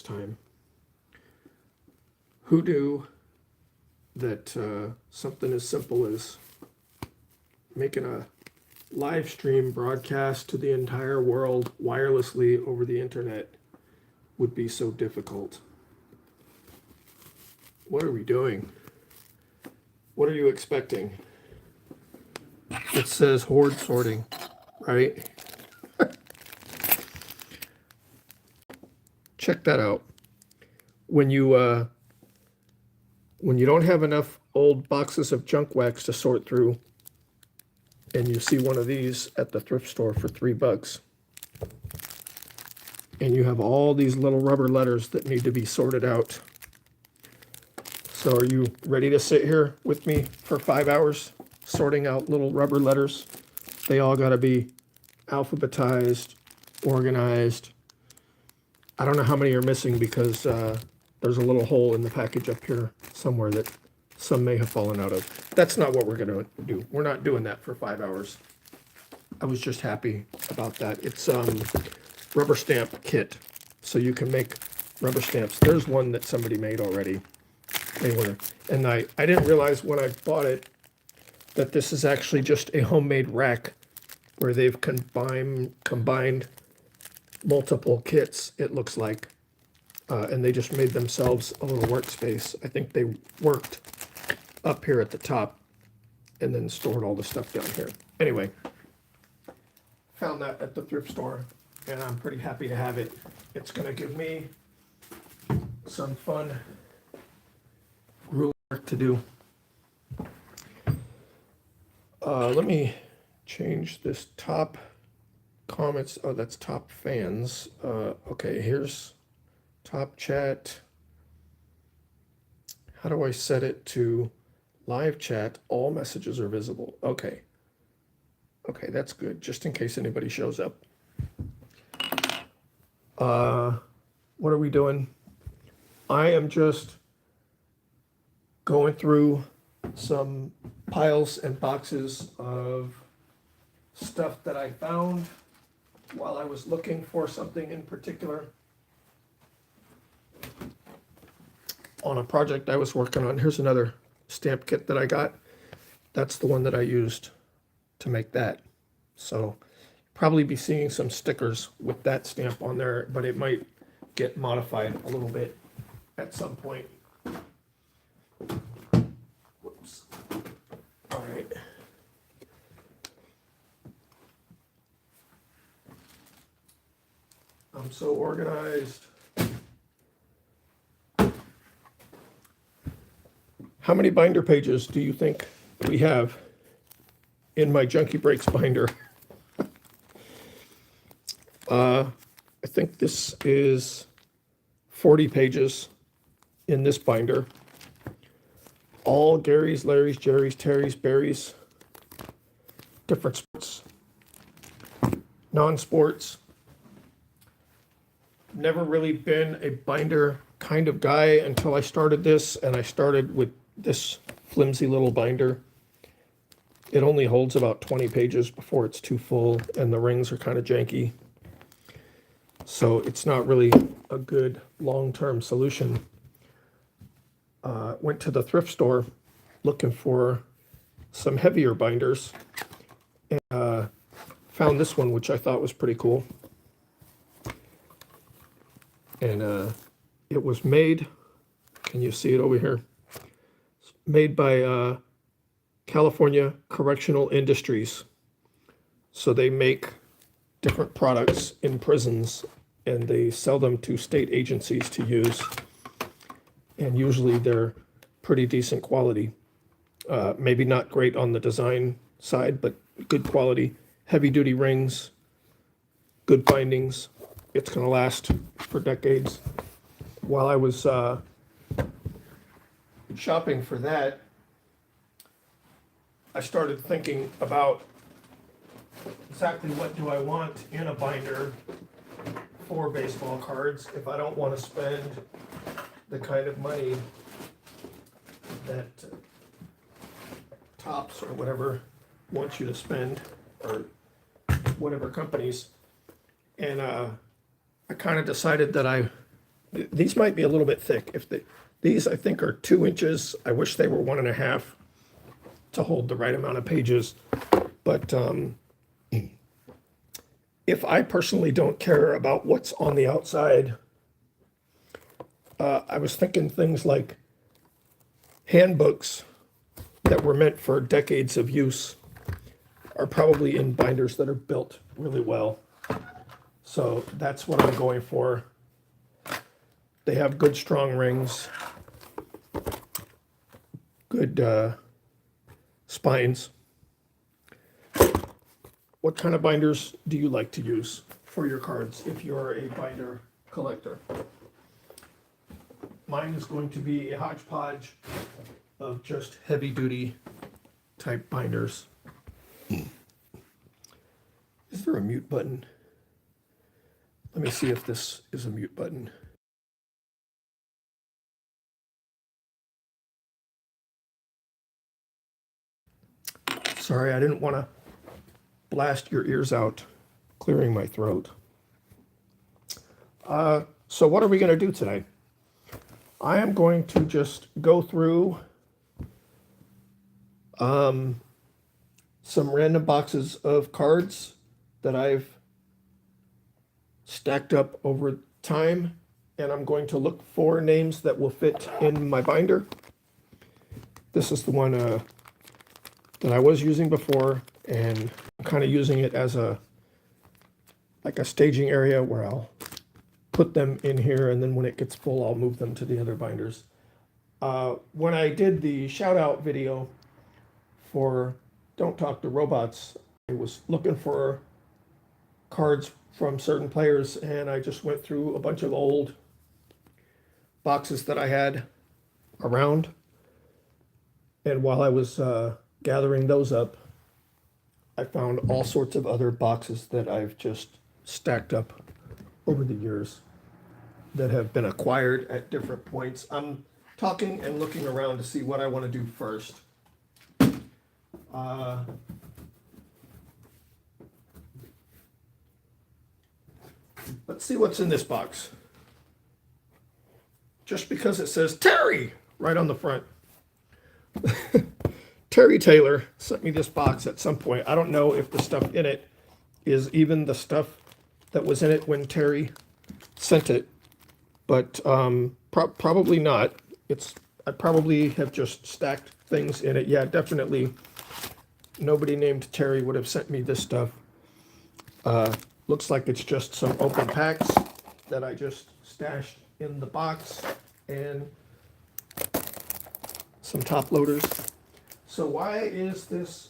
last time. Who knew that something as simple as making a live stream broadcast to the entire world wirelessly over the internet would be so difficult? What are we doing? What are you expecting? It says HoardSorting, right? Check that out. When you don't have enough old boxes of junk wax to sort through, and you see one of these at the thrift store for $3, and you have all these little rubber letters that need to be sorted out. So are you ready to sit here with me for 5 hours sorting out little rubber letters? They all got to be alphabetized, organized. I don't know how many are missing because there's a little hole in the package up here somewhere that some may have fallen out of. That's not what we're going to do. We're not doing that for 5 hours. I was just happy about that. It's rubber stamp kit, so you can make rubber stamps. There's one that somebody made already. And I didn't realize when I bought it that this is actually just a homemade rack where they've combined multiple kits, it looks like, and they just made themselves a little workspace. I think they worked up here at the top and then stored all the stuff down here. Anyway, found that at the thrift store, and I'm pretty happy to have it. It's going to give me some fun ruler work to do. Let me change this top comments. Oh, that's top fans. Okay, here's top chat. How do I set it to live chat? All messages are visible. Okay. Okay, that's good, just in case anybody shows up. What are we doing? I am just going through some piles and boxes of stuff that I found while I was looking for something in particular on a project I was working on. Here's another stamp kit that I got. That's the one that I used to make that. So probably be seeing some stickers with that stamp on there, but it might get modified a little bit at some point. Whoops. All right. I'm so organized. How many binder pages do you think we have in my Junkie Breaks binder? I think this is 40 pages in this binder. All Garys, Larrys, Jerrys, Terrys, Barrys, different sports, non-sports. Never really been a binder kind of guy until I started this, and I started with this flimsy little binder. It only holds about 20 pages before it's too full, and the rings are kind of janky. So it's not really a good long-term solution. Went to the thrift store looking for some heavier binders, and found this one, which I thought was pretty cool. And it was made, can you see it over here? It's made by California Correctional Industries. So they make different products in prisons, and they sell them to state agencies to use. And usually they're pretty decent quality. Maybe not great on the design side, but good quality. Heavy duty rings, good bindings. It's going to last for decades. While I was shopping for that, I started thinking about exactly what do I want in a binder for baseball cards if I don't want to spend the kind of money that Topps or whatever wants you to spend, or whatever companies. And I kind of decided that I These might be a little bit thick. These I think are 2 inches. I wish they were 1.5 to hold the right amount of pages. But if I personally don't care about what's on the outside, I was thinking things like handbooks that were meant for decades of use are probably in binders that are built really well. So that's what I'm going for. They have good strong rings, good spines. What kind of binders do you like to use for your cards if you're a binder collector? Mine is going to be a hodgepodge of just heavy duty type binders. Is there a mute button? Let me see if this is a mute button. Sorry, I didn't want to blast your ears out, clearing my throat. So what are we going to do today? I am going to just go through some random boxes of cards that I've stacked up over time, and I'm going to look for names that will fit in my binder. This is the one that I was using before, and I'm kind of using it as like a staging area where I'll put them in here, and then when it gets full, I'll move them to the other binders. When I did the shout out video for Don't Talk to Robots, I was looking for cards from certain players, and I just went through a bunch of old boxes that I had around. And while I was gathering those up, I found all sorts of other boxes that I've just stacked up over the years that have been acquired at different points. I'm talking and looking around to see what I want to do first. Let's see what's in this box. Just because it says Terry right on the front. Terry Taylor sent me this box at some point. I don't know if the stuff in it is even the stuff that was in it when Terry sent it, but probably not. I probably have just stacked things in it. Yeah, definitely nobody named Terry would have sent me this stuff. Looks like it's just some open packs that I just stashed in the box, and some top loaders. So why is this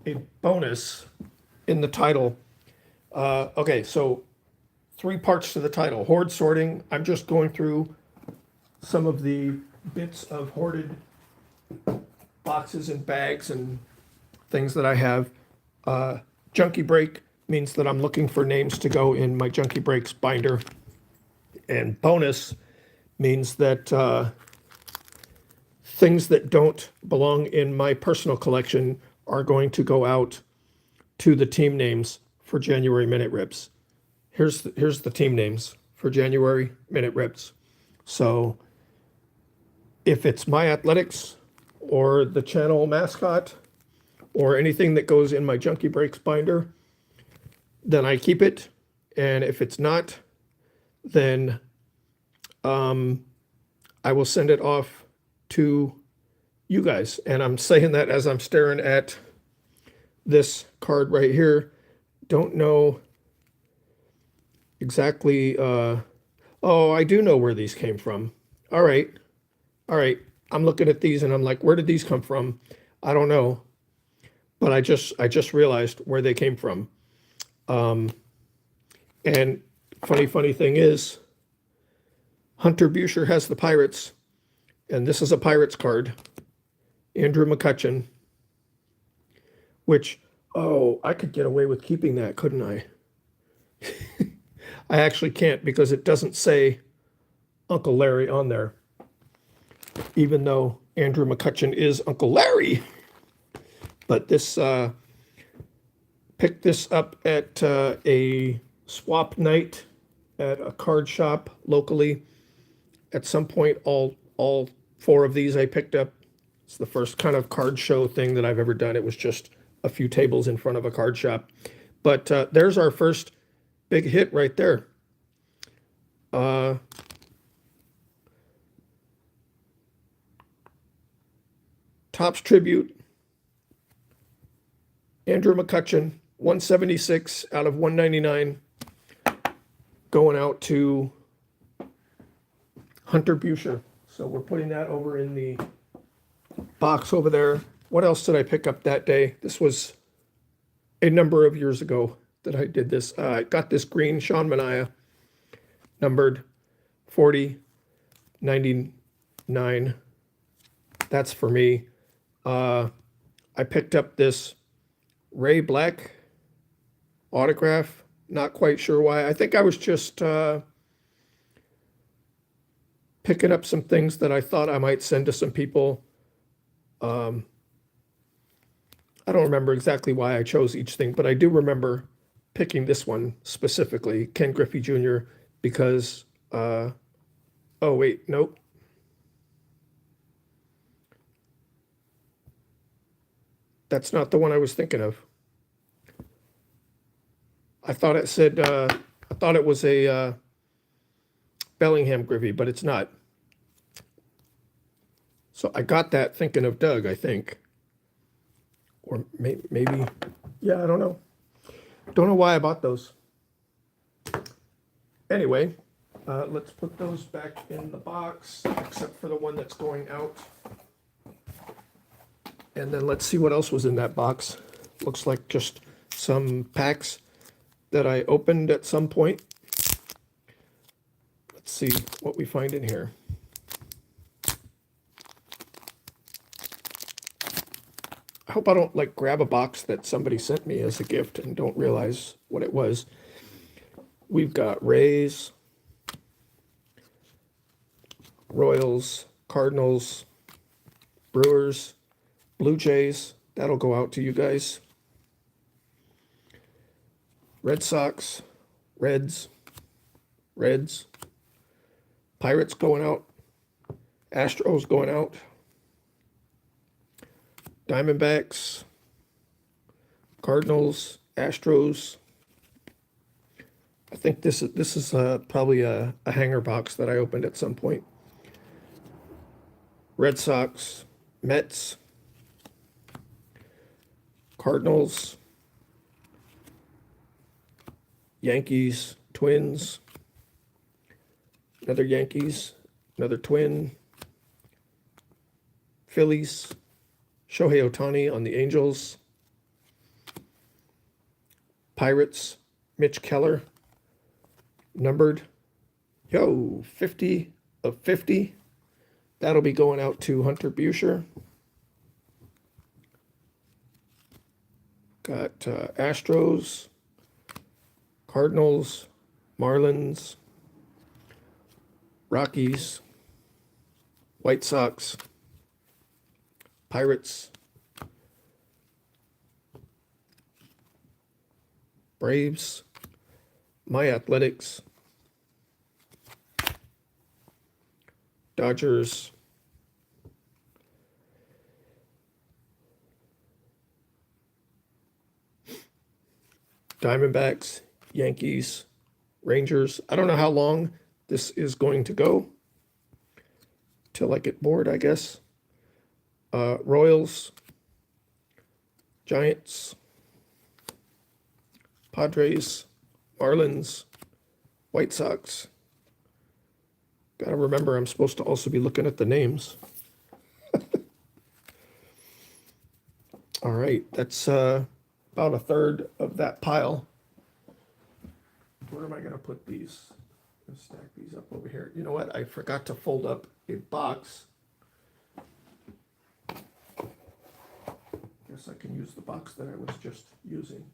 a bonus in the title? Okay, so 3 parts to the title. Hoard sorting. I'm just going through some of the bits of hoarded boxes and bags and things that I have. Junkie break means that I'm looking for names to go in my Junkie breaks binder. And bonus means that things that don't belong in my personal collection are going to go out to the team names for January MinuteRips. Here's the team names for January MinuteRips. So if it's my athletics or the channel mascot or anything that goes in my Junkie breaks binder, then I keep it. And if it's not, then I will send it off to you guys. And I'm saying that as I'm staring at this card right here. Don't know exactly. Oh, I do know where these came from. All right. I'm looking at these and I'm like, where did these come from? I don't know. But I just realized where they came from. And funny thing is, Hunter Buscher has the Pirates, and this is a Pirates card. Andrew McCutcheon, which, oh, I could get away with keeping that, couldn't I? I actually can't because it doesn't say Uncle Larry on there, even though Andrew McCutcheon is Uncle Larry. But this, picked this up at a swap night at a card shop locally. At some point, all four of these I picked up. It's the first kind of card show thing that I've ever done. It was just a few tables in front of a card shop. But there's our first big hit right there. Topps Tribute, Andrew McCutcheon, 176 out of 199, going out to Hunter Buscher. So we're putting that over in the box over there. What else did I pick up that day? This was a number of years ago that I did this. I got this green Sean Mania, numbered 4099. That's for me. I picked up this Ray Black autograph. Not quite sure why. I think I was just picking up some things that I thought I might send to some people. I don't remember exactly why I chose each thing, but I do remember picking this one specifically, Ken Griffey Jr., because, oh, wait, nope. That's not the one I was thinking of. I thought it said, I thought it was a Bellingham Griffey, but it's not. So I got that thinking of Doug, I think. Or maybe, yeah, I don't know. Don't know why I bought those. Anyway, let's put those back in the box, except for the one that's going out. And then let's see what else was in that box. Looks like just some packs that I opened at some point. Let's see what we find in here. I hope I don't like grab a box that somebody sent me as a gift and don't realize what it was. We've got Rays, Royals, Cardinals, Brewers, Blue Jays. That'll go out to you guys. Red Sox, Reds, Pirates going out, Astros going out, Diamondbacks, Cardinals, Astros. I think this is probably a hanger box that I opened at some point. Red Sox, Mets, Cardinals, Yankees, Twins, another Yankees, another Twin, Phillies, Shohei Ohtani on the Angels, Pirates, Mitch Keller, numbered, 50 of 50. That'll be going out to Hunter Buscher. Got Astros, Cardinals, Marlins, Rockies, White Sox, Pirates, Braves, My Athletics, Dodgers, Diamondbacks, Yankees, Rangers. I don't know how long this is going to go till I get bored, I guess. Royals, Giants, Padres, Marlins, White Sox. Got to remember I'm supposed to also be looking at the names. All right, that's about a third of that pile. Where am I going to put these? I'm going to stack these up over here. You know what? I forgot to fold up a box. Guess I can use the box that I was just using.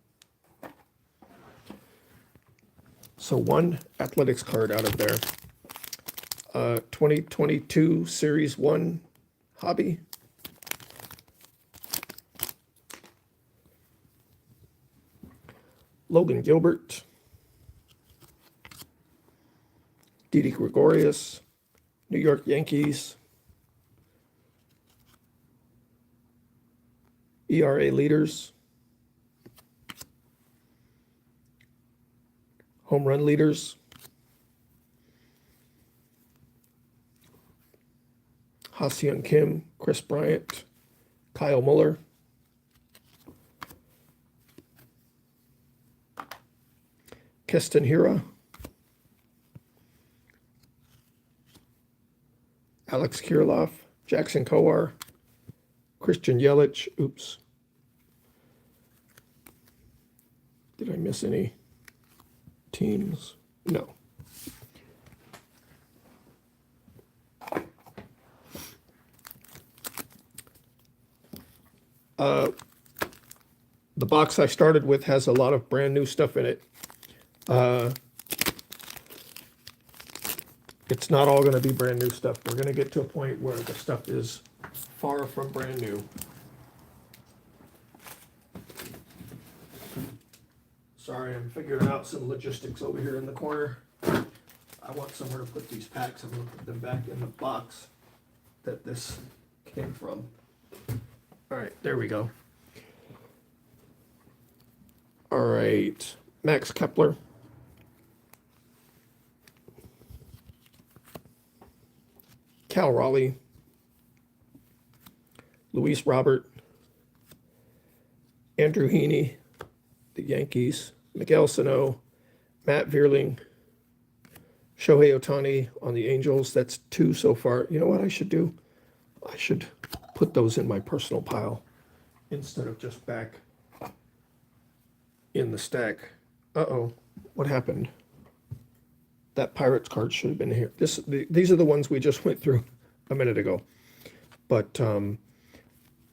So one athletics card out of there. 2022 Series 1 Hobby. Logan Gilbert. Didi Gregorius, New York Yankees, ERA leaders, home run leaders, Ha-Seong Kim, Chris Bryant, Kyle Muller, Keston Hiura, Alex Kirilloff, Jackson Kowar, Christian Yelich. Oops. Did I miss any teams? No. The box I started with has a lot of brand new stuff in it. It's not all going to be brand new stuff. We're going to get to a point where the stuff is far from brand new. Sorry, I'm figuring out some logistics over here in the corner. I want somewhere to put these packs. I'm going to put them back in the box that this came from. All right, there we go. All right, Max Kepler. Cal Raleigh. Luis Robert. Andrew Heaney, the Yankees. Miguel Sano. Matt Vierling. Shohei Ohtani on the Angels. That's 2 so far. You know what I should do? I should put those in my personal pile instead of just back in the stack. Uh-oh, what happened? That Pirates card should have been here. These are the ones we just went through a minute ago. But I'm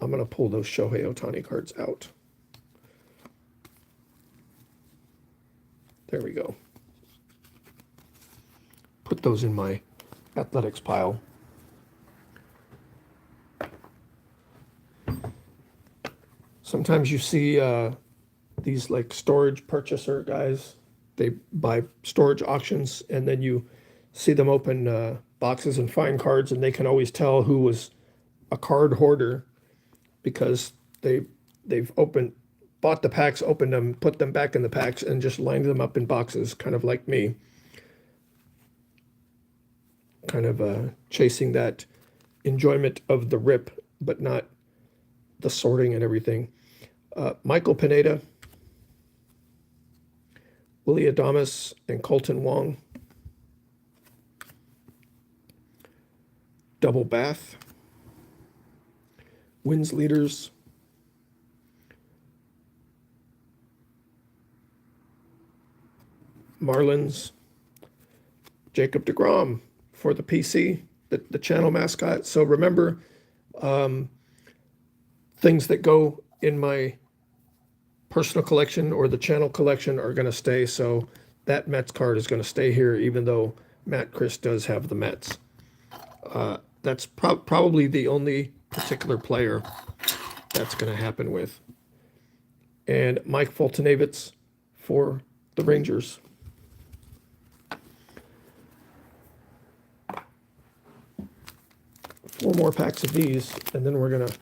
going to pull those Shohei Ohtani cards out. There we go. Put those in my athletics pile. Sometimes you see these like storage purchaser guys. They buy storage auctions, and then you see them open boxes and find cards, and they can always tell who was a card hoarder because they've bought the packs, opened them, put them back in the packs, and just lined them up in boxes, kind of like me. Kind of chasing that enjoyment of the rip, but not the sorting and everything. Michael Pineda, Willie Adames, and Colton Wong. Double Bath. Wins leaders. Marlins. Jacob deGrom for the PC, the channel mascot. So remember, things that go in my personal collection or the channel collection are going to stay. So that Mets card is going to stay here, even though Matt Chris does have the Mets. That's probably the only particular player that's going to happen with. And Mike Foltynewicz for the Rangers. Four more packs of these, and then we're going to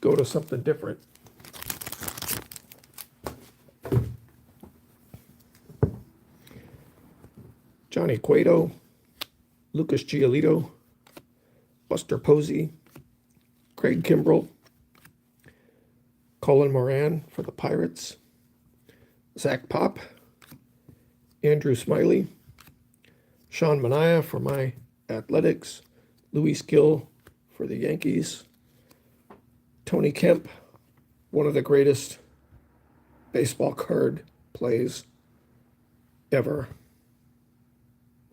go to something different. Johnny Cueto, Lucas Giolito, Buster Posey, Craig Kimbrell, Colin Moran for the Pirates, Zach Pop, Andrew Smiley, Sean Manaea for my Athletics, Luis Gill for the Yankees, Tony Kemp, one of the greatest baseball card plays ever.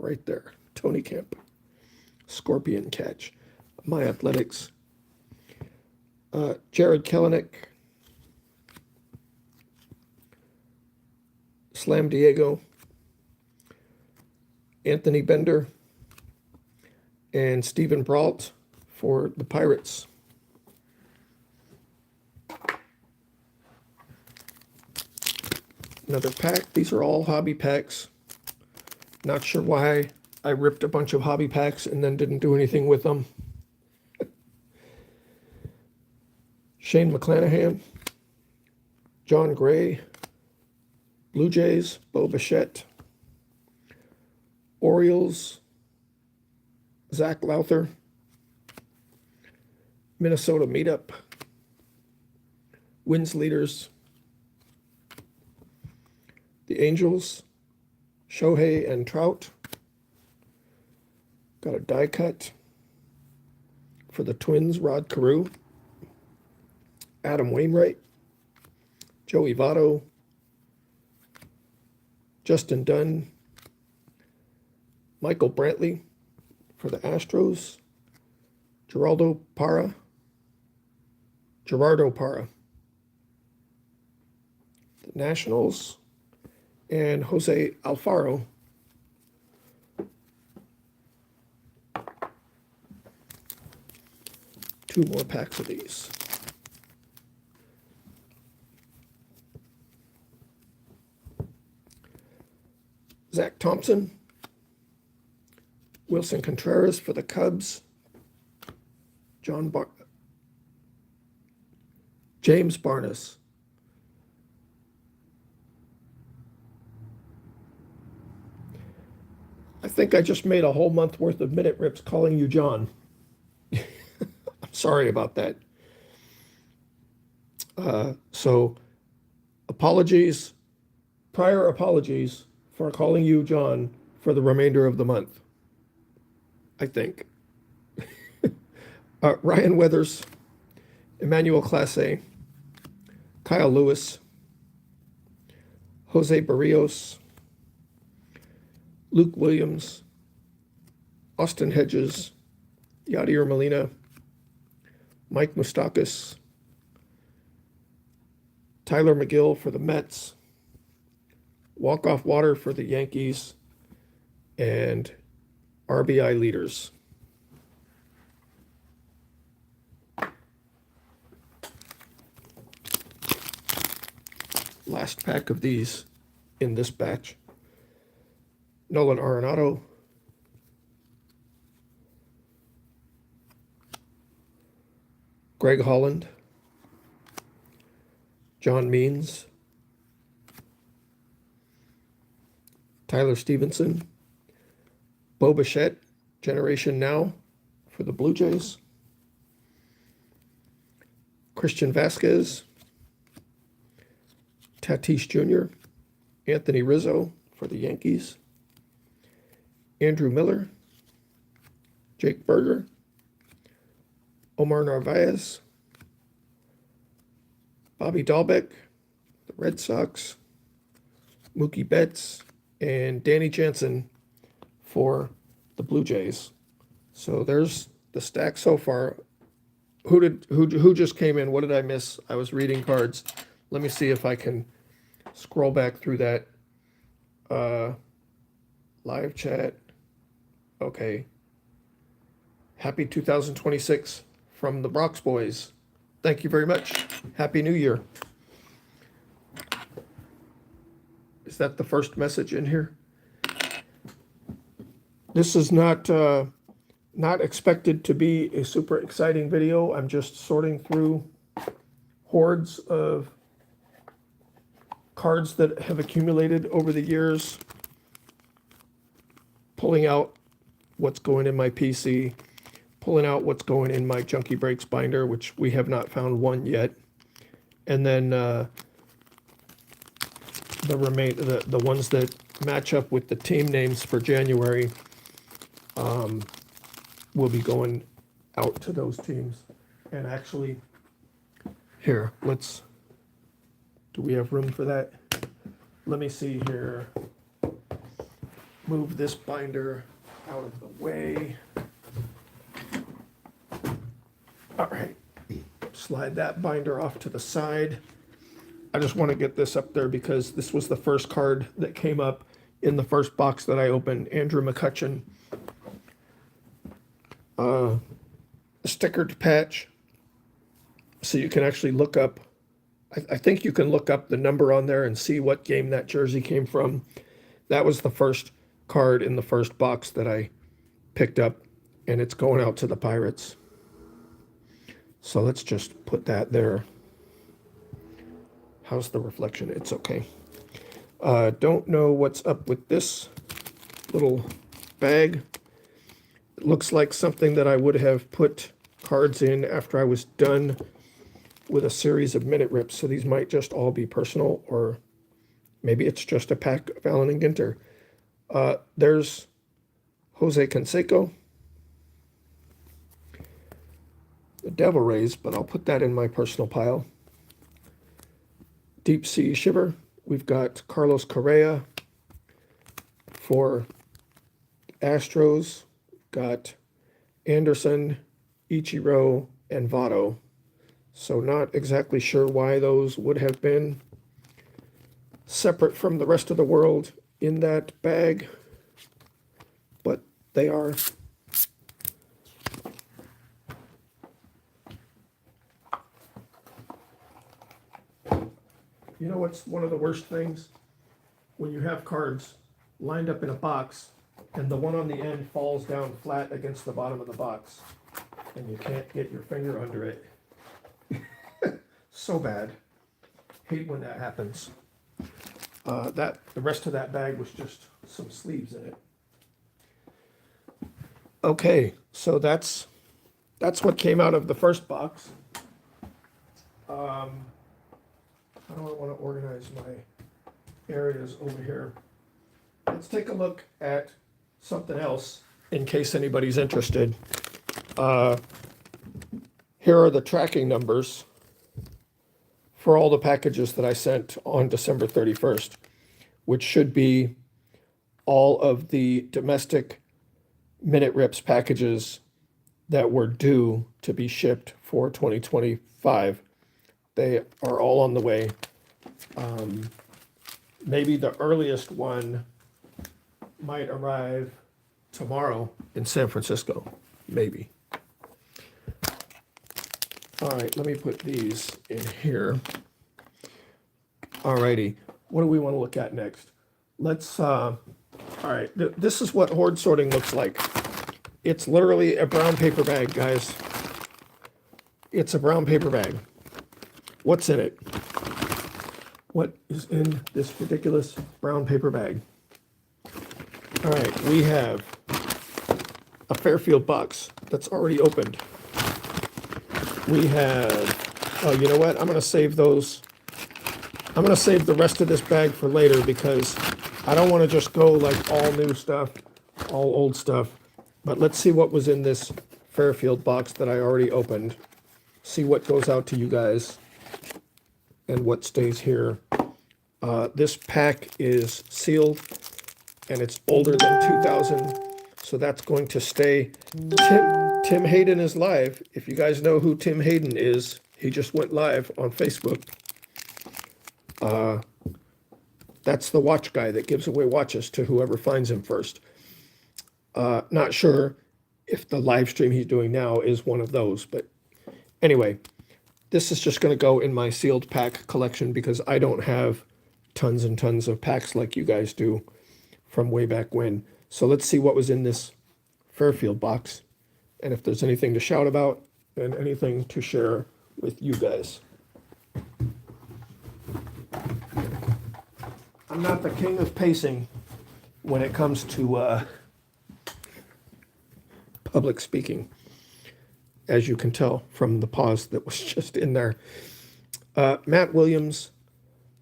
Right there, Tony Kemp, Scorpion Catch, my Athletics, Jared Kelenic, Slam Diego, Anthony Bender, and Stephen Brault for the Pirates. Another pack. These are all hobby packs. Not sure why I ripped a bunch of hobby packs and then didn't do anything with them. Shane McClanahan, John Gray, Blue Jays, Bo Bichette, Orioles, Zach Lowther, Minnesota Meetup, Wins Leaders, the Angels, Shohei and Trout. Got a die cut for the Twins, Rod Carew, Adam Wainwright, Joey Votto, Justin Dunn, Michael Brantley for the Astros, Gerardo Parra, the Nationals, and Jose Alfaro. Two more packs of these. Zach Thompson, Wilson Contreras for the Cubs, James Barnes. I think I just made a whole month worth of MinuteRips calling you John. I'm sorry about that. So apologies, prior apologies for calling you John for the remainder of the month, I think. Ryan Weathers, Emmanuel Clase, Kyle Lewis, Jose Barrios, Luke Williams, Austin Hedges, Yadier Molina, Mike Moustakas, Tyler McGill for the Mets, Walk-Off Water for the Yankees, and RBI leaders. Last pack of these in this batch. Nolan Arenado, Greg Holland, John Means, Tyler Stevenson, Bo Bichette, Generation Now for the Blue Jays, Christian Vasquez, Tatis Jr., Anthony Rizzo for the Yankees, Andrew Miller, Jake Berger, Omar Narvaez, Bobby Dahlbeck, the Red Sox, Mookie Betts, and Danny Jansen for the Blue Jays. So there's the stack so far. Who just came in? What did I miss? I was reading cards. Let me see if I can scroll back through that. Live chat. Okay. Happy 2026 from the Brox Boys. Thank you very much. Happy New Year. Is that the first message in here? This is not expected to be a super exciting video. I'm just sorting through hordes of cards that have accumulated over the years, pulling out what's going in my PC, pulling out what's going in my Junkie Breaks binder, which we have not found one yet, and then the ones that match up with the team names for January will be going out to those teams. And actually, here, do we have room for that? Let me see here. Move this binder out of the way. All right, slide that binder off to the side. I just want to get this up there because this was the first card that came up in the first box that I opened. Andrew McCutchen. A stickered patch. So you can actually look up, I think you can look up the number on there and see what game that jersey came from. That was the first card in the first box that I picked up, and it's going out to the Pirates. So let's just put that there. How's the reflection? It's okay. Don't know what's up with this little bag. It looks like something that I would have put cards in after I was done with a series of MinuteRips. So these might just all be personal, or maybe it's just a pack of Allen and Ginter. There's Jose Canseco, the Devil Rays, but I'll put that in my personal pile. Deep Sea Shiver. We've got Carlos Correa for Astros. Got Anderson, Ichiro, and Votto. So not exactly sure why those would have been separate from the rest of the world in that bag, but they are. You know what's one of the worst things? When you have cards lined up in a box and the one on the end falls down flat against the bottom of the box and you can't get your finger under it. So bad. Hate when that happens. The rest of that bag was just some sleeves in it. Okay, so that's what came out of the first box. How do I want to organize my areas over here? Let's take a look at something else in case anybody's interested. Here are the tracking numbers for all the packages that I sent on December 31st, which should be all of the domestic MinuteRips packages that were due to be shipped for 2025. They are all on the way. Maybe the earliest one might arrive tomorrow in San Francisco. Maybe. All right, let me put these in here. All righty, what do we want to look at next? Let's, all right, this is what HoardSorting looks like. It's literally a brown paper bag, guys. It's a brown paper bag. What's in it? What is in this ridiculous brown paper bag? All right, we have a Fairfield box that's already opened. We have, oh, you know what? I'm going to save those. I'm going to save the rest of this bag for later because I don't want to just go like all new stuff, all old stuff. But let's see what was in this Fairfield box that I already opened. See what goes out to you guys and what stays here. This pack is sealed and it's older than 2000, so that's going to stay. Tim Hayden is live. If you guys know who Tim Hayden is, he just went live on Facebook. That's the watch guy that gives away watches to whoever finds him first. Not sure if the live stream he's doing now is one of those, but anyway, this is just going to go in my sealed pack collection because I don't have tons and tons of packs like you guys do from way back when. So let's see what was in this Fairfield box and if there's anything to shout about and anything to share with you guys. I'm not the king of pacing when it comes to public speaking, as you can tell from the pause that was just in there. Matt Williams,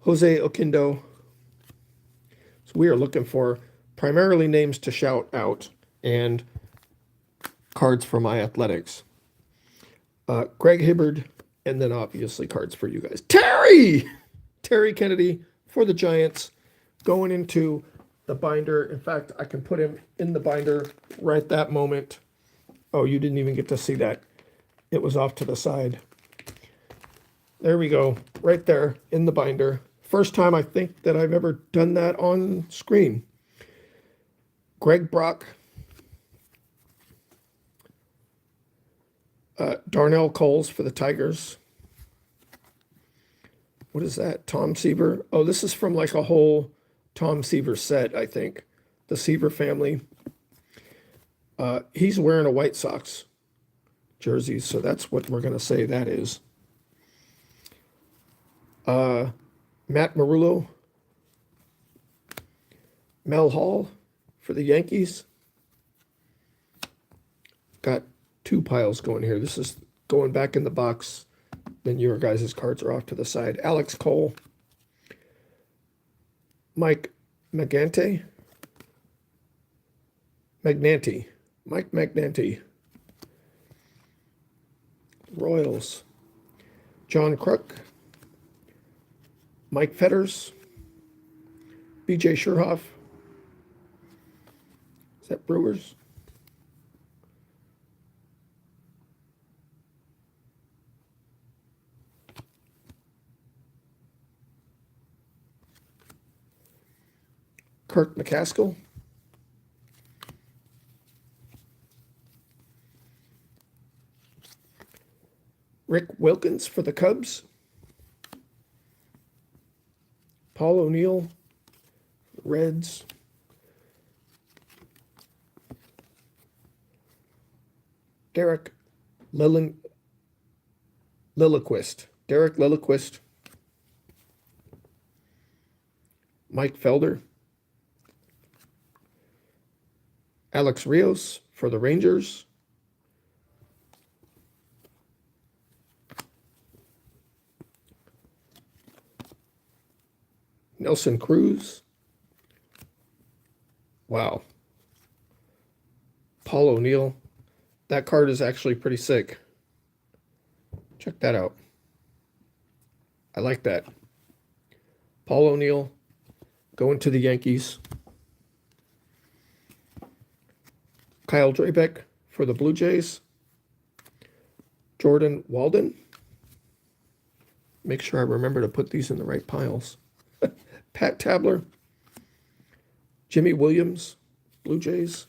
Jose Oquindo. So we are looking for primarily names to shout out and cards for my athletics. Greg Hibbard, and then obviously cards for you guys. Terry Kennedy for the Giants, going into the binder. In fact, I can put him in the binder right that moment. Oh, you didn't even get to see that. It was off to the side. There we go, right there in the binder. First time I think that I've ever done that on screen. Greg Brock. Darnell Coles for the Tigers. What is that? Tom Seaver. Oh, this is from like a whole Tom Seaver set, I think. the Seaver family. He's wearing a White Sox jersey, so that's what we're going to say that is. Matt Marullo, Mel Hall for the Yankees. Got two piles going here. This is going back in the box. Then your guys' cards are off to the side. Alex Cole, Mike Magnante, Mike Magnante, Royals, John Kruk, Mike Fetters, BJ Sherhoff. Is that Brewers? Kirk McCaskill. Rick Wilkins for the Cubs. Paul O'Neill, Reds. Derek Lilliquist. Mike Felder. Alex Rios for the Rangers. Nelson Cruz. Wow. Paul O'Neill. That card is actually pretty sick. Check that out. I like that. Paul O'Neill going to the Yankees. Kyle Drabeck for the Blue Jays. Jordan Walden. Make sure I remember to put these in the right piles. Pat Tabler. Jimmy Williams, Blue Jays.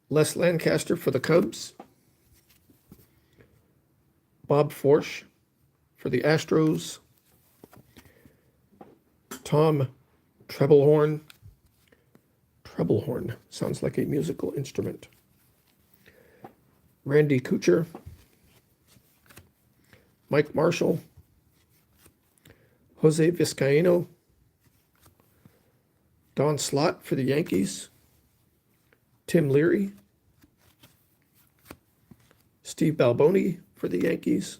Les Lancaster for the Cubs. Bob Forsch for the Astros. Tom Treblehorn. Treblehorn sounds like a musical instrument. Randy Kuchar. Mike Marshall. Jose Vizcaino. Don Slott for the Yankees. Tim Leary. Steve Balboni for the Yankees.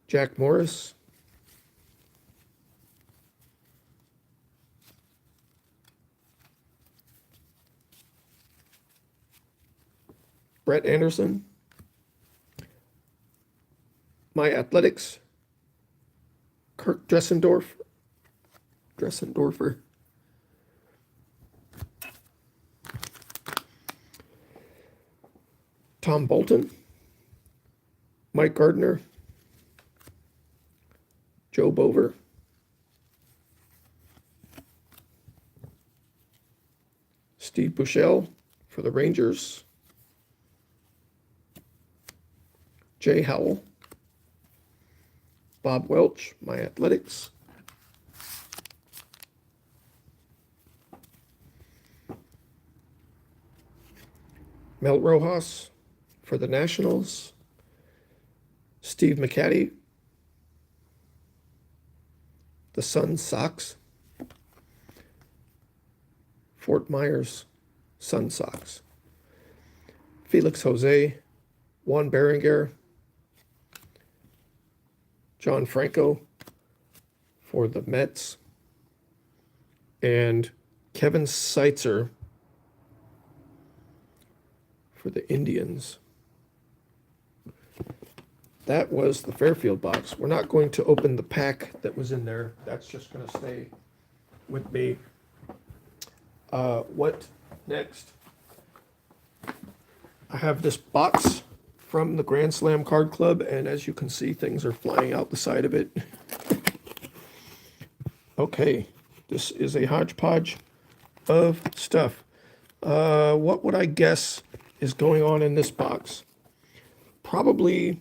Jack Morris. Brett Anderson. My Athletics. Kirk Dressendorfer. Tom Bolton. Mike Gardner. Joe Bover. Steve Buechele for the Rangers. Jay Howell. Bob Welch, My Athletics. Mel Rojas for the Nationals. Steve McCaddy. The Sun Sox. Fort Myers Sun Sox. Felix Jose. Juan Berenguer. John Franco for the Mets. And Kevin Seitzer for the Indians. That was the Fairfield box. We're not going to open the pack that was in there. That's just going to stay with me. What next? I have this box from the Grand Slam Card Club, and as you can see, things are flying out the side of it. Okay, this is a hodgepodge of stuff. What would I guess is going on in this box? probably,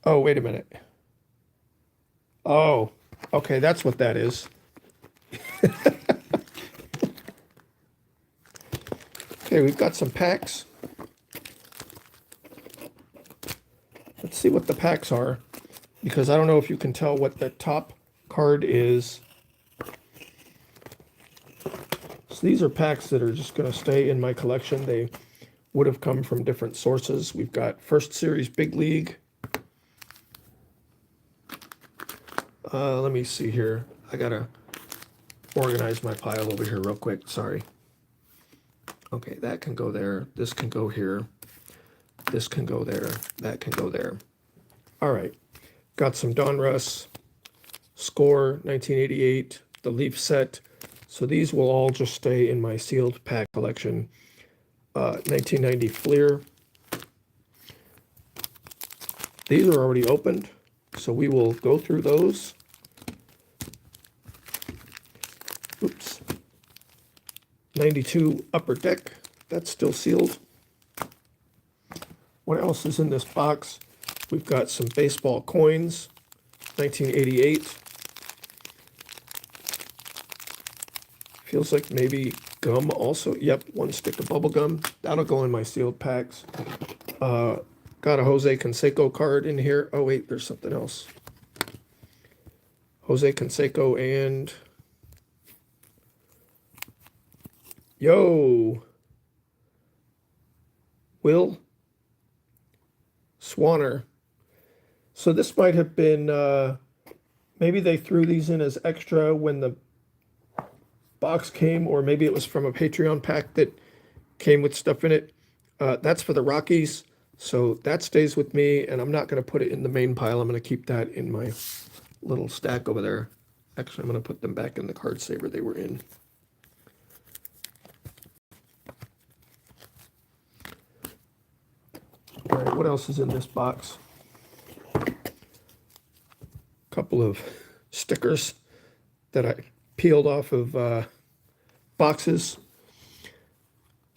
oh, wait a minute. Oh, okay, that's what that is. Okay, we've got some packs. Let's see what the packs are, because I don't know if you can tell what the top card is. So these are packs that are just going to stay in my collection. They would have come from different sources. We've got First Series Big League. Let me see here. I gotta organize my pile over here real quick. Sorry. Okay, that can go there. This can go here. This can go there. That can go there. All right. Got some Donruss, Score 1988, the Leaf set. So these will all just stay in my sealed pack collection. 1990 Fleer. These are already opened, so we will go through those. Oops. 92 Upper Deck. That's still sealed. What else is in this box? We've got some baseball coins. 1988. Feels like maybe gum also. Yep, one stick of bubble gum. That'll go in my sealed packs. Got a Jose Canseco card in here. Oh, wait, there's something else. Jose Canseco and... Yo! Will Swanner. So this might have been... maybe they threw these in as extra when the box came, or maybe it was from a Patreon pack that came with stuff in it. That's for the Rockies. So that stays with me, and I'm not going to put it in the main pile. I'm going to keep that in my little stack over there. Actually, I'm going to put them back in the card saver they were in. All right, what else is in this box? A couple of stickers that I peeled off of boxes.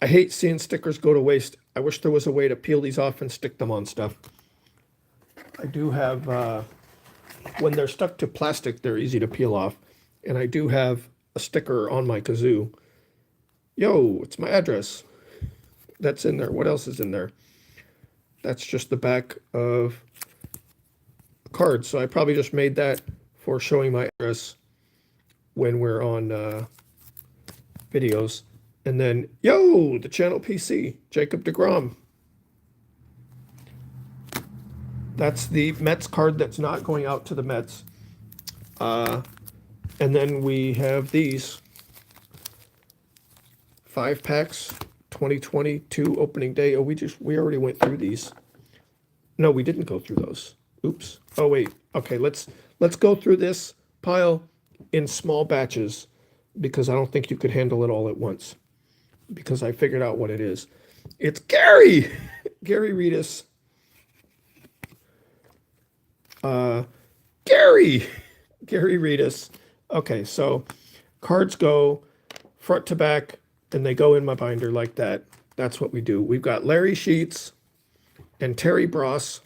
I hate seeing stickers go to waste. I wish there was a way to peel these off and stick them on stuff. I do have, when they're stuck to plastic, they're easy to peel off. And I do have a sticker on my kazoo. Yo, it's my address. That's in there. What else is in there? That's just the back of a card. So I probably just made that for showing my address when we're on videos. And then, yo, the channel PC, Jacob deGrom. That's the Mets card that's not going out to the Mets. And then we have these 5 packs, 2022 opening day. Oh, we already went through these. No, we didn't go through those. Oops. Oh, wait. Okay, let's go through this pile in small batches, because I don't think you could handle it all at once, because I figured out what it is. It's Gary! Gary Reedus. Gary Reedus. Okay, so cards go front to back, and they go in my binder like that. That's what we do. We've got Larry Sheets and Terry Bross.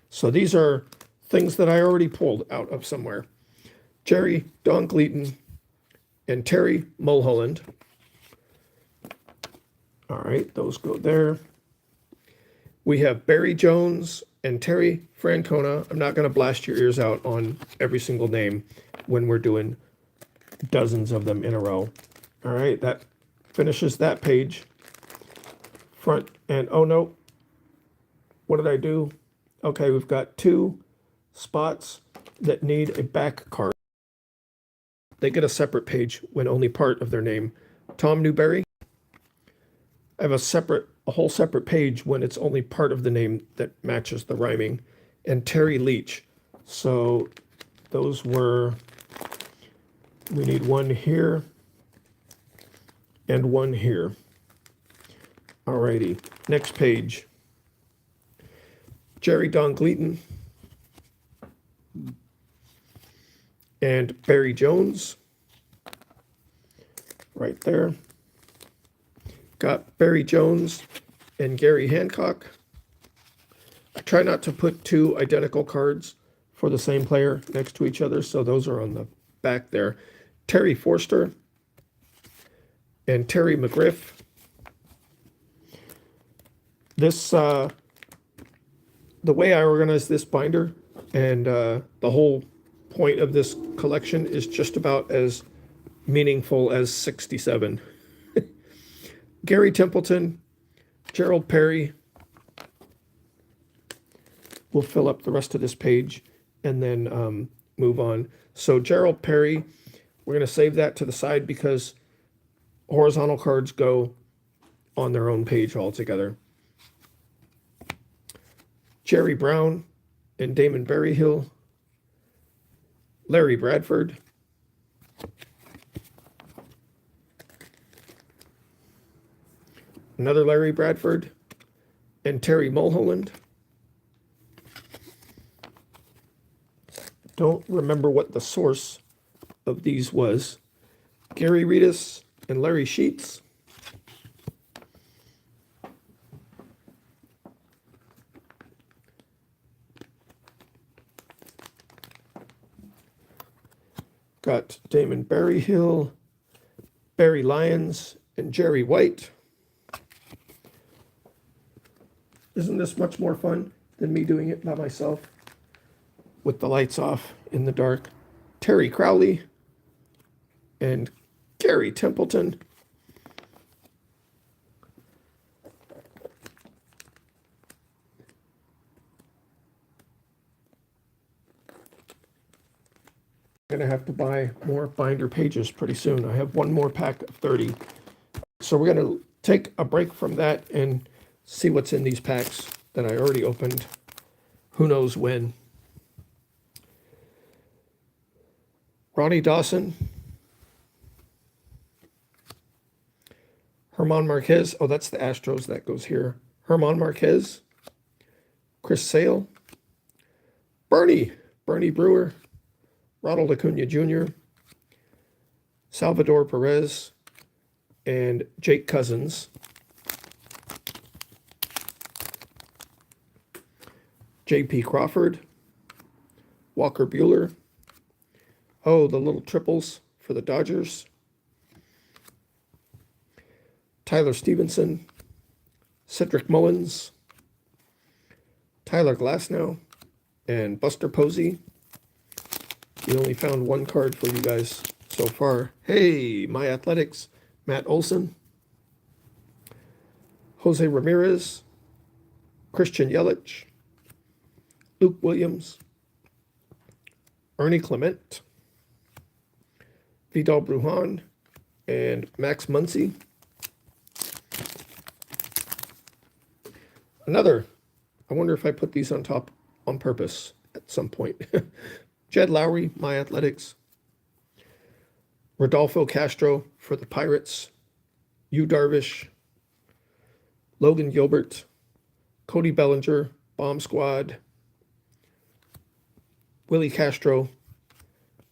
So these are things that I already pulled out of somewhere. Jerry Don Gleaton and Terry Mulholland. All right, those go there. We have Barry Jones and Terry Francona. I'm not going to blast your ears out on every single name when we're doing dozens of them in a row. All right, that finishes that page. Front and, oh no, what did I do? Okay, we've got 2 spots that need a back card. They get a separate page when only part of their name. Tom Newberry. I have a whole separate page when it's only part of the name that matches the rhyming. And Terry Leach. So those were, we need one here and one here. Alrighty, next page. Jerry Don Gleaton and Barry Jones. Right there. Got Barry Jones and Gary Hancock. I try not to put two identical cards for the same player next to each other, so those are on the back there. Terry Forster and Terry McGriff. This, the way I organize this binder and the whole point of this collection is just about as meaningful as 67. Gary Templeton, Gerald Perry. We'll fill up the rest of this page and then move on. So Gerald Perry, we're going to save that to the side because horizontal cards go on their own page altogether. Jerry Brown and Damon Berryhill. Larry Bradford. Another Larry Bradford and Terry Mulholland. Don't remember what the source of these was. Gary Reedus and Larry Sheets. Got Damon Berryhill, Barry Lyons, and Jerry White. Isn't this much more fun than me doing it by myself with the lights off in the dark? Terry Crowley and Gary Templeton. I'm going to have to buy more binder pages pretty soon. I have one more pack of 30. So we're going to take a break from that and see what's in these packs that I already opened. Who knows when. Ronnie Dawson. Herman Marquez. Oh, that's the Astros. That goes here. Herman Marquez. Chris Sale. Bernie Brewer. Ronald Acuna Jr., Salvador Perez, and Jake Cousins. J.P. Crawford, Walker Buehler. Oh, the little triples for the Dodgers. Tyler Stevenson, Cedric Mullins, Tyler Glasnow, and Buster Posey. We only found one card for you guys so far. Hey, My Athletics, Matt Olson, Jose Ramirez, Christian Yelich, Luke Williams, Ernie Clement, Vidal Brujan, and Max Muncy. Another, I wonder if I put these on top on purpose at some point. Jed Lowry, My Athletics. Rodolfo Castro for the Pirates. Yu Darvish. Logan Gilbert. Cody Bellinger, Bomb Squad. Willie Castro.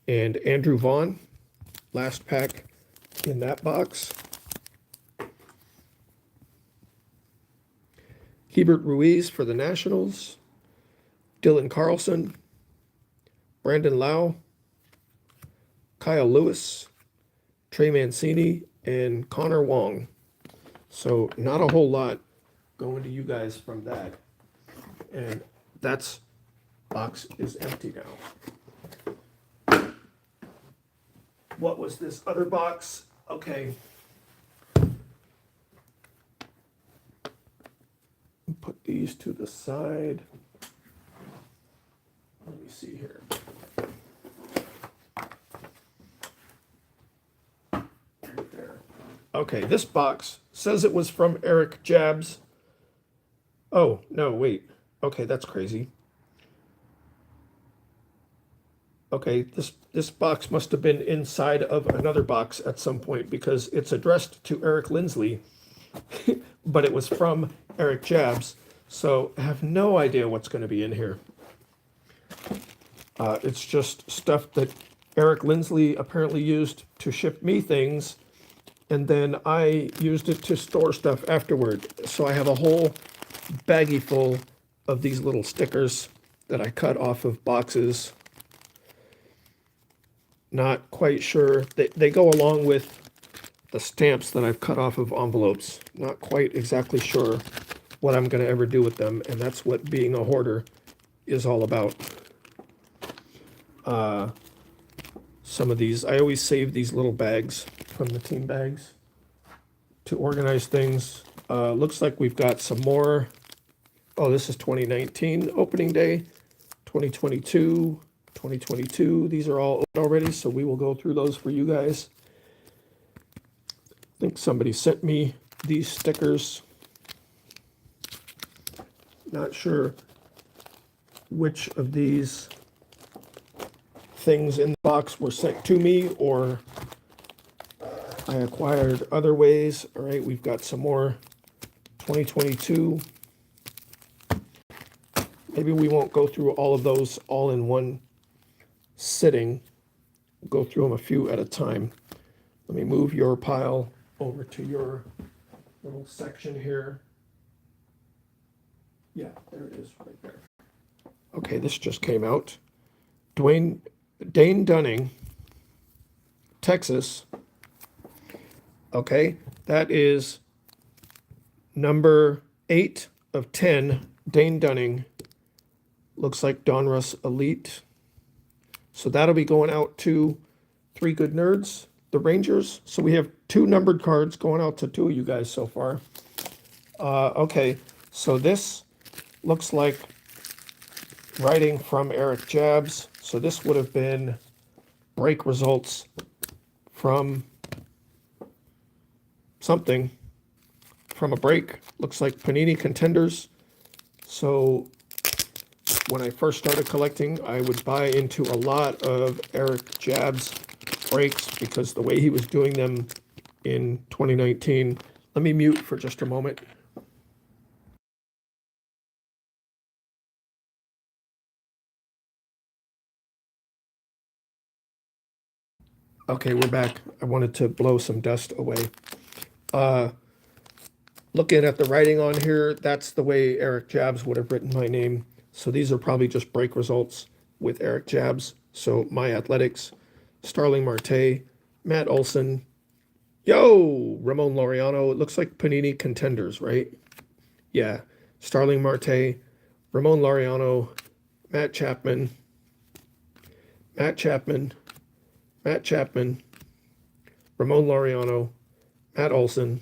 And Andrew Vaughn. Last pack in that box. Hebert Ruiz for the Nationals. Dylan Carlson. Brandon Lau, Kyle Lewis, Trey Mancini, and Connor Wong. So not a whole lot going to you guys from that. And that's box is empty now. What was this other box? Okay. Put these to the side. Let me see here. Right there. Okay, this box says it was from Eric Jabs. Oh, no, wait. Okay, that's crazy. Okay, this box must have been inside of another box at some point because it's addressed to Eric Linsley, but it was from Eric Jabs. So I have no idea what's going to be in here. It's just stuff that Eric Linsley apparently used to ship me things, and then I used it to store stuff afterward. So I have a whole baggie full of these little stickers that I cut off of boxes. Not quite sure. They go along with the stamps that I've cut off of envelopes. Not quite exactly sure what I'm going to ever do with them, and that's what being a hoarder is all about. Some of these, I always save these little bags from the team bags to organize things. Looks like we've got some more. Oh, this is 2019 opening day, 2022, 2022. These are all open already, so we will go through those for you guys. I think somebody sent me these stickers. Not sure which of these things in the box were sent to me or I acquired other ways. All right, we've got some more 2022. Maybe we won't go through all of those all in one sitting. We'll go through them a few at a time. Let me move your pile over to your little section here. Yeah, there it is right there. Okay, this just came out. Dane Dunning, Texas. Okay, that is number 8 of 10, Dane Dunning. Looks like Donruss Elite. So that'll be going out to 3 Good Nerds, the Rangers. So we have 2 numbered cards going out to 2 of you guys so far. Okay, so this looks like writing from Eric Jabs. So this would have been break results from something, from a break. Looks like Panini Contenders. So when I first started collecting, I would buy into a lot of Eric Jabs breaks because the way he was doing them in 2019. Let me mute for just a moment. Okay, we're back. I wanted to blow some dust away. Looking at the writing on here, that's the way Eric Jabs would have written my name. So these are probably just break results with Eric Jabs. So My Athletics, Starling Marte, Matt Olson. Yo, Ramon Laureano. It looks like Panini Contenders, right? Yeah. Starling Marte, Ramon Laureano, Matt Chapman, Ramon Laureano, Matt Olson,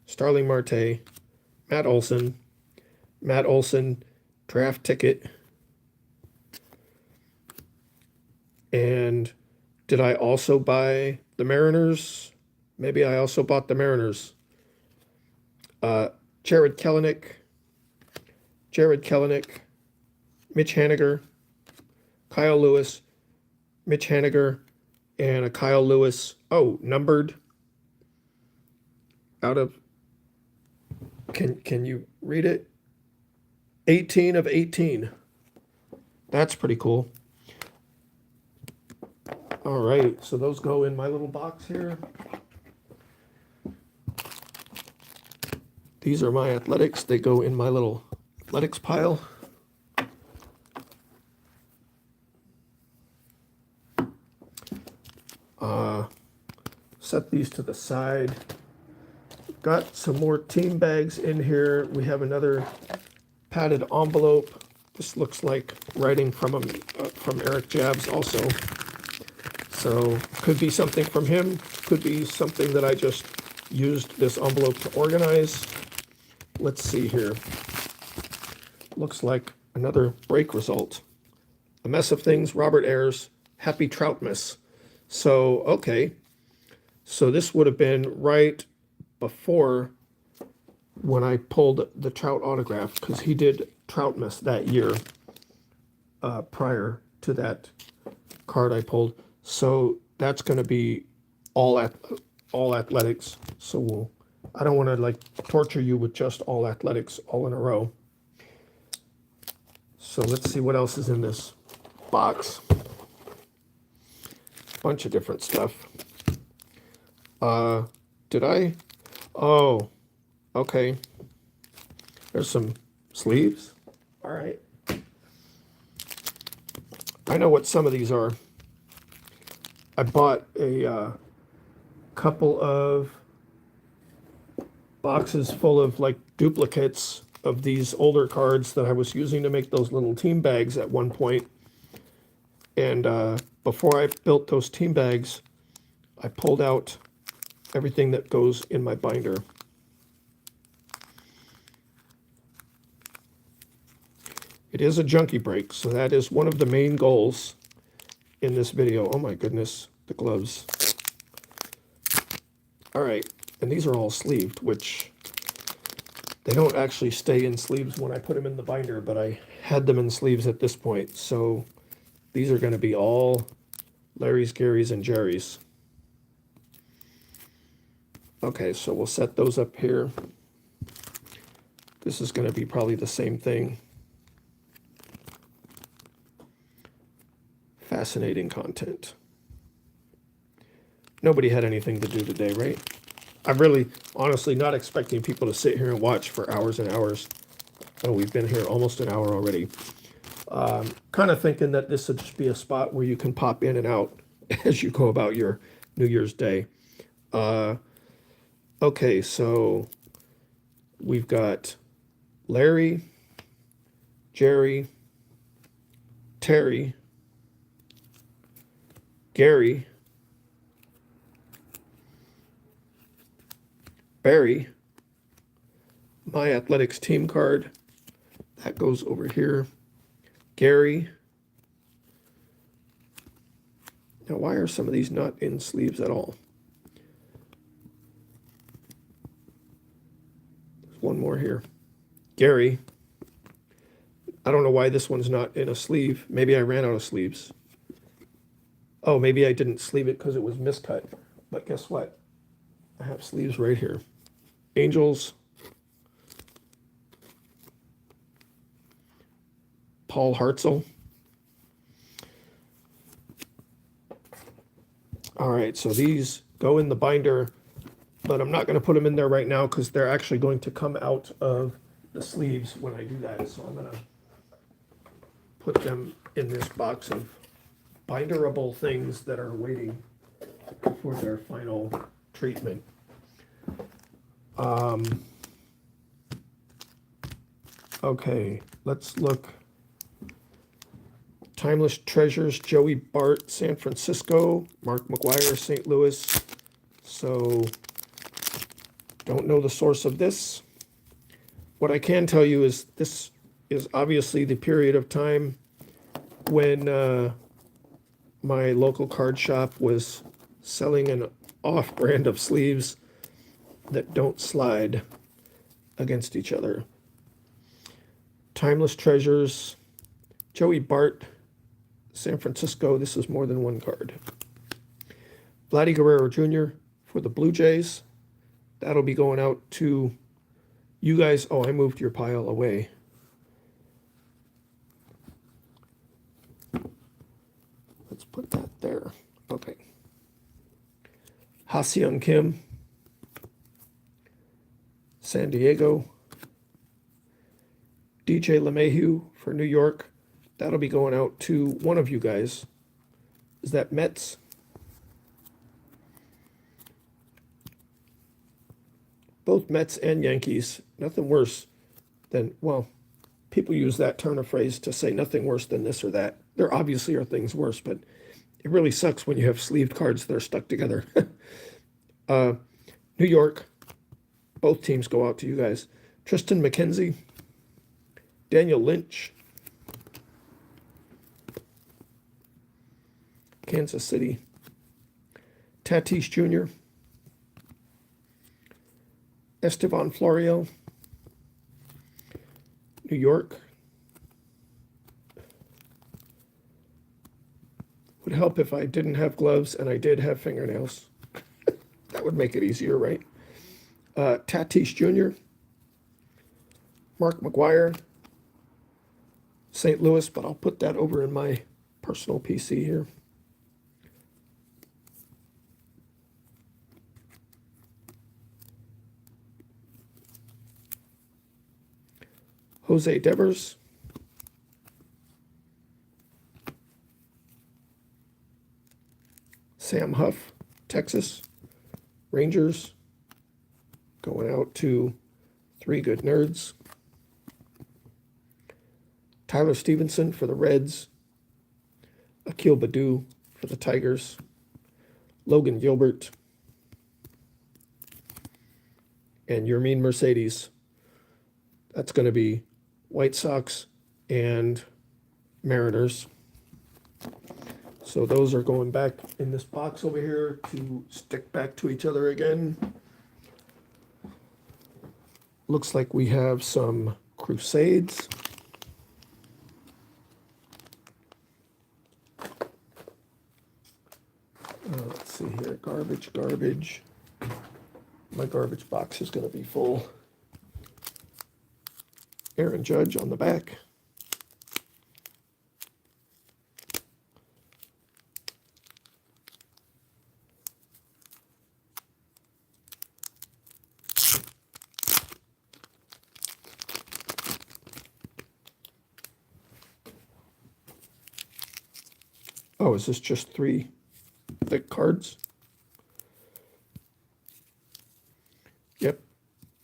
Starling Marte, Matt Olson, draft ticket. And did I also buy the Mariners? Maybe I also bought the Mariners. Jared Kelenic, Mitch Haniger, Kyle Lewis, Mitch Haniger, and a Kyle Lewis. Oh, numbered out of, can you read it? 18 of 18. That's pretty cool. All right, so those go in my little box here. These are my athletics. They go in my little athletics pile. Set these to the side. Got some more team bags in here. We have another padded envelope. This looks like writing from Eric Jabs also. So could be something from him. Could be something that I just used this envelope to organize. Let's see here. Looks like another break result. A Mess of Things, Robert Ayers, Happy Troutmas. So, okay. So this would have been right before when I pulled the Trout autograph, because he did Troutmas that year prior to that card I pulled. So that's going to be all athletics. So I don't want to like torture you with just all athletics all in a row. So let's see what else is in this box. Bunch of different stuff. Did I? Oh, okay. There's some sleeves. All right. I know what some of these are. I bought a couple of boxes full of like duplicates of these older cards that I was using to make those little team bags at one point. And before I built those team bags, I pulled out everything that goes in my binder. It is a junkie break, so that is one of the main goals in this video. Oh my goodness, the gloves. All right, and these are all sleeved, which they don't actually stay in sleeves when I put them in the binder, but I had them in sleeves at this point. So these are going to be all Larry's, Gary's, and Jerry's. Okay, so we'll set those up here. This is going to be probably the same thing. Fascinating content. Nobody had anything to do today, right? I'm really, honestly, not expecting people to sit here and watch for hours and hours. Oh, we've been here almost an hour already. Kind of thinking that this would just be a spot where you can pop in and out as you go about your New Year's Day. Okay, so we've got Larry, Jerry, Terry, Gary, Barry, my athletics team card, that goes over here, Gary. Now, why are some of these not in sleeves at all? There's one more here. Gary. I don't know why this one's not in a sleeve. Maybe I ran out of sleeves. Oh, maybe I didn't sleeve it because it was miscut. But guess what? I have sleeves right here. Angels. Paul Hartzell. All right, so these go in the binder, but I'm not going to put them in there right now because they're actually going to come out of the sleeves when I do that. So I'm going to put them in this box of binderable things that are waiting for their final treatment. Okay, let's look. Timeless Treasures, Joey Bart, San Francisco, Mark McGuire, St. Louis. So, don't know the source of this. What I can tell you is this is obviously the period of time when my local card shop was selling an off-brand of sleeves that don't slide against each other. Timeless Treasures, Joey Bart, San Francisco. This is more than one card. Vladdy Guerrero Jr. for the Blue Jays. That'll be going out to you guys. Oh, I moved your pile away. Let's put that there. Okay. Ha-Seong Kim, San Diego. DJ LeMahieu for New York. That'll be going out to one of you guys. Is that Mets? Both Mets and Yankees. Nothing worse than, well, people use that turn of phrase to say nothing worse than this or that. There obviously are things worse, but it really sucks when you have sleeved cards that are stuck together. New York. Both teams go out to you guys. Tristan McKenzie. Daniel Lynch. Kansas City. Tatis Jr. Estevan Florial. New York. Would help if I didn't have gloves and I did have fingernails. That would make it easier, right? Tatis Jr. Mark McGuire. St. Louis, but I'll put that over in my personal PC here. Jose Devers, Sam Huff, Texas. Rangers. Going out to Three Good Nerds. Tyler Stevenson for the Reds. Akil Baddoo for the Tigers. Logan Gilbert. And Yermin Mercedes. That's going to be White Sox and Mariners. So those are going back in this box over here to stick back to each other again. Looks like we have some Crusades. Let's see here, garbage. My garbage box is going to be full. Aaron Judge on the back. Oh, is this just 3 thick cards? Yep,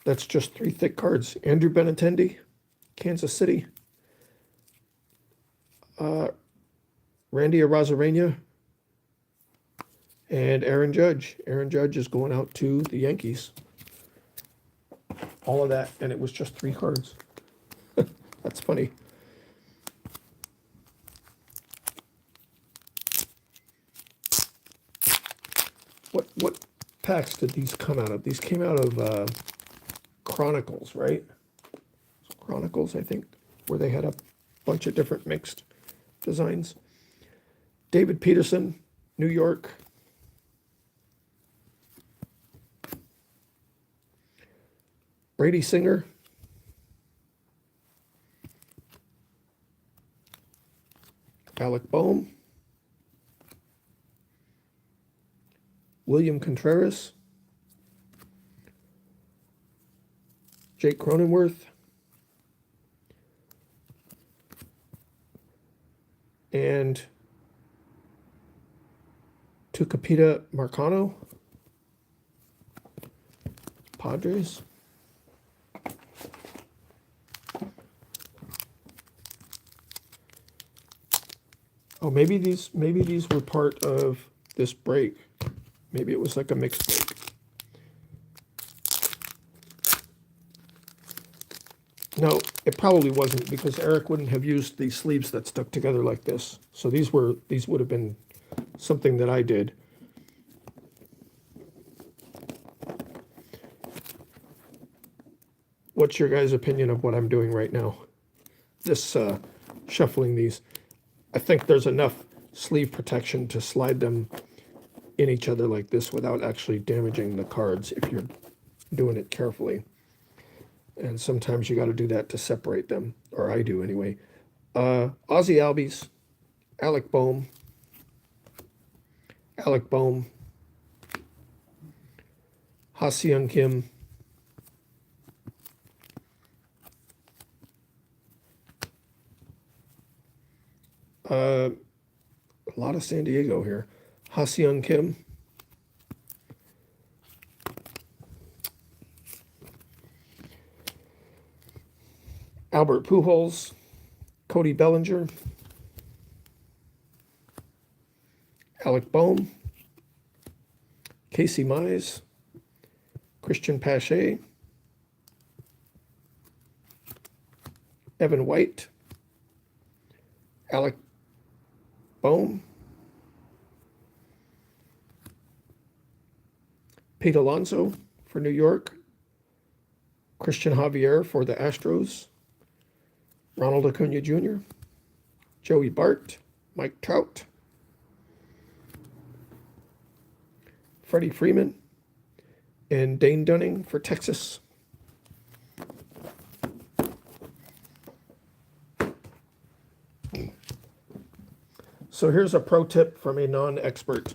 that's just 3 thick cards. Andrew Benintendi, Kansas City. Randy Arozarena and Aaron Judge. Aaron Judge is going out to the Yankees. All of that, and it was just 3 cards. That's funny. What packs did these come out of? These came out of Chronicles, right? Chronicles, I think, where they had a bunch of different mixed designs. David Peterson, New York. Brady Singer. Alec Boehm. William Contreras, Jake Cronenworth, and Tucupita Marcano, Padres. Oh, maybe these were part of this break. Maybe it was like a mixed break. No, it probably wasn't, because Eric wouldn't have used these sleeves that stuck together like this. So these would have been something that I did. What's your guys' opinion of what I'm doing right now? This shuffling these. I think there's enough sleeve protection to slide them in each other like this without actually damaging the cards if you're doing it carefully. And sometimes you got to do that to separate them, or I do anyway. Ozzie Albies, Alec Boehm, Ha-Seong Kim, a lot of San Diego here. Ha-Seong Kim, Albert Pujols, Cody Bellinger, Alec Boehm, Casey Mize, Christian Pache, Evan White, Alec Boehm, Pete Alonso for New York, Christian Javier for the Astros, Ronald Acuna Jr., Joey Bart, Mike Trout, Freddie Freeman, and Dane Dunning for Texas. So here's a pro tip from a non-expert.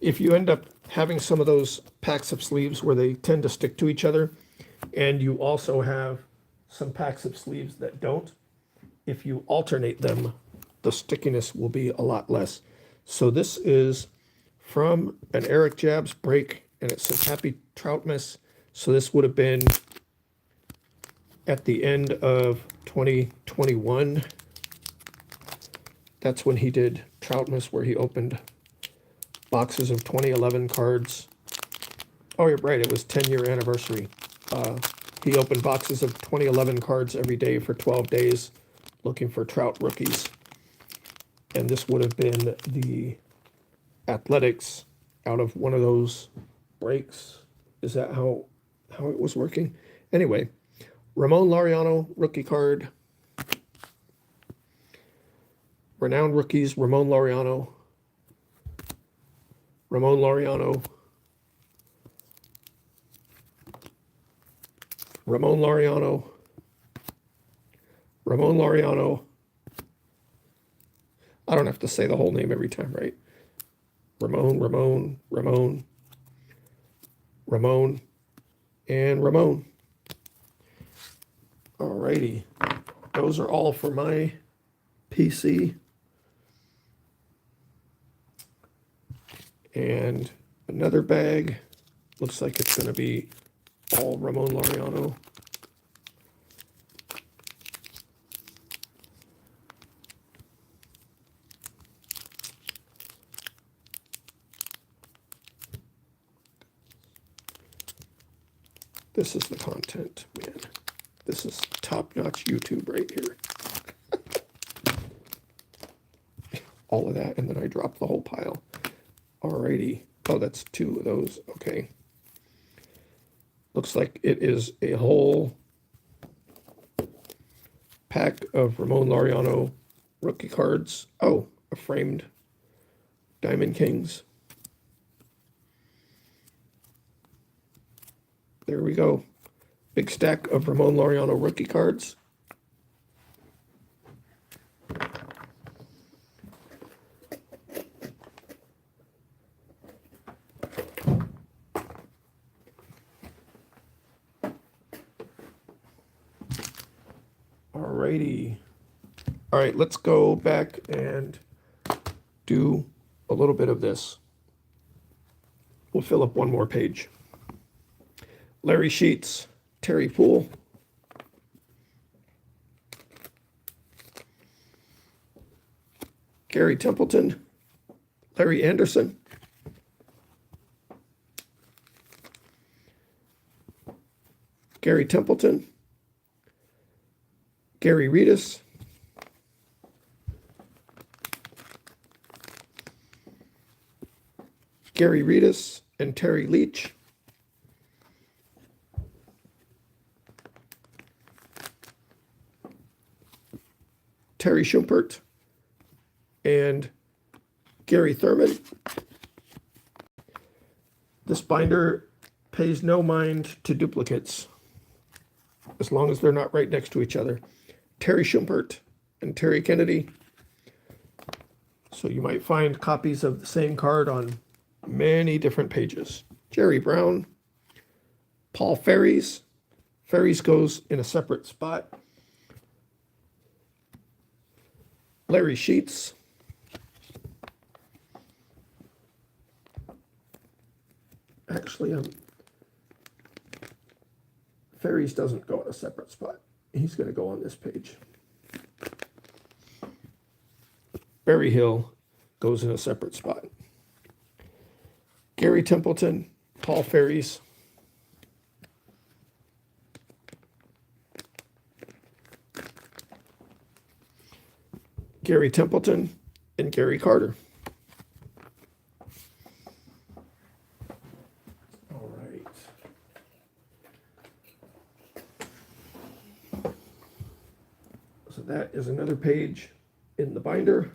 If you end up having some of those packs of sleeves where they tend to stick to each other, and you also have some packs of sleeves that don't, if you alternate them, the stickiness will be a lot less. So this is from an Eric Jabs break, and it says Happy Troutmas. So this would have been at the end of 2021. That's when he did Troutmas, where he opened boxes of 2011 cards. Oh, you're right, it was 10-year anniversary. He opened boxes of 2011 cards every day for 12 days, looking for Trout rookies. And this would have been the Athletics out of one of those breaks. Is that how it was working? Anyway, Ramon Laureano, rookie card. Renowned rookies, Ramon Laureano. Ramon Laureano. Ramon Laureano. Ramon Laureano. I don't have to say the whole name every time, right? Ramon, and Ramon. Alrighty. Those are all for my PC. And another bag. Looks like it's going to be all Ramon Laureano. This is the content, man. This is top-notch YouTube right here. All of that, and then I dropped the whole pile. Alrighty. Oh, that's 2 of those. Okay. Looks like it is a whole pack of Ramon Laureano rookie cards. Oh, a framed Diamond Kings. There we go. Big stack of Ramon Laureano rookie cards. Alrighty. All right, let's go back and do a little bit of this. We'll fill up one more page. Larry Sheets, Terry Poole. Gary Templeton, Larry Anderson. Gary Templeton, Gary Reedus, Gary Reedus and Terry Leach. Terry Schumpert and Gary Thurman. This binder pays no mind to duplicates, as long as they're not right next to each other. Terry Schumpert and Terry Kennedy. So you might find copies of the same card on many different pages. Jerry Brown, Paul Ferries. Ferries goes in a separate spot. Larry Sheets. Actually, Ferries doesn't go in a separate spot. He's going to go on this page. Barry Hill goes in a separate spot. Gary Templeton, Paul Ferries. Gary Templeton and Gary Carter. All right. So that is another page in the binder.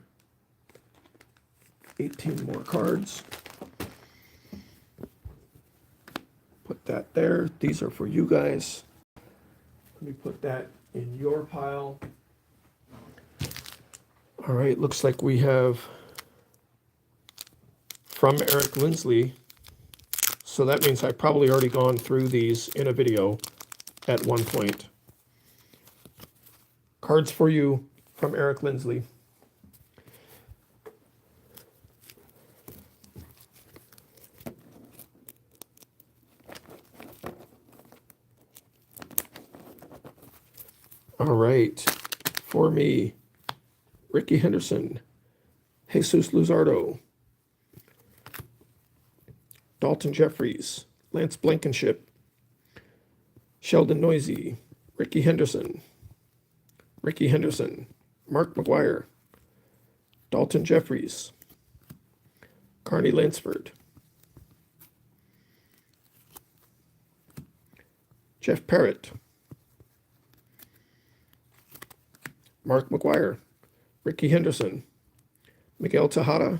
18 more cards. Put that there. These are for you guys. Let me put that in your pile. All right, looks like we have from Eric Linsley. So that means I've probably already gone through these in a video at one point. Cards for you from Eric Linsley. All right. For me, Ricky Henderson, Jesus Luzardo, Dalton Jeffries, Lance Blankenship, Sheldon Noisy, Ricky Henderson, Mark McGuire, Dalton Jeffries, Carney Lansford, Jeff Parrott, Mark McGuire, Ricky Henderson, Miguel Tejada,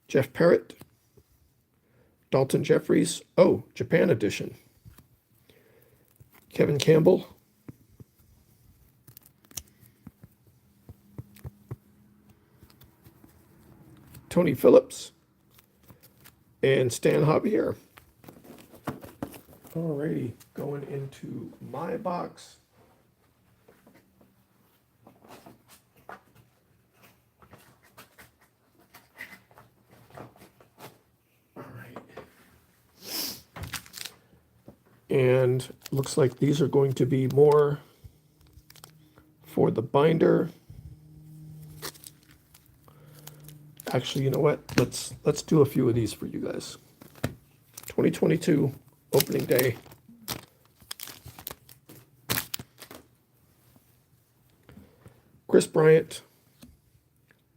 Jeff Parrott, Dalton Jeffries, oh, Japan edition, Kevin Campbell, Tony Phillips, and Stan Javier. Alrighty, going into my box. And looks like these are going to be more for the binder. Actually, you know what? Let's do a few of these for you guys. 2022 opening day. Chris Bryant,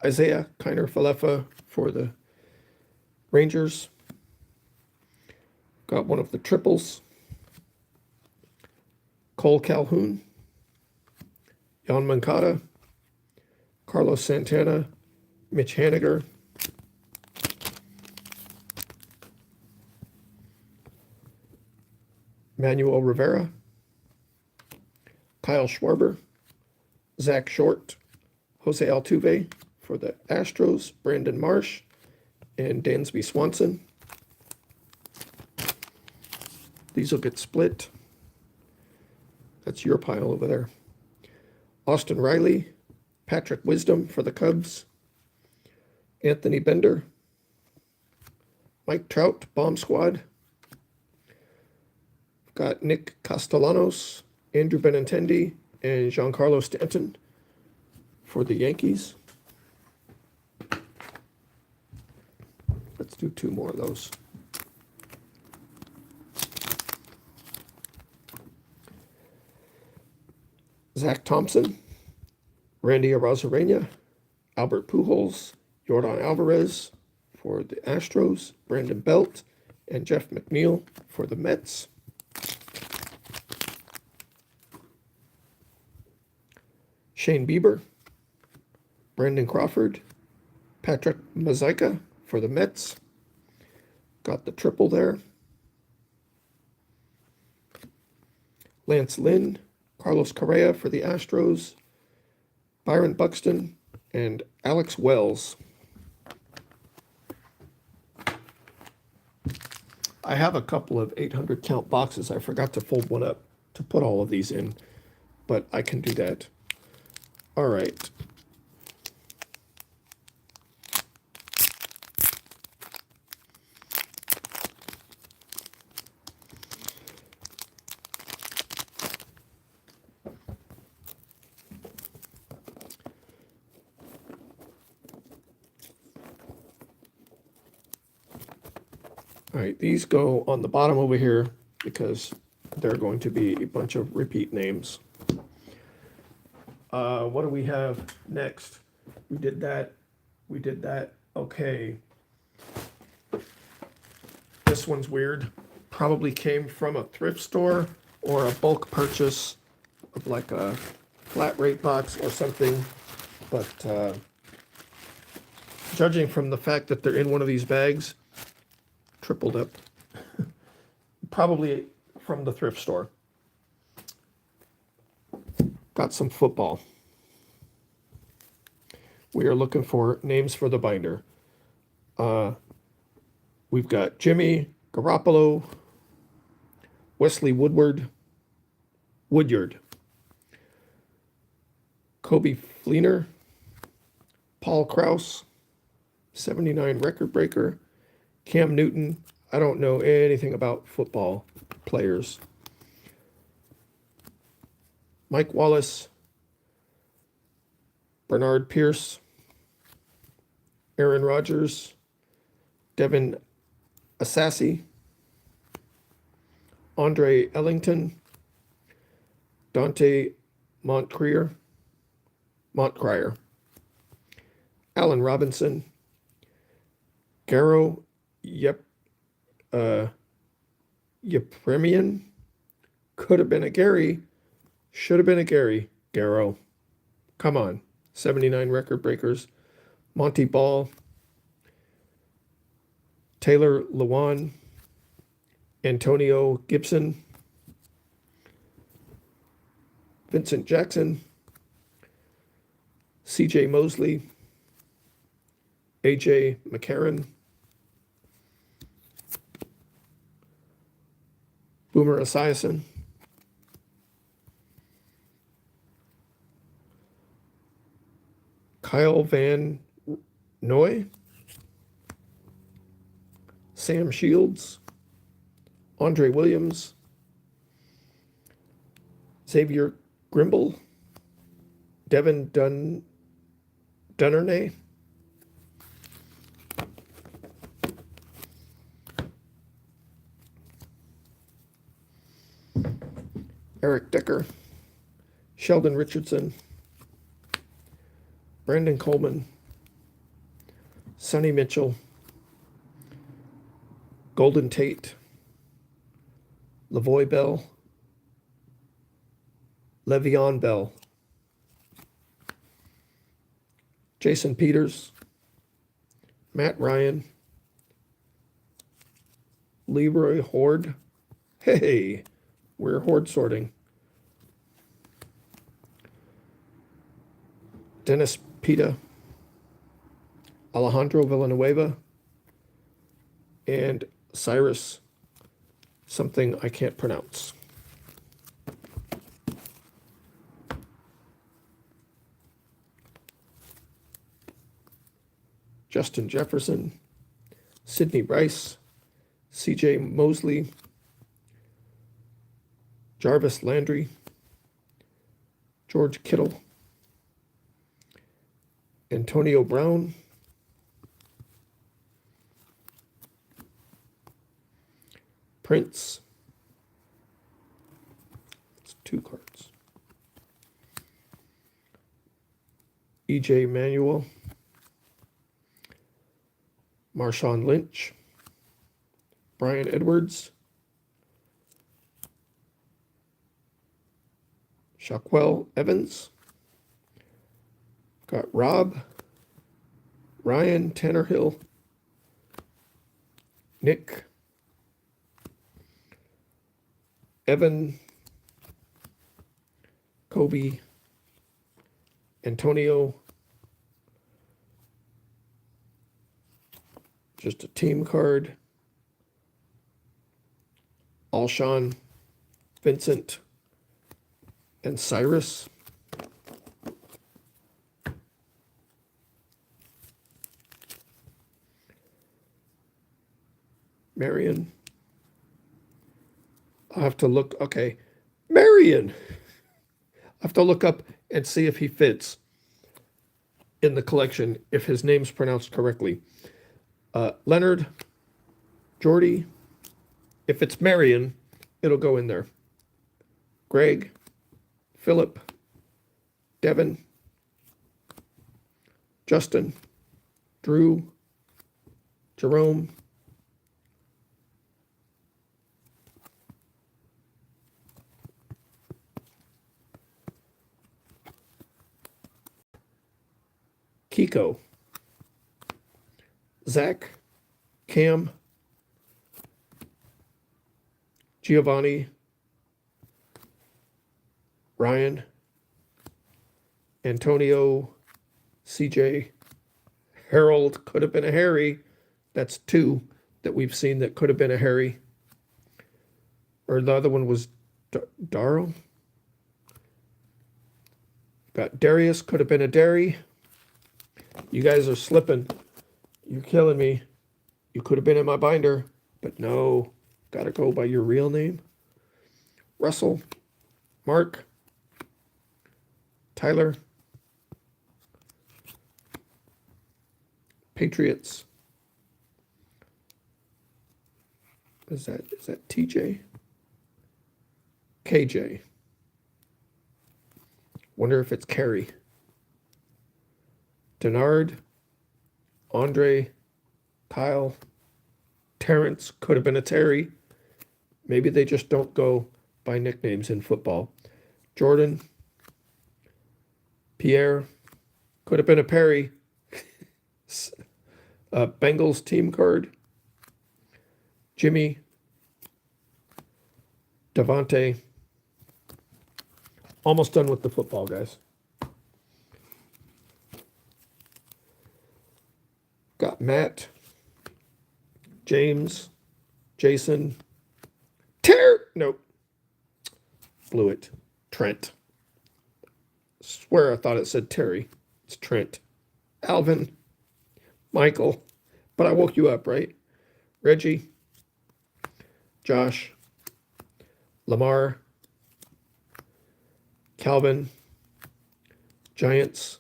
Isaiah Kiner Falefa for the Rangers. Got one of the triples. Cole Calhoun, Jan Moncada, Carlos Santana, Mitch Haniger, Manuel Rivera, Kyle Schwarber, Zach Short, Jose Altuve for the Astros, Brandon Marsh, and Dansby Swanson. These will get split. That's your pile over there. Austin Riley, Patrick Wisdom for the Cubs, Anthony Bender, Mike Trout, Bomb Squad. Got Nick Castellanos, Andrew Benintendi, and Giancarlo Stanton for the Yankees. Let's do two more of those. Zach Thompson, Randy Arozarena, Albert Pujols, Yordan Alvarez for the Astros, Brandon Belt, and Jeff McNeil for the Mets. Shane Bieber, Brandon Crawford, Patrick Mazeika for the Mets. Got the triple there. Lance Lynn, Carlos Correa for the Astros, Byron Buxton, and Alex Wells. I have a couple of 800 count boxes. I forgot to fold one up to put all of these in, but I can do that. All right. All right, these go on the bottom over here because they're going to be a bunch of repeat names. What do we have next? We did that. Okay. This one's weird. Probably came from a thrift store or a bulk purchase of like a flat rate box or something. But judging from the fact that they're in one of these bags, tripled up. Probably from the thrift store. Got some football. We are looking for names for the binder. We've got Jimmy Garoppolo, Wesley Woodyard, Kobe Fleener, Paul Krause, 79 record breaker, Cam Newton. I don't know anything about football players. Mike Wallace, Bernard Pierce, Aaron Rodgers, Devin Assassi, Andre Ellington, Dante Montcrier, Allen Robinson, Garo Yepremian, could have been a Gary, should have been a Gary, Garo. Come on. 79 record breakers. Monty Ball, Taylor Lewan, Antonio Gibson, Vincent Jackson, CJ Mosley, AJ McCarron, Boomer Esiason, Kyle Van Noy, Sam Shields, Andre Williams, Xavier Grimble, Devin Duvernay, Eric Decker, Sheldon Richardson, Brandon Coleman, Sonny Mitchell, Golden Tate, Lavoy Bell, Le'Veon Bell, Jason Peters, Matt Ryan, Leroy Horde. Hey, we're horde sorting. Dennis Pita, Alejandro Villanueva, and Cyrus, something I can't pronounce. Justin Jefferson, Sidney Rice, CJ Mosley, Jarvis Landry, George Kittle, Antonio Brown, Prince. It's 2 cards. EJ Manuel, Marshawn Lynch, Brian Edwards, Shaquille Evans, got Rob, Ryan Tannehill, Nick, Evan, Kobe, Antonio, just a team card, Alshon, Vincent, and Cyrus. Marion. I'll have to look. Okay. Marion. I have to look up and see if he fits in the collection, if his name's pronounced correctly. Leonard, Jordy. If it's Marion, it'll go in there. Greg, Philip, Devin, Justin, Drew, Jerome, Kiko, Zach, Cam, Giovanni, Ryan, Antonio, CJ, Harold, could have been a Harry. That's 2 that we've seen that could have been a Harry. Or the other one was Darrow. Got Darius, could have been a Derry. You guys are slipping. You're killing me. You could have been in my binder, but no. Gotta go by your real name. Russell, Mark, Tyler. Patriots. Is that TJ? KJ. Wonder if it's Kerry. Denard. Andre. Kyle. Terrence. Could have been a Terry. Maybe they just don't go by nicknames in football. Jordan. Pierre. Could have been a Perry. Bengals team card. Jimmy. Devontae. Almost done with the football, guys. Got Matt. James. Jason. Nope. Blew it. Trent. Swear I thought it said Terry. It's Trent. Alvin. Michael. But I woke you up, right? Reggie. Josh. Lamar. Calvin. Giants.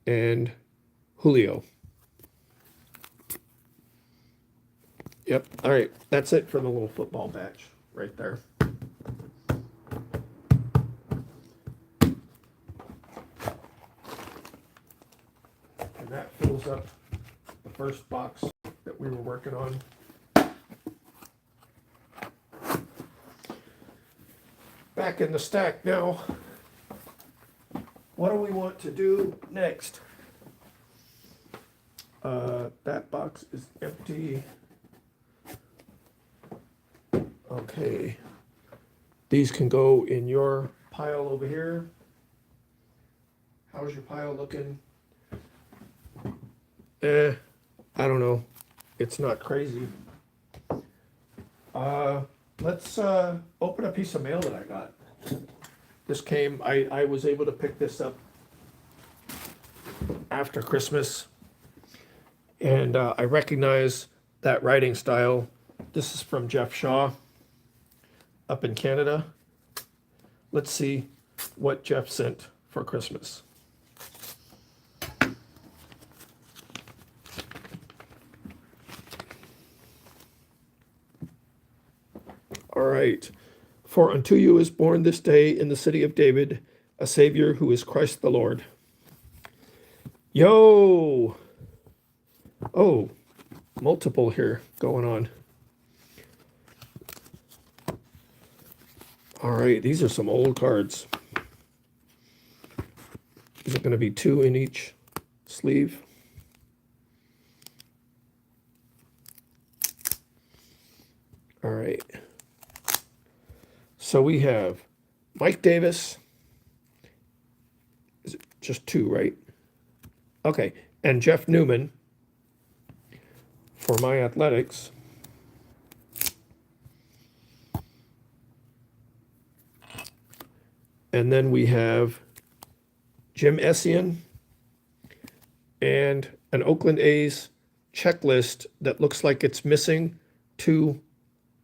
And Julio. Yep. All right. That's it for the little football batch right there. And that fills up the first box that we were working on. Back in the stack now. What do we want to do next? That box is empty. Okay. These can go in your pile over here. How's your pile looking? I don't know. It's not crazy. Let's open a piece of mail that I got. This came, I was able to pick this up after Christmas. And I recognize that writing style. This is from Jeff Shaw up in Canada. Let's see what Jeff sent for Christmas. All right. For unto you is born this day in the city of David a Savior who is Christ the Lord. Yo! Oh, multiple here going on. All right, these are some old cards. Is it going to be 2 in each sleeve? All right. So we have Mike Davis. Is it just 2, right? Okay. And Jeff Newman for my Athletics. And then we have Jim Essien and an Oakland A's checklist that looks like it's missing 2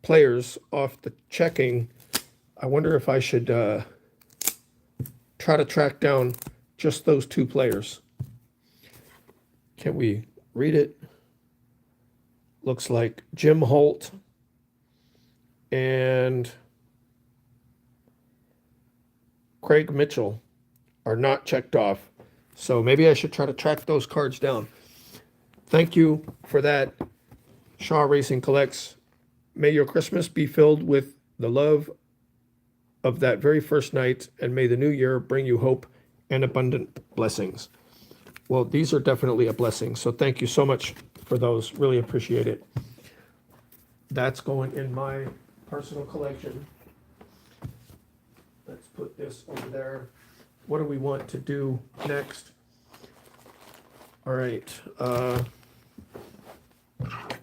players off the checking. I wonder if I should try to track down just those 2 players. Can we read it? Looks like Jim Holt and Craig Mitchell are not checked off. So maybe I should try to track those cards down. Thank you for that, Shaw Racing Collects. May your Christmas be filled with the love of that very first night, and may the new year bring you hope and abundant blessings. Well, these are definitely a blessing, so thank you so much for those. Really appreciate it. That's going in my personal collection. Let's put this over there. What do we want to do next? All right.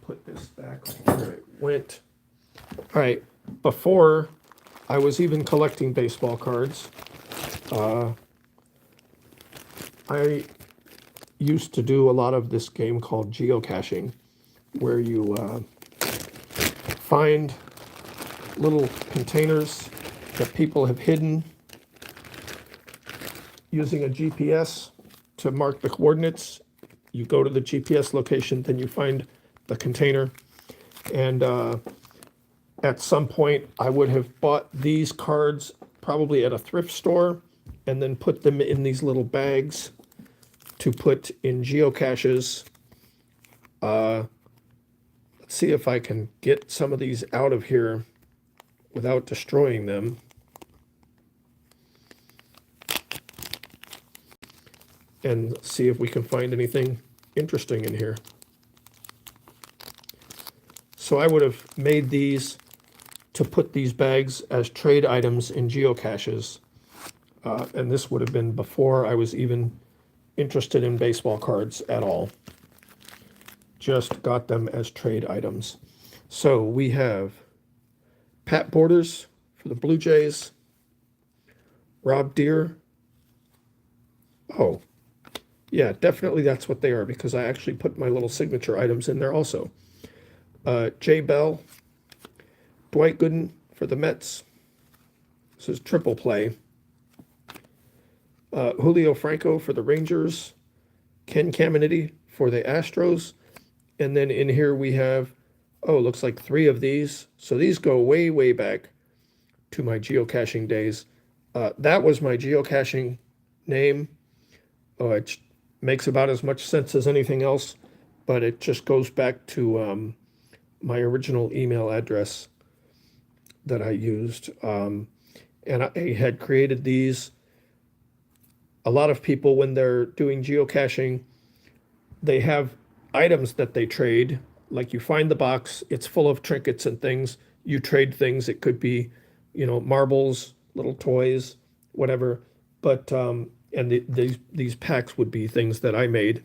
Put this back where it went. All right. Before I was even collecting baseball cards, I used to do a lot of this game called geocaching, where you find little containers that people have hidden using a GPS to mark the coordinates. You go to the GPS location, then you find the container. And at some point, I would have bought these cards probably at a thrift store and then put them in these little bags to put in geocaches. Let's see if I can get some of these out of here without destroying them. And see if we can find anything interesting in here. So I would have made these to put these bags as trade items in geocaches. And this would have been before I was even interested in baseball cards at all. Just got them as trade items. So we have Pat Borders for the Blue Jays. Rob Deere. Oh, yeah, definitely that's what they are because I actually put my little signature items in there also. Jay Bell. Dwight Gooden for the Mets. This is triple play. Julio Franco for the Rangers. Ken Caminiti for the Astros. And then in here we have, oh, looks like 3 of these. So these go way, way back to my geocaching days. That was my geocaching name. It makes about as much sense as anything else, but it just goes back to my original email address that I used. And I had created these. A lot of people, when they're doing geocaching, they have items that they trade. Like you find the box, it's full of trinkets and things. You trade things. It could be, marbles, little toys, whatever. But these packs would be things that I made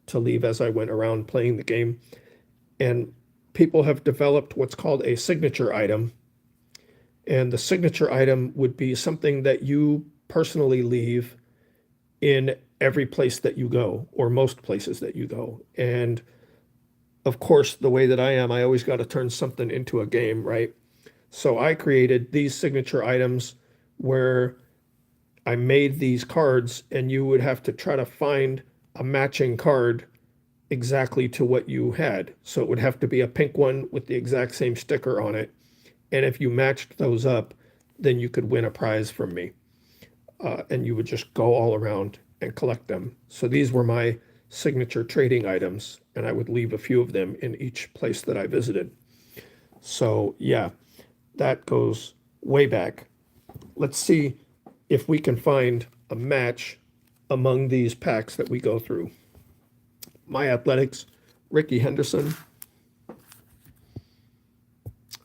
to leave as I went around playing the game. And people have developed what's called a signature item. And the signature item would be something that you personally leave in every place that you go, or most places that you go. And of course, the way that I am, I always got to turn something into a game, right? So I created these signature items where I made these cards, and you would have to try to find a matching card exactly to what you had. So it would have to be a pink one with the exact same sticker on it. And if you matched those up, then you could win a prize from me. And you would just go all around and collect them. So these were my signature trading items, and I would leave a few of them in each place that I visited. So yeah, that goes way back. Let's see if we can find a match among these packs that we go through. My Athletics, Ricky Henderson.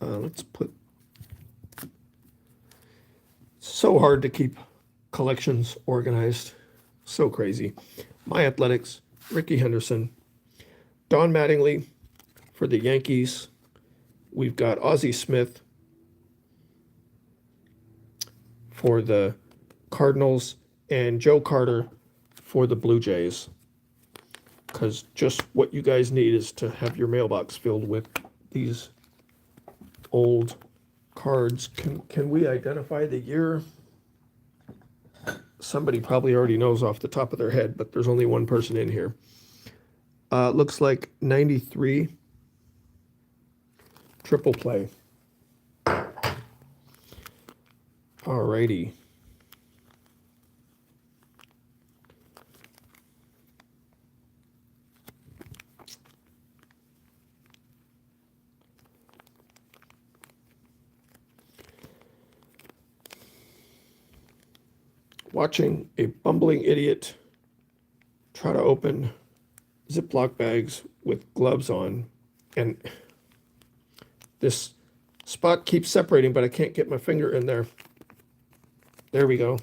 Let's put, so hard to keep collections organized. So crazy. My Athletics, Ricky Henderson. Don Mattingly for the Yankees. We've got Ozzie Smith for the Cardinals and Joe Carter for the Blue Jays. Because just what you guys need is to have your mailbox filled with these old cards. Can we identify the year? Somebody probably already knows off the top of their head, but there's only one person in here. Looks like 93. Triple play. Alrighty. Watching a bumbling idiot try to open Ziploc bags with gloves on, and this spot keeps separating, but I can't get my finger in there. There we go.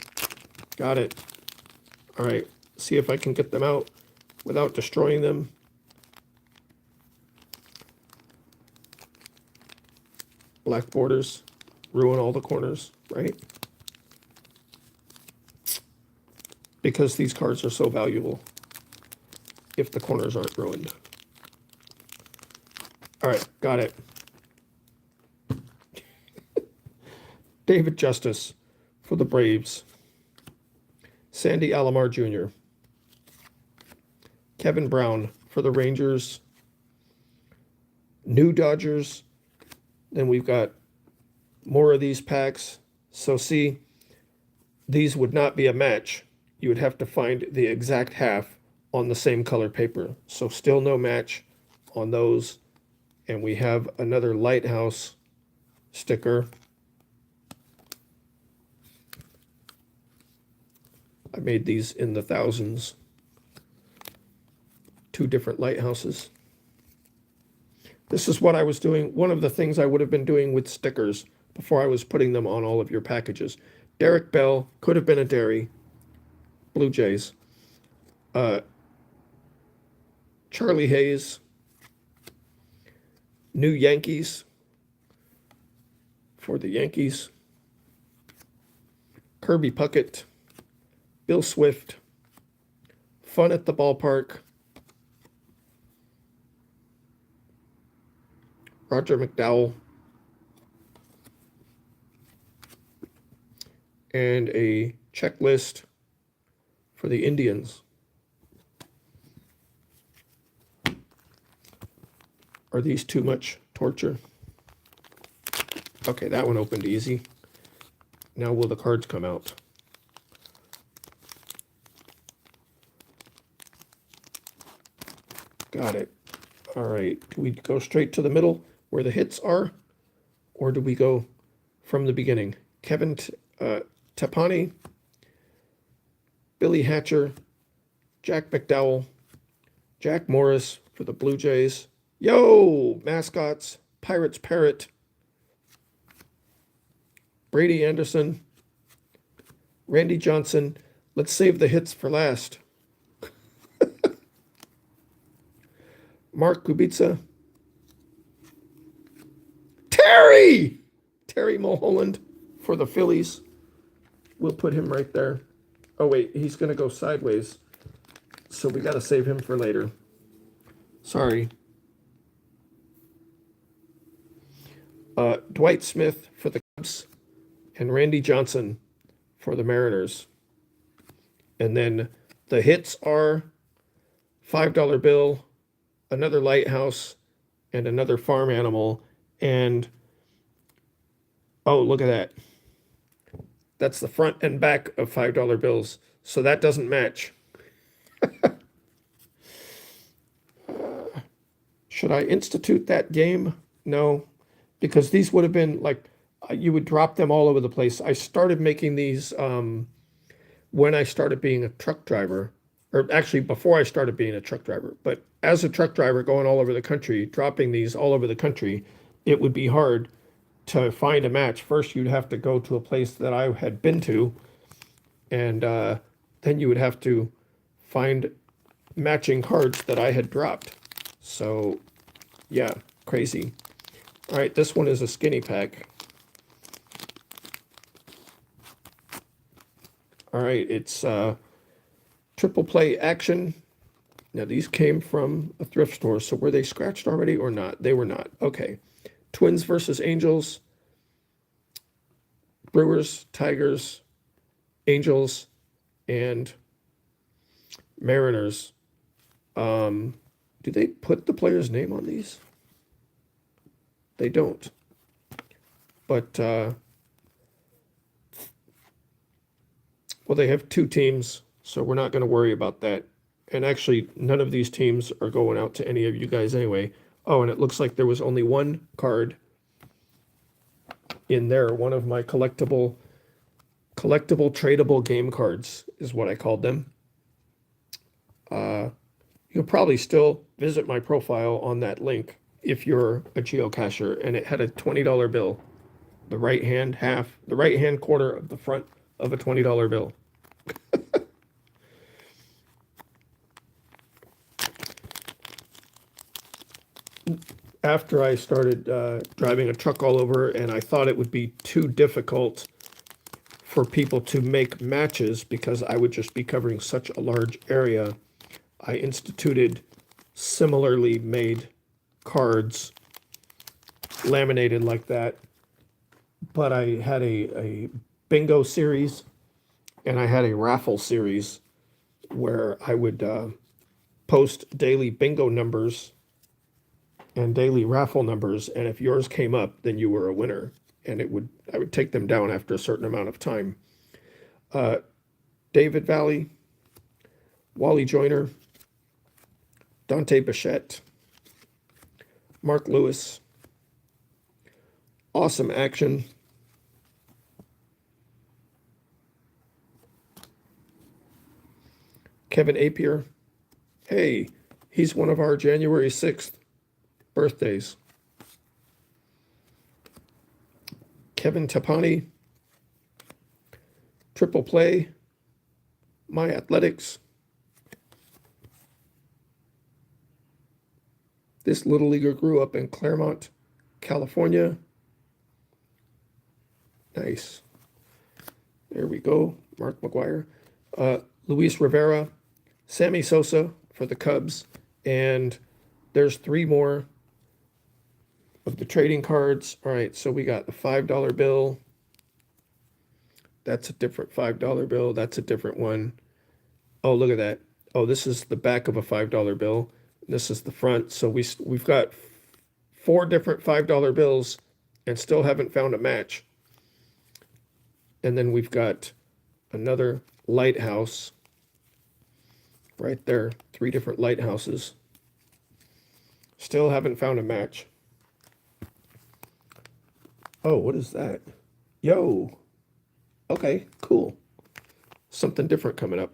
Got it. All right, see if I can get them out without destroying them. Black borders ruin all the corners, right? Because these cards are so valuable if the corners aren't ruined. All right, got it. David Justice for the Braves. Sandy Alomar Jr., Kevin Brown for the Rangers, new Dodgers. Then we've got more of these packs. So see, these would not be a match. You would have to find the exact half on the same color paper. So still no match on those. And we have another Lighthouse sticker. I made these in the thousands. 2 different lighthouses. This is what I was doing. One of the things I would have been doing with stickers before I was putting them on all of your packages. Derek Bell, could have been a dairy. Blue Jays. Charlie Hayes. New Yankees for the Yankees. Kirby Puckett. Bill Swift. Fun at the Ballpark. Roger McDowell. And a checklist for the Indians. Are these too much torture? Okay, that one opened easy. Now will the cards come out? Got it. All right, do we go straight to the middle where the hits are? Or do we go from the beginning? Kevin Tapani, Billy Hatcher, Jack McDowell, Jack Morris for the Blue Jays. Yo, mascots, Pirates Parrot, Brady Anderson, Randy Johnson. Let's save the hits for last. Mark Kubica. Terry Mulholland for the Phillies. We'll put him right there. Oh, wait, he's going to go sideways. So we got to save him for later. Sorry. Dwight Smith for the Cubs and Randy Johnson for the Mariners. And then the hits are $5 bill, another lighthouse, and another farm animal. And, oh, look at that. That's the front and back of $5 bills. So that doesn't match. Should I institute that game? No, because these would have been like, you would drop them all over the place. I started making these when I started being a truck driver, or actually before I started being a truck driver. But as a truck driver going all over the country, dropping these all over the country, it would be hard to find a match. First, you'd have to go to a place that I had been to, and then you would have to find matching cards that I had dropped. So, yeah, crazy. All right, this one is a skinny pack. All right, it's triple play action. Now, these came from a thrift store, so were they scratched already or not? They were not. Okay. Twins versus Angels. Brewers, Tigers, Angels, and Mariners. Do they put the player's name on these? They don't. But, well, they have 2 teams, so we're not going to worry about that. And actually, none of these teams are going out to any of you guys anyway. Oh, and it looks like there was only one card in there. One of my collectible tradable game cards is what I called them. You'll probably still visit my profile on that link if you're a geocacher, and it had a $20 bill. The right hand half, the right hand quarter of the front of a $20 bill. After I started driving a truck all over, and I thought it would be too difficult for people to make matches because I would just be covering such a large area, I instituted similarly made cards laminated like that. But I had a bingo series, and I had a raffle series where I would post daily bingo numbers and daily raffle numbers, and if yours came up, then you were a winner, and I would take them down after a certain amount of time. David Valley, Wally Joyner, Dante Bichette, Mark Lewis, Awesome Action, Kevin Apier. Hey, he's one of our January 6th birthdays. Kevin Tapani, Triple Play, My Athletics. This little leaguer grew up in Claremont, California. Nice. There we go. Mark McGuire. Luis Rivera, Sammy Sosa for the Cubs. And there's 3 more of the trading cards. All right, so we got the $5 bill. That's a different $5 bill. That's a different one. Oh, look at that. Oh, this is the back of a $5 bill. This is the front. So we've got 4 different $5 bills and still haven't found a match. And then we've got another lighthouse right there. 3 different lighthouses. Still haven't found a match. Oh, what is that? Yo. Okay, cool. Something different coming up.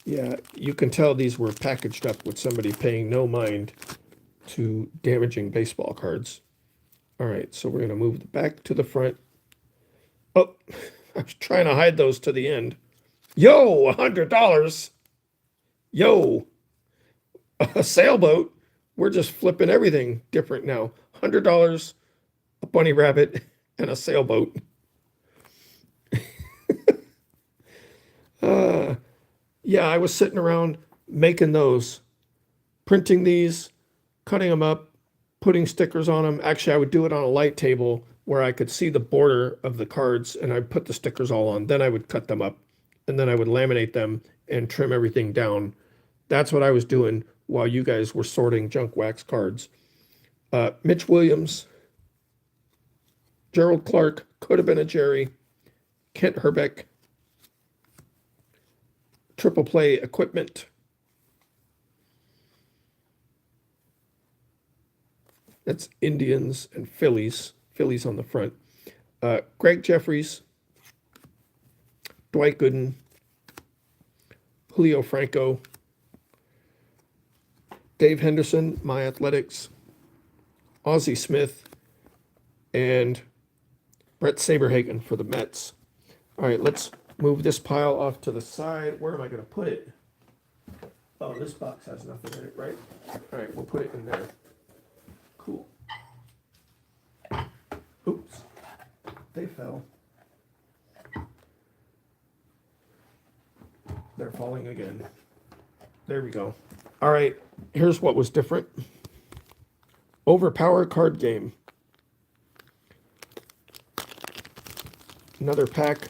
Yeah, you can tell these were packaged up with somebody paying no mind to damaging baseball cards. All right, so we're going to move the back to the front. Oh, I was trying to hide those to the end. Yo, $100. Yo, a sailboat. We're just flipping everything different now. $100, a bunny rabbit, and a sailboat. Yeah, I was sitting around making those, printing these, cutting them up, putting stickers on them. Actually, I would do it on a light table where I could see the border of the cards, and I'd put the stickers all on. Then I would cut them up, and then I would laminate them and trim everything down. That's what I was doing while you guys were sorting junk wax cards. Mitch Williams, Gerald Clark, could have been a Jerry, Kent Herbeck, Triple Play Equipment. That's Indians and Phillies. Phillies on the front. Greg Jeffries, Dwight Gooden, Julio Franco, Dave Henderson, My Athletics, Ozzie Smith, and Brett Saberhagen for the Mets. All right, let's move this pile off to the side. Where am I going to put it? Oh, this box has nothing in it, right? All right, we'll put it in there. Cool. Oops, they fell. They're falling again. There we go. All right, here's what was different. Overpower card game. Another pack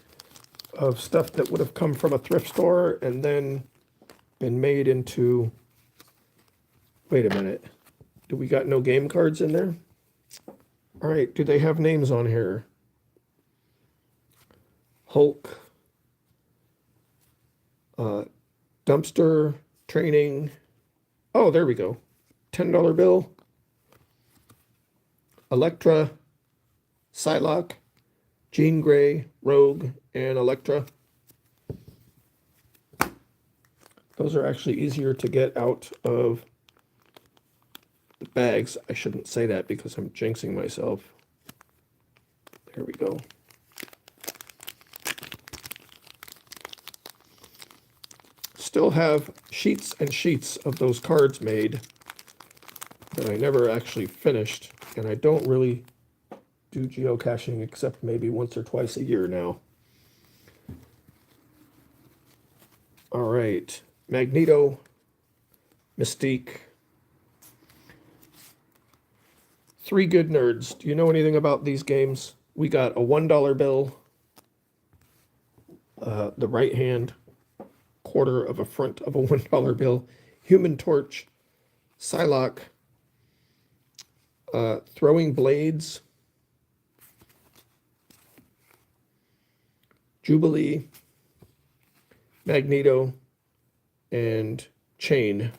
of stuff that would have come from a thrift store and then been made into... Wait a minute. Do we got no game cards in there? All right, do they have names on here? Hulk. Dumpster. Training. Oh, there we go. $10 bill. Electra. Psylocke. Jean Grey. Rogue. And Electra. Those are actually easier to get out of the bags. I shouldn't say that because I'm jinxing myself. There we go. Still have sheets and sheets of those cards made that I never actually finished, and I don't really do geocaching except maybe once or twice a year now. right. Magneto, Mystique. Three Good Nerds. Do you know anything about these games? We got a $1 bill, the right hand quarter of a front of a $1 bill, Human Torch, Psylocke, Throwing Blades, Jubilee, Magneto, and Chain.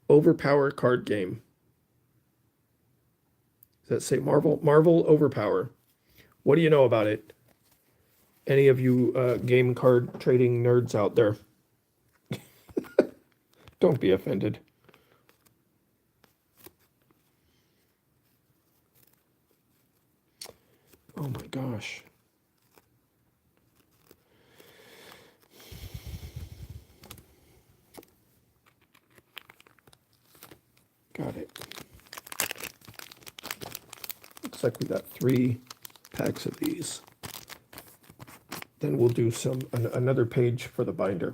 Overpower card game. Does that say Marvel? Marvel Overpower. What do you know about it? Any of you game card trading nerds out there? Don't be offended. Oh my gosh. Got it. Looks like we got 3 packs of these. Then we'll do another page for the binder.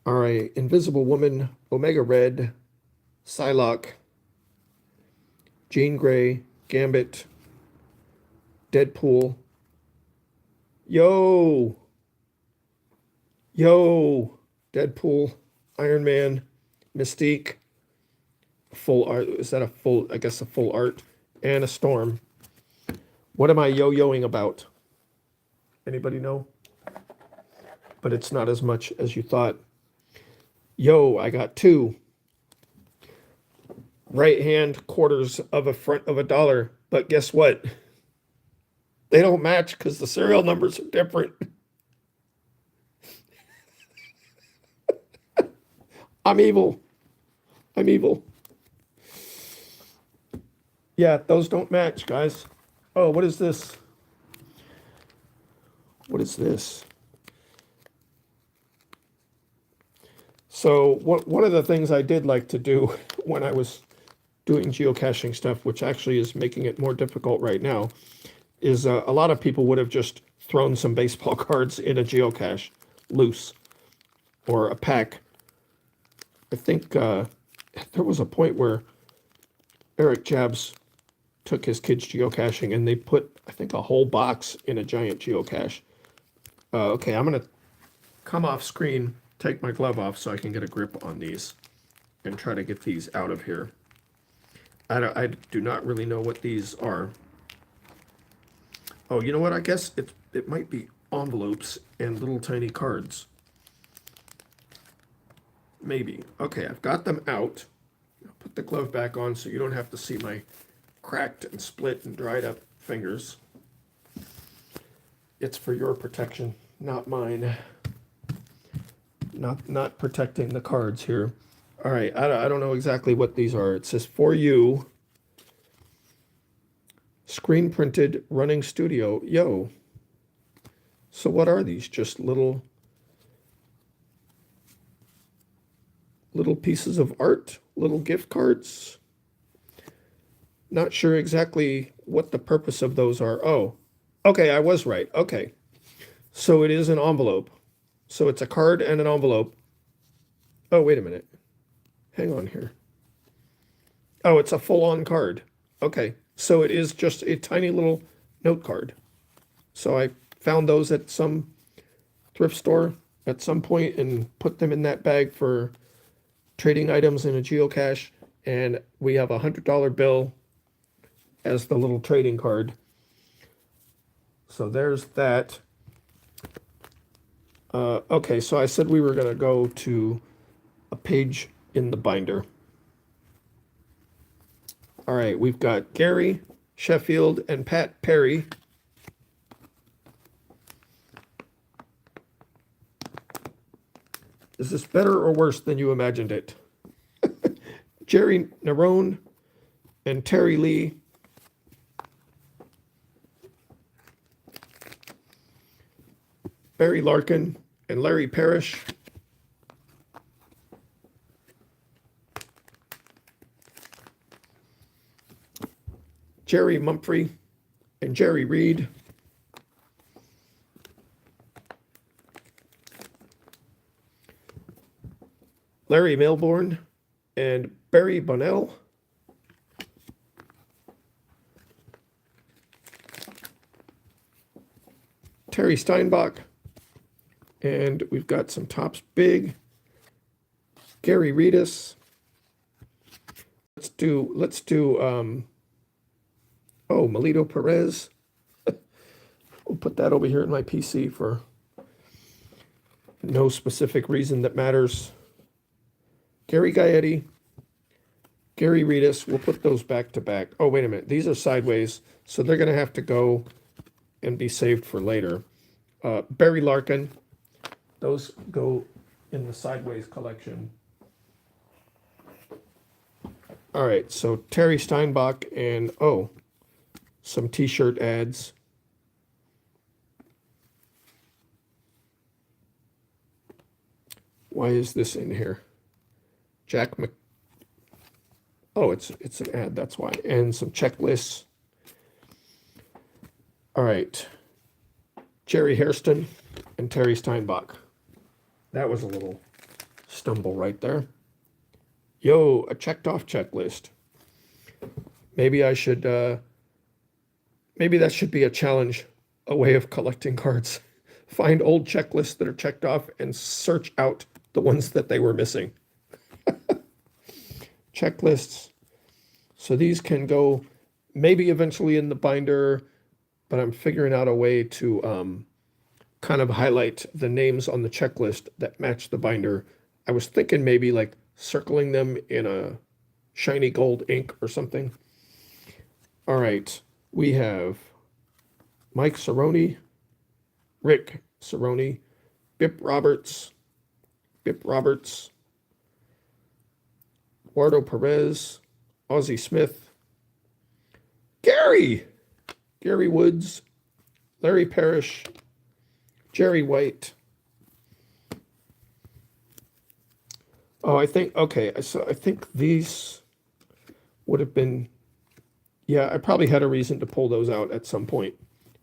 All right, Invisible Woman, Omega Red, Psylocke, Jean Grey, Gambit, Deadpool. Yo! Deadpool, Iron Man, Mystique, full art. Is that a full, I guess a full art, and a Storm. What am I yo-yoing about? Anybody know? But it's not as much as you thought. Yo, I got 2. Right hand quarters of a front of $1. But guess what? They don't match because the serial numbers are different. I'm evil. I'm evil. Yeah, those don't match, guys. Oh, what is this? What is this? So one of the things I did like to do when I was doing geocaching stuff, which actually is making it more difficult right now, is a lot of people would have just thrown some baseball cards in a geocache loose or a pack. I think there was a point where Eric Jabs took his kids geocaching and they put, I think, a whole box in a giant geocache. Okay, I'm going to come off screen, take my glove off so I can get a grip on these and try to get these out of here. I do not really know what these are. Oh, you know what? I guess it might be envelopes and little tiny cards. Maybe. Okay, I've got them out. I'll put the glove back on so you don't have to see my cracked and split and dried up fingers. It's for your protection, not mine. Not protecting the cards here. All right, I don't know exactly what these are. It says for you. Screen printed running studio. Yo. So what are these? Just little pieces of art, little gift cards. Not sure exactly what the purpose of those are. Oh, okay, I was right. Okay. So it is an envelope. So it's a card and an envelope. Oh, wait a minute. Hang on here. Oh, it's a full-on card. Okay. So it is just a tiny little note card. So I found those at some thrift store at some point and put them in that bag for trading items in a geocache. And we have a $100 bill as the little trading card. So there's that. Okay, so I said we were going to go to a page in the binder. All right, we've got Gary Sheffield and Pat Perry. Is this better or worse than you imagined it? Jerry Narone and Terry Lee. Barry Larkin and Larry Parrish. Jerry Mumphrey and Jerry Reed. Larry Milbourne and Barry Bonnell. Terry Steinbach. And we've got some Topps Big. Gary Reedus. Let's do Melito Perez. We'll put that over here in my PC for no specific reason that matters. Gary Gaetti, Gary Reedus, we'll put those back to back. Oh, wait a minute. These are sideways, so they're going to have to go and be saved for later. Barry Larkin, those go in the sideways collection. All right, so Terry Steinbach and, some t-shirt ads. Why is this in here? It's an ad, that's why. And some checklists. All right. Jerry Hairston and Terry Steinbach. That was a little stumble right there. Yo, a checked off checklist. Maybe I should, maybe that should be a challenge, a way of collecting cards. Find old checklists that are checked off and search out the ones that they were missing. Checklists. So these can go maybe eventually in the binder, but I'm figuring out a way to kind of highlight the names on the checklist that match the binder. I was thinking maybe like circling them in a shiny gold ink or something. All right, we have Mike Cerrone, Rick Cerrone, Bip Roberts, Eduardo Perez, Ozzie Smith, Gary Woods, Larry Parrish, Jerry White. Oh, I think these would have been, yeah, I probably had a reason to pull those out at some point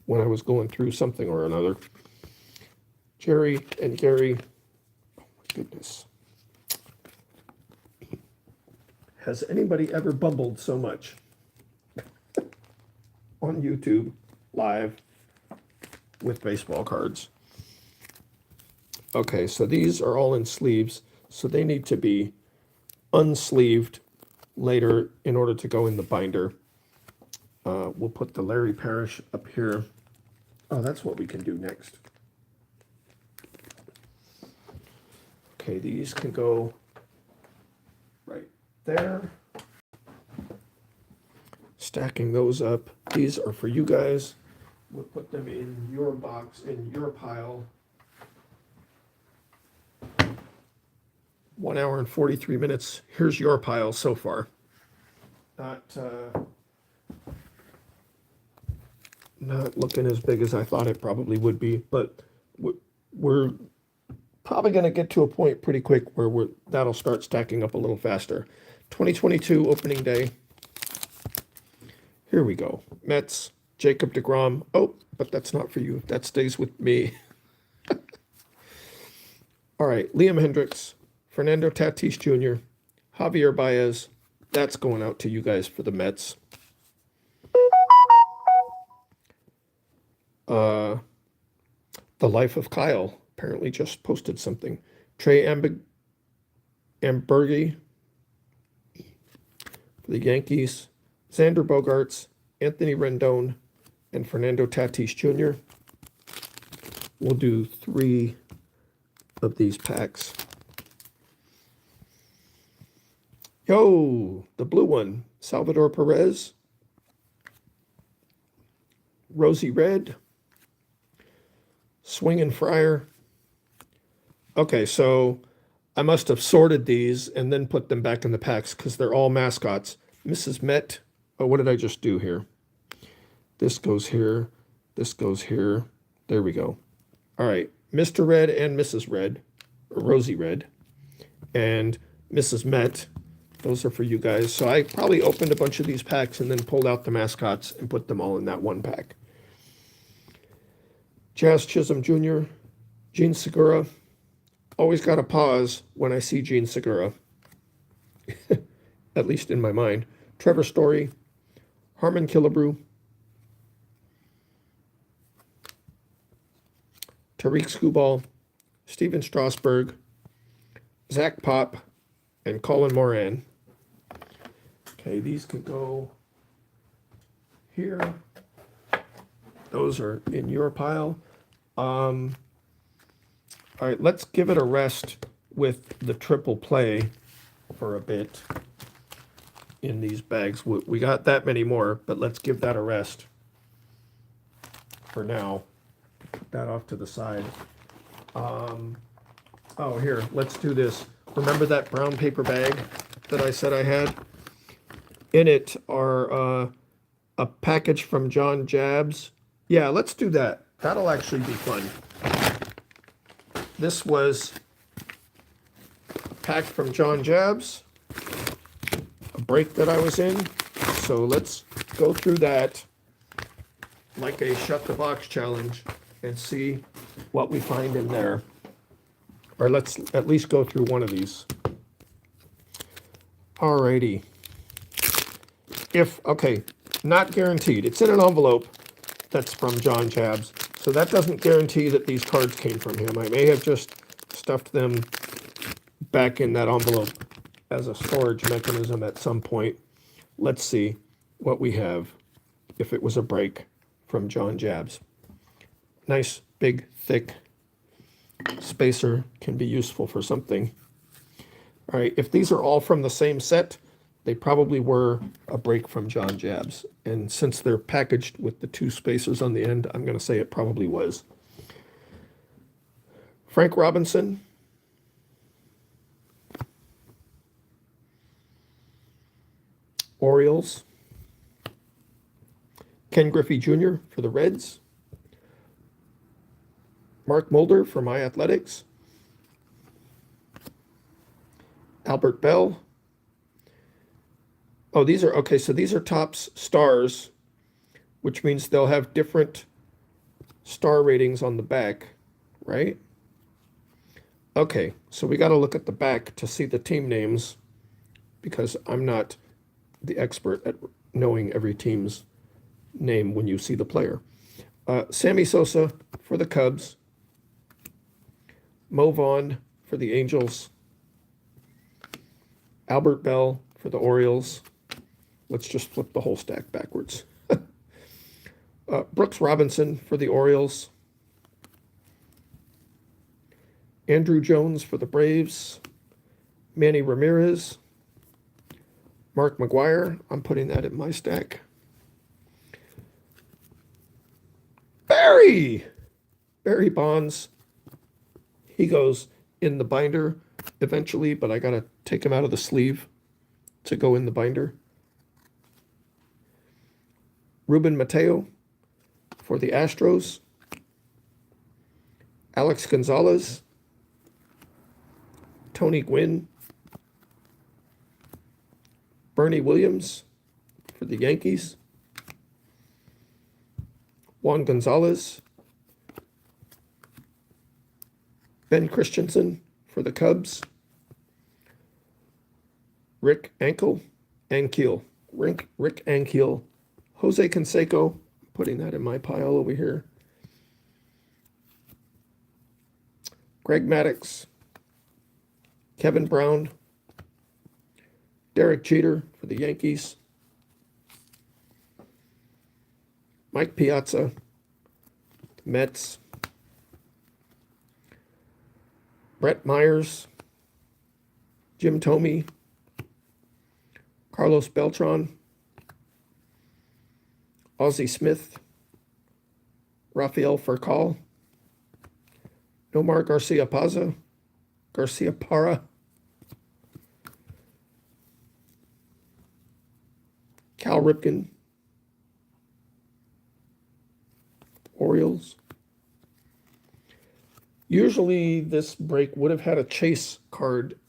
when I was going through something or another. Jerry and Gary. Oh my goodness. Has anybody ever bumbled so much on YouTube live with baseball cards? Okay, so these are all in sleeves, so they need to be unsleeved later in order to go in the binder. We'll put the Larry Parrish up here. Oh, that's what we can do next. Okay, these can go right there. Stacking those up. These are for you guys. We'll put them in your box, in your pile. 1 hour and 43 minutes. Here's your pile so far. Not looking as big as I thought it probably would be, but we're probably going to get to a point pretty quick where that'll start stacking up a little faster. 2022 opening day. Here we go. Mets, Jacob deGrom. Oh, but that's not for you. That stays with me. All right, Liam Hendricks, Fernando Tatis Jr., Javier Baez. That's going out to you guys for the Mets. The Life of Kyle apparently just posted something. Trey Ambergi for the Yankees. Xander Bogaerts, Anthony Rendon, and Fernando Tatis Jr. We'll do 3 of these packs. Yo, the blue one. Salvador Perez. Rosie Red. Swingin' Friar. Okay, so I must have sorted these and then put them back in the packs because they're all mascots. Mrs. Met. Oh, what did I just do here? This goes here. This goes here. There we go. All right. Mr. Red and Mrs. Red. Or Rosie Red. And Mrs. Met. Those are for you guys. So I probably opened a bunch of these packs and then pulled out the mascots and put them all in that one pack. Jazz Chisholm Jr., Gene Segura, always got to pause when I see Gene Segura, at least in my mind. Trevor Story, Harmon Killebrew, Tariq Skubal, Steven Strasburg, Zach Pop, and Colin Moran. Okay, these could go here. Those are in your pile. All right, let's give it a rest with the triple play for a bit in these bags. We got that many more, but let's give that a rest for now. Put that off to the side. Oh, here, let's do this. Remember that brown paper bag that I said I had? In it are a package from John Jabs. Yeah, let's do that. That'll actually be fun. This was packed from John Jabs, a break that I was in. So let's go through that like a shut the box challenge and see what we find in there. Or let's at least go through one of these. Alrighty. Okay, not guaranteed. It's in an envelope that's from John Jabs. So that doesn't guarantee that these cards came from him. I may have just stuffed them back in that envelope as a storage mechanism at some point. Let's see what we have if it was a break from John Jabs. Nice, big, thick spacer can be useful for something. All right, if these are all from the same set, they probably were a break from John Jabs. And since they're packaged with the two spacers on the end, I'm going to say it probably was. Frank Robinson. Orioles. Ken Griffey Jr. for the Reds. Mark Mulder for My Athletics. Albert Bell. Oh, these are, okay, so these are Topps stars, which means they'll have different star ratings on the back, right? Okay, so we got to look at the back to see the team names because I'm not the expert at knowing every team's name when you see the player. Sammy Sosa for the Cubs. Mo Vaughn for the Angels. Albert Bell for the Orioles. Let's just flip the whole stack backwards. Brooks Robinson for the Orioles. Andrew Jones for the Braves. Manny Ramirez. Mark McGuire. I'm putting that in my stack. Barry Bonds. He goes in the binder eventually, but I got to take him out of the sleeve to go in the binder. Ruben Mateo for the Astros. Alex Gonzalez. Tony Gwynn. Bernie Williams for the Yankees. Juan Gonzalez. Ben Christensen for the Cubs. Rick Ankiel. Jose Canseco, putting that in my pile over here. Greg Maddux. Kevin Brown. Derek Jeter for the Yankees. Mike Piazza, Mets. Brett Myers. Jim Thome. Carlos Beltran. Ozzie Smith. Rafael Furcal. Nomar Garcia Parra. Cal Ripken. Orioles. Usually this break would have had a chase card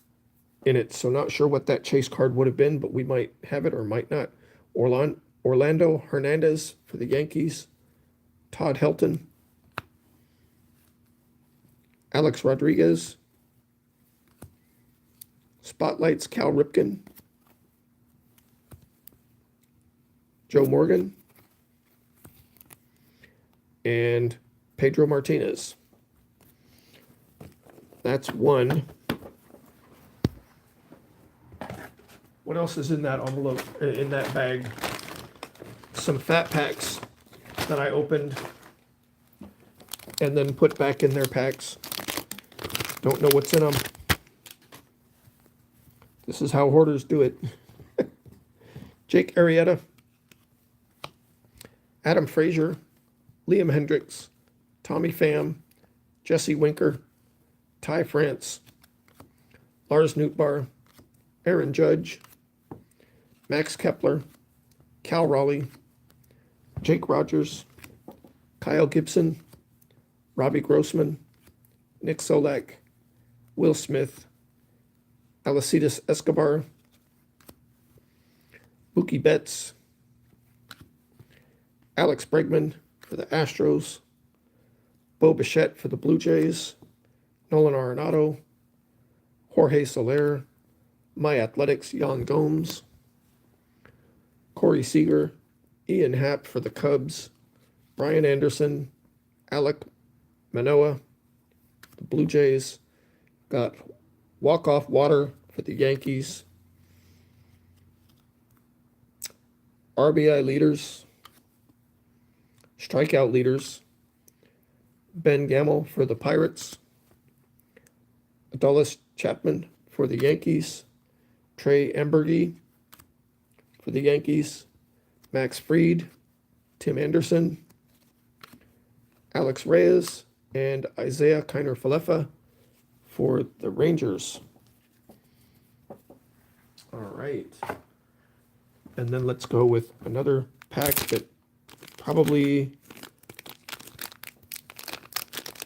in it, so not sure what that chase card would have been, but we might have it or might not. Orlando Hernandez for the Yankees. Todd Helton. Alex Rodriguez. Spotlights, Cal Ripken. Joe Morgan. And Pedro Martinez. That's one. What else is in that envelope, in that bag? Some fat packs that I opened and then put back in their packs. Don't know what's in them. This is how hoarders do it. Jake Arrieta, Adam Frazier, Liam Hendricks, Tommy Pham, Jesse Winker, Ty France, Lars Nootbaar, Aaron Judge, Max Kepler, Cal Raleigh, Jake Rogers, Kyle Gibson, Robbie Grossman, Nick Solak, Will Smith, Alcides Escobar, Mookie Betts, Alex Bregman for the Astros, Bo Bichette for the Blue Jays, Nolan Arenado, Jorge Soler, My Athletics, Jan Gomes, Corey Seager, Ian Happ for the Cubs, Brian Anderson, Alec Manoah, the Blue Jays, got Walk-Off Water for the Yankees, RBI leaders, strikeout leaders, Ben Gamel for the Pirates, Adolis Chapman for the Yankees, Trey Ambergy for the Yankees, Max Fried, Tim Anderson, Alex Reyes, and Isaiah Kiner-Falefa for the Rangers. All right. And then let's go with another pack that probably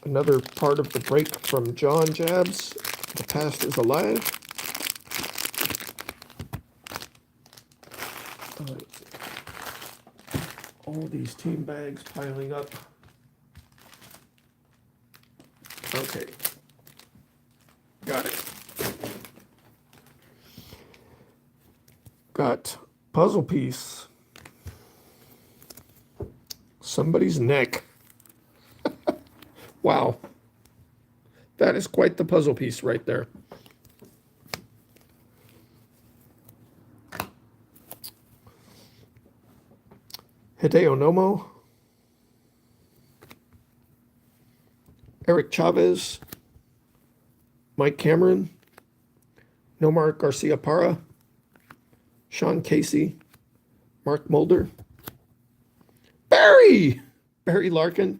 another part of the break from John Jabs. The past is alive. All right. All these team bags piling up. Okay. Got it. Got puzzle piece. Somebody's neck. Wow. That is quite the puzzle piece right there. Hideo Nomo. Eric Chavez. Mike Cameron. Nomar Garcia Parra. Sean Casey. Mark Mulder. Barry Larkin.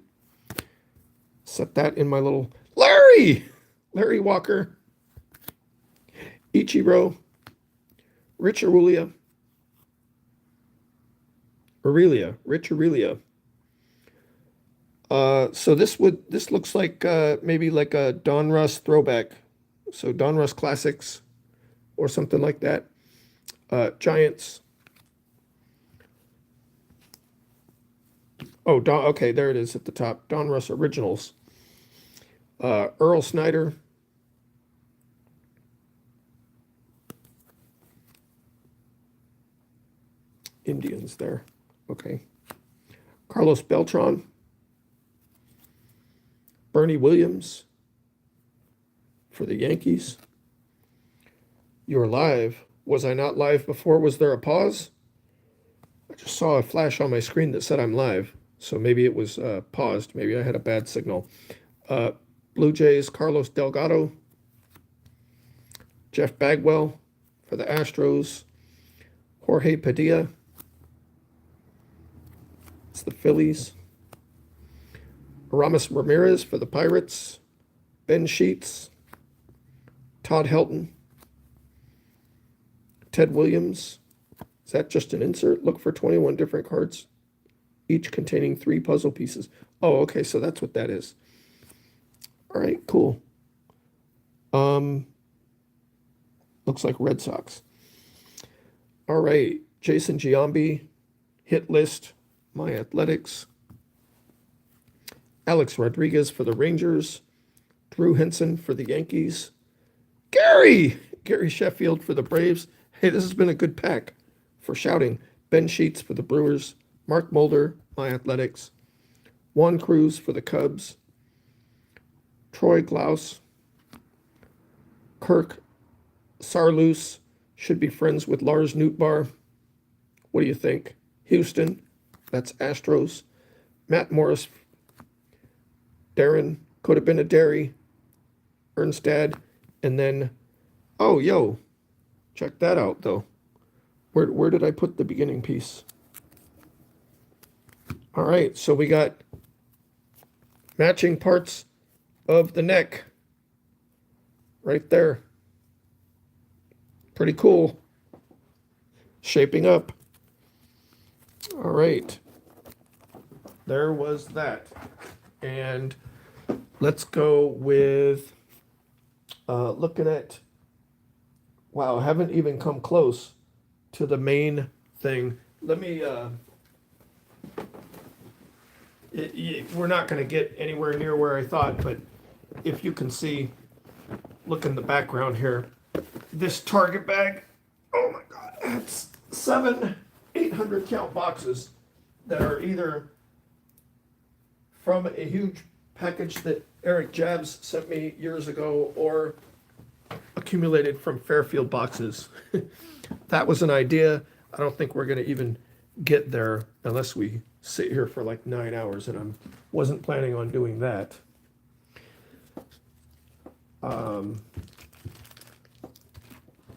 Set that in my little Larry Walker, Ichiro, Rich Aurelia, Rich Aurelia. So this looks like maybe like a Don Russ throwback. So Don Russ Classics or something like that. Giants. Oh, okay, there it is at the top. Don Russ Originals. Earl Snyder. Indians there. Okay. Carlos Beltran. Bernie Williams for the Yankees. You're live. Was I not live before? Was there a pause? I just saw a flash on my screen that said I'm live. So maybe it was paused. Maybe I had a bad signal. Blue Jays, Carlos Delgado. Jeff Bagwell for the Astros. Jorge Padilla. It's the Phillies. Aramis Ramirez for the Pirates. Ben Sheets. Todd Helton. Ted Williams. Is that just an insert? Look for 21 different cards, each containing 3 puzzle pieces. Oh, okay, so that's what that is. All right, cool. Looks like Red Sox. All right, Jason Giambi, Hit List, My Athletics. Alex Rodriguez for the Rangers. Drew Henson for the Yankees. Gary Gary Sheffield for the Braves. Hey, this has been a good pack for shouting. Ben Sheets for the Brewers. Mark Mulder, my Athletics. Juan Cruz for the Cubs. Troy Glaus. Kirk Sarloos should be friends with Lars Nootbaar. What do you think? Houston, that's Astros. Matt Morris. Darren, could have been a Derry. Ernstad, and then, oh, yo, check that out, though. Where did I put the beginning piece? All right, so we got matching parts of the neck right there. Pretty cool. Shaping up. All right. There was that. And let's go with looking at, wow, haven't even come close to the main thing. Let me, we're not going to get anywhere near where I thought, but if you can see, look in the background here, this Target bag, oh my God, it's 7 800 count boxes that are either from a huge package that Eric Jabs sent me years ago or accumulated from Fairfield boxes. That was an idea. I don't think we're going to even get there unless we sit here for like 9 hours, and I wasn't planning on doing that. A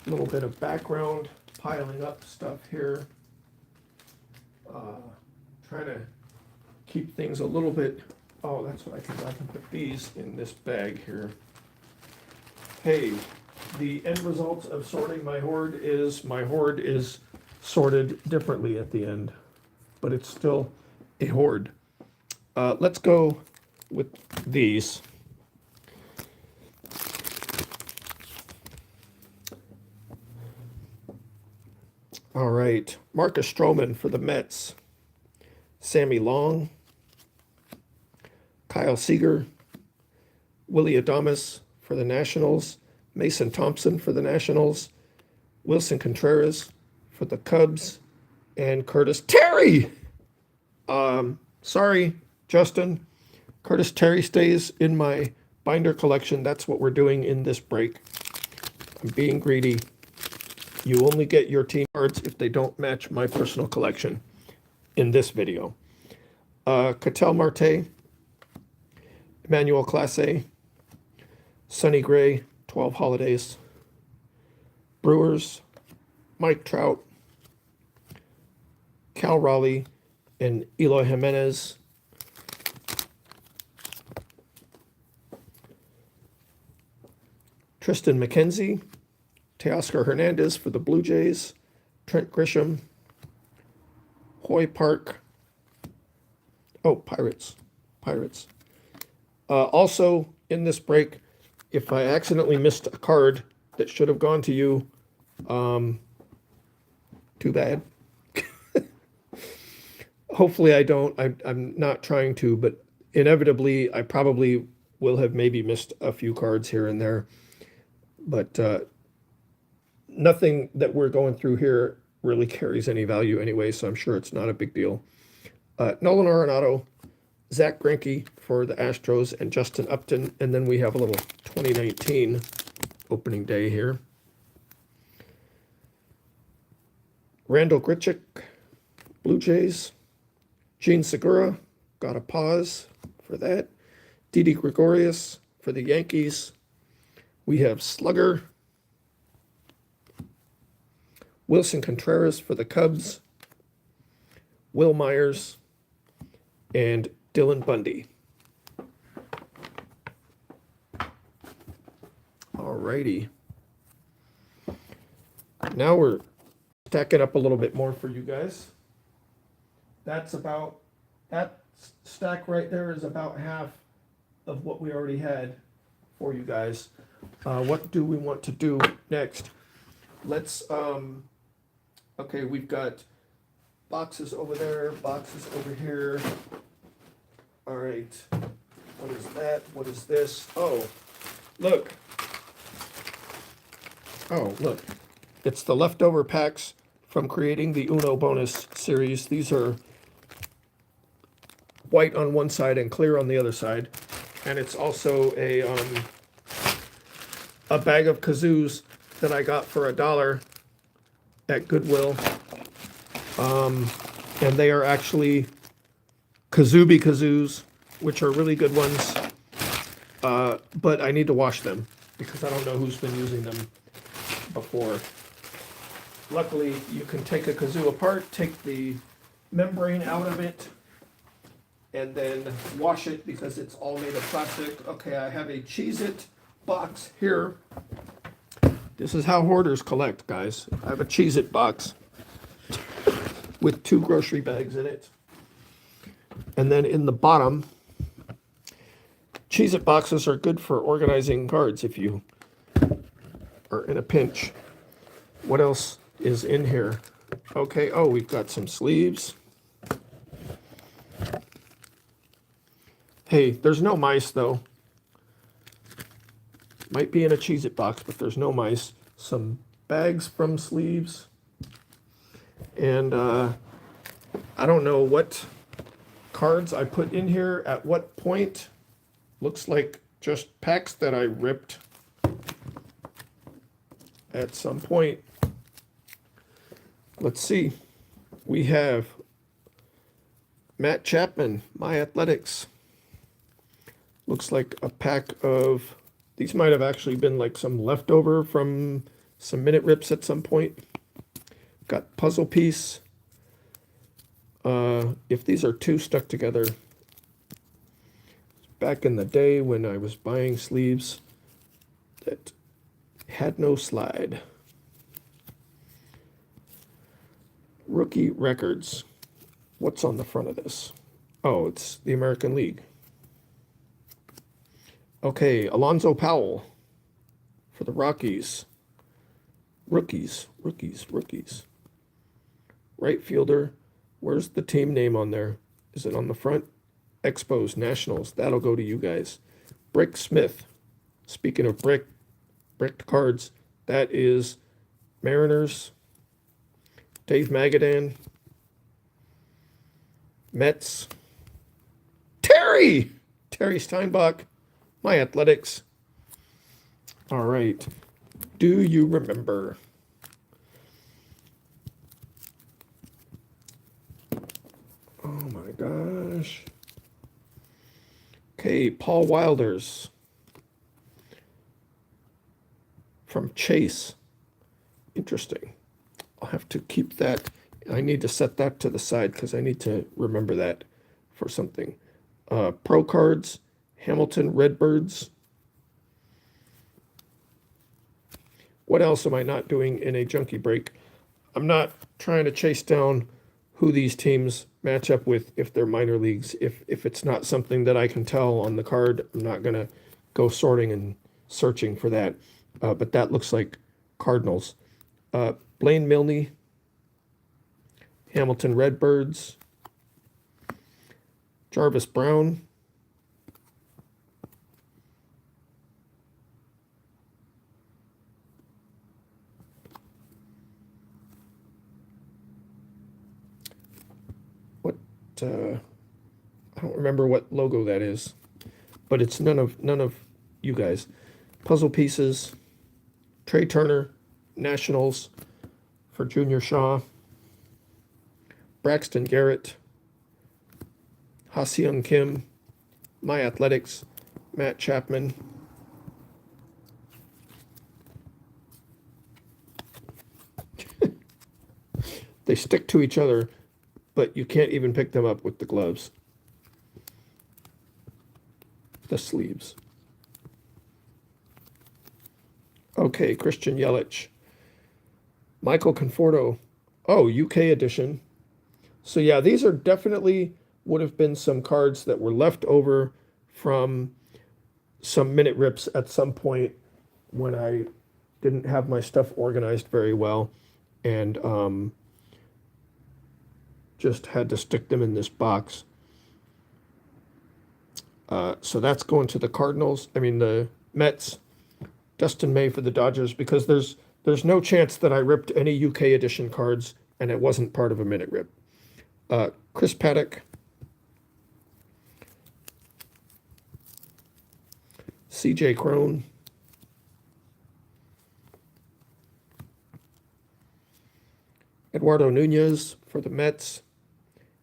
little bit of background, piling up stuff here. Trying to keep things a little bit, oh, that's what I can put these in this bag here. Hey, the end results of sorting my hoard is sorted differently at the end, but it's still a hoard. Let's go with these. All right, Marcus Stroman for the Mets. Sammy Long. Kyle Seager. Willie Adames for the Nationals. Mason Thompson for the Nationals. Wilson Contreras for the Cubs. And Curtis Terry. Sorry, Justin. Curtis Terry stays in my binder collection. That's what we're doing in this break. I'm being greedy. You only get your team cards if they don't match my personal collection in this video. Ketel Marte, Emmanuel Clase, Sonny Gray, 12 Holidays, Brewers, Mike Trout, Cal Raleigh, and Eloy Jimenez. Tristan McKenzie, Teoscar Hernandez for the Blue Jays, Trent Grisham, Hoy Park, oh, Pirates. Also, in this break, if I accidentally missed a card that should have gone to you, too bad. Hopefully I don't. I'm not trying to, but inevitably I probably will have maybe missed a few cards here and there. But nothing that we're going through here really carries any value anyway, so I'm sure it's not a big deal. Nolan Arenado, Zach Greinke for the Astros, and Justin Upton. And then we have a little 2019 opening day here. Randall Grichuk, Blue Jays. Gene Segura, got a pause for that. Didi Gregorius for the Yankees. We have Slugger. Wilson Contreras for the Cubs. Will Myers. And Dylan Bundy. Alrighty. Now we're stacking up a little bit more for you guys. That's about, that stack right there is about half of what we already had for you guys. What do we want to do next? Let's, okay, we've got boxes over there, boxes over here. All right, what is that? What is this? Oh, look. Oh, look. It's the leftover packs from creating the Uno bonus series. These are white on one side and clear on the other side. And it's also a bag of kazoos that I got for $1 at Goodwill. And they are actually Kazubi kazoos, which are really good ones. But I need to wash them because I don't know who's been using them before. Luckily, you can take a kazoo apart, take the membrane out of it, and then wash it because it's all made of plastic. Okay, I have a Cheez-It box here. This is how hoarders collect, guys. I have a Cheez-It box with 2 grocery bags in it. And then in the bottom, Cheez-It boxes are good for organizing cards if you are in a pinch. What else is in here? Okay, oh, we've got some sleeves. Hey, there's no mice though. Might be in a Cheez-It box, but there's no mice. Some bags from sleeves. And I don't know what cards I put in here at what point. Looks like just packs that I ripped at some point. Let's see. We have Matt Chapman, My Athletics. Looks like a pack of, these might have actually been like some leftover from some MinuteRips at some point. Got puzzle piece. If these are 2 stuck together, back in the day when I was buying sleeves that had no slide. Rookie records. What's on the front of this? Oh, it's the American League. Okay, Alonzo Powell for the Rockies. Rookies. Right fielder. Where's the team name on there? Is it on the front? Expos, Nationals. That'll go to you guys. Brick Smith. Speaking of bricked cards, that is Mariners. Dave Magadan. Mets. Terry Steinbach. My Athletics. All right. Do you remember? Oh my gosh. Okay, Paul Wilders from Chase. Interesting. I'll have to keep that. I need to set that to the side because I need to remember that for something. Pro cards, Hamilton Redbirds. What else am I not doing in a junkie break? I'm not trying to chase down who these teams match up with if they're minor leagues. If it's not something that I can tell on the card, I'm not going to go sorting and searching for that. But that looks like Cardinals. Blaine Milne, Hamilton Redbirds, Jarvis Brown, I don't remember what logo that is, but it's none of you guys. Puzzle pieces, Trey Turner, Nationals for Junior Shaw, Braxton Garrett, Ha-Seong Kim, My Athletics, Matt Chapman. They stick to each other, but you can't even pick them up with the gloves. The sleeves. Okay, Christian Yelich. Michael Conforto. Oh, UK edition. So yeah, these are definitely would have been some cards that were left over from some MinuteRips at some point when I didn't have my stuff organized very well and just had to stick them in this box. So that's going to the Cardinals. I mean the Mets. Dustin May for the Dodgers, because There's no chance that I ripped any UK edition cards and it wasn't part of a Minute Rip. Chris Paddock, CJ Crone, Eduardo Nunez for the Mets,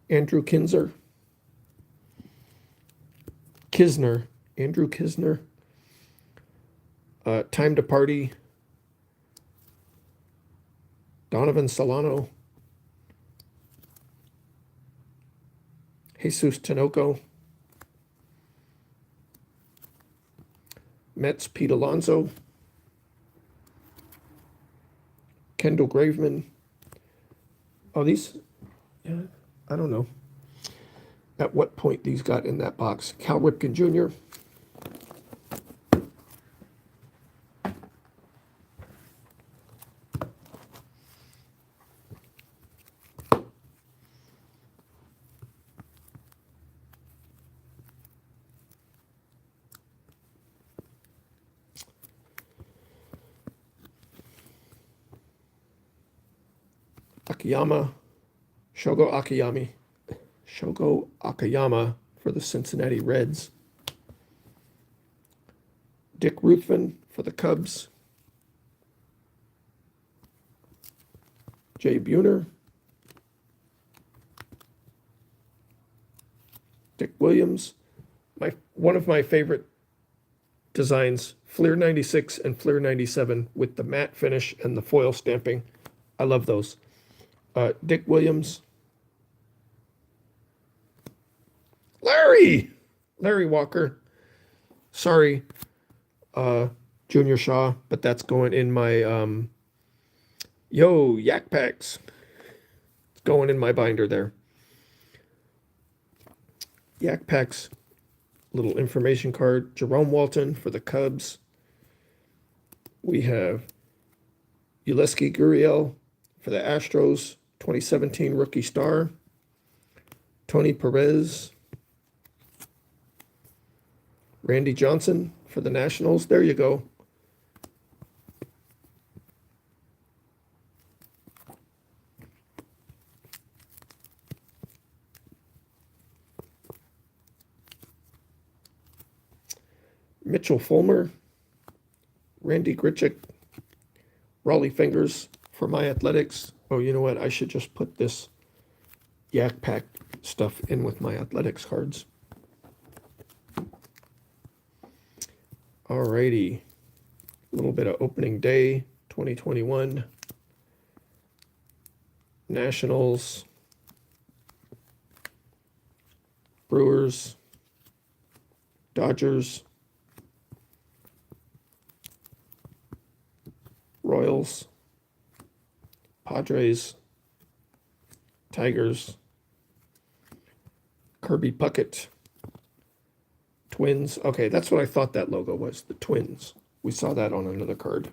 Andrew Kisner, Andrew Kisner, Time to Party, Donovan Solano, Jesus Tinoco, Mets Pete Alonso, Kendall Graveman. Oh, these, yeah, I don't know at what point these got in that box. Cal Ripken Jr., Shogo Akiyama for the Cincinnati Reds. Dick Ruthven for the Cubs. Jay Buhner. Dick Williams. One of my favorite designs, Fleer 96 and Fleer 97 with the matte finish and the foil stamping. I love those. Dick Williams. Larry Walker. Sorry, Junior Shaw, but that's going in my, Yak Packs. It's going in my binder there. Yak Packs, little information card. Jerome Walton for the Cubs. We have Yulieski Gurriel for the Astros, 2017 Rookie Star. Tony Perez. Randy Johnson for the Nationals. There you go. Mitchell Fulmer. Randy Grichuk. Raleigh Fingers for my Athletics. Oh, you know what? I should just put this Yak Pack stuff in with my Athletics cards. Alrighty. A little bit of opening day 2021. Nationals. Brewers. Dodgers. Royals. Padres. Tigers. Kirby Puckett. Twins. Okay, that's what I thought that logo was, the Twins. We saw that on another card.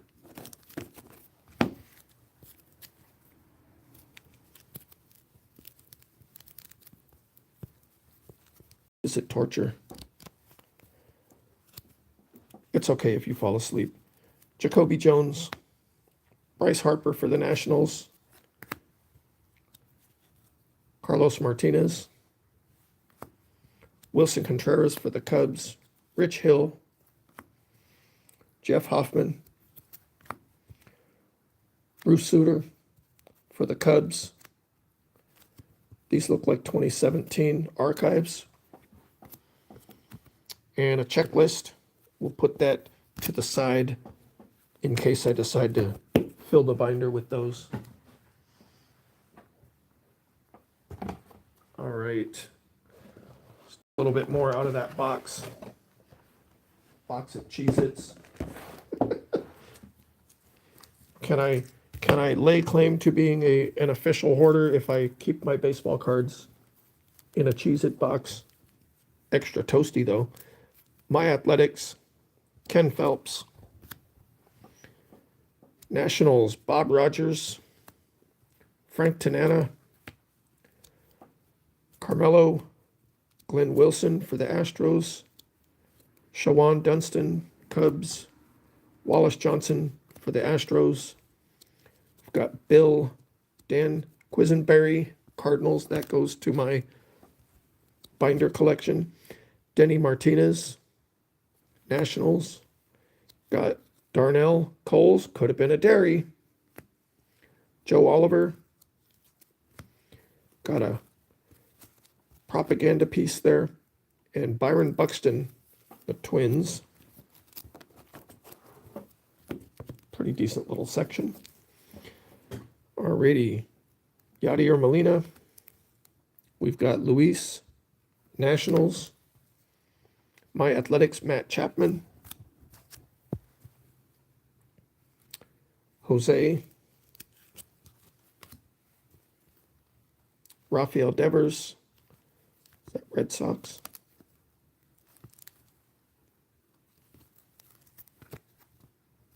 Is it torture? It's okay if you fall asleep. Jacoby Jones. Bryce Harper for the Nationals. Carlos Martinez. Wilson Contreras for the Cubs. Rich Hill. Jeff Hoffman. Bruce Sutter for the Cubs. These look like 2017 archives. And a checklist. We'll put that to the side in case I decide to fill the binder with those. All right. A little bit more out of that box. Box of Cheez-Its. Can I lay claim to being an official hoarder if I keep my baseball cards in a Cheez-It box? Extra toasty though. My Athletics, Ken Phelps. Nationals, Bob Rogers. Frank Tanana. Carmelo. Glenn Wilson for the Astros. Shawan Dunston, Cubs. Wallace Johnson for the Astros. Got Bill, Dan Quisenberry, Cardinals. That goes to my binder collection. Denny Martinez, Nationals. Got Darnell Coles, could have been a dairy. Joe Oliver. Got a propaganda piece there. And Byron Buxton, the Twins. Pretty decent little section. Alrighty. Yadier Molina. We've got Luis, Nationals. My Athletics, Matt Chapman. Jose. Rafael Devers. Is that Red Sox?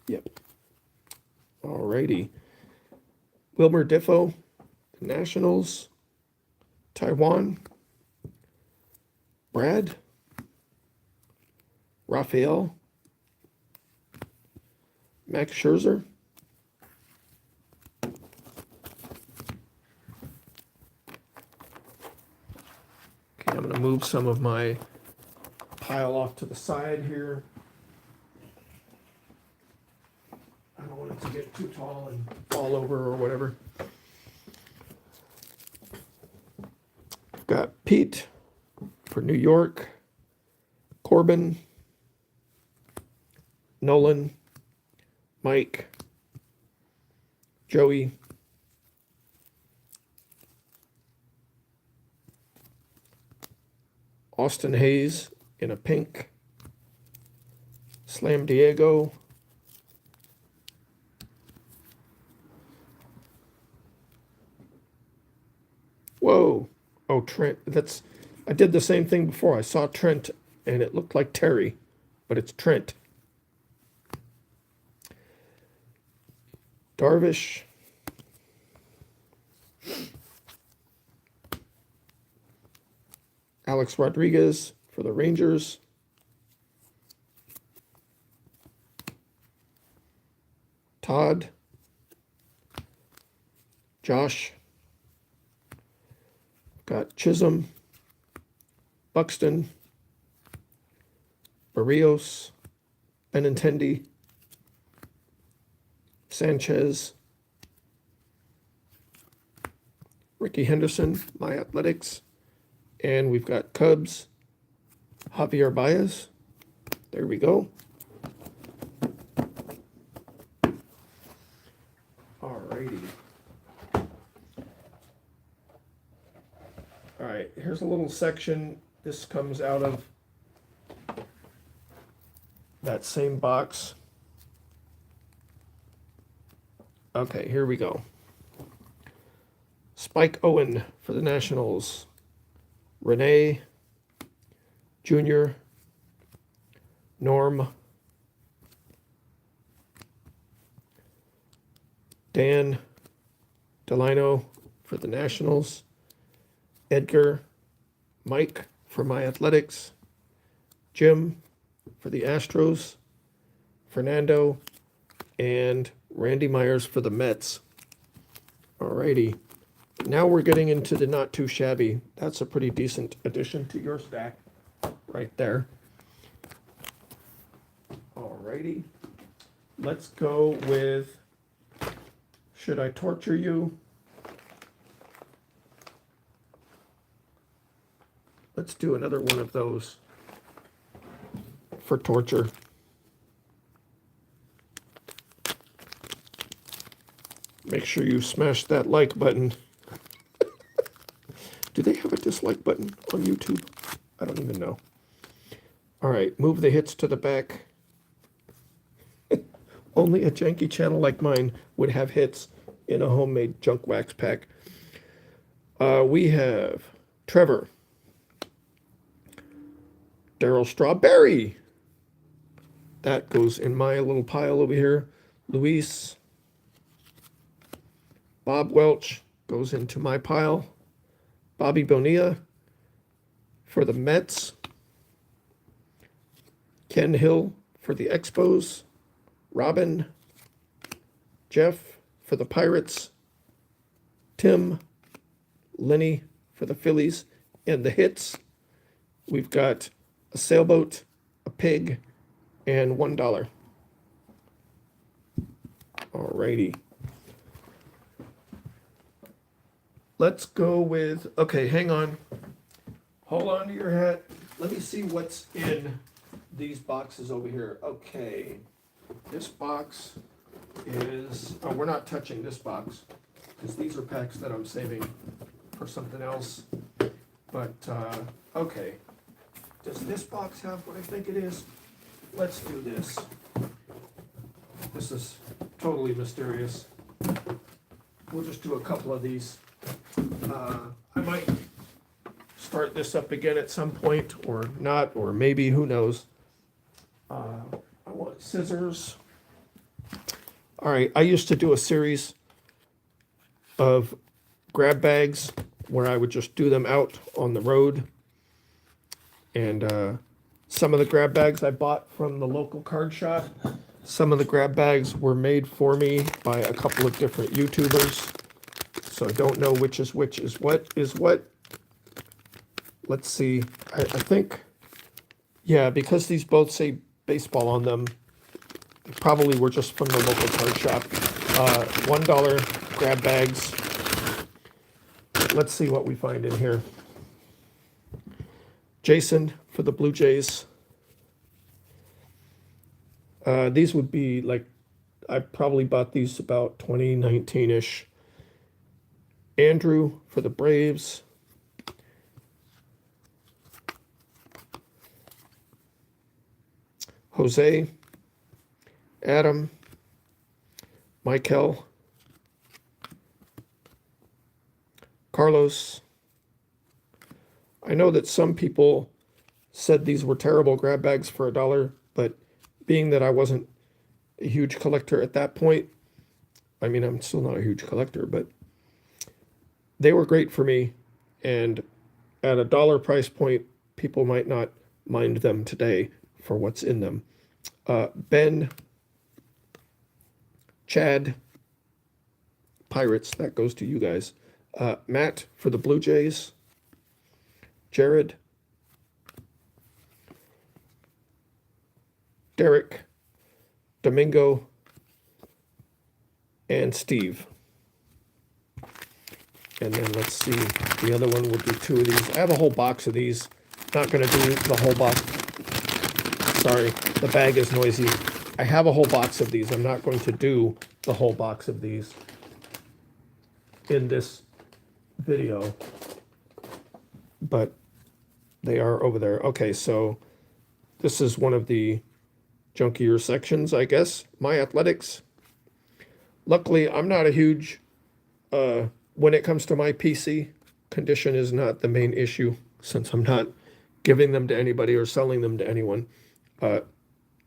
Yep. Alrighty. Wilmer Diffo, the Nationals. Taiwan. Brad. Raphael. Max Scherzer. Okay, I'm going to move some of my pile off to the side here. I don't want it to get too tall and fall over or whatever. Got Pete for New York. Corbin. Nolan. Mike. Joey. Austin Hayes in a pink. Slam Diego. Whoa. Oh, Trent. I did the same thing before. I saw Trent and it looked like Terry, but it's Trent. Darvish. Alex Rodriguez for the Rangers. Todd. Josh. Got Chisholm. Buxton. Barrios. Benintendi. Sanchez. Ricky Henderson, My Athletics. And we've got Cubs, Javier Baez. There we go. Alrighty. Alright, here's a little section. This comes out of that same box. Okay, here we go. Spike Owen for the Nationals. Renee Jr. Norm. Dan Delino for the Nationals. Edgar. Mike for My Athletics. Jim for the Astros. Fernando. And Randy Myers for the Mets. Alrighty. Now we're getting into the not too shabby. That's a pretty decent addition to your stack right there. Alrighty. Let's go with Should I Torture You? Let's do another one of those for torture. Make sure you smash that like button. Do they have a dislike button on YouTube? I don't even know. All right, move the hits to the back. Only a janky channel like mine would have hits in a homemade junk wax pack. We have Trevor. Daryl Strawberry. That goes in my little pile over here. Luis. Bob Welch goes into my pile. Bobby Bonilla for the Mets. Ken Hill for the Expos. Robin. Jeff for the Pirates, Tim, Lenny for the Phillies, and the hits, we've got a sailboat, a pig, and $1. Alrighty. Let's go with, okay, hang on. Hold on to your hat. Let me see what's in these boxes over here. Okay. This box is, oh, we're not touching this box because these are packs that I'm saving for something else. But, okay. Does this box have what I think it is? Let's do this. This is totally mysterious. We'll just do a couple of these. I might start this up again at some point, or not, or maybe, who knows. I want scissors. All right, I used to do a series of grab bags where I would just do them out on the road. And some of the grab bags I bought from the local card shop. Some of the grab bags were made for me by a couple of different YouTubers. So I don't know which is what is what. Let's see. I think, yeah, because these both say baseball on them, they probably were just from the local card shop. $1 grab bags. Let's see what we find in here. Jason for the Blue Jays. These would be like, I probably bought these about 2019-ish. Andrew for the Braves. Jose. Adam. Michael. Carlos. I know that some people said these were terrible grab bags for $1, but being that I wasn't a huge collector at that point, I mean, I'm still not a huge collector, but they were great for me. And at $1 price point, people might not mind them today for what's in them. Ben, Chad, Pirates, that goes to you guys. Matt for the Blue Jays. Jared. Derek. Domingo. And Steve. And then let's see, the other one would be 2 of these. I have a whole box of these. Not going to do the whole box. Sorry, the bag is noisy. I have a whole box of these. I'm not going to do the whole box of these in this video, but they are over there. Okay, so this is one of the junkier sections, I guess. My Athletics. Luckily, I'm not a huge, when it comes to my PC, condition is not the main issue, since I'm not giving them to anybody or selling them to anyone.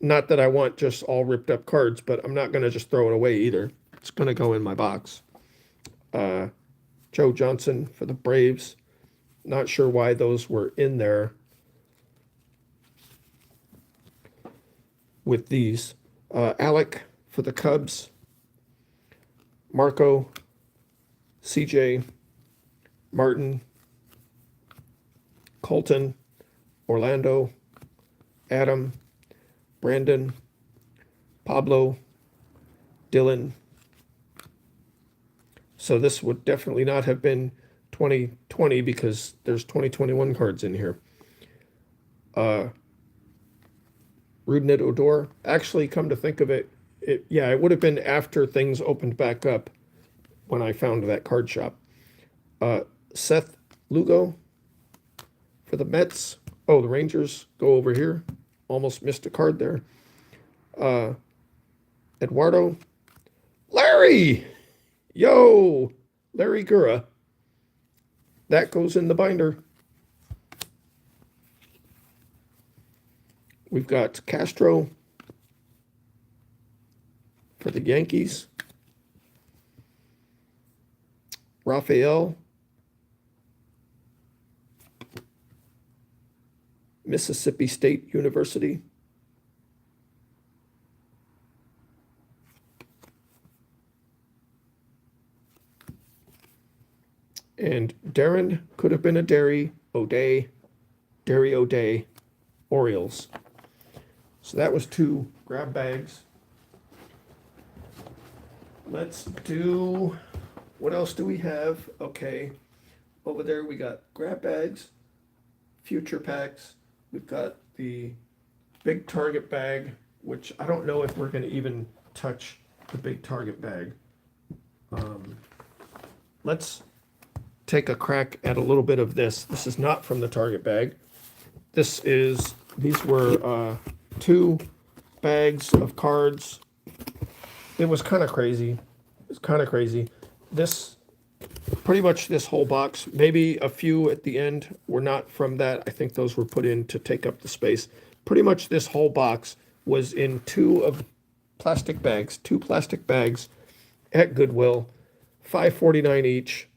Not that I want just all ripped up cards, but I'm not going to just throw it away either. It's going to go in my box. Joe Johnson for the Braves. Not sure why those were in there with these. Alec for the Cubs. Marco, CJ, Martin, Colton, Orlando, Adam, Brandon, Pablo, Dylan. So this would definitely not have been 2020 because there's 2021 cards in here. Rudnit Odor. Actually, come to think of it, it would have been after things opened back up when I found that card shop. Seth Lugo for the Mets. Oh, the Rangers go over here. Almost missed a card there. Eduardo. Larry! Yo! Larry Gura. That goes in the binder. We've got Castro for the Yankees. Rafael. Mississippi State University. And Darren could have been a Dairy, O'Day, Dairy O'Day, Orioles. So that was 2 grab bags. Let's do, what else do we have? Okay, over there we got grab bags, future packs. We've got the big Target bag, which I don't know if we're going to even touch the big Target bag. Let's take a crack at a little bit of this. This is not from the Target bag. These were 2 bags of cards. It was kind of crazy. It's kind of crazy. Pretty much this whole box, maybe a few at the end were not from that. I think those were put in to take up the space. Pretty much this whole box was in 2 plastic bags at Goodwill, $5.49 each,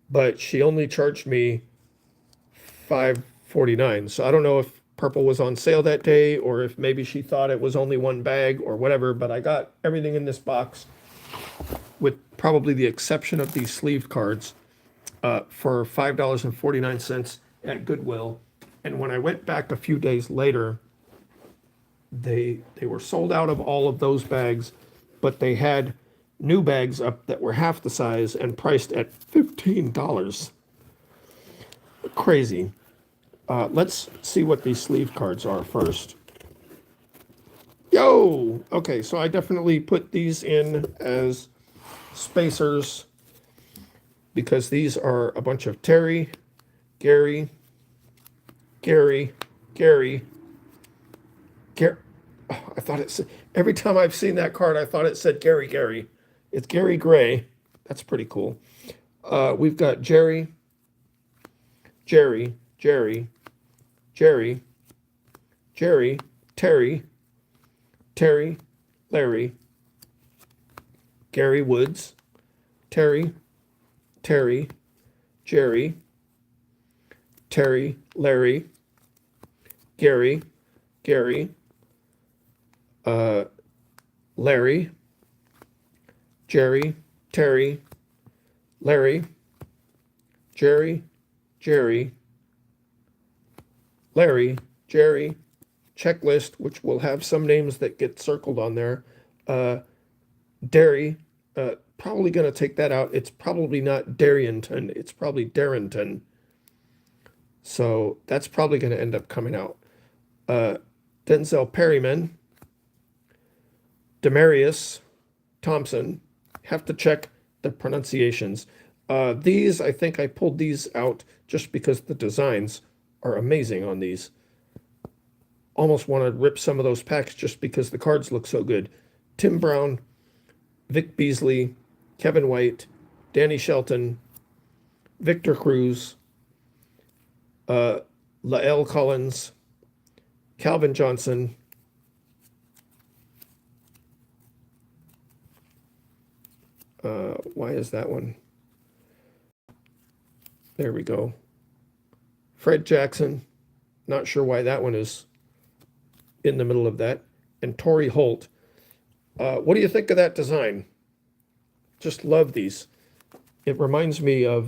but she only charged me $5.49. So I don't know if purple was on sale that day or if maybe she thought it was only 1 bag or whatever, but I got everything in this box with probably the exception of these sleeved cards for $5.49 at Goodwill. And when I went back a few days later, they were sold out of all of those bags, but they had new bags up that were half the size and priced at $15. Crazy. Let's see what these sleeve cards are first. Yo! Okay, so I definitely put these in as spacers because these are a bunch of Terry, Gary. Oh, I thought it said, every time I've seen that card, I thought it said Gary. It's Gary Gray. That's pretty cool. We've got Jerry, Terry, Larry, Gary Woods, Terry, Jerry, Larry, Gary, Larry, Jerry, Terry, Larry, Jerry, Larry, Jerry, checklist, which will have some names that get circled on there. Derry, probably going to take that out. It's probably not Darrington. It's probably Darrington. So that's probably going to end up coming out. Denzel Perryman, Demarius Thompson. Have to check the pronunciations. These, I think I pulled these out just because the designs are amazing on these. Almost want to rip some of those packs just because the cards look so good. Tim Brown, Vic Beasley, Kevin White, Danny Shelton, Victor Cruz, Lael Collins, Calvin Johnson, why is that one? There we go. Fred Jackson, not sure why that one is in the middle of that, and Torrey Holt. What do you think of that design? Just love these. It reminds me of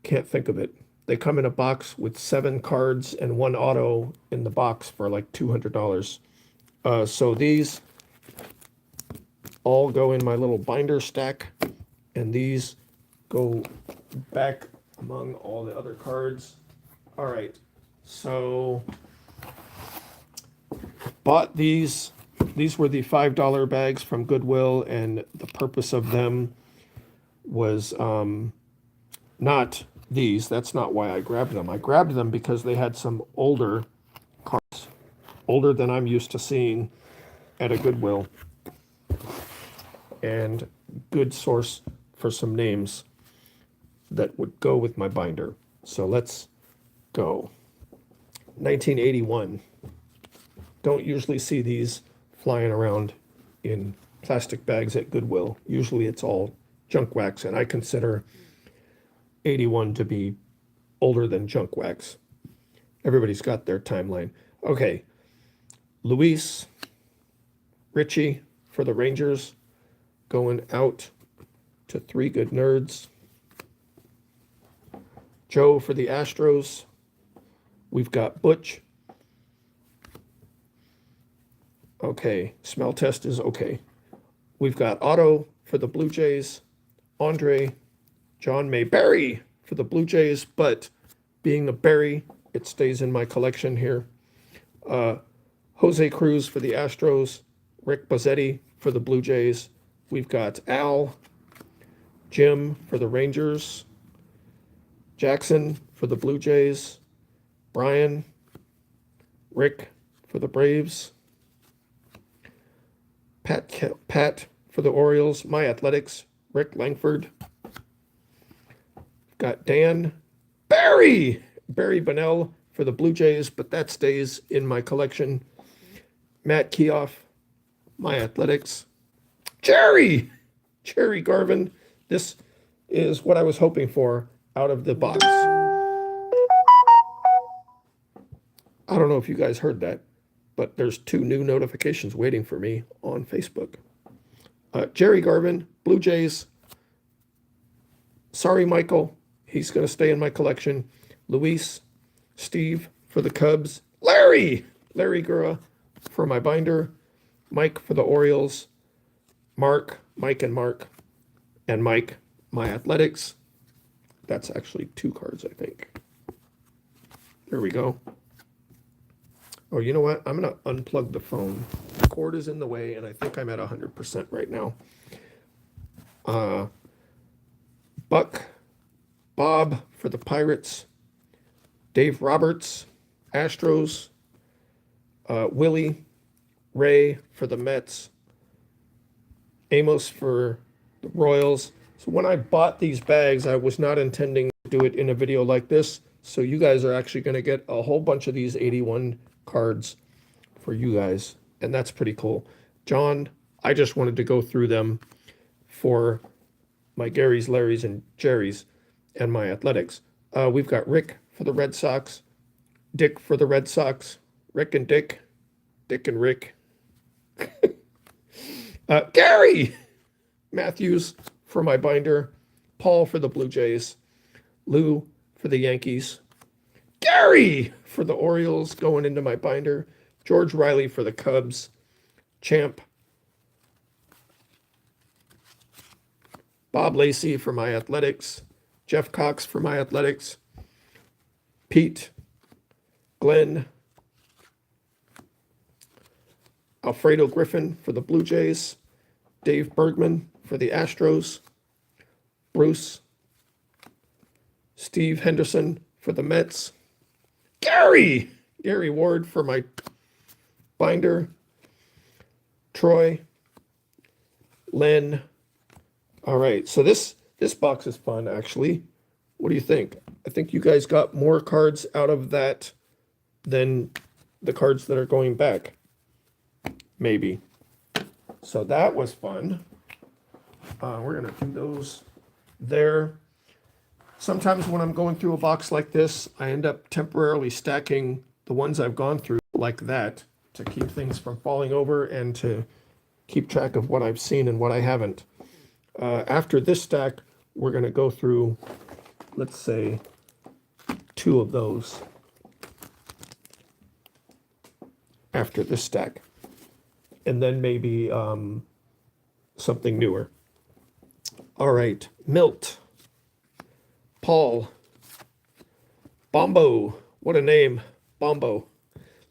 can't think of it. They come in a box with 7 cards and 1 auto in the box for like $200. So these all go in my little binder stack, and these go back among all the other cards. All right, so bought these. These were the $5 bags from Goodwill, and the purpose of them was not these. That's not why I grabbed them. I grabbed them because they had some older cards, older than I'm used to seeing at a Goodwill, and good source for some names that would go with my binder. So let's go. 1981. Don't usually see these flying around in plastic bags at Goodwill. Usually it's all junk wax, and I consider 81 to be older than junk wax. Everybody's got their timeline. Okay, Luis, Richie for the Rangers, going out to Three Good Nerds. Joe for the Astros. We've got Butch. Okay, smell test is okay. We've got Otto for the Blue Jays. Andre, John Mayberry for the Blue Jays, but being a berry, it stays in my collection here. Jose Cruz for the Astros. Rick Bozzetti for the Blue Jays. We've got Al, Jim for the Rangers. Jackson for the Blue Jays. Brian, Rick for the Braves. Pat for the Orioles. My Athletics, Rick Langford. Got Dan, Barry Bonnell for the Blue Jays, but that stays in my collection. Matt Keough, My Athletics. Jerry Garvin. This is what I was hoping for out of the box. I don't know if you guys heard that, but there's 2 new notifications waiting for me on Facebook. Jerry Garvin, Blue Jays. Sorry, Michael. He's going to stay in my collection. Luis, Steve for the Cubs. Larry Gura for my binder. Mike for the Orioles. Mike and Mark. And Mike, My Athletics. That's actually 2 cards, I think. There we go. Oh, you know what? I'm going to unplug the phone. The cord is in the way, and I think I'm at 100% right now. Buck, Bob for the Pirates. Dave Roberts, Astros. Willie, Ray for the Mets. Amos for the Royals. So when I bought these bags, I was not intending to do it in a video like this. So you guys are actually going to get a whole bunch of these 81 cards for you guys. And that's pretty cool. John, I just wanted to go through them for my Garys, Larrys, and Jerrys and my Athletics. We've got Rick for the Red Sox. Dick for the Red Sox. Rick and Dick. Dick and Rick. Gary Matthews for my binder. Paul for the Blue Jays. Lou for the Yankees. Gary for the Orioles going into my binder. George Riley for the Cubs. Champ. Bob Lacey for my Athletics. Jeff Cox for my Athletics. Pete. Glenn. Alfredo Griffin for the Blue Jays. Dave Bergman for the Astros. Bruce. Steve Henderson for the Mets. Gary Ward for my binder. Troy. Len. All right, so this box is fun, actually. What do you think? I think you guys got more cards out of that than the cards that are going back. Maybe. So that was fun. We're going to do those there. Sometimes when I'm going through a box like this, I end up temporarily stacking the ones I've gone through like that to keep things from falling over and to keep track of what I've seen and what I haven't. After this stack, we're going to go through, let's say, 2 of those after this stack. And then maybe something newer. All right, Milt, Paul, Bombo, what a name, Bombo.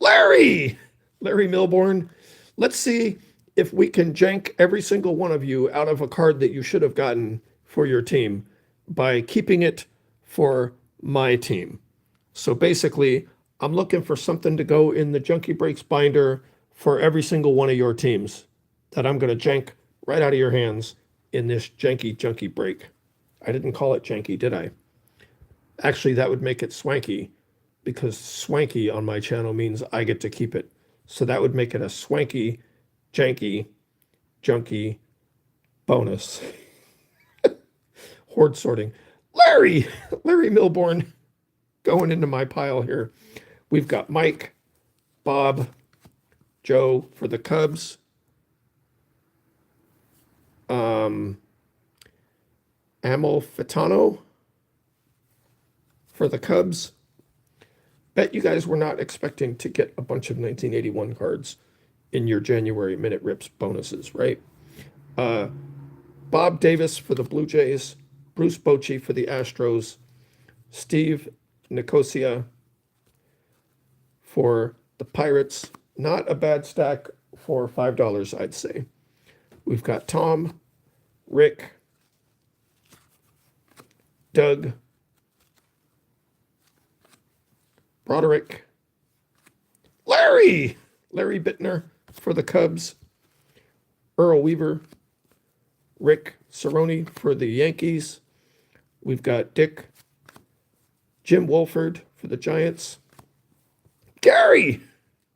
Larry Milbourne. Let's see if we can jank every single one of you out of a card that you should have gotten for your team by keeping it for my team. So basically, I'm looking for something to go in the Junkie Breaks binder for every single one of your teams that I'm going to jank right out of your hands in this janky Junkie Break. I didn't call it janky, did I? Actually, that would make it swanky, because swanky on my channel means I get to keep it. So that would make it a swanky, janky, junkie bonus. Hoard sorting. Larry Milbourne going into my pile here. We've got Mike, Bob, Joe for the Cubs. Amalfitano for the Cubs. Bet you guys were not expecting to get a bunch of 1981 cards in your January MinuteRips bonuses, right? Bob Davis for the Blue Jays, Bruce Bochy for the Astros, Steve Nicosia for the Pirates. Not a bad stack for $5, I'd say. We've got Tom, Rick, Doug, Broderick, Larry Bittner for the Cubs, Earl Weaver, Rick Cerrone for the Yankees. We've got Dick, Jim Wolford for the Giants, Gary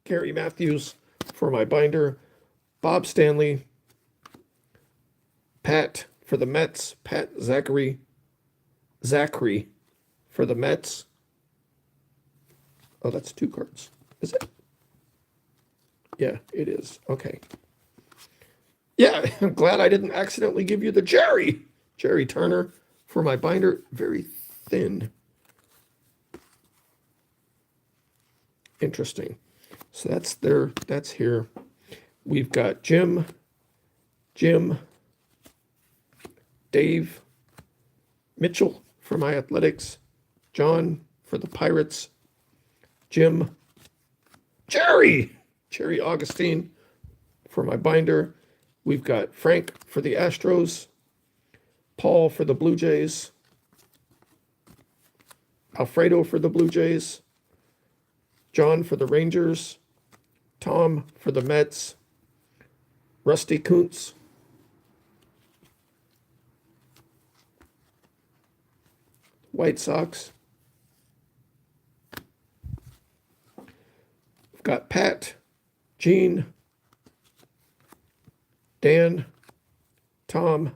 Matthews for my binder, Bob Stanley, Pat for the Mets, Pat Zachary for the Mets. Oh, that's 2 cards. Is it? Yeah, it is. Okay. Yeah, I'm glad I didn't accidentally give you the Jerry Turner for my binder. Very thin. Interesting. So that's there. That's here. We've got Jim, Dave, Mitchell for my Athletics, John for the Pirates, Jim, Jerry Augustine for my binder. We've got Frank for the Astros, Paul for the Blue Jays, Alfredo for the Blue Jays, John for the Rangers, Tom for the Mets, Rusty Kuntz, White Sox. We've got Pat, Gene, Dan, Tom,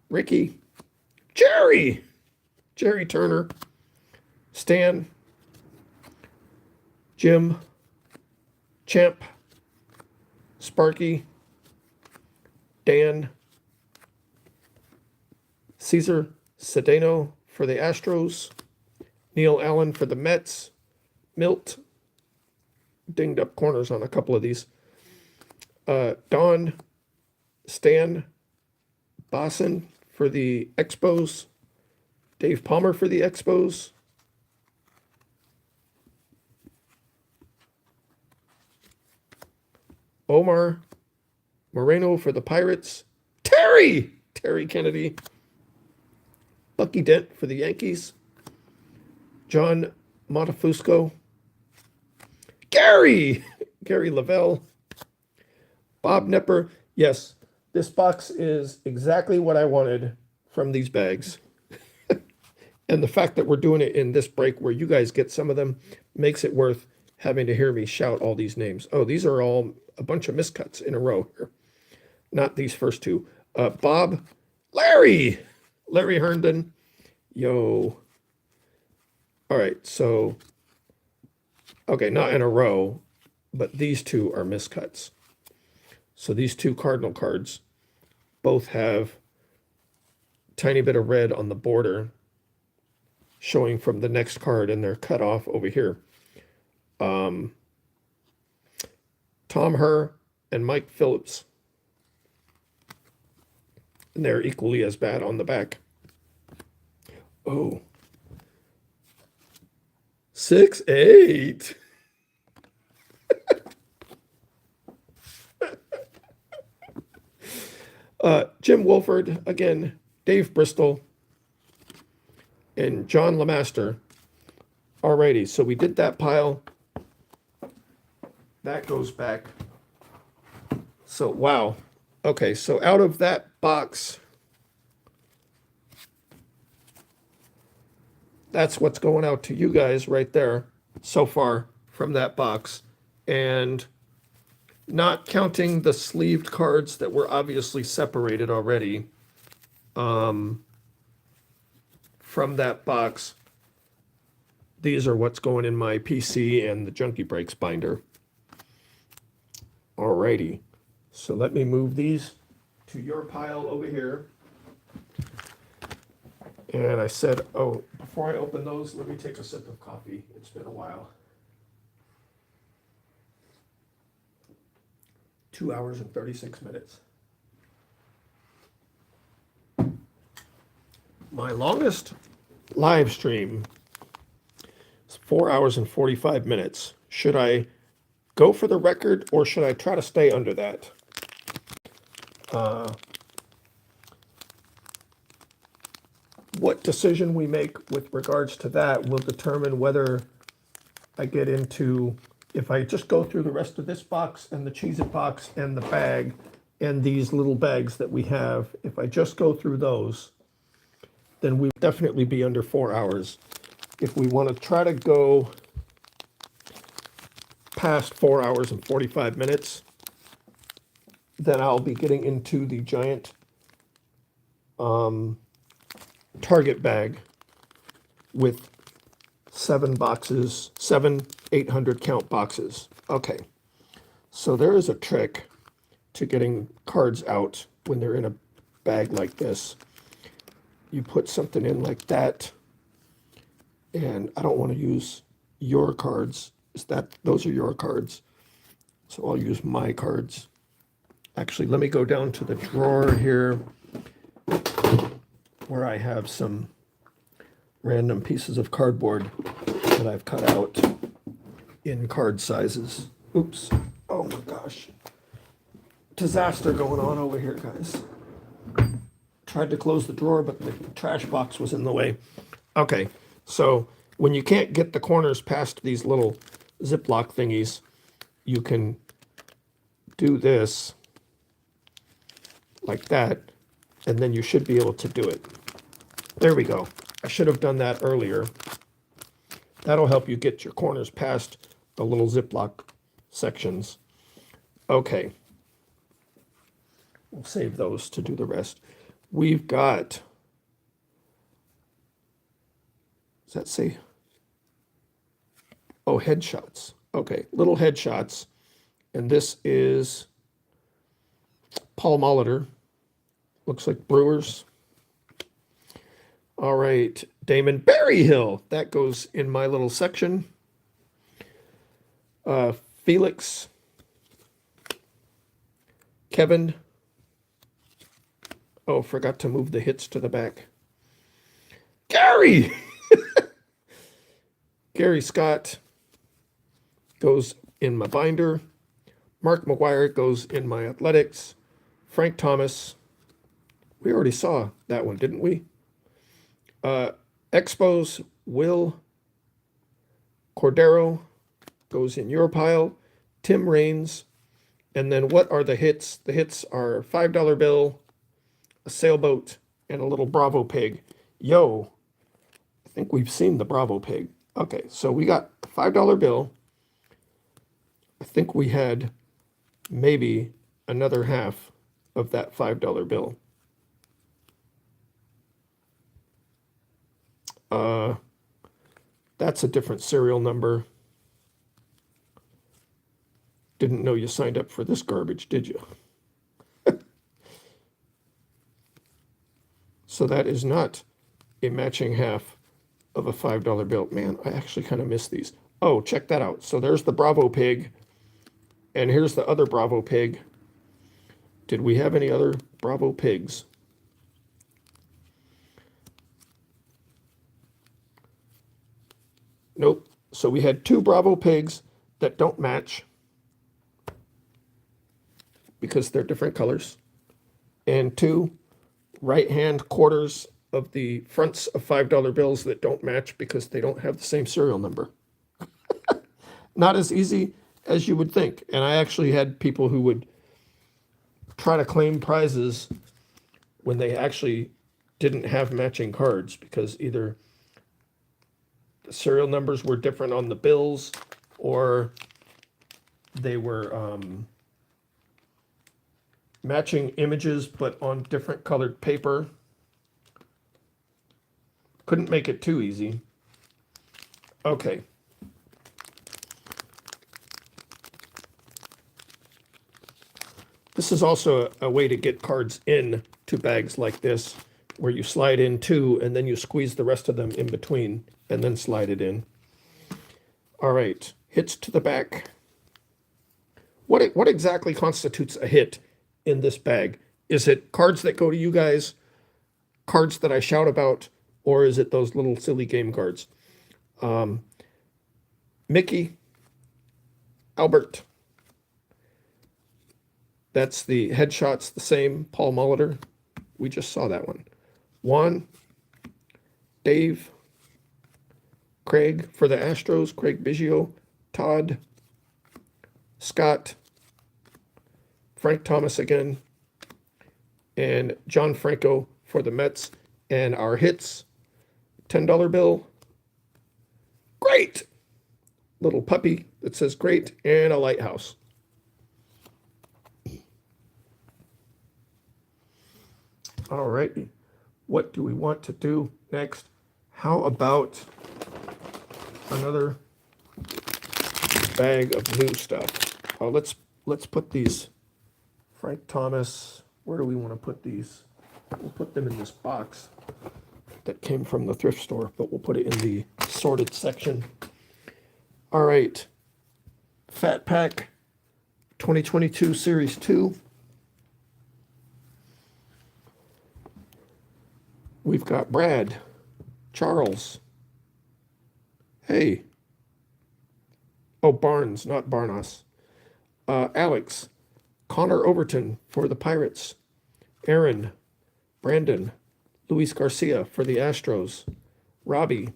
Ricky, Jerry Turner, Stan, Jim, Champ, Sparky, Dan, Cesar Cedeno for the Astros, Neil Allen for the Mets, Milt, dinged up corners on a couple of these, Don, Stan, Bosson for the Expos, Dave Palmer for the Expos, Omar Moreno for the Pirates, Terry Kennedy, Bucky Dent for the Yankees, John Montefusco, Gary Lavelle, Bob Nepper. Yes, this box is exactly what I wanted from these bags. And the fact that we're doing it in this break where you guys get some of them makes it worth having to hear me shout all these names. Oh, these are all a bunch of miscuts in a row here. Not these first two. Bob, Larry Herndon. Yo. All right, so, okay, not in a row, but these two are miscuts. So these 2 Cardinal cards both have a tiny bit of red on the border showing from the next card, and they're cut off over here. Tom Herr and Mike Phillips. And they're equally as bad on the back. Oh. 6-8. Jim Wolford, again, Dave Bristol, and John Lemaster. Alrighty, so we did that pile. That goes back. So, wow. Okay, so out of that box, that's what's going out to you guys right there so far from that box. And not counting the sleeved cards that were obviously separated already. from that box, these are what's going in my PC and the Junkie Breaks binder. Alrighty, so let me move these to your pile over here. And I said, oh, before I open those, let me take a sip of coffee. It's been a while. 2 hours and 36 minutes. My longest live stream is 4 hours and 45 minutes. Should I go for the record or should I try to stay under that? What decision we make with regards to that will determine whether I get into, if I just go through the rest of this box and the Cheez-It box and the bag and these little bags that we have, if I just go through those, then we'll definitely be under 4 hours. If we want to try to go past 4 hours and 45 minutes, then I'll be getting into the giant Target bag with 7 boxes, 800 count boxes. Okay, so there is a trick to getting cards out when they're in a bag like this. You put something in like that, and I don't want to use your cards. Those are your cards, so I'll use my cards. Actually, let me go down to the drawer here where I have some random pieces of cardboard that I've cut out in card sizes. Oops. Oh my gosh. Disaster going on over here, guys. Tried to close the drawer, but the trash box was in the way. Okay, so when you can't get the corners past these little Ziploc thingies, you can do this like that, and then you should be able to do it. There we go. I should have done that earlier. That'll help you get your corners past the little Ziploc sections. Okay. We'll save those to do the rest. We've got, does that say? Oh, headshots. Okay, little headshots. And this is Paul Molitor. Looks like Brewers. All right, Damon Berryhill. That goes in my little section. Felix. Kevin. Oh, forgot to move the hits to the back. Gary! Gary Scott goes in my binder. Mark McGuire goes in my athletics. Frank Thomas. We already saw that one, didn't we? Expos, Will Cordero goes in your pile. Tim Raines. And then what are the hits? The hits are $5 bill, a sailboat, and a little Bravo pig. Yo, I think we've seen the Bravo pig. Okay, so we got a $5 bill. I think we had maybe another half of that $5 bill. That's a different serial number. Didn't know you signed up for this garbage, did you? So that is not a matching half of a $5 bill. Man, I actually kind of missed these. Oh, check that out. So there's the Bravo pig. And here's the other Bravo pig. Did we have any other Bravo pigs? Nope. So we had 2 Bravo pigs that don't match because they're different colors. And 2 right-hand quarters of the fronts of $5 bills that don't match because they don't have the same serial number. Not as easy as you would think. And I actually had people who would try to claim prizes when they actually didn't have matching cards because either the serial numbers were different on the bills or they were matching images but on different colored paper. Couldn't make it too easy. Okay. This is also a way to get cards in to bags like this, where you slide in two and then you squeeze the rest of them in between and then slide it in. All right, hits to the back. What exactly constitutes a hit in this bag? Is it cards that go to you guys, cards that I shout about, or is it those little silly game cards? Mickey, Albert. That's the headshots, the same. Paul Molitor. We just saw that one. Juan, Dave, Craig for the Astros, Craig Biggio, Todd, Scott, Frank Thomas again, and John Franco for the Mets. And our hits, $10 bill, great, little puppy that says great, and a lighthouse. All right, what do we want to do next? How about another bag of new stuff? Let's put these. Frank Thomas, where do we want to put these? We'll put them in this box that came from the thrift store, but we'll put it in the sorted section. All right, Fat Pack 2022 Series 2. We've got Brad, Charles. Hey. Oh, Barnes, not Barnos. Alex, Connor Overton for the Pirates. Aaron, Brandon, Luis Garcia for the Astros. Robbie,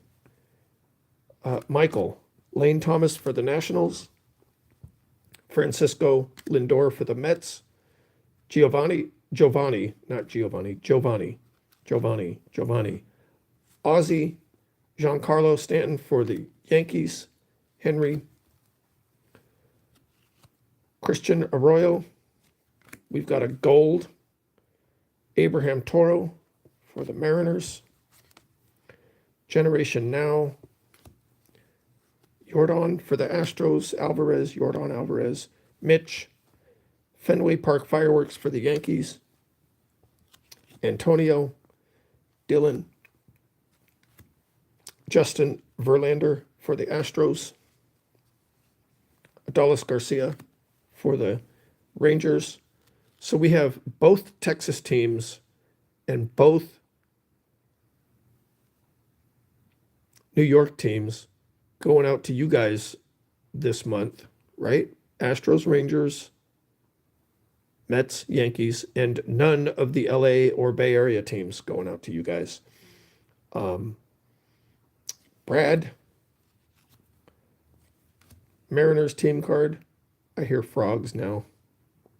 Michael, Lane Thomas for the Nationals. Francisco Lindor for the Mets. Giovanni, Ozzie, Giancarlo Stanton for the Yankees. Henry, Christian Arroyo. We've got a gold. Abraham Toro for the Mariners. Generation Now. Yordan for the Astros. Yordan Alvarez. Mitch. Fenway Park Fireworks for the Yankees. Antonio. Dylan. Justin Verlander for the Astros. Adolis Garcia for the Rangers. So we have both Texas teams and both New York teams going out to you guys this month, right? Astros, Rangers, Mets, Yankees, and none of the LA or Bay Area teams going out to you guys. Brad, Mariners team card. I hear frogs now.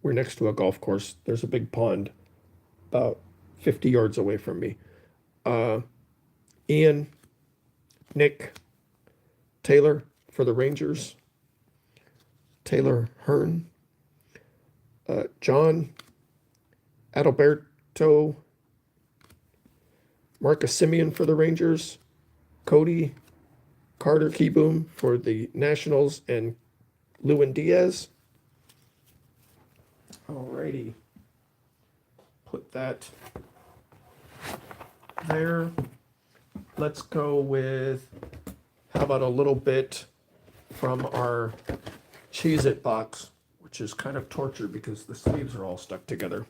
We're next to a golf course. There's a big pond about 50 yards away from me. Ian, Nick, Taylor for the Rangers. Taylor Hearn. John, Adalberto, Marcus Simeon for the Rangers. Cody, Carter Keyboom for the Nationals, and Lewin Diaz. Alrighty. Put that there. Let's go with, how about a little bit from our Cheez-It box, which is kind of torture because the sleeves are all stuck together.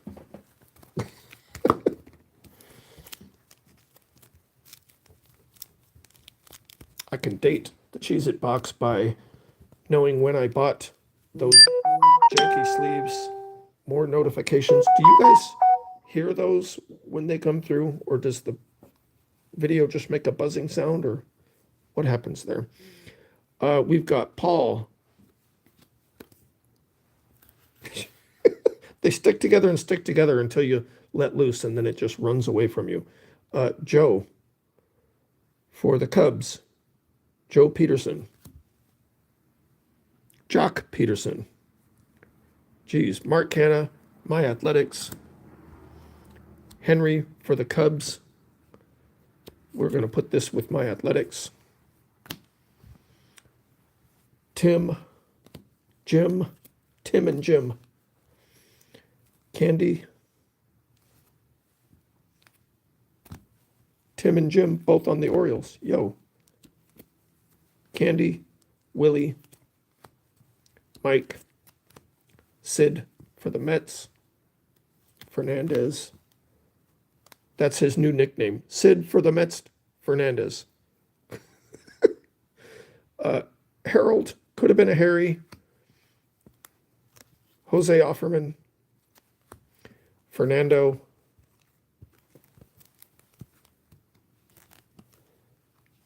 I can date the Cheez-It box by knowing when I bought those janky sleeves. More notifications. Do you guys hear those when they come through, or does the video just make a buzzing sound, or what happens there? We've got Paul. They stick together and stick together until you let loose, and then it just runs away from you. Joe for the Cubs. Joe Peterson. Jock Peterson. Geez, Mark Canna, My Athletics. Henry for the Cubs. We're going to put this with my athletics. Tim and Jim. Candy. Tim and Jim, both on the Orioles. Yo. Candy, Willie, Mike, Sid for the Mets, Fernandez. That's his new nickname. Sid for the Mets, Fernandez. Harold, could have been a Harry. Jose Offerman, Fernando,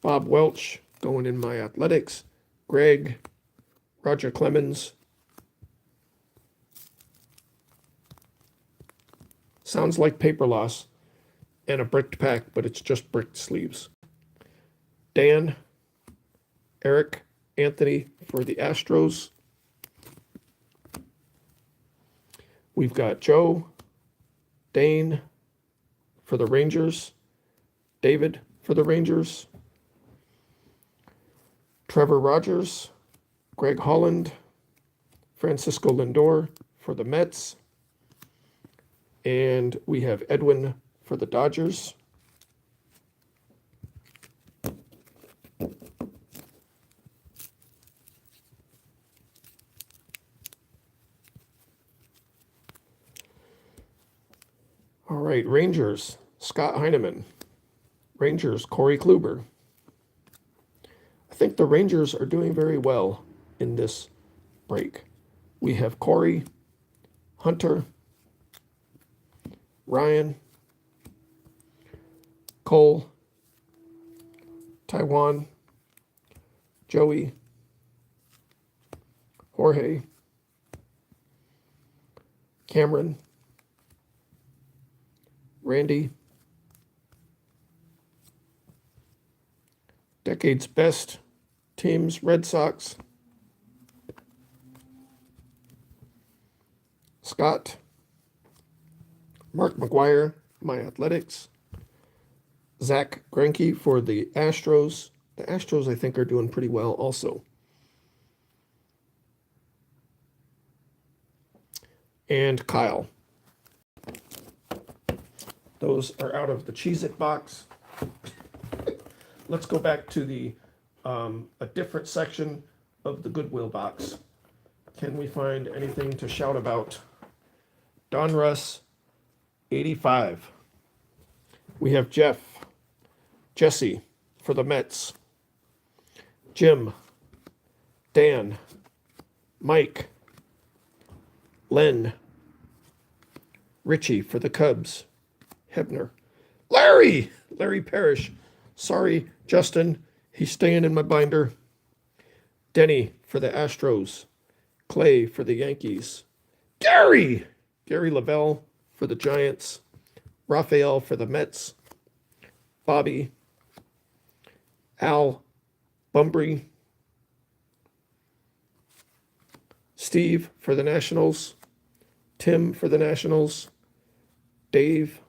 Bob Welch, going in my athletics, Greg, Roger Clemens. Sounds like paper loss and a bricked pack, but it's just bricked sleeves. Dan, Eric, Anthony for the Astros. We've got Joe, Dane for the Rangers, David for the Rangers, Trevor Rogers, Greg Holland, Francisco Lindor for the Mets, and we have Edwin for the Dodgers. All right, Rangers, Scott Heineman. Rangers, Corey Kluber. I think the Rangers are doing very well in this break. We have Corey, Hunter, Ryan, Cole, Taiwan, Joey, Jorge, Cameron, Randy, Decade's Best Teams, Red Sox, Scott, Mark McGuire, my Athletics, Zach Greinke for the Astros. The Astros, I think, are doing pretty well also. And Kyle. Those are out of the Cheez-It box. Let's go back to the a different section of the Goodwill box. Can we find anything to shout about? Don Russ, 85. We have Jeff, Jesse for the Mets, Jim, Dan, Mike, Len, Richie for the Cubs, Hebner, Larry Parrish. Sorry, Justin, he's staying in my binder. Denny for the Astros, Clay for the Yankees, Gary Lavelle for the Giants, Raphael for the Mets, Bobby, Al Bumbry, Steve for the Nationals, Tim for the Nationals, Dave,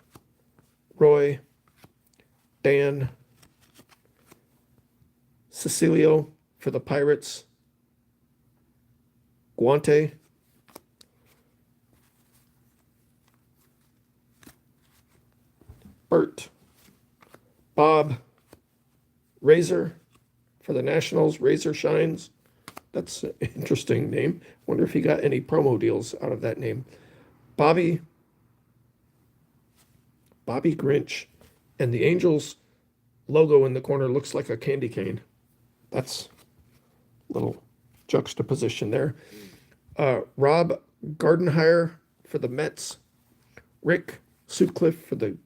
Roy, Dan, Cecilio for the Pirates, Guante, Bert, Bob, Razor for the Nationals, Razor Shines. That's an interesting name. Wonder if he got any promo deals out of that name. Bobby Grinch, and the Angels logo in the corner looks like a candy cane. That's a little juxtaposition there. Rob Gardenhire for the Mets, Rick Sutcliffe for the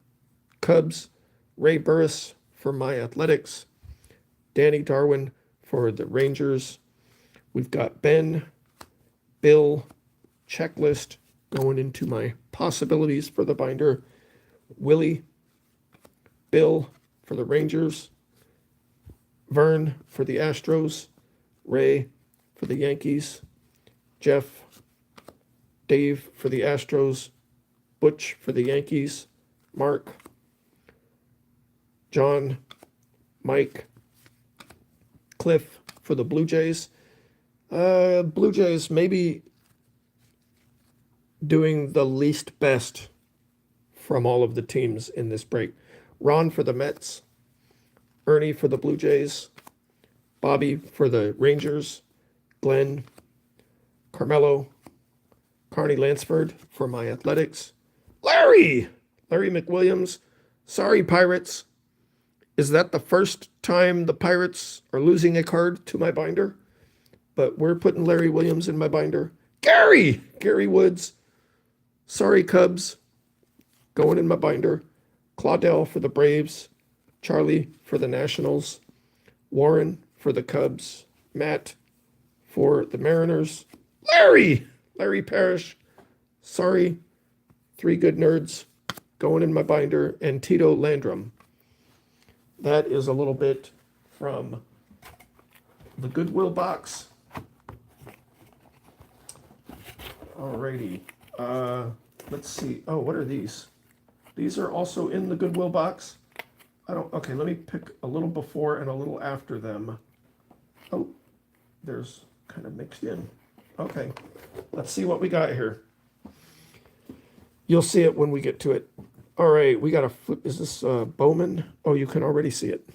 Cubs, Ray Burris for my Athletics, Danny Darwin for the Rangers. We've got Ben, Bill, checklist going into my possibilities for the binder. Willie, Bill for the Rangers, Vern for the Astros, Ray for the Yankees, Jeff, Dave for the Astros, Butch for the Yankees, Mark, John Mike, Cliff for the Blue Jays. Blue Jays maybe doing the least best from all of the teams in this break. Ron for the Mets, Ernie for the Blue Jays, Bobby for the Rangers, Glenn, Carmelo, Carney Lansford for my Athletics, Larry McWilliams. Sorry, Pirates. Is that the first time the Pirates are losing a card to my binder? But we're putting Larry Williams in my binder. Gary Woods. Sorry, Cubs. Going in my binder. Claudel for the Braves. Charlie for the Nationals. Warren for the Cubs. Matt for the Mariners. Larry Parrish. Sorry. 3 good nerds. Going in my binder. And Tito Landrum. That is a little bit from the Goodwill box. Alrighty. Let's see. Oh, what are these? These are also in the Goodwill box. Okay, let me pick a little before and a little after them. Oh, there's kind of mixed in. Okay, let's see what we got here. You'll see it when we get to it. All right, we got a flip. Is this Bowman? Oh, you can already see it.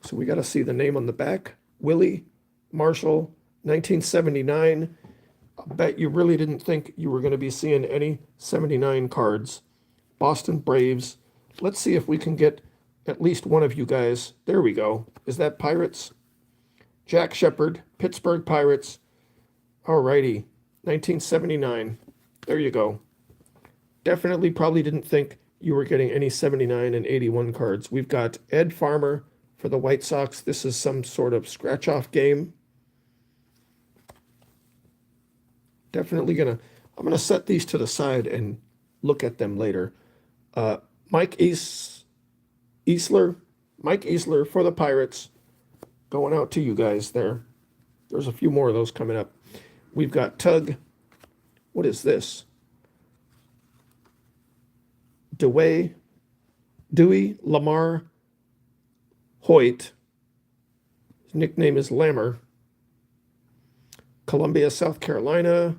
So we got to see the name on the back. Willie Marshall, 1979. I bet you really didn't think you were going to be seeing any 79 cards. Boston Braves. Let's see if we can get at least one of you guys. There we go. Is that Pirates? Jack Shepard, Pittsburgh Pirates. All righty, 1979. There you go. Definitely probably didn't think you were getting any 79 and 81 cards. We've got Ed Farmer for the White Sox. This is some sort of scratch-off game. Definitely I'm gonna set these to the side and look at them later. Mike Easler for the Pirates. Going out to you guys there. There's a few more of those coming up. We've got Tug. What is this? Dewey Lamar Hoyt. His nickname is Lammer. Columbia, South Carolina.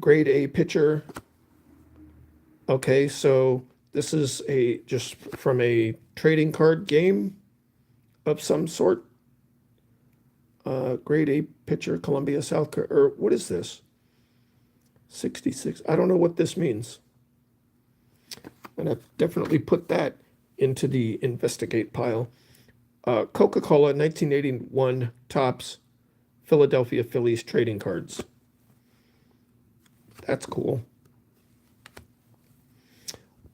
Grade A pitcher. Okay, so this is just from a trading card game of some sort. Grade A pitcher, Columbia, South Carolina. Or what is this? 66. I don't know what this means. And I've definitely put that into the investigate pile. Coca-Cola 1981 Topps Philadelphia Phillies trading cards. That's cool.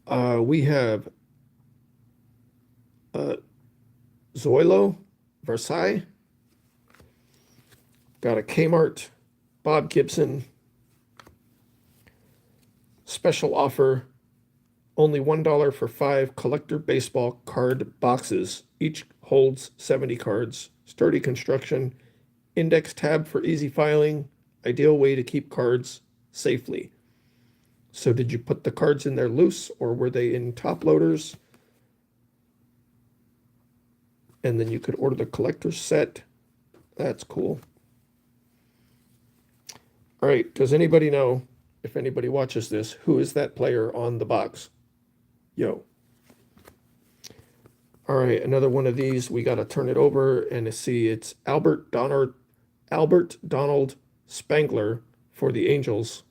We have Zoilo Versailles. Got a Kmart Bob Gibson. Special offer, only $1 for 5 collector baseball card boxes. Each holds 70 cards. Sturdy construction, index tab for easy filing, ideal way to keep cards safely. So did you put the cards in there loose, or were they in top loaders? And then you could order the collector's set. That's cool. All right, does anybody know, if anybody watches this, who is that player on the box? Yo. All right, another one of these. We got to turn it over and see it's Albert Donald Spangler for the Angels.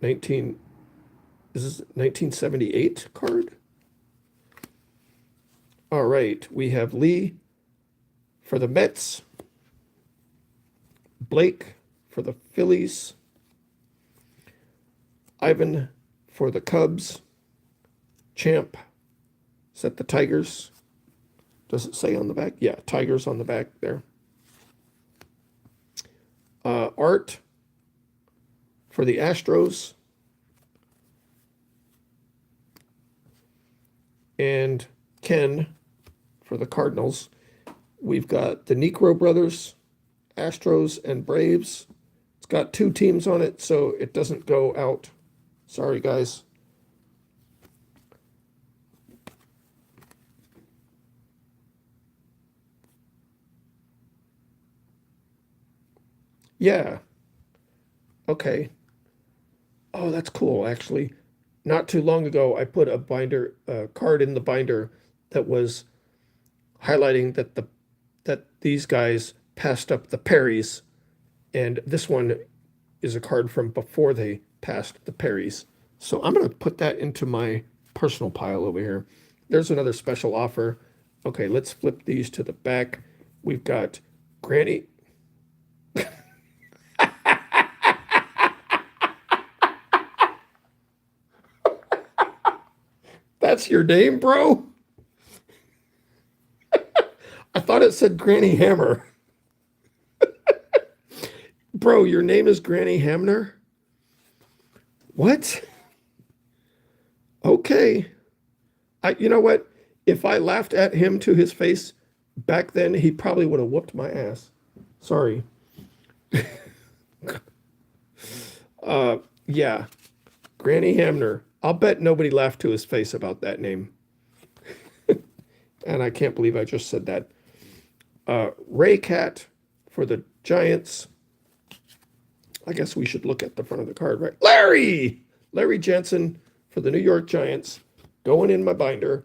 Is this 1978 card? All right, we have Lee for the Mets. Blake for the Phillies. Ivan for the Cubs. Champ. Is that the Tigers? Does it say on the back? Yeah, Tigers on the back there. Art for the Astros. And Ken for the Cardinals. We've got the Necro Brothers, Astros, and Braves. It's got 2 teams on it, so it doesn't go out. Sorry, guys. Yeah. Okay. Oh, that's cool, actually. Not too long ago, I put a card in the binder that was highlighting that these guys passed up the Perrys, and this one is a card from before they passed the Perrys. So I'm going to put that into my personal pile over here. There's another special offer. Okay, let's flip these to the back. We've got Granny. That's your name, bro? I thought it said Granny Hammer. Bro, your name is Granny Hamner? What? Okay. You know what? If I laughed at him to his face back then, he probably would have whooped my ass. Sorry. Yeah. Granny Hamner. I'll bet nobody laughed to his face about that name. And I can't believe I just said that. Ray Cat for the Giants. I guess we should look at the front of the card, right? Larry Jensen for the New York Giants. Going in my binder.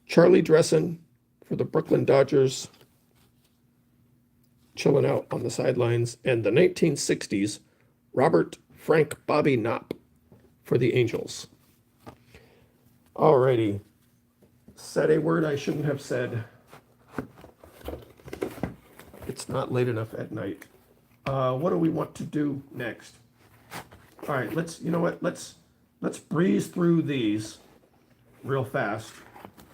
Charlie Dressen for the Brooklyn Dodgers. Chilling out on the sidelines. And the 1960s, Robert Frank Bobby Knopp for the Angels. Alrighty. Said a word I shouldn't have said. It's not late enough at night. What do we want to do next? All right, you know what? Let's breeze through these real fast.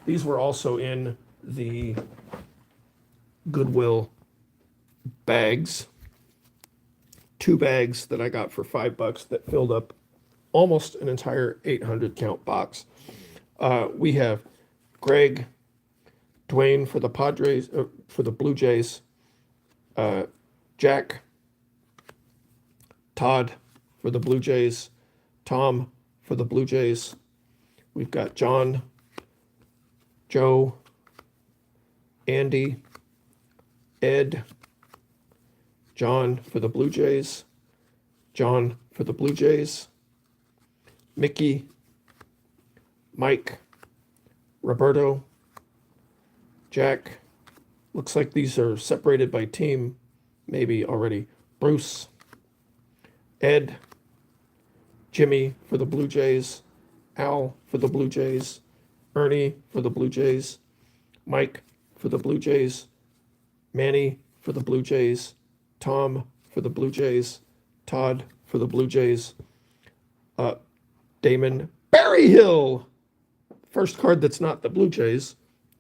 These were also in the Goodwill bags. 2 bags that I got for $5 that filled up almost an entire 800 count box. We have Greg, Dwayne for the Padres, for the Blue Jays, Jack, Todd for the Blue Jays, Tom for the Blue Jays. We've got John, Joe, Andy, Ed, John for the Blue Jays, John for the Blue Jays, Mickey, Mike, Roberto, Jack. Looks like these are separated by team, maybe already. Bruce, Ed, Jimmy for the Blue Jays, Al for the Blue Jays, Ernie for the Blue Jays, Mike for the Blue Jays, Manny for the Blue Jays, Tom for the Blue Jays, Todd for the Blue Jays, Damon Berryhill. First card that's not the Blue Jays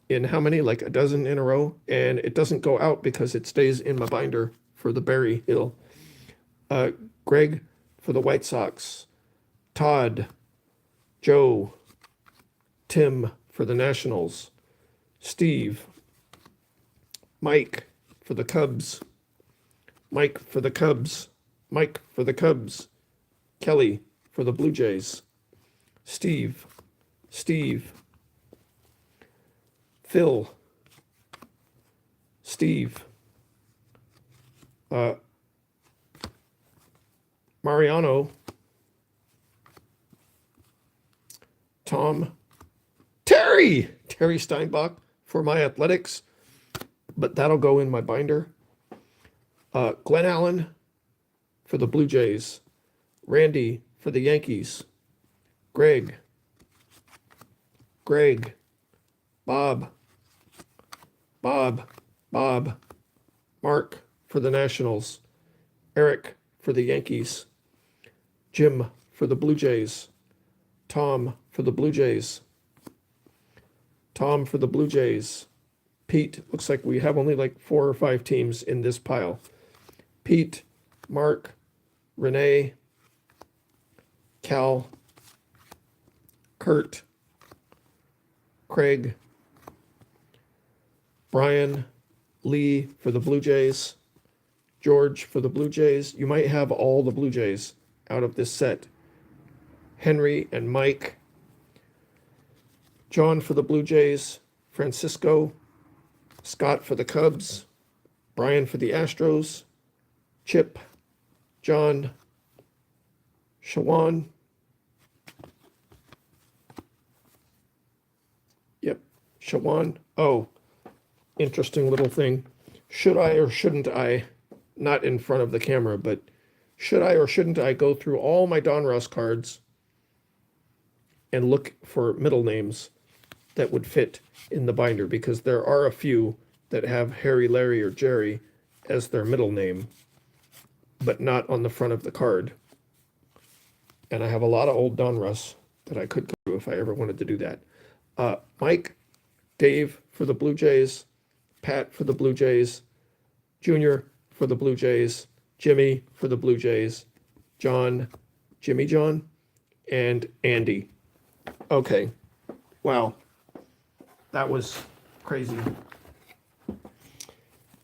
in how many? Like a dozen in a row. And it doesn't go out because it stays in my binder for the Berryhill. Greg for the White Sox, Todd, Joe, Tim for the Nationals, Steve, Mike for the Cubs, Mike for the Cubs, Mike for the Cubs, Kelly for the Blue Jays, Steve, Phil, Steve, Mariano, Tom, Terry Steinbach for my Athletics, but that'll go in my binder. Glenn Allen for the Blue Jays, Randy for the Yankees, Greg, Bob, Mark for the Nationals, Eric for the Yankees, Jim for the Blue Jays, Tom for the Blue Jays, Pete. Looks like we have only like 4 or 5 teams in this pile. Pete, Mark, Renee, Cal, Kurt, Craig, Brian, Lee for the Blue Jays, George for the Blue Jays. You might have all the Blue Jays out of this set. Henry and Mike, John for the Blue Jays, Francisco, Scott for the Cubs, Brian for the Astros, Chip, John, Shawan. Yep, Shawan. Oh, interesting little thing. Should I or shouldn't I, not in front of the camera, but should I or shouldn't I go through all my Donruss cards and look for middle names that would fit in the binder? Because there are a few that have Harry, Larry, or Jerry as their middle name, but not on the front of the card. And I have a lot of old Donruss that I could go through if I ever wanted to do that. Mike, Dave for the Blue Jays, Pat for the Blue Jays, Junior for the Blue Jays, Jimmy for the Blue Jays, John, Jimmy John, and Andy. Okay, wow, that was crazy.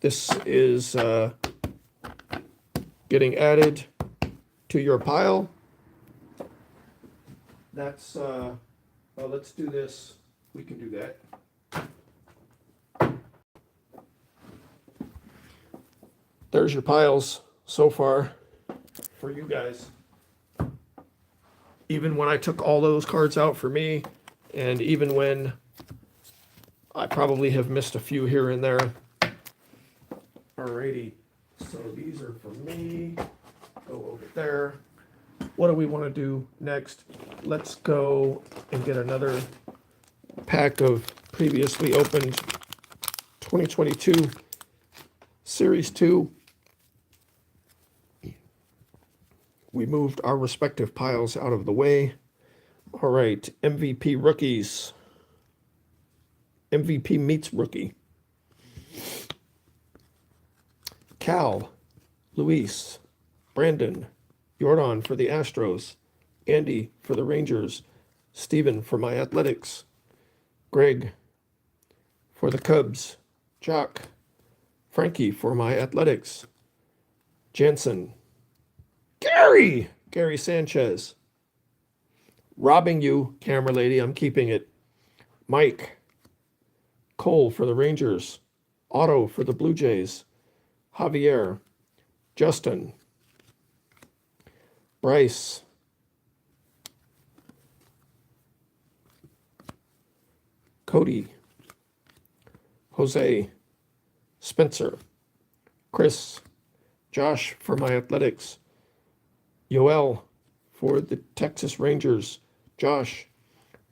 This is getting added to your pile. That's, well, let's do this. We can do that. There's your piles so far for you guys. Even when I took all those cards out for me, and even when I probably have missed a few here and there. Alrighty, so these are for me. Go over there. What do we want to do next? Let's go and get another pack of previously opened 2022 Series 2. We moved our respective piles out of the way. All right, MVP rookies. MVP meets rookie. Cal, Luis, Brandon, Jordan for the Astros, Andy for the Rangers, Steven for my Athletics, Greg for the Cubs, Jock, Frankie for my Athletics, Jansen, Gary Sanchez, robbing you, camera lady, I'm keeping it, Mike, Cole for the Rangers, Otto for the Blue Jays, Javier, Justin, Bryce, Cody, Jose, Spencer, Chris, Josh for my Athletics, Yoel for the Texas Rangers, Josh,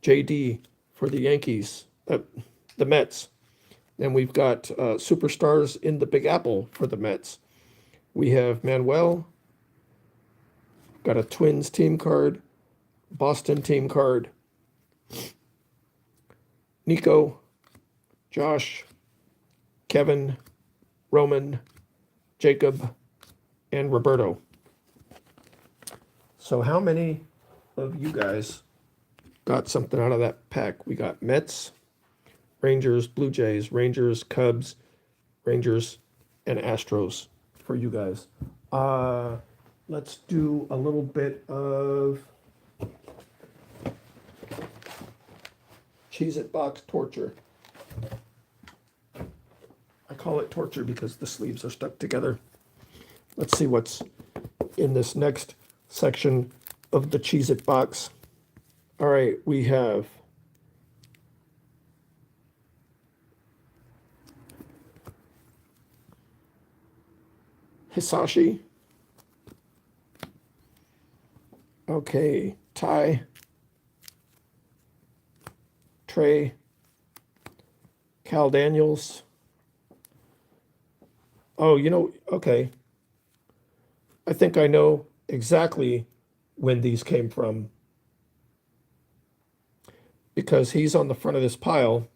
JD for the Yankees, the Mets. Then we've got superstars in the Big Apple for the Mets. We have Manuel, got a Twins team card, Boston team card, Nico, Josh, Kevin, Roman, Jacob, and Roberto. So how many of you guys got something out of that pack? We got Mets, Rangers, Blue Jays, Rangers, Cubs, Rangers, and Astros for you guys. Let's do a little bit of Cheez-It box torture. I call it torture because the sleeves are stuck together. Let's see what's in this next section of the Cheez-It box. All right, we have Hisashi. Okay, Ty, Trey, Cal Daniels. Oh, okay. I think I know exactly when these came from, because he's on the front of this pile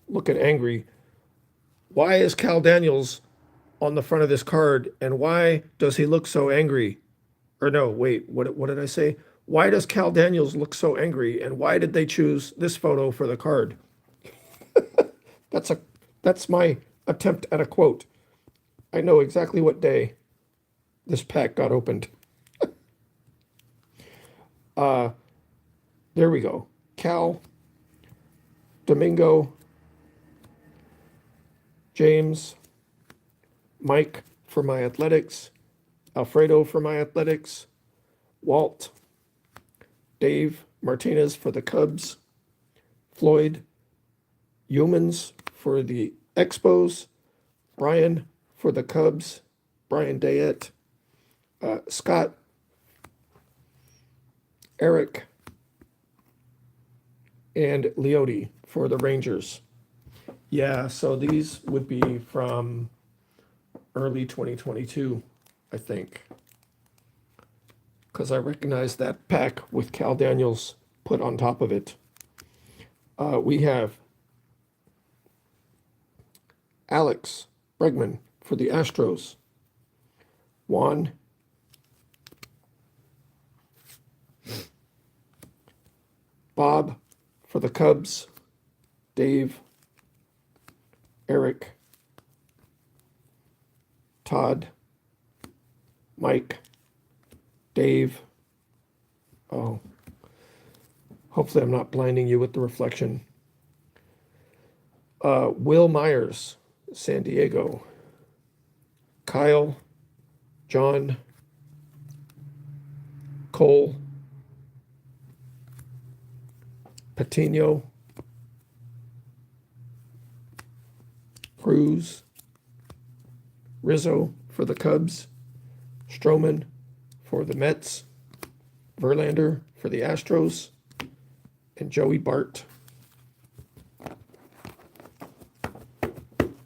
looking angry. Why is Cal Daniels on the front of this card, and why does he look so angry? Or no, wait, what did I say? Why does Cal Daniels look so angry, and why did they choose this photo for the card? That's my attempt at a quote. I know exactly what day this pack got opened. There we go. Cal, Domingo, James, Mike for my athletics, Alfredo for my athletics, Walt, Dave Martinez for the Cubs, Floyd Humans for the Expos, Brian for the Cubs, Brian Dayette, Scott, Eric, and Leote for the Rangers. Yeah, so these would be from early 2022, I think. Because I recognize that pack with Cal Daniels put on top of it. We have Alex Bregman for the Astros. Juan. Bob for the Cubs. Dave. Eric. Todd. Mike. Dave. Oh. Hopefully I'm not blinding you with the reflection. Will Myers, San Diego. Kyle. John. Cole. Patino. Cruz. Rizzo for the Cubs. Stroman for the Mets. Verlander for the Astros. And Joey Bart.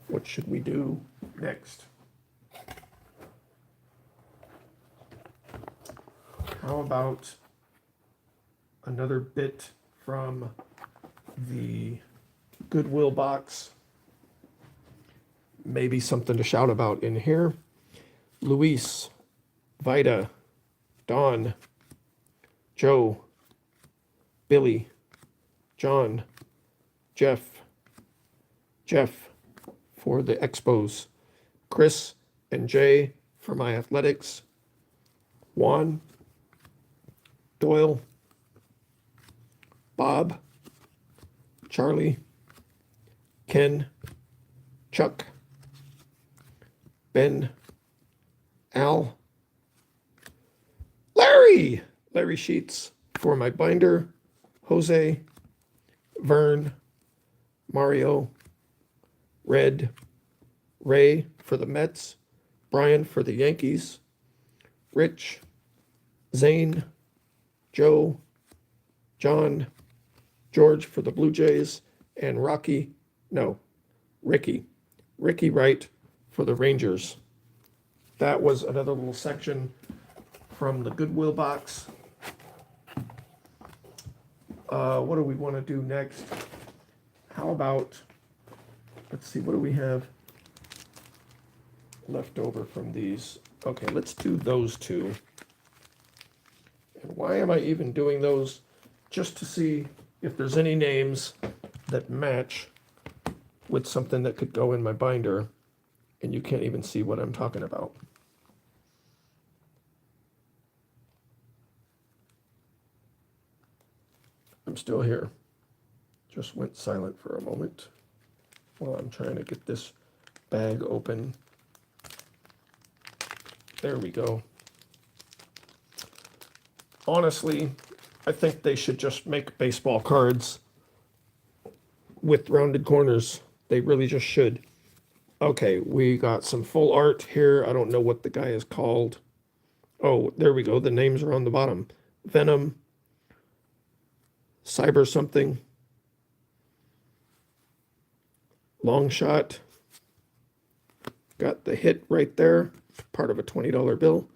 What should we do next? How about another bit from the Goodwill box? Maybe something to shout about in here. Luis, Vida, Don, Joe, Billy, John, Jeff for the Expos, Chris and Jay for my athletics, Juan, Doyle, Bob, Charlie, Ken, Chuck, Ben, Al, Larry Sheets for my binder, Jose, Vern, Mario, Red, Ray for the Mets, Brian for the Yankees, Rich, Zane, Joe, John, George for the Blue Jays, and Ricky Wright for the Rangers. That was another little section from the Goodwill box. What do we want to do next? How about, let's see, what do we have left over from these? Okay, let's do those two. And why am I even doing those? Just to see if there's any names that match with something that could go in my binder, and you can't even see what I'm talking about. I'm still here. Just went silent for a moment while I'm trying to get this bag open. There we go. Honestly, I think they should just make baseball cards with rounded corners. They really just should. Okay, we got some full art here. I don't know what the guy is called. Oh, there we go. The names are on the bottom. Venom, Cyber something, Long Shot. Got the hit right there, part of a $20 bill.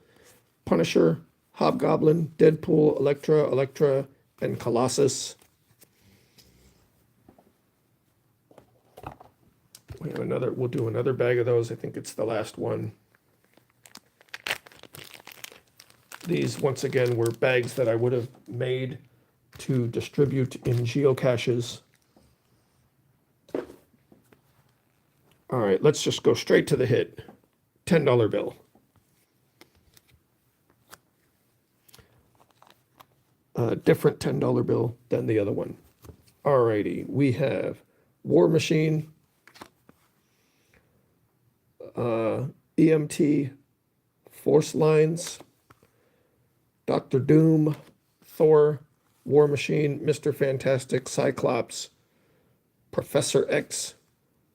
Punisher, Hobgoblin, Deadpool, Elektra, and Colossus. We have another, we'll do another bag of those. I think it's the last one. These, once again, were bags that I would have made to distribute in geocaches. All right, let's just go straight to the hit. $10 bill. A different $10 bill than the other one. All righty, we have War Machine, EMT, Force Lines, Doctor Doom, Thor, War Machine, Mr. Fantastic, Cyclops, Professor X,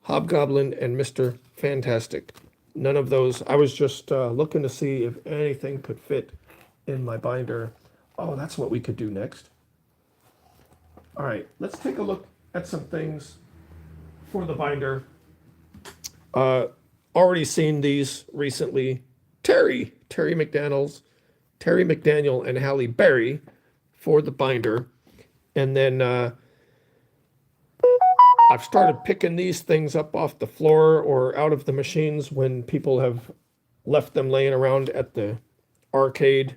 Hobgoblin, and Mr. Fantastic. None of those. I was just looking to see if anything could fit in my binder. Oh, that's what we could do next. All right, let's take a look at some things for the binder. Already seen these recently. Terry McDaniel, and Halle Berry for the binder. And then I've started picking these things up off the floor or out of the machines when people have left them laying around at the arcade.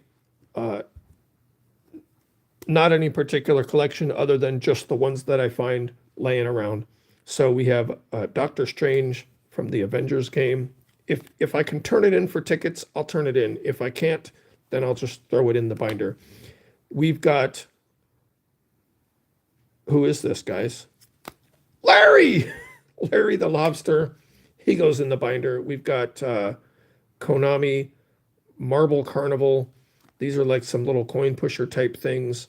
Not any particular collection other than just the ones that I find laying around. So we have Doctor Strange from the Avengers game. If I can turn it in for tickets, I'll turn it in. If I can't, then I'll just throw it in the binder. We've got, who is this, guys? Larry! Larry the Lobster. He goes in the binder. We've got Konami, Marble Carnival. These are like some little coin pusher type things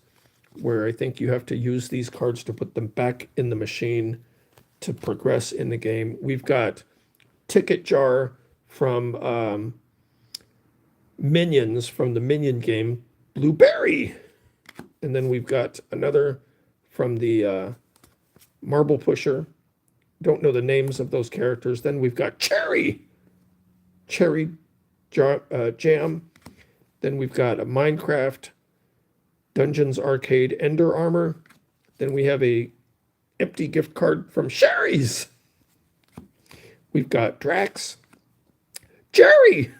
where I think you have to use these cards to put them back in the machine to progress in the game. We've got Ticket Jar from Minions, from the Minion game, Blueberry. And then we've got another from the Marble Pusher. Don't know the names of those characters. Then we've got Cherry Jam. Then we've got a Minecraft, Dungeons Arcade, Ender Armor. Then we have a empty gift card from Sherry's. We've got Drax. Jerry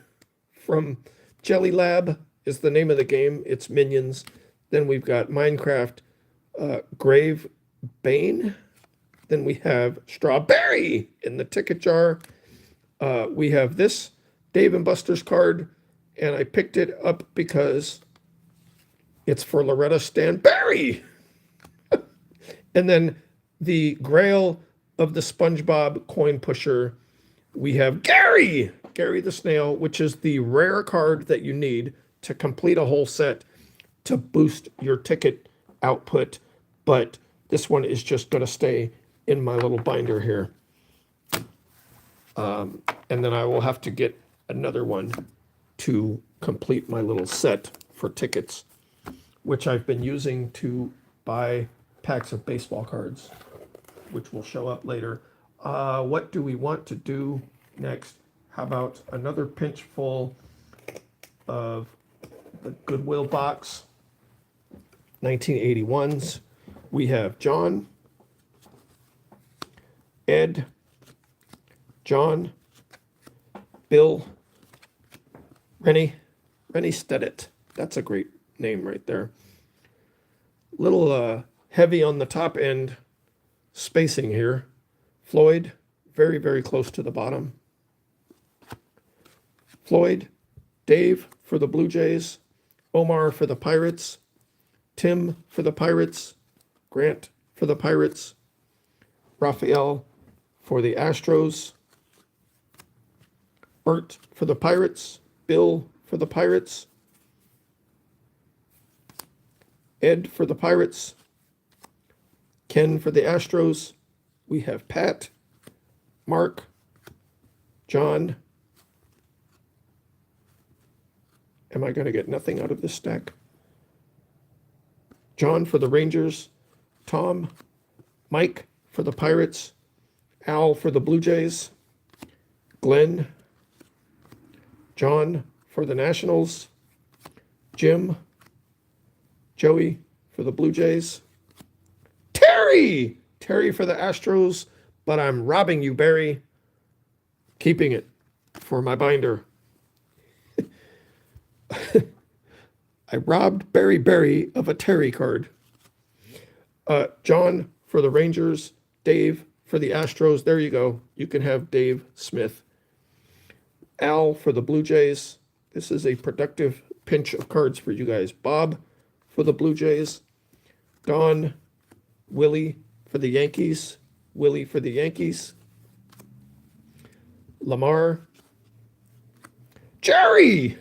from Jelly Lab is the name of the game. It's Minions. Then we've got Minecraft, Grave Bane. Then we have Strawberry in the ticket jar. We have this Dave and Buster's card, and I picked it up because it's for Loretta Stanberry. And then the Grail of the SpongeBob coin pusher, we have Gary the Snail, which is the rare card that you need to complete a whole set to boost your ticket output. But this one is just going to stay in my little binder here. And then I will have to get another one to complete my little set for tickets, which I've been using to buy packs of baseball cards, which will show up later. What do we want to do next? How about another pinch full of the Goodwill box, 1981s. We have John, Ed, John, Bill, Rennie Steadit. That's a great name right there. Little heavy on the top end spacing here. Floyd, very, very close to the bottom. Floyd, Dave for the Blue Jays, Omar for the Pirates, Tim for the Pirates, Grant for the Pirates, Raphael for the Astros, Bert for the Pirates, Bill for the Pirates, Ed for the Pirates, Ken for the Astros. We have Pat, Mark, John. Am I going to get nothing out of this stack? John for the Rangers, Tom, Mike for the Pirates, Al for the Blue Jays, Glenn, John for the Nationals, Jim, Joey for the Blue Jays, Terry for the Astros, but I'm robbing you, Barry, keeping it for my binder. I robbed Barry of a Terry card. John for the Rangers, Dave for the Astros. There you go. You can have Dave Smith. Al for the Blue Jays. This is a productive pinch of cards for you guys. Bob for the Blue Jays. Don, Willie for the Yankees. Willie for the Yankees. Lamar Jerry!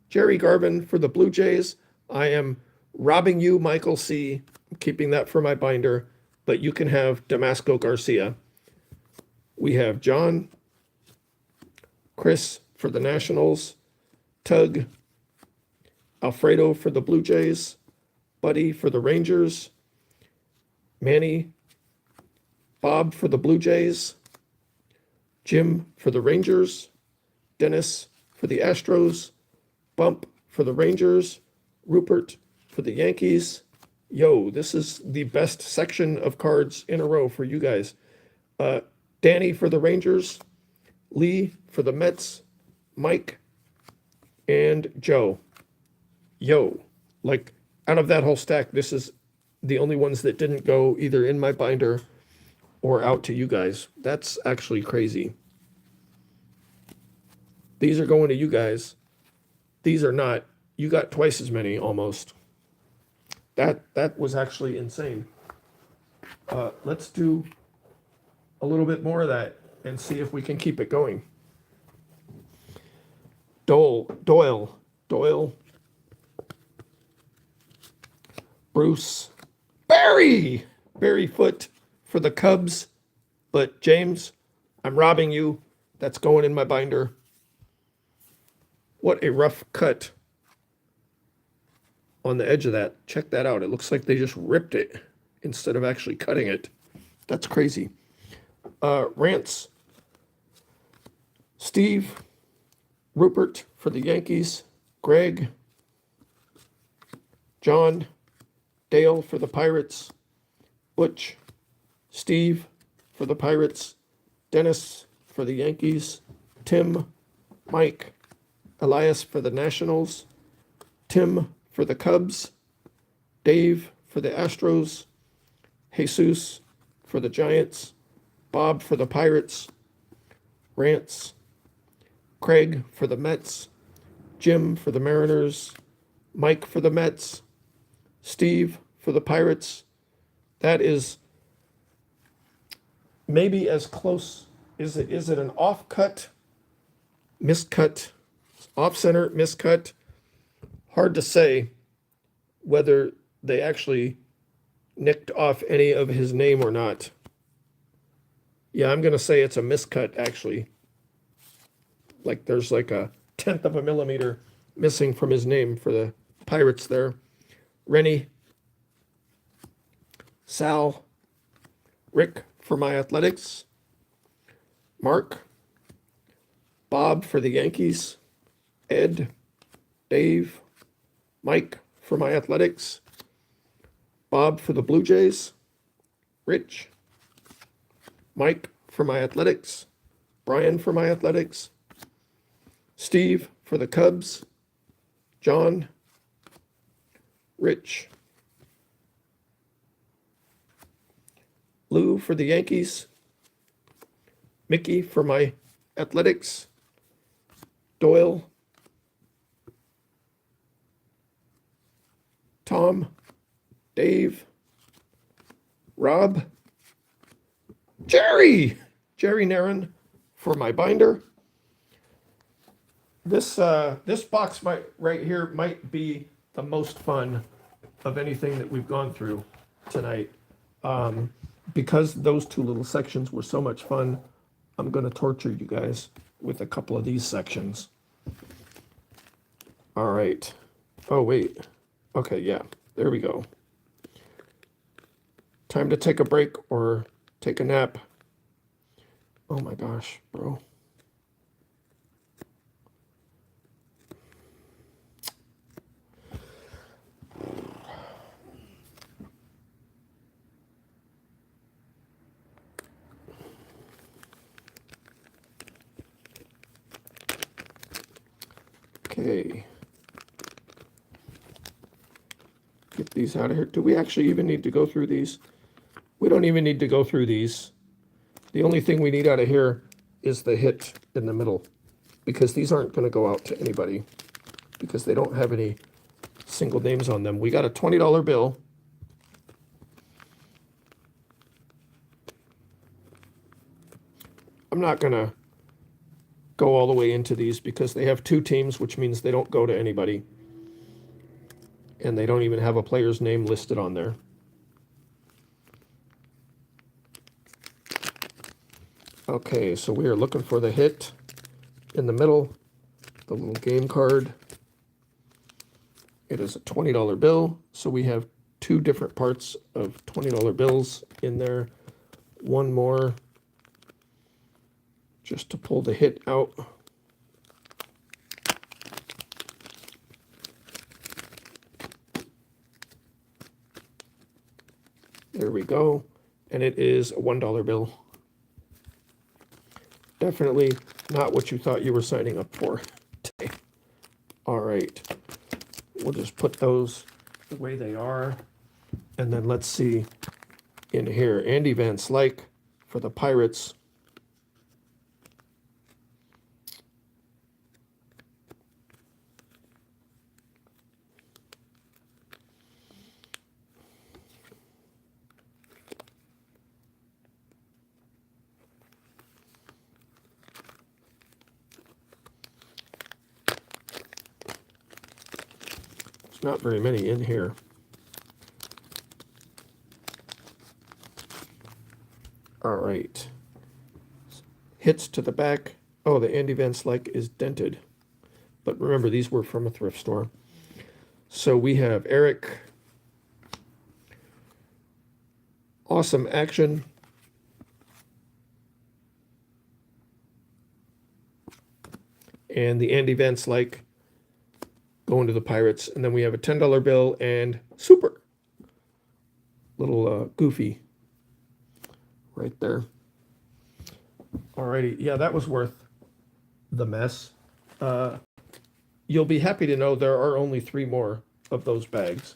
Jerry Garvin for the Blue Jays. I am robbing you, Michael C. I'm keeping that for my binder, but you can have Damasco Garcia. We have John, Chris for the Nationals, Tug, Alfredo for the Blue Jays, Buddy for the Rangers, Manny, Bob for the Blue Jays, Jim for the Rangers, Dennis for the Astros, Bump for the Rangers, Rupert for the Yankees. Yo, this is the best section of cards in a row for you guys. Danny for the Rangers, Lee for the Mets, Mike, and Joe. Yo, like out of that whole stack, this is the only ones that didn't go either in my binder or out to you guys. That's actually crazy. These are going to you guys. These are not. You got twice as many almost. That was actually insane. Let's do a little bit more of that and see if we can keep it going. Doyle, Bruce, Barry Foot for the Cubs, but James, I'm robbing you. That's going in my binder. What a rough cut on the edge of that. Check that out. It looks like they just ripped it instead of actually cutting it. That's crazy. Rance, Steve, Rupert for the Yankees, Greg, John, Dale for the Pirates, Butch, Steve for the Pirates, Dennis for the Yankees, Tim, Mike, Elias for the Nationals, Tim for the Cubs, Dave for the Astros, Jesus for the Giants, Bob for the Pirates, Rance, Craig for the Mets, Jim for the Mariners, Mike for the Mets, Steve for the Pirates. That is maybe as close. Is it an off-cut, miscut, off-center, miscut? Hard to say whether they actually nicked off any of his name or not. Yeah, I'm going to say it's a miscut, actually. Like there's like a 1/10 of a millimeter missing from his name for the Pirates there. Rennie, Sal, Rick for my Athletics, Mark, Bob for the Yankees, Ed, Dave, Mike for my Athletics, Bob for the Blue Jays, Rich, Mike for my Athletics, Brian for my Athletics, Steve for the Cubs, John, Rich, Lou for the Yankees, Mickey for my Athletics, Doyle, Tom, Dave, Rob, Jerry Narron for my binder. This box right here might be the most fun of anything that we've gone through tonight. Because those two little sections were so much fun, I'm going to torture you guys with a couple of these sections. All right. Oh, wait. Okay, yeah. There we go. Time to take a break or take a nap. Oh my gosh, bro. Okay. Get these out of here. Do we actually even need to go through these? We don't even need to go through these. The only thing we need out of here is the hit in the middle, because these aren't going to go out to anybody because they don't have any single names on them. We got a $20 bill. I'm not going to go all the way into these because they have 2 teams, which means they don't go to anybody. And they don't even have a player's name listed on there. Okay, so we are looking for the hit in the middle, the little game card. It is a $20 bill, so we have 2 different parts of $20 bills in there. One more just to pull the hit out. There we go. And it is a $1 bill. Definitely not what you thought you were signing up for today. All right. We'll just put those the way they are. And then let's see in here. Andy Van Slyke for the Pirates. Not very many in here. All right. Hits to the back. Oh, the Andy Van Slyke is dented. But remember, these were from a thrift store. So we have Eric. Awesome action. And the Andy Van Slyke going to the Pirates. And then we have a $10 bill and super. Little goofy right there. Alrighty. Yeah, that was worth the mess. You'll be happy to know there are only 3 more of those bags.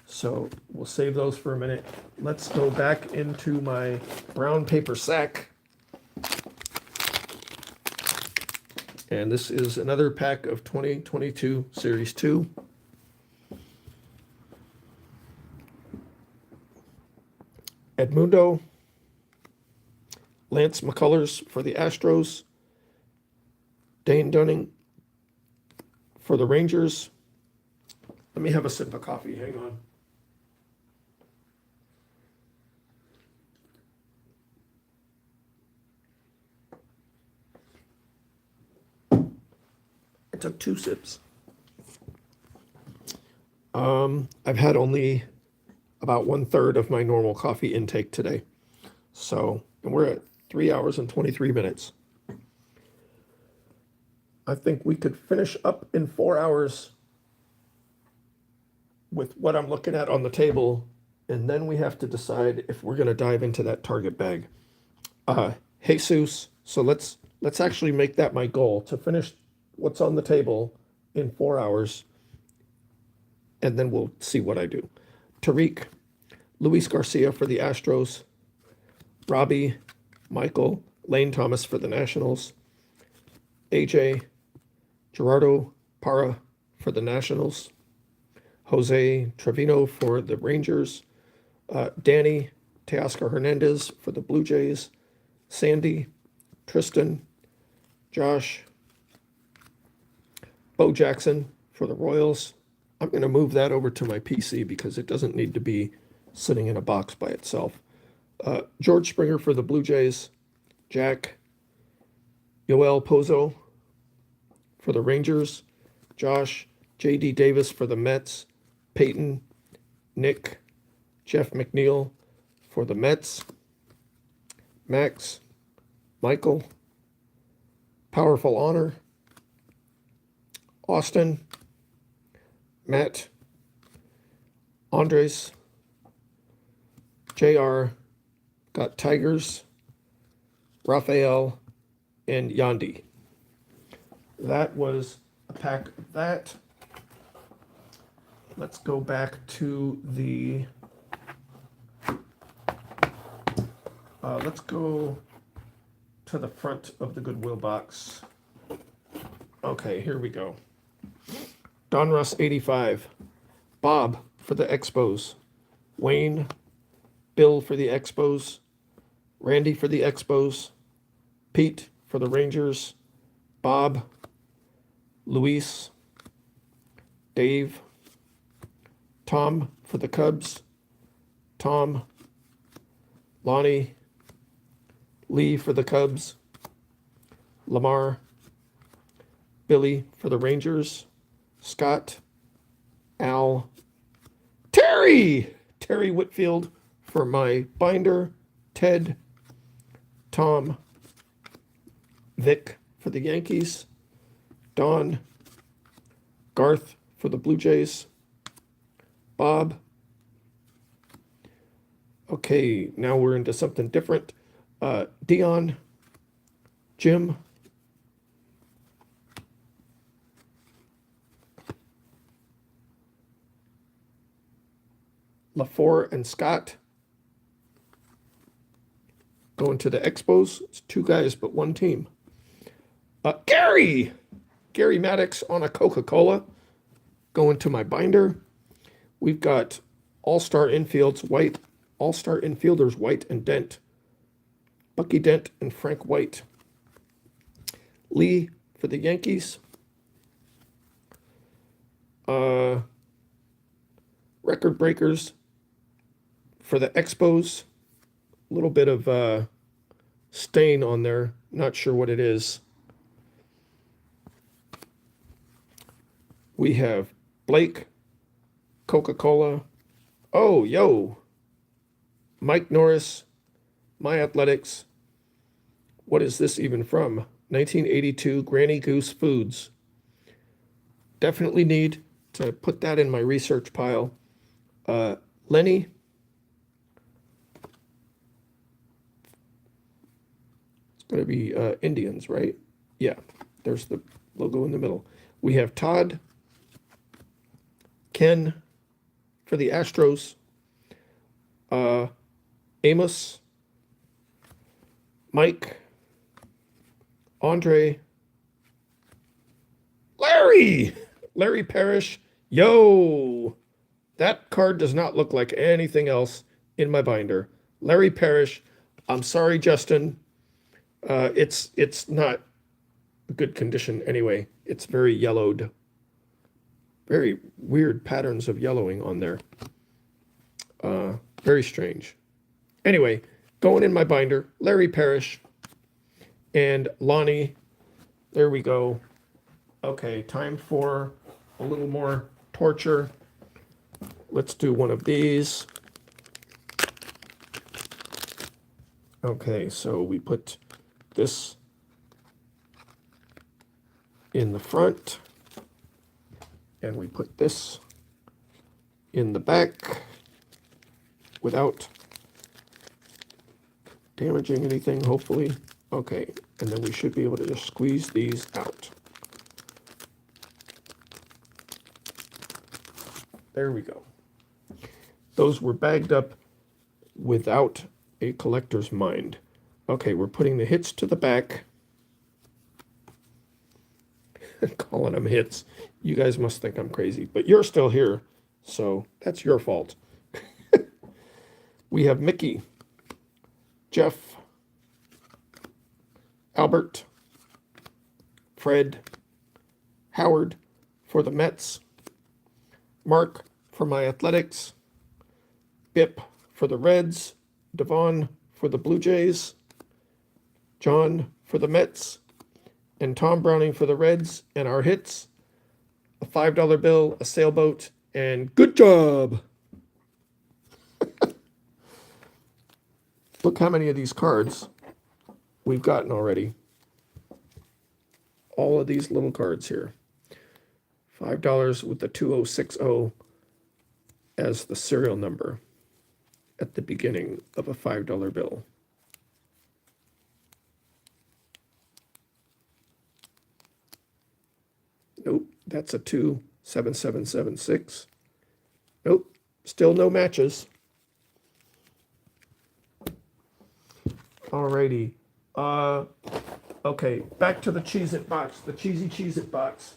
So we'll save those for a minute. Let's go back into my brown paper sack. And this is another pack of 2022 Series 2. Edmundo. Lance McCullers for the Astros. Dane Dunning for the Rangers. Let me have a sip of coffee. Hang on. I took 2 sips. I've had only about 1/3 of my normal coffee intake today. So, and we're at 3 hours and 23 minutes. I think we could finish up in 4 hours with what I'm looking at on the table, and then we have to decide if we're going to dive into that Target bag. Jesus, so let's actually make that my goal, to finish what's on the table in 4 hours, and then we'll see what I do. Tariq, Luis Garcia for the Astros, Robbie, Michael, Lane Thomas for the Nationals, AJ, Gerardo Parra for the Nationals, Jose Trevino for the Rangers, Danny Teoscar Hernandez for the Blue Jays, Sandy, Tristan, Josh, Bo Jackson for the Royals. I'm going to move that over to my PC because it doesn't need to be sitting in a box by itself. George Springer for the Blue Jays, Jack, Yoel Pozo for the Rangers, Josh, J.D. Davis for the Mets, Peyton, Nick, Jeff McNeil for the Mets, Max, Michael, Powerful Honor, Austin, Matt, Andres, JR, got Tigers, Raphael, and Yandi. That was a pack of that. Let's go back to the, let's go to the front of the Goodwill box. Okay, here we go. Donruss 85, Bob for the Expos, Wayne, Bill for the Expos, Randy for the Expos, Pete for the Rangers, Bob, Luis, Dave, Tom for the Cubs, Tom, Lonnie, Lee for the Cubs, Lamar, Billy for the Rangers, Scott, Al, Terry Whitfield for my binder, Ted, Tom, Vic for the Yankees, Don, Garth for the Blue Jays, Bob. Okay, now we're into something different. Dion, Jim, LaFour and Scott. Going to the Expos. It's 2 guys, but 1 team. Gary Maddox on a Coca-Cola. Going to my binder. We've got All-Star infielders, White and Dent. Bucky Dent and Frank White. Lee for the Yankees. Record breakers for the Expos. A little bit of stain on there. Not sure what it is. We have Blake, Coca-Cola. Oh, yo. Mike Norris, My Athletics. What is this even from? 1982 Granny Goose Foods. Definitely need to put that in my research pile. Lenny. It's going to be Indians, right? Yeah, there's the logo in the middle. We have Todd, Ken for the Astros, Amos, Mike, Andre, Larry Parrish. Yo, that card does not look like anything else in my binder. Larry Parrish. I'm sorry, Justin. It's not good condition anyway. It's very yellowed. Very weird patterns of yellowing on there. Very strange. Anyway, going in my binder, Larry Parrish and Lonnie. There we go. Okay, time for a little more torture. Let's do one of these. Okay, so we put this in the front, and we put this in the back without damaging anything, hopefully. Okay, and then we should be able to just squeeze these out. There we go. Those were bagged up without a collector's mind. Okay, we're putting the hits to the back. Calling them hits. You guys must think I'm crazy, but you're still here, so that's your fault. We have Mickey, Jeff, Albert, Fred, Howard for the Mets, Mark for my Athletics, Bip for the Reds, Devon for the Blue Jays, John for the Mets, and Tom Browning for the Reds, and our hits, a $5 bill, a sailboat, and good job! Look how many of these cards we've gotten already. All of these little cards here. $5 with the 2060 as the serial number at the beginning of a $5 bill. Nope, that's a 27776. Nope, still no matches. Alrighty. Okay, back to the Cheez-It box, the cheesy Cheez-It box.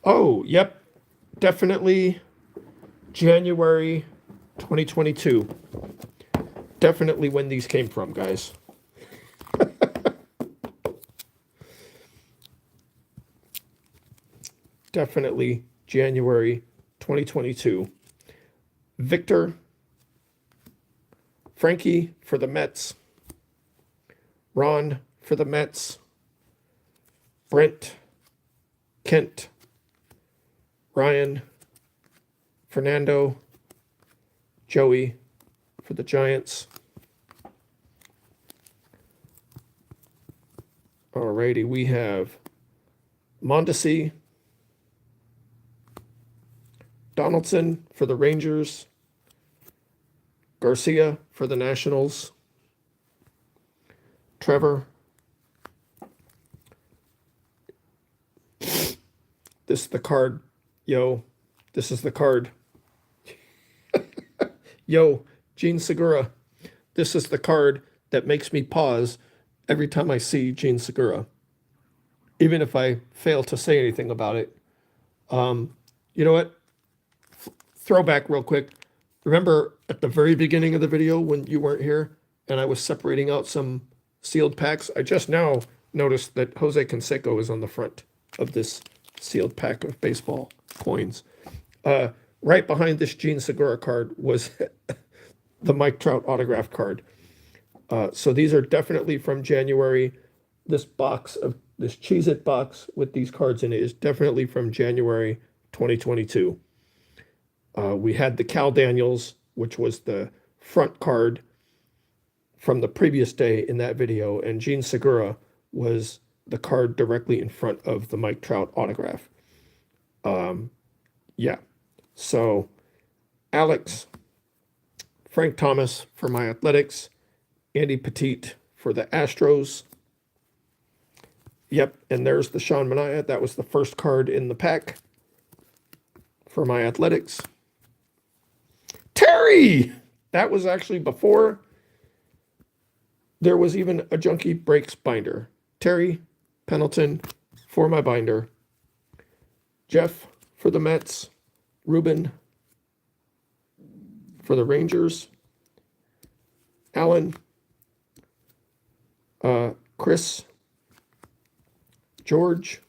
Oh, yep, definitely January 2022. Definitely when these came from, guys. definitely January 2022. Victor, Frankie for the Mets, Ron for the Mets, Brent, Kent, Ryan, Fernando, Joey for the Giants. Alrighty, we have Mondesi, Donaldson for the Rangers, Garcia for the Nationals, Trevor. This is the card, yo. This is the card. Yo, Gene Segura. This is the card that makes me pause every time I see Gene Segura, even if I fail to say anything about it. You know what? Throwback real quick. Remember at the very beginning of the video when you weren't here and I was separating out some sealed packs? I just now noticed that Jose Canseco is on the front of this sealed pack of baseball coins. Right behind this Gene Segura card was the Mike Trout autograph card. So these are definitely from January. This Cheez-It box with these cards in it is definitely from January 2022. We had the Cal Daniels, which was the front card from the previous day in that video, and Gene Segura was the card directly in front of the Mike Trout autograph. Yeah. So Alex, Frank Thomas for my Athletics, Andy Petite for the Astros. Yep, and there's the Sean Manaea. That was the first card in the pack for my Athletics. Terry! That was actually before there was even a Junkie Breaks binder. Terry Pendleton for my binder. Jeff for the Mets. Ruben for the Rangers. Alan. Chris. George.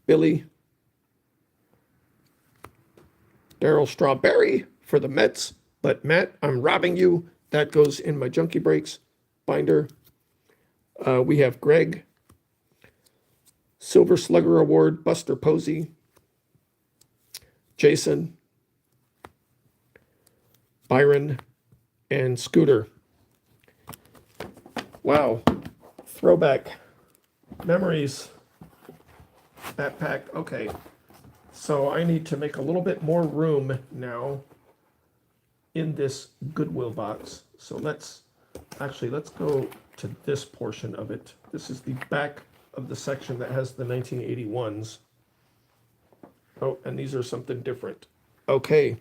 Billy. Daryl Strawberry for the Mets. But Matt, I'm robbing you. That goes in my Junkie Breaks binder. We have Greg. Silver Slugger Award, Buster Posey. Jason. Byron. And Scooter. Wow. Throwback memories. That pack. Okay. So I need to make a little bit more room now in this Goodwill box. So let's go to this portion of it. This is the back of the section that has the 1981s. Oh, and these are something different. Okay.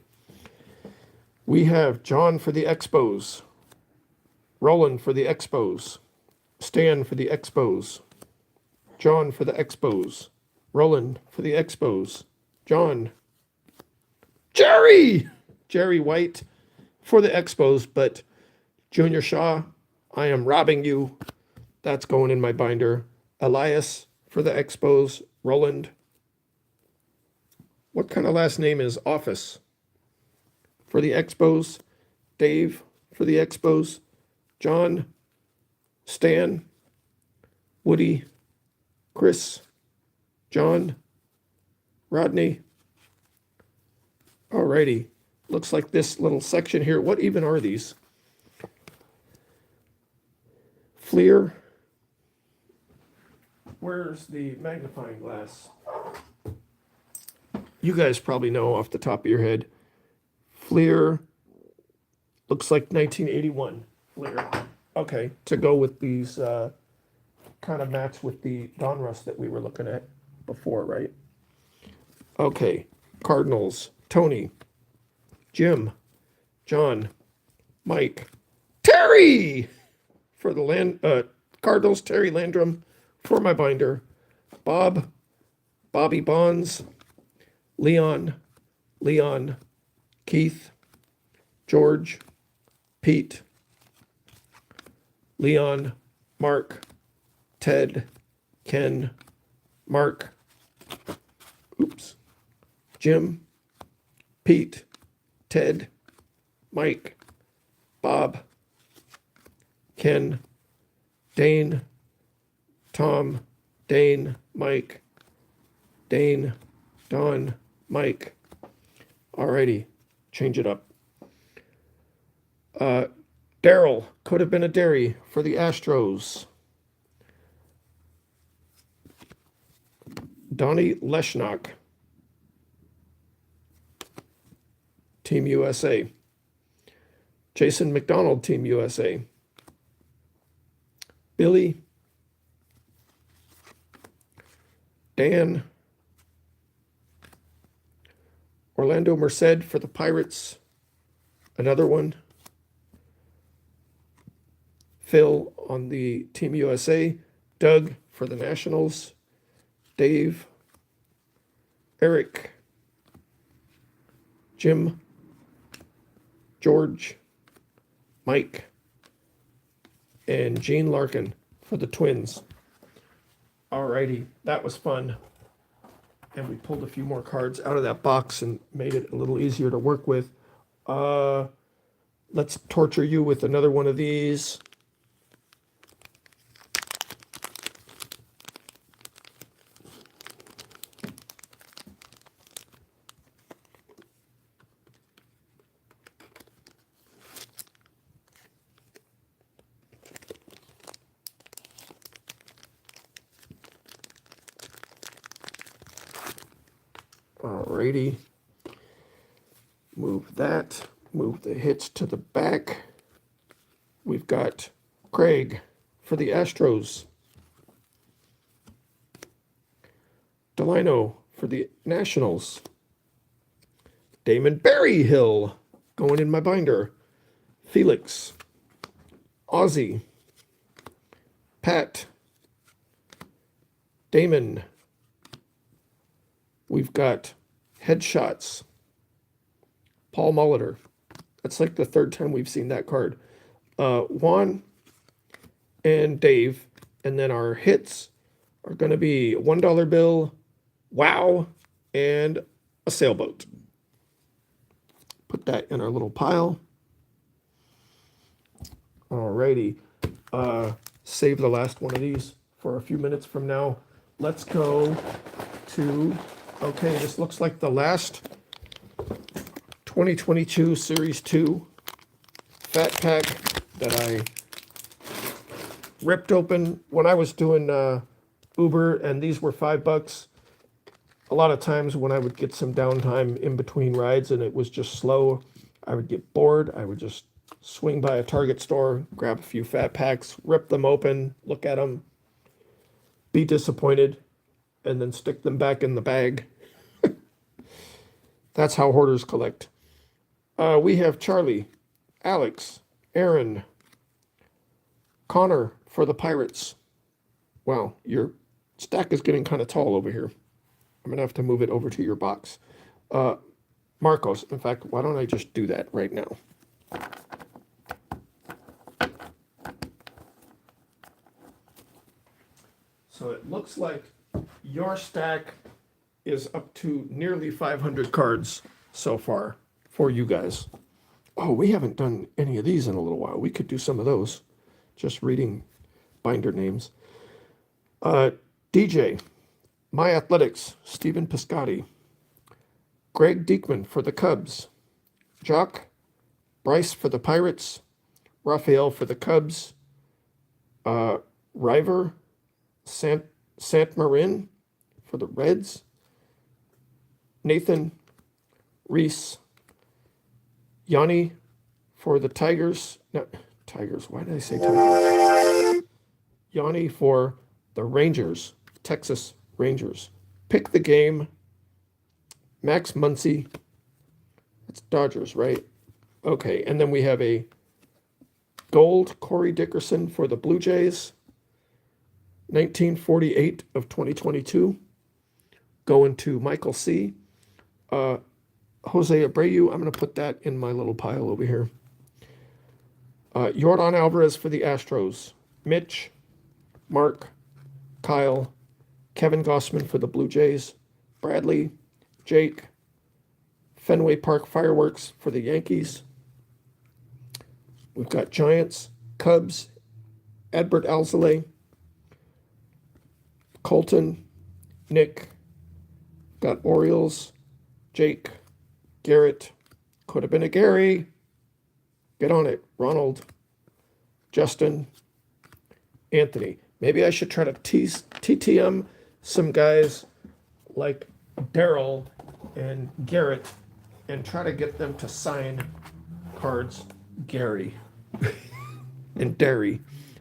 We have John for the Expos. Roland for the Expos. Stan for the Expos. John for the Expos. Roland for the Expos. John. Jerry White for the Expos, but Junior Shaw, I am robbing you. That's going in my binder. Elias for the Expos. Roland. What kind of last name is Office? For the Expos. Dave for the Expos. John. Stan. Woody. Chris. John. Rodney. Alrighty. Looks like this little section here. What even are these? Fleer. Where's the magnifying glass? You guys probably know off the top of your head. Fleer. Looks like 1981. Fleer. Okay, to go with these, kind of match with the Donruss that we were looking at before, right? Okay, Cardinals. Tony. Jim. John. Mike. Terry! For the Cardinals, Terry Landrum for my binder. Bob. Bobby Bonds. Leon. Keith. George. Pete. Leon. Mark. Ted. Ken. Mark. Oops. Jim, Pete, Ted, Mike, Bob, Ken, Dane, Tom, Dane, Mike, Dane, Don, Mike. Alrighty, change it up. Daryl, could have been a dairy for the Astros. Donnie Leschnock, Team USA. Jason McDonald, Team USA. Billy, Dan, Orlando Merced for the Pirates. Another one. Phil on the Team USA. Doug for the Nationals. Dave, Eric, Jim, George, Mike, and Gene Larkin for the Twins. Alrighty, that was fun. And we pulled a few more cards out of that box and made it a little easier to work with. Let's torture you with another one of these. Alrighty. Move that. Move the hits to the back. We've got Craig for the Astros. Delino for the Nationals. Damon Berryhill going in my binder. Felix. Ozzy. Pat. Damon. We've got Headshots. Paul Molitor. That's like the third time we've seen that card. Juan and Dave. And then our hits are going to be a $1 bill, wow, and a sailboat. Put that in our little pile. Alrighty. Save the last one of these for a few minutes from now. Let's go to... Okay, this looks like the last 2022 Series 2 Fat Pack that I ripped open when I was doing Uber, and these were $5. A lot of times when I would get some downtime in between rides and it was just slow, I would get bored. I would just swing by a Target store, grab a few Fat Packs, rip them open, look at them, be disappointed, and then stick them back in the bag. That's how hoarders collect. We have Charlie, Alex, Aaron, Connor for the Pirates. Wow, your stack is getting kind of tall over here. I'm going to have to move it over to your box. Marcos, in fact, why don't I just do that right now? So it looks like your stack is up to nearly 500 cards so far for you guys. Oh, we haven't done any of these in a little while. We could do some of those. Just reading binder names. DJ, My Athletics, Stephen Piscotty. Greg Diekman for the Cubs. Jock, Bryce for the Pirates. Raphael for the Cubs. River, Sant Marin for the Reds. Nathan, Reese, Yanni for the Tigers. No, Tigers, why did I say Tigers? Yanni for the Rangers, Texas Rangers. Pick the Game, Max Muncy. That's Dodgers, right? Okay, and then we have a gold Corey Dickerson for the Blue Jays. 1948 of 2022. Going to Michael C. Jose Abreu, I'm going to put that in my little pile over here. Yordan Alvarez for the Astros. Mitch, Mark, Kyle, Kevin Gossman for the Blue Jays. Bradley, Jake, Fenway Park Fireworks for the Yankees. We've got Giants, Cubs, Adbert Alzolay, Colton, Nick, got Orioles, Jake, Garrett, could have been a Gary, get on it, Ronald, Justin, Anthony. Maybe I should try to TTM some guys like Daryl and Garrett and try to get them to sign cards Gary and Derry.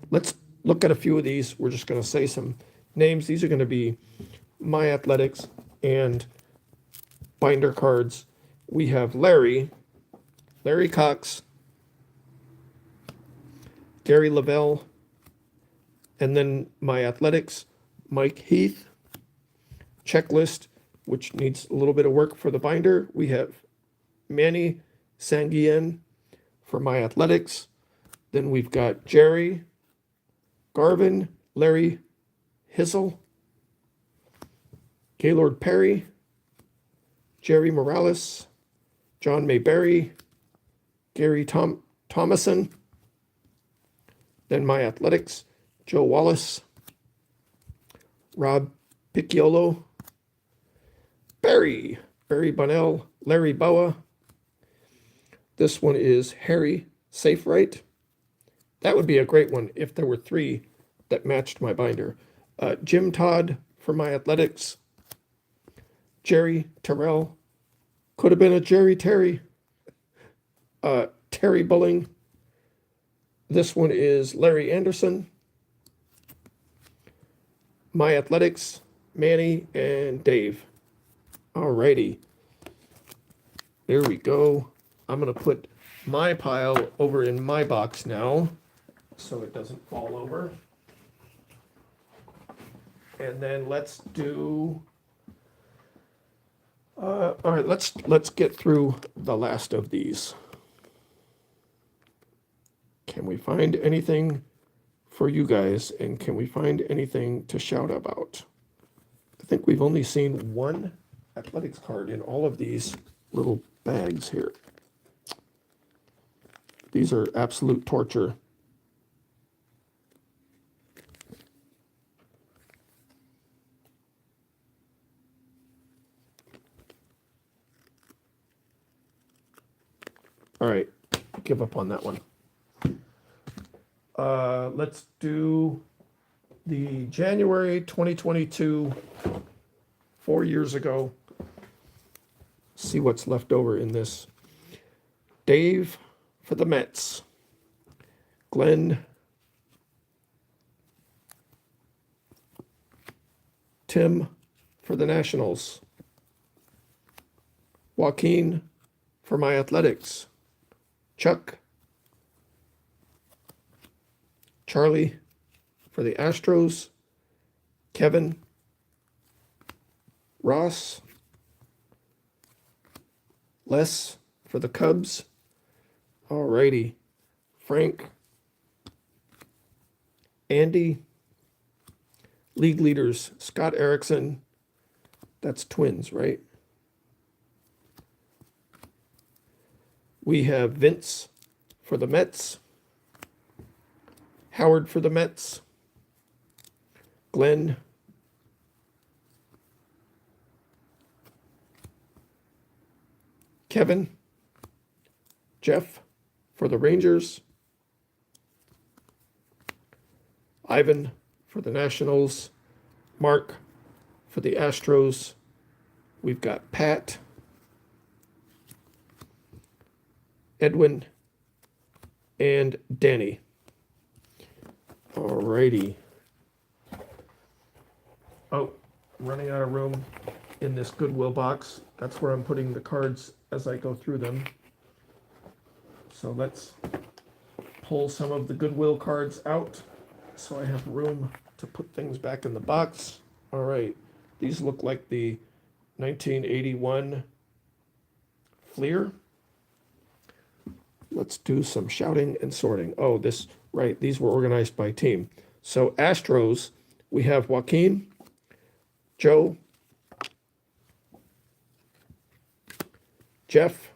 Let's look at a few of these. We're just going to say some names. These are going to be My Athletics and binder cards. We have Larry Cox, Gary Lavelle, and then My Athletics, Mike Heath. Checklist, which needs a little bit of work for the binder. We have Manny Sanguien for My Athletics. Then we've got Jerry, Garvin, Larry Hizzle, Gaylord Perry, Jerry Morales, John Mayberry, Gary Thomason. Then My Athletics, Joe Wallace, Rob Picciolo, Barry Bunnell, Larry Boa. This one is Harry Saferight. That would be a great one if there were three that matched my binder. Jim Todd for My Athletics. Jerry Terrell. Could have been a Jerry Terry. Terry Bulling. This one is Larry Anderson. My Athletics, Manny and Dave. Alrighty. There we go. I'm going to put my pile over in my box now so it doesn't fall over. And then let's do all right, let's get through the last of these. Can we find anything for you guys, and can we find anything to shout about? I think we've only seen one athletics card in all of these little bags here. These are absolute torture. All right, give up on that one. Let's do the January 2022, 4 years ago. See what's left over in this. Dave for the Mets. Glenn. Tim for the Nationals. Joaquin for My Athletics. Chuck. Charlie for the Astros. Kevin. Ross. Les for the Cubs. Alrighty. Frank. Andy. League leaders, Scott Erickson. That's Twins, right? We have Vince for the Mets. Howard for the Mets. Glenn. Kevin. Jeff for the Rangers. Ivan for the Nationals. Mark for the Astros. We've got Pat. Edwin. And Danny. Alrighty. Oh, running out of room in this Goodwill box. That's where I'm putting the cards as I go through them. So let's pull some of the Goodwill cards out so I have room to put things back in the box. All right, these look like the 1981 Fleer. Let's do some shouting and sorting. Oh, this, right, these were organized by team. So Astros, we have Joaquin, Joe, Jeff,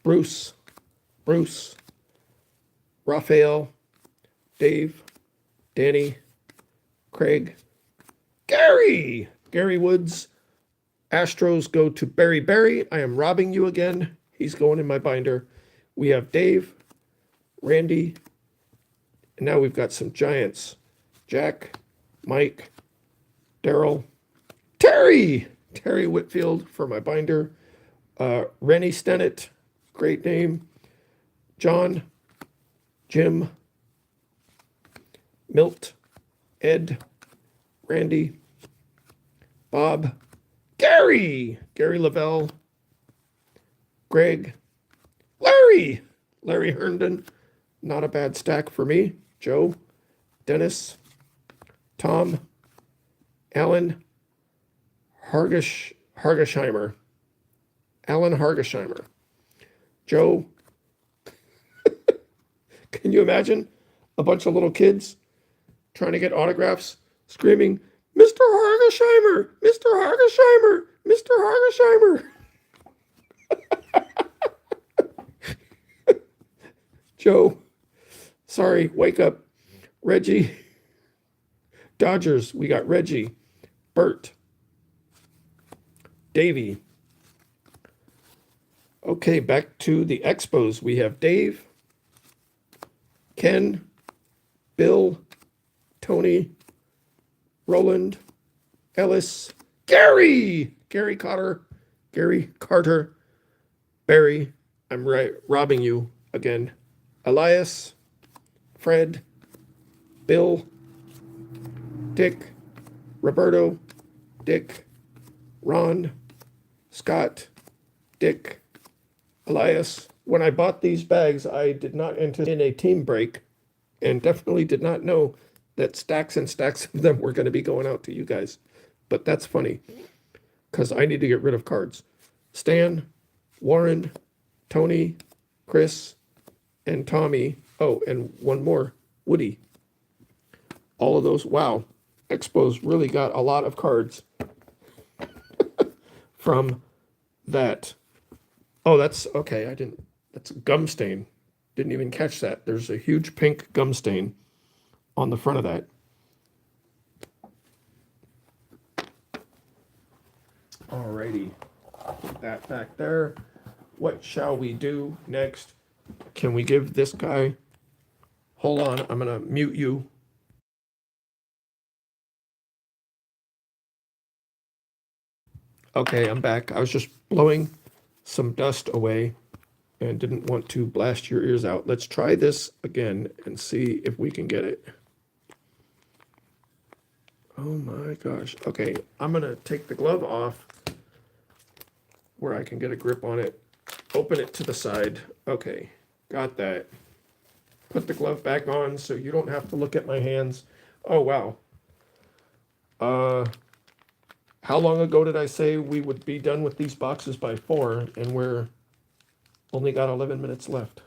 Bruce, Raphael, Dave, Danny, Craig, Gary Woods. Astros go to Barry. I am robbing you again. He's going in my binder. We have Dave, Randy, and now we've got some Giants. Jack, Mike, Daryl, Terry Whitfield for my binder. Rennie Stennett, great name. John, Jim, Milt, Ed, Randy, Bob, Gary Lavelle, Greg, Larry Herndon, not a bad stack for me. Joe, Dennis, Tom, Alan Hargesheimer, Joe. Can you imagine a bunch of little kids trying to get autographs, screaming, Mr. Hargesheimer, Mr. Hargesheimer, Mr. Hargesheimer. Joe, sorry, wake up. Reggie, Dodgers, we got Reggie, Bert, Davey. Okay, back to the Expos. We have Dave, Ken, Bill, Tony, Roland, Ellis, Gary Carter, Barry, I'm robbing you again, Elias, Fred, Bill, Dick, Roberto, Dick, Ron, Scott, Dick, Elias. When I bought these bags, I did not anticipate a team break and definitely did not know that stacks and stacks of them were going to be going out to you guys. But that's funny because I need to get rid of cards. Stan, Warren, Tony, Chris, and Tommy. Oh, and one more, Woody. All of those. Wow. Expos really got a lot of cards from that. Oh, that's okay. That's a gum stain. Didn't even catch that. There's a huge pink gum stain on the front of that. Alrighty. Put that back there. What shall we do next? Can we give this guy... Hold on, I'm going to mute you. Okay, I'm back. I was just blowing some dust away and didn't want to blast your ears out. Let's try this again and see if we can get it. Oh my gosh. Okay, I'm going to take the glove off where I can get a grip on it. Open it to the side. Okay, got that. Put the glove back on so you don't have to look at my hands. Oh, wow. How long ago did I say we would be done with these boxes by 4, and we're only got 11 minutes left?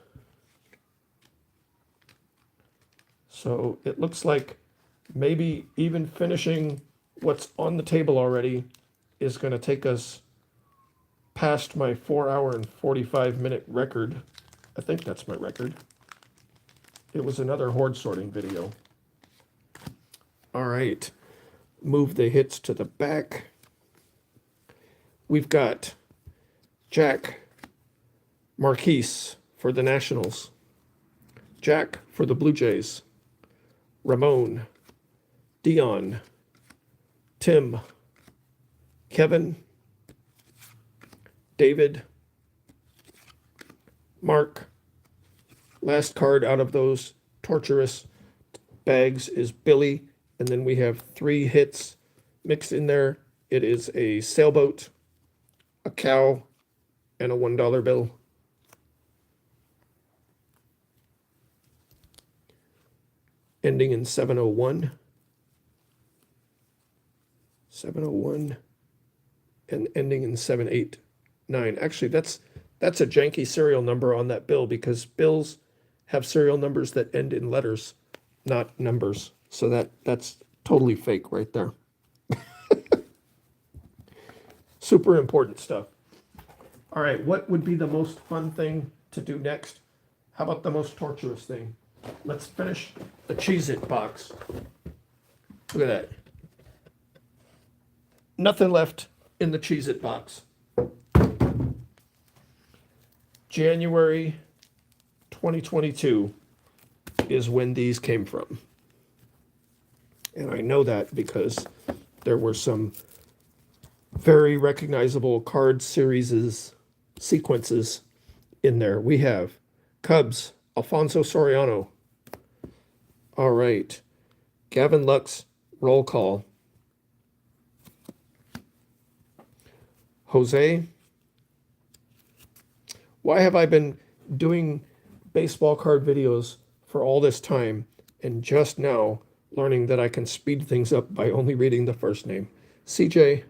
So it looks like maybe even finishing what's on the table already is going to take us past my 4-hour and 45-minute record. I think that's my record. It was another hoard sorting video. All right. Move the hits to the back. We've got Jack Marquise for the Nationals. Jack for the Blue Jays. Ramon. Dion. Tim. Kevin. David. Mark. Last card out of those torturous bags is Billy. And then we have 3 hits mixed in there. It is a sailboat, a cow, and a $1 bill. Ending in 701. 701. And ending in 789. Actually, that's a janky serial number on that bill because bills have serial numbers that end in letters, not numbers. So that's totally fake right there. Super important stuff. All right, what would be the most fun thing to do next? How about the most torturous thing? Let's finish the Cheez-It box. Look at that. Nothing left in the Cheez-It box. January 2022 is when these came from. And I know that because there were some very recognizable card sequences in there. We have Cubs, Alfonso Soriano. All right. Gavin Lux, roll call. Jose. Why have I been doing baseball card videos for all this time and just now learning that I can speed things up by only reading the first name? CJ.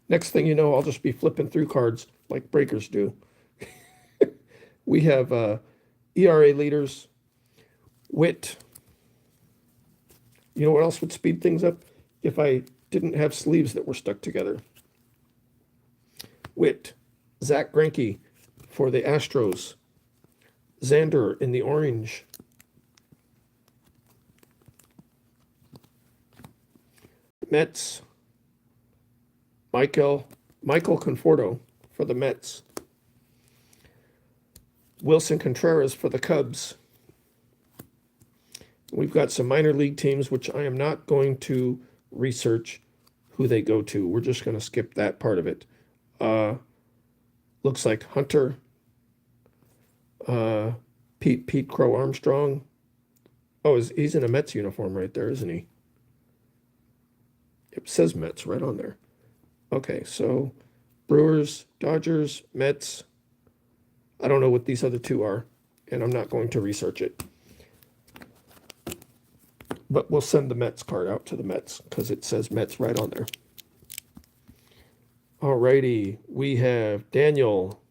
Next thing you know, I'll just be flipping through cards like breakers do. We have ERA leaders, Wit. You know what else would speed things up? If I didn't have sleeves that were stuck together. Wit, Zach Greinke for the Astros, Xander in the orange, Mets, Michael Conforto for the Mets, Wilson Contreras for the Cubs. We've got some minor league teams, which I am not going to research who they go to. We're just going to skip that part of it. Looks like Hunter, Pete Crow Armstrong. Oh, he's in a Mets uniform right there, isn't he? It says Mets right on there. Okay, so Brewers, Dodgers, Mets. I don't know what these other two are, and I'm not going to research it. But we'll send the Mets card out to the Mets because it says Mets right on there. All righty, we have Daniel,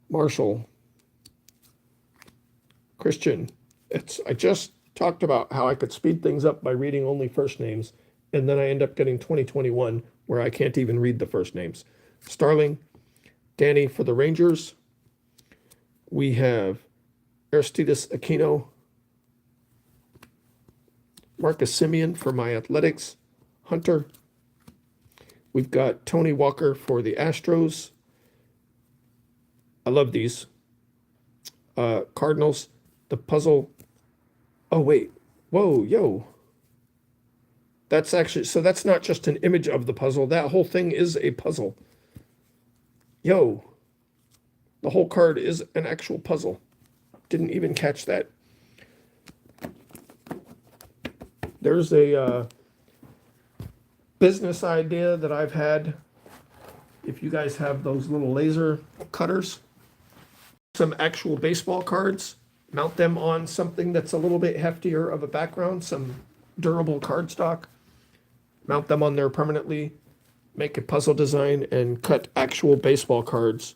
Marshall, Christian. I just talked about how I could speed things up by reading only first names, and then I end up getting 2021 where I can't even read the first names. Starling, Danny for the Rangers. We have Aristides Aquino, Marcus Simeon for my Athletics, Hunter. We've got Tony Walker for the Astros. I love these. Cardinals, the puzzle. Oh, wait. Whoa, yo. That's actually, so that's not just an image of the puzzle. That whole thing is a puzzle. Yo. The whole card is an actual puzzle. Didn't even catch that. There's a business idea that I've had. If you guys have those little laser cutters, some actual baseball cards, mount them on something that's a little bit heftier of a background, some durable cardstock, mount them on there permanently, make a puzzle design, and cut actual baseball cards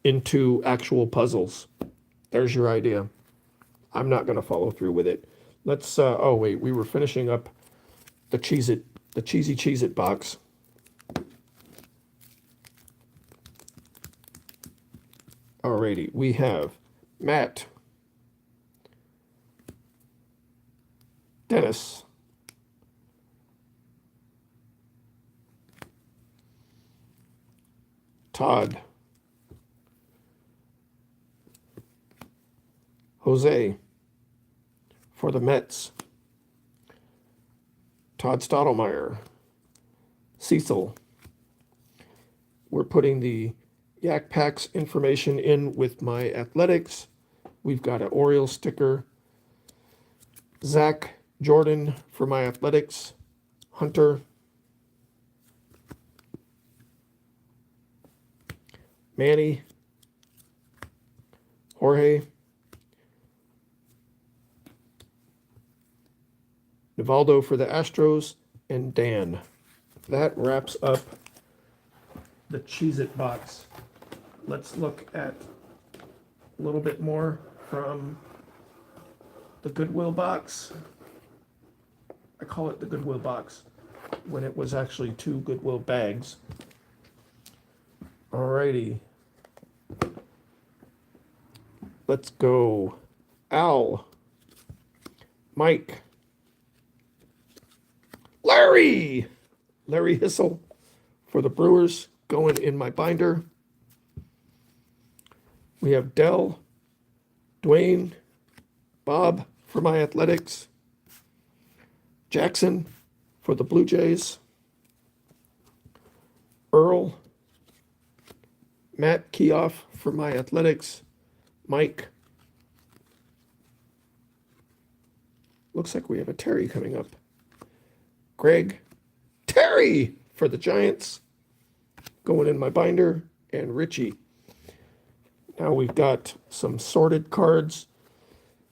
into actual puzzles. There's your idea. I'm not going to follow through with it. Let's, oh wait, we were finishing up the Cheez-It, the Cheesy Cheez-It box. Alrighty, we have Matt, Dennis, Todd, Jose for the Mets, Todd Stottlemyre, Cecil. We're putting the Yak Packs information in with my Athletics. We've got an Orioles sticker. Zach Jordan for my Athletics. Hunter. Manny. Jorge. Nivaldo for the Astros. And Dan. That wraps up the Cheez-It box. Let's look at a little bit more from the Goodwill box. I call it the Goodwill box when it was actually 2 Goodwill bags. Alrighty. Let's go. Al. Mike. Larry! Larry Hissel for the Brewers going in my binder. We have Dell, Dwayne, Bob for my Athletics, Jackson for the Blue Jays, Earl, Matt Keoff for my Athletics, Mike. Looks like we have a Terry coming up. Greg, Terry for the Giants, going in my binder, and Richie. Now we've got some sorted cards.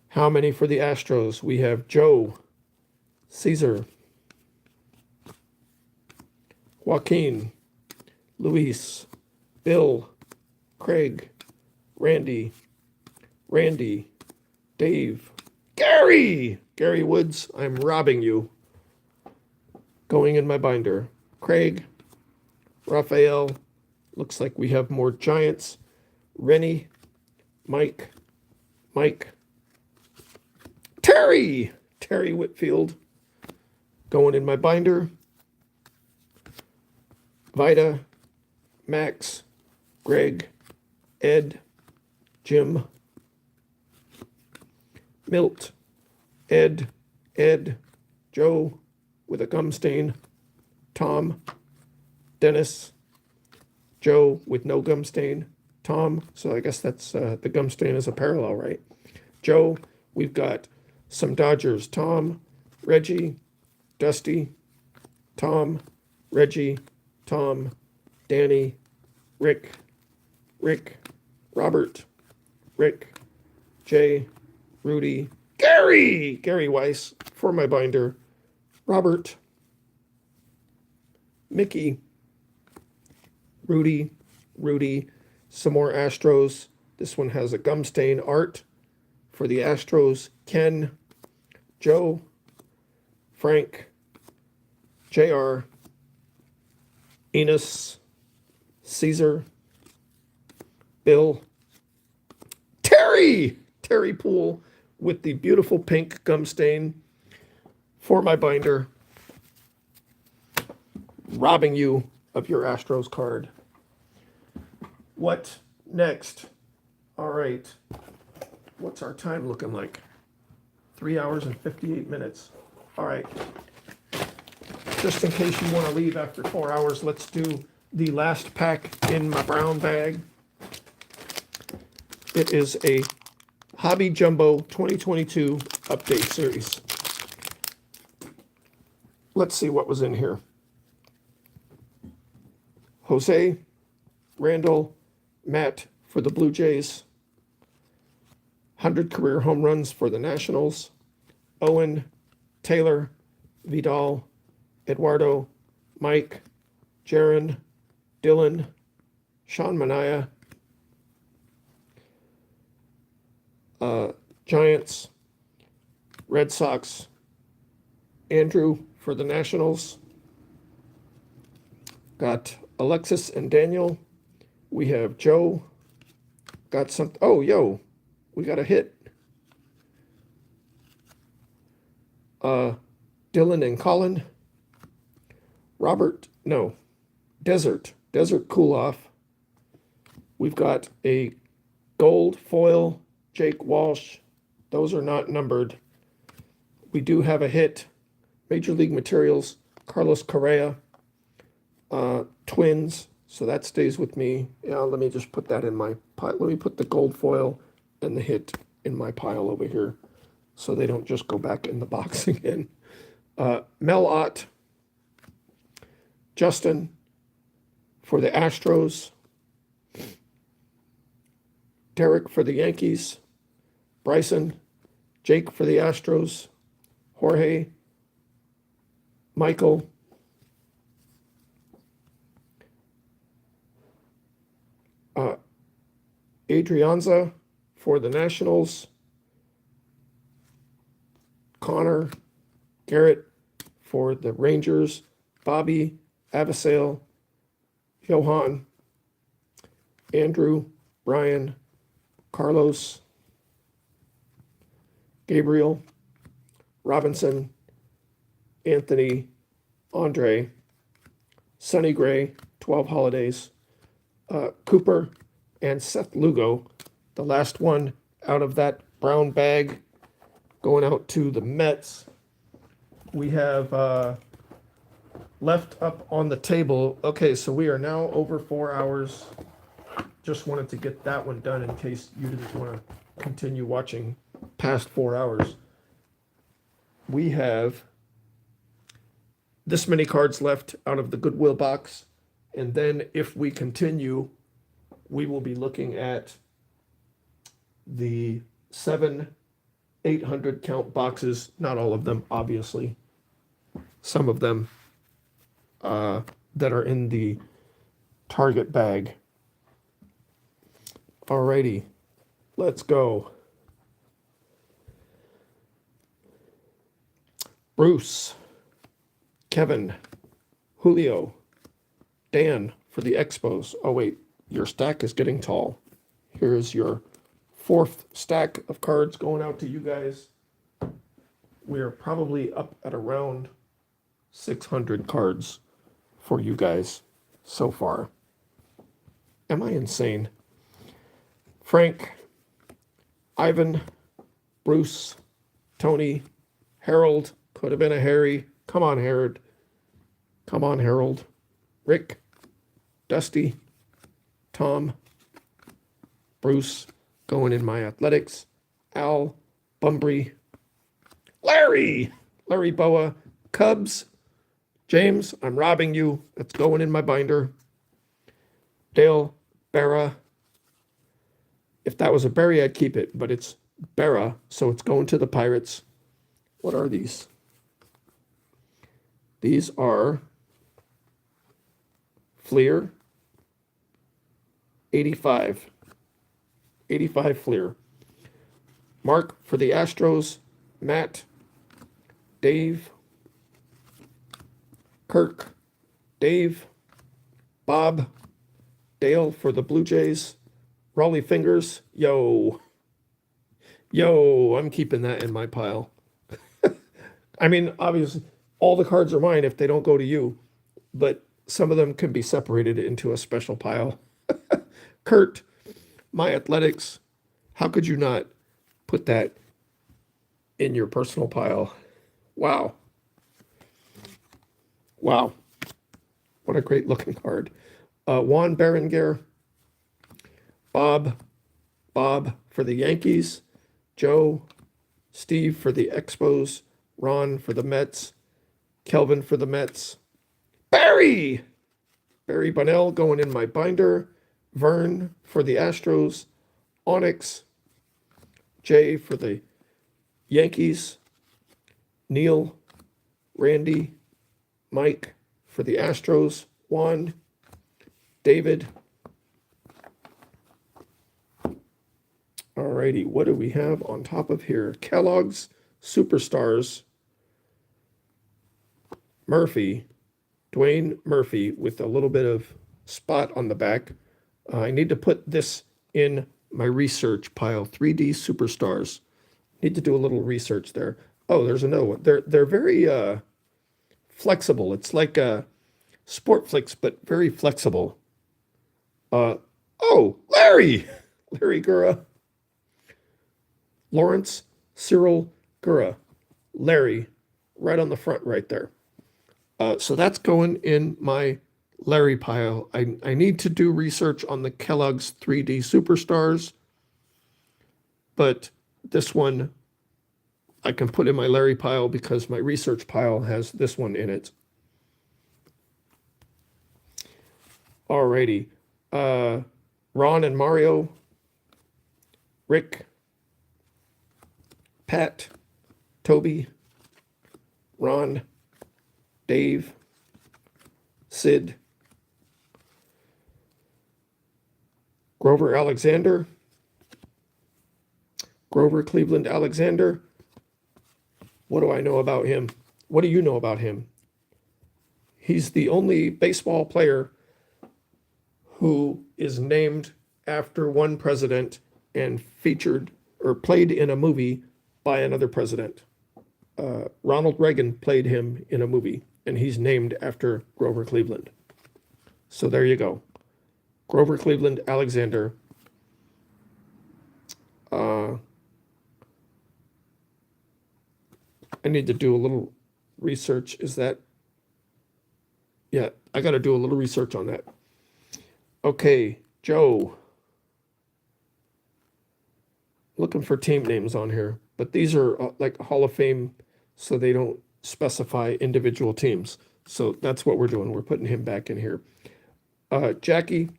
How many for the Astros? We have Joe, Caesar, Joaquin, Luis, Bill, Craig, Randy, Dave, Gary Woods, I'm robbing you. Going in my binder. Craig, Raphael, looks like we have more Giants. Rennie, Mike, Terry Whitfield, going in my binder. Vida, Max, Greg, Ed, Jim, Milt, Ed, Joe with a gum stain, Tom, Dennis, Joe with no gum stain, Tom, so I guess that's the gum stain is a parallel, right? Joe, we've got some Dodgers, Tom, Reggie, Dusty, Tom, Reggie, Tom, Danny, Rick, Robert, Rick, Jay, Rudy, Gary Weiss for my binder, Robert, Mickey, Rudy, some more Astros. This one has a gum stain. Art for the Astros, Ken, Joe, Frank, JR, Enos, Caesar, Bill, Terry Poole with the beautiful pink gum stain for my binder. Robbing you of your Astros card. What next? All right. What's our time looking like? 3 hours and 58 minutes. All right. Just in case you want to leave after 4 hours, let's do the last pack in my brown bag. It is a Hobby Jumbo 2022 update series. Let's see what was in here. Jose, Randall, Matt for the Blue Jays, 100 career home runs for the Nationals, Owen, Taylor, Vidal, Eduardo, Mike, Jaron, Dylan, Sean Manaea, Giants, Red Sox, Andrew for the Nationals, got Alexis and Daniel. We have Joe. Got some. Oh, we got a hit. Dylan and Colin. Robert. No. Desert Cool Off. We've got a gold foil. Jake Walsh. Those are not numbered. We do have a hit. Major League Materials. Carlos Correa. Twins, so that stays with me. Yeah, let me just put that in my pile. Let me put the gold foil and the hit in my pile over here so they don't just go back in the box again. Mel Ott, Justin for the Astros, Derek for the Yankees, Bryson, Jake for the Astros, Jorge, Michael, Adrianza for the Nationals, Connor, Garrett, for the Rangers, Bobby, Avisail, Johan, Andrew, Brian, Carlos, Gabriel, Robinson, Anthony, Andre, Sonny Gray, 12 Holidays, Cooper, and Seth Lugo. The last one out of that brown bag going out to the Mets. We have left up on the table. Okay, so we are now over 4 hours. Just wanted to get that one done in case you didn't want to continue watching past 4 hours. We have this many cards left out of the Goodwill box. And then if we continue, we will be looking at the 800 count boxes. Not all of them, obviously. Some of them that are in the Target bag. Alrighty, let's go. Bruce, Kevin, Julio, Dan for the Expos. Oh wait, your stack is getting tall. Here's your 4th stack of cards going out to you guys. We're probably up at around 600 cards for you guys so far. Am I insane? Frank, Ivan, Bruce, Tony, Harold, could have been a Harry. Come on, Harold. Come on, Harold. Rick, Dusty, Tom, Bruce, going in my athletics, Al, Bumbry, Larry Boa, Cubs, James, I'm robbing you. That's going in my binder. Dale, Barra. If that was a berry, I'd keep it, but it's Barra, so it's going to the Pirates. What are these? These are Fleer, 85. 85 Fleer. Mark for the Astros, Matt, Dave, Kirk, Dave, Bob, Dale for the Blue Jays, Raleigh Fingers, yo, I'm keeping that in my pile. I mean, obviously, all the cards are mine if they don't go to you, but some of them can be separated into a special pile. Kurt, my athletics, how could you not put that in your personal pile? Wow. Wow. What a great looking card. Juan Berenguer, Bob for the Yankees, Joe, Steve for the Expos, Ron for the Mets, Kelvin for the Mets, Barry Bunnell going in my binder, Vern for the Astros, Onyx, Jay for the Yankees, Neil, Randy, Mike for the Astros, Juan, David. Alrighty, what do we have on top of here? Kellogg's Superstars, Murphy, Dwayne Murphy with a little bit of spot on the back. I need to put this in my research pile, 3D Superstars. Need to do a little research there. Oh, there's another one. They're very flexible. It's like Sport Flicks, but very flexible. Oh, Larry Gura. Lawrence Cyril Gura. Larry, right on the front right there. So that's going in my Larry pile. I need to do research on the Kellogg's 3D Superstars, but this one I can put in my Larry pile because my research pile has this one in it. Alrighty. Ron and Mario, Rick, Pat, Toby, Ron, Dave, Sid, Grover Cleveland Alexander. What do I know about him? What do you know about him? He's the only baseball player who is named after one president and featured or played in a movie by another president. Ronald Reagan played him in a movie, and he's named after Grover Cleveland. So there you go. Grover Cleveland Alexander. I need to do a little research. Is that? Yeah, I got to do a little research on that. Okay, Joe. Looking for team names on here, but these are like Hall of Fame, so they don't specify individual teams. So that's what we're doing. We're putting him back in here. Jackie.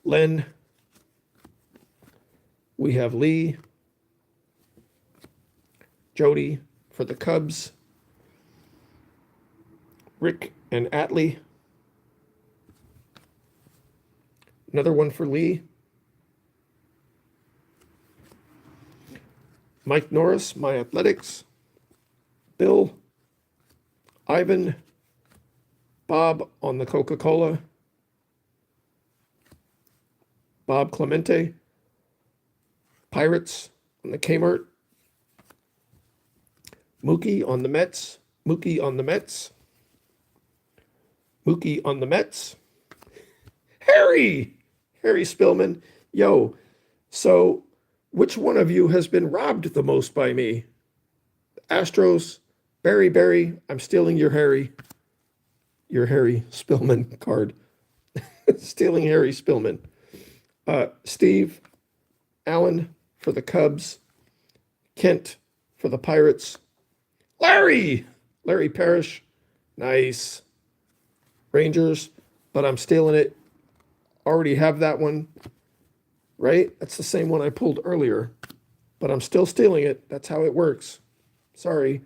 Len. We have Lee. Jody for the Cubs. Rick and Atlee. Another one for Lee. Mike Norris, My Athletics. Bill. Ivan. Bob on the Coca-Cola. Bob Clemente. Pirates on the Kmart. Mookie on the Mets. Mookie on the Mets. Mookie on the Mets. Harry Spillman. Yo, so which one of you has been robbed the most by me? Astros, Barry, I'm stealing your Harry Spillman card. Stealing Harry Spillman. Steve, Allen for the Cubs. Kent for the Pirates. Larry Parrish. Nice. Rangers, but I'm stealing it. Already have that one, right? That's the same one I pulled earlier, but I'm still stealing it. That's how it works. Sorry.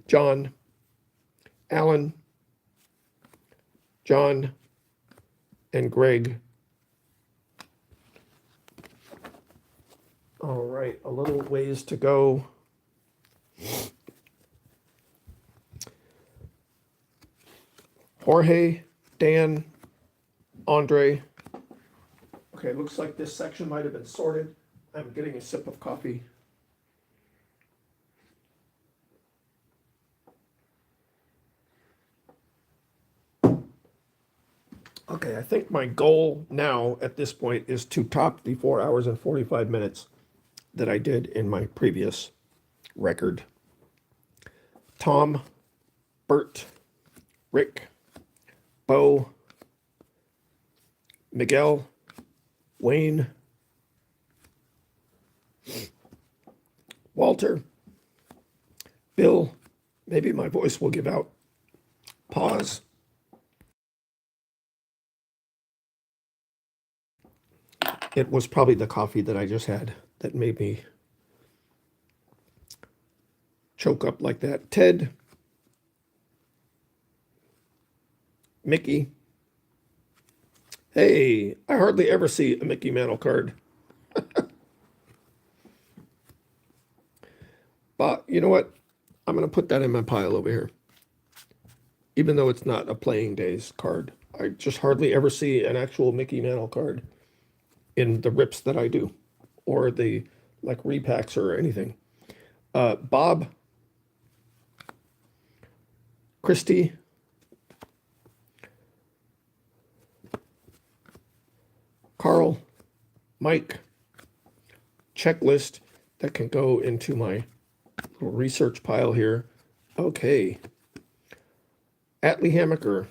John, Alan, John, and Greg. All right, a little ways to go. Jorge, Dan, Andre. Okay, looks like this section might have been sorted. I'm getting a sip of coffee. Okay, I think my goal now at this point is to top the 4 hours and 45 minutes that I did in my previous record. Tom, Bert, Rick, Bo, Miguel, Wayne, Walter, Bill, maybe my voice will give out. Pause. It was probably the coffee that I just had that made me choke up like that. Ted, Mickey. Hey, I hardly ever see a Mickey Mantle card. But you know what? I'm going to put that in my pile over here. Even though it's not a playing days card. I just hardly ever see an actual Mickey Mantle card in the rips that I do. Or the like repacks or anything. Bob. Christy. Carl. Mike. Checklist that can go into my little research pile here. Okay. Atlee Hammaker.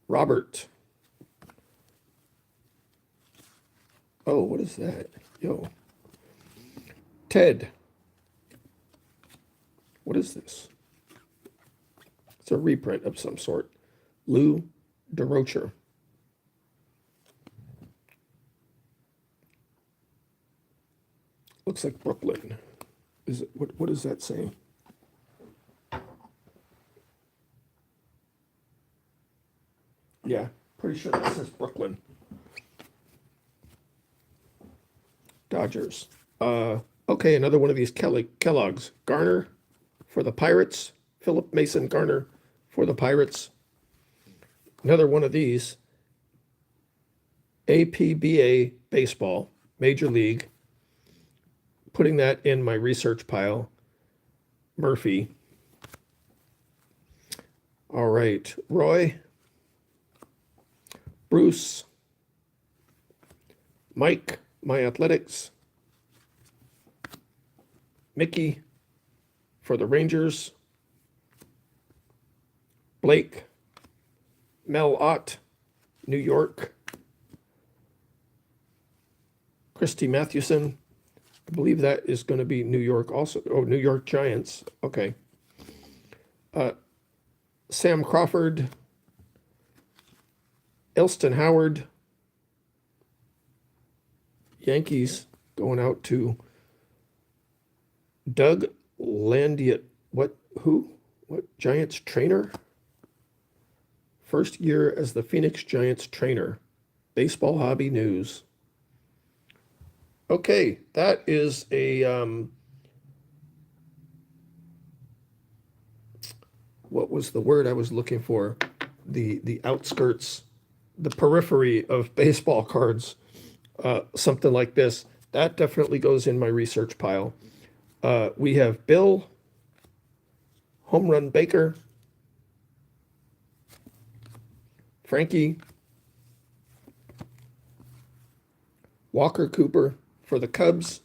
Robert. Oh, what is that? Yo. Ted. What is this? It's a reprint of some sort. Lou DeRocher. Looks like Brooklyn. Is it what does that say? Yeah, pretty sure that says Brooklyn. Dodgers. Okay, another one of these Kellogg's. Garner for the Pirates. Philip Mason Garner for the Pirates. Another one of these. APBA Baseball, Major League. Putting that in my research pile. Murphy. All right, Roy. Bruce. Mike, My Athletics. Mickey for the Rangers. Blake. Mel Ott, New York. Christy Mathewson. I believe that is going to be New York also. Oh, New York Giants. Okay. Sam Crawford. Elston Howard. Yankees going out to Doug Landiot. What? Who? What? Giants trainer? First year as the Phoenix Giants trainer. Baseball Hobby News. Okay, that is a what was the word I was looking for? The outskirts, the periphery of baseball cards. Something like this. That definitely goes in my research pile. We have Bill, Home Run Baker, Frankie, Walker Cooper for the Cubs.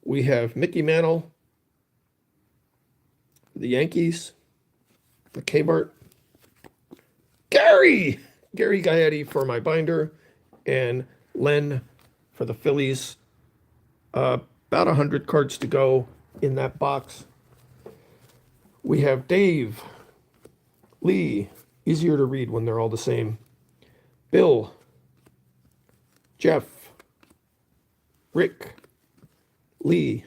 We have Mickey Mantle for the Yankees, the Kmart. Gary Gaetti for my binder, and Len for the Phillies. About 100 cards to go in that box. We have Dave, Lee, easier to read when they're all the same. Bill, Jeff, Rick, Lee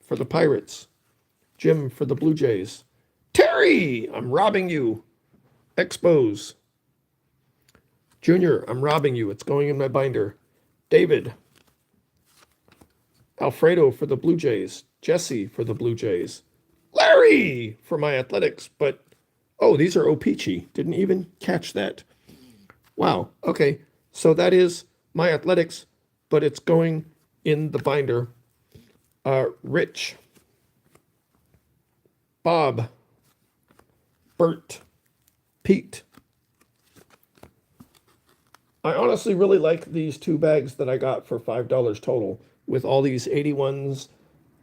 for the Pirates, Jim for the Blue Jays. Terry, I'm robbing you. Expos. Junior, I'm robbing you. It's going in my binder. David. Alfredo for the Blue Jays. Jesse for the Blue Jays. Larry for my Athletics. But, oh, these are O-Pee-Chee. Didn't even catch that. Wow. Okay. So that is my Athletics, but it's going in the binder. Rich. Bob. Bert. Pete. I honestly really like these two bags that I got for $5 total with all these 81s,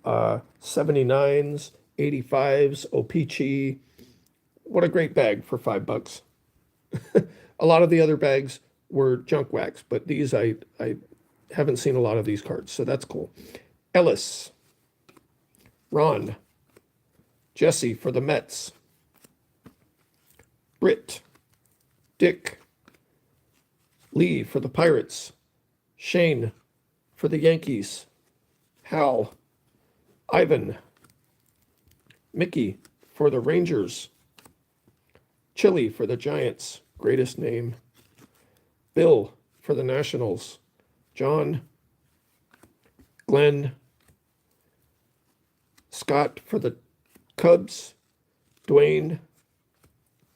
79s, 85s, O-Pee-Chee. What a great bag for $5. A lot of the other bags were junk wax, but these I haven't seen a lot of these cards, so that's cool. Ellis, Ron, Jesse for the Mets, Britt, Dick, Lee for the Pirates, Shane for the Yankees, Hal, Ivan, Mickey for the Rangers, Chili for the Giants, greatest name, Bill for the Nationals, John, Glenn, Scott for the Cubs, Dwayne,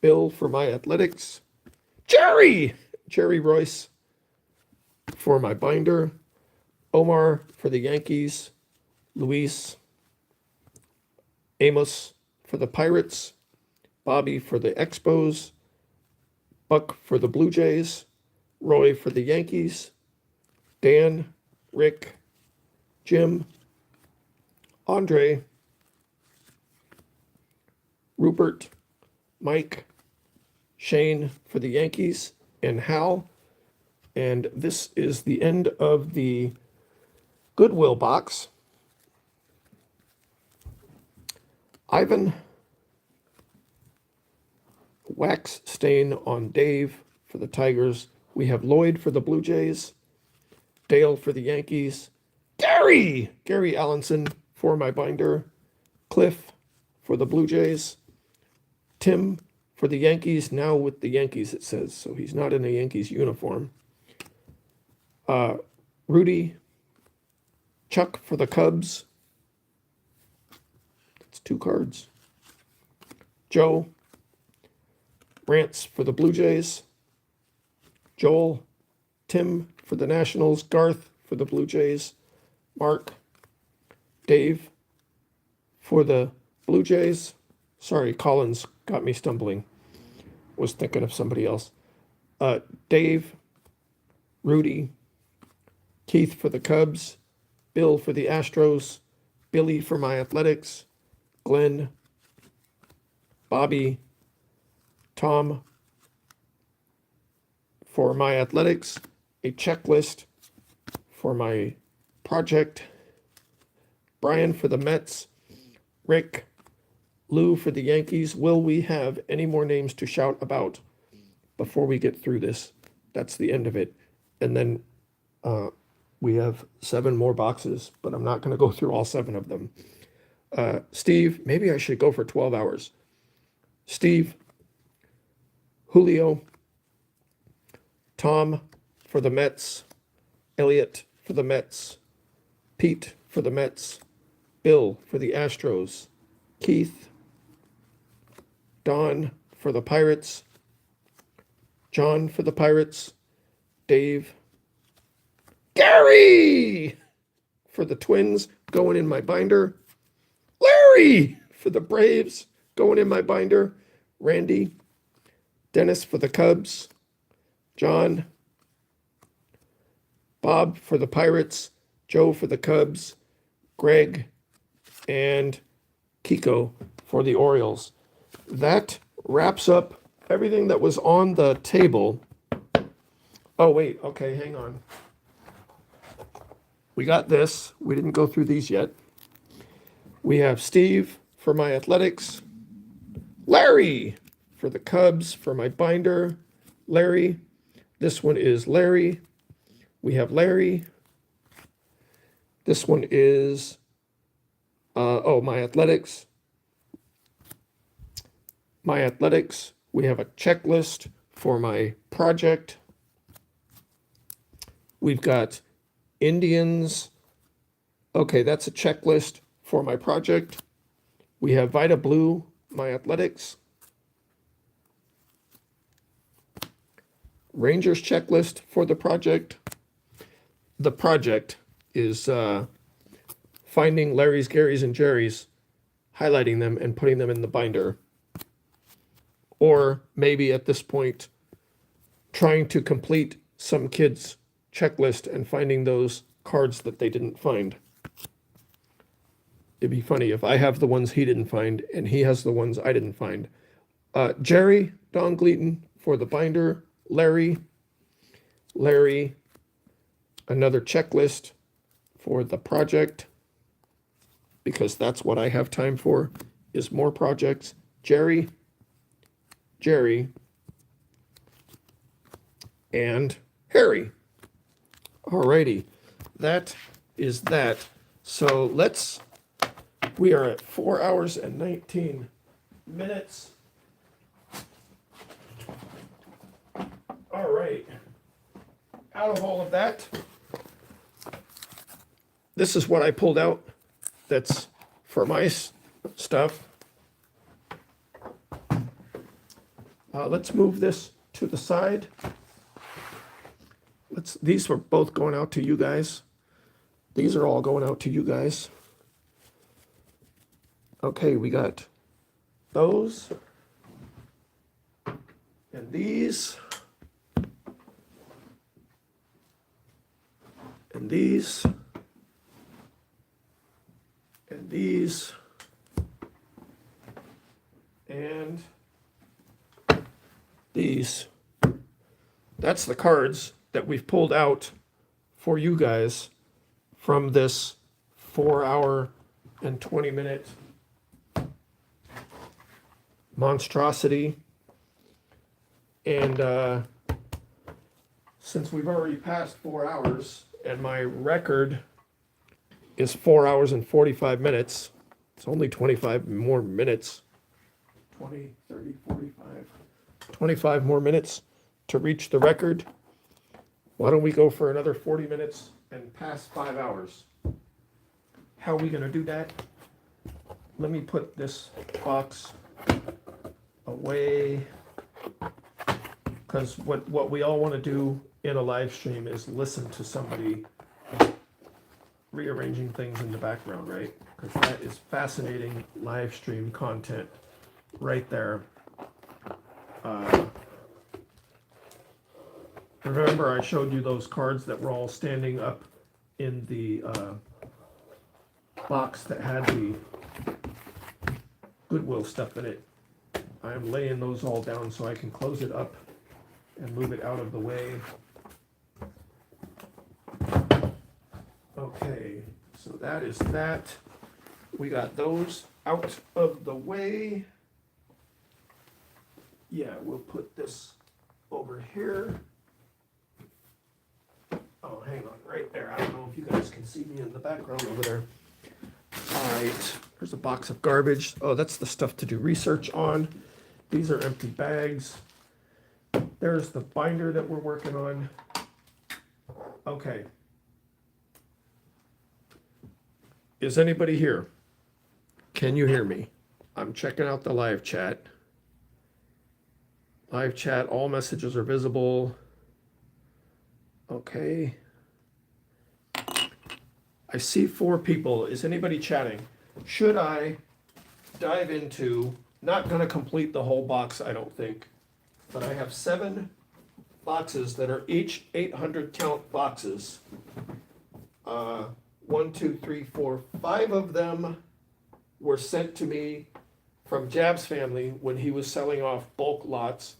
Bill for my Athletics, Jerry Royce for my binder, Omar for the Yankees, Luis, Amos for the Pirates, Bobby for the Expos, Buck for the Blue Jays, Roy for the Yankees, Dan, Rick, Jim, Andre, Rupert, Mike, Shane for the Yankees, and Hal. And this is the end of the Goodwill box. Ivan, wax stain on Dave for the Tigers. We have Lloyd for the Blue Jays, Dale for the Yankees, Gary Allenson for my binder, Cliff for the Blue Jays, Tim for the Yankees, now with the Yankees it says, so he's not in a Yankees uniform. Rudy, Chuck for the Cubs. That's 2 cards. Joe, Rants for the Blue Jays. Joel, Tim for the Nationals. Garth for the Blue Jays. Mark, Dave for the Blue Jays. Sorry, Collins got me stumbling. Was thinking of somebody else. Dave, Rudy, Keith for the Cubs. Bill for the Astros. Billy for my Athletics. Glenn, Bobby, Tom for my Athletics. A checklist for my project. Brian for the Mets. Rick, Lou for the Yankees. Will we have any more names to shout about before we get through this? That's the end of it. And then we have 7 more boxes, but I'm not going to go through all 7 of them. Steve, maybe I should go for 12 hours. Steve, Julio, Tom for the Mets, Elliot for the Mets, Pete for the Mets, Bill for the Astros, Keith, Don for the Pirates, John for the Pirates, Dave, Gary for the Twins, going in my binder, Larry for the Braves, going in my binder, Randy, Dennis for the Cubs, John, Bob for the Pirates, Joe for the Cubs, Greg, and Kiko for the Orioles. That wraps up everything that was on the table. Oh, wait, okay, hang on. We got this. We didn't go through these yet. We have Steve for my Athletics, Larry for the Cubs for my binder, Larry. This one is Larry. We have Larry. This one is, my Athletics. My Athletics. We have a checklist for my project. We've got Indians. Okay, that's a checklist for my project. We have Vita Blue, my Athletics. Rangers checklist for the project. The project is finding Larry's, Gary's, and Jerry's, highlighting them and putting them in the binder. Or maybe at this point, trying to complete some kid's checklist and finding those cards that they didn't find. It'd be funny if I have the ones he didn't find and he has the ones I didn't find. Jerry, Don Gleaton for the binder. Larry, another checklist for the project, because that's what I have time for, is more projects. Jerry, and Harry. Alrighty, that is that. So we are at 4 hours and 19 minutes. All right, out of all of that, this is what I pulled out that's for my stuff. Let's move this to the side. These are both going out to you guys. These are all going out to you guys. Okay, we got those and these and these and these and these. That's the cards that we've pulled out for you guys from this 4 hour and 20 minute monstrosity. And since we've already passed 4 hours and my record is 4 hours and 45 minutes, it's only 25 more minutes, 20, 30, 45, 25 more minutes to reach the record. Why don't we go for another 40 minutes and past 5 hours. How are we going to do that? Let me put this box away, because what we all want to do in a live stream is listen to somebody rearranging things in the background, right? Because that is fascinating live stream content right there. Remember I showed you those cards that were all standing up in the box that had the Goodwill stuff in it. I'm laying those all down so I can close it up and move it out of the way. Okay, so that is that. We got those out of the way. Yeah, we'll put this over here. Oh, hang on, right there. I don't know if you guys can see me in the background over there. All right, there's a box of garbage. Oh, that's the stuff to do research on. These are empty bags. There's the binder that we're working on. Okay. Is anybody here? Can you hear me? I'm checking out the live chat. Live chat, all messages are visible. Okay. I see 4 people. Is anybody chatting? Should I dive into, not going to complete the whole box, I don't think, but I have 7 boxes that are each 800 count boxes. 1, 2, 3, 4, 5 of them were sent to me from Jab's family when he was selling off bulk lots,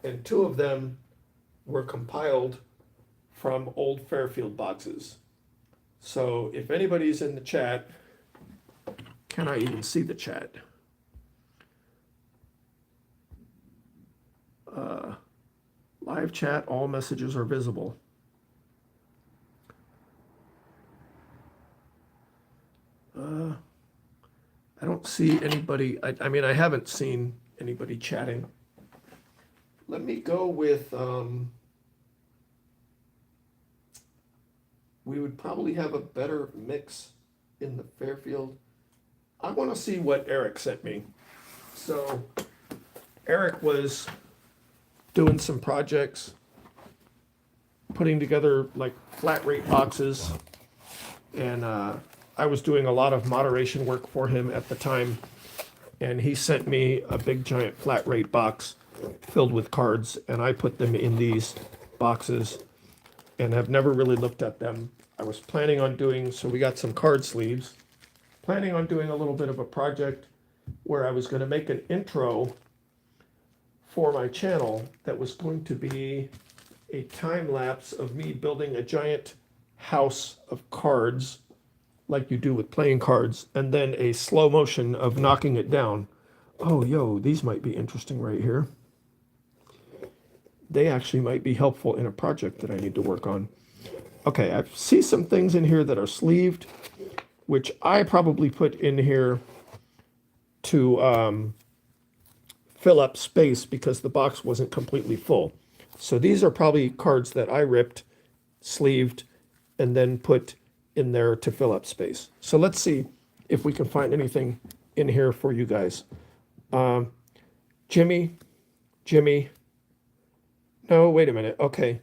and 2 of them were compiled from old Fairfield boxes. So if anybody's in the chat, can I even see the chat? Live chat, all messages are visible. I don't see anybody. I mean, I haven't seen anybody chatting. Let me go with, we would probably have a better mix in the Fairfield. I want to see what Eric sent me. So Eric was doing some projects, putting together like flat rate boxes, and I was doing a lot of moderation work for him at the time, and he sent me a big giant flat rate box filled with cards, and I put them in these boxes and have never really looked at them. I was planning on doing, so we got some card sleeves, planning on doing a little bit of a project where I was going to make an intro for my channel that was going to be a time lapse of me building a giant house of cards like you do with playing cards, and then a slow motion of knocking it down. Oh, yo, these might be interesting right here. They actually might be helpful in a project that I need to work on. Okay, I see some things in here that are sleeved, which I probably put in here to fill up space because the box wasn't completely full. So these are probably cards that I ripped, sleeved, and then put in there to fill up space. So let's see if we can find anything in here for you guys. Jimmy. No, wait a minute. Okay.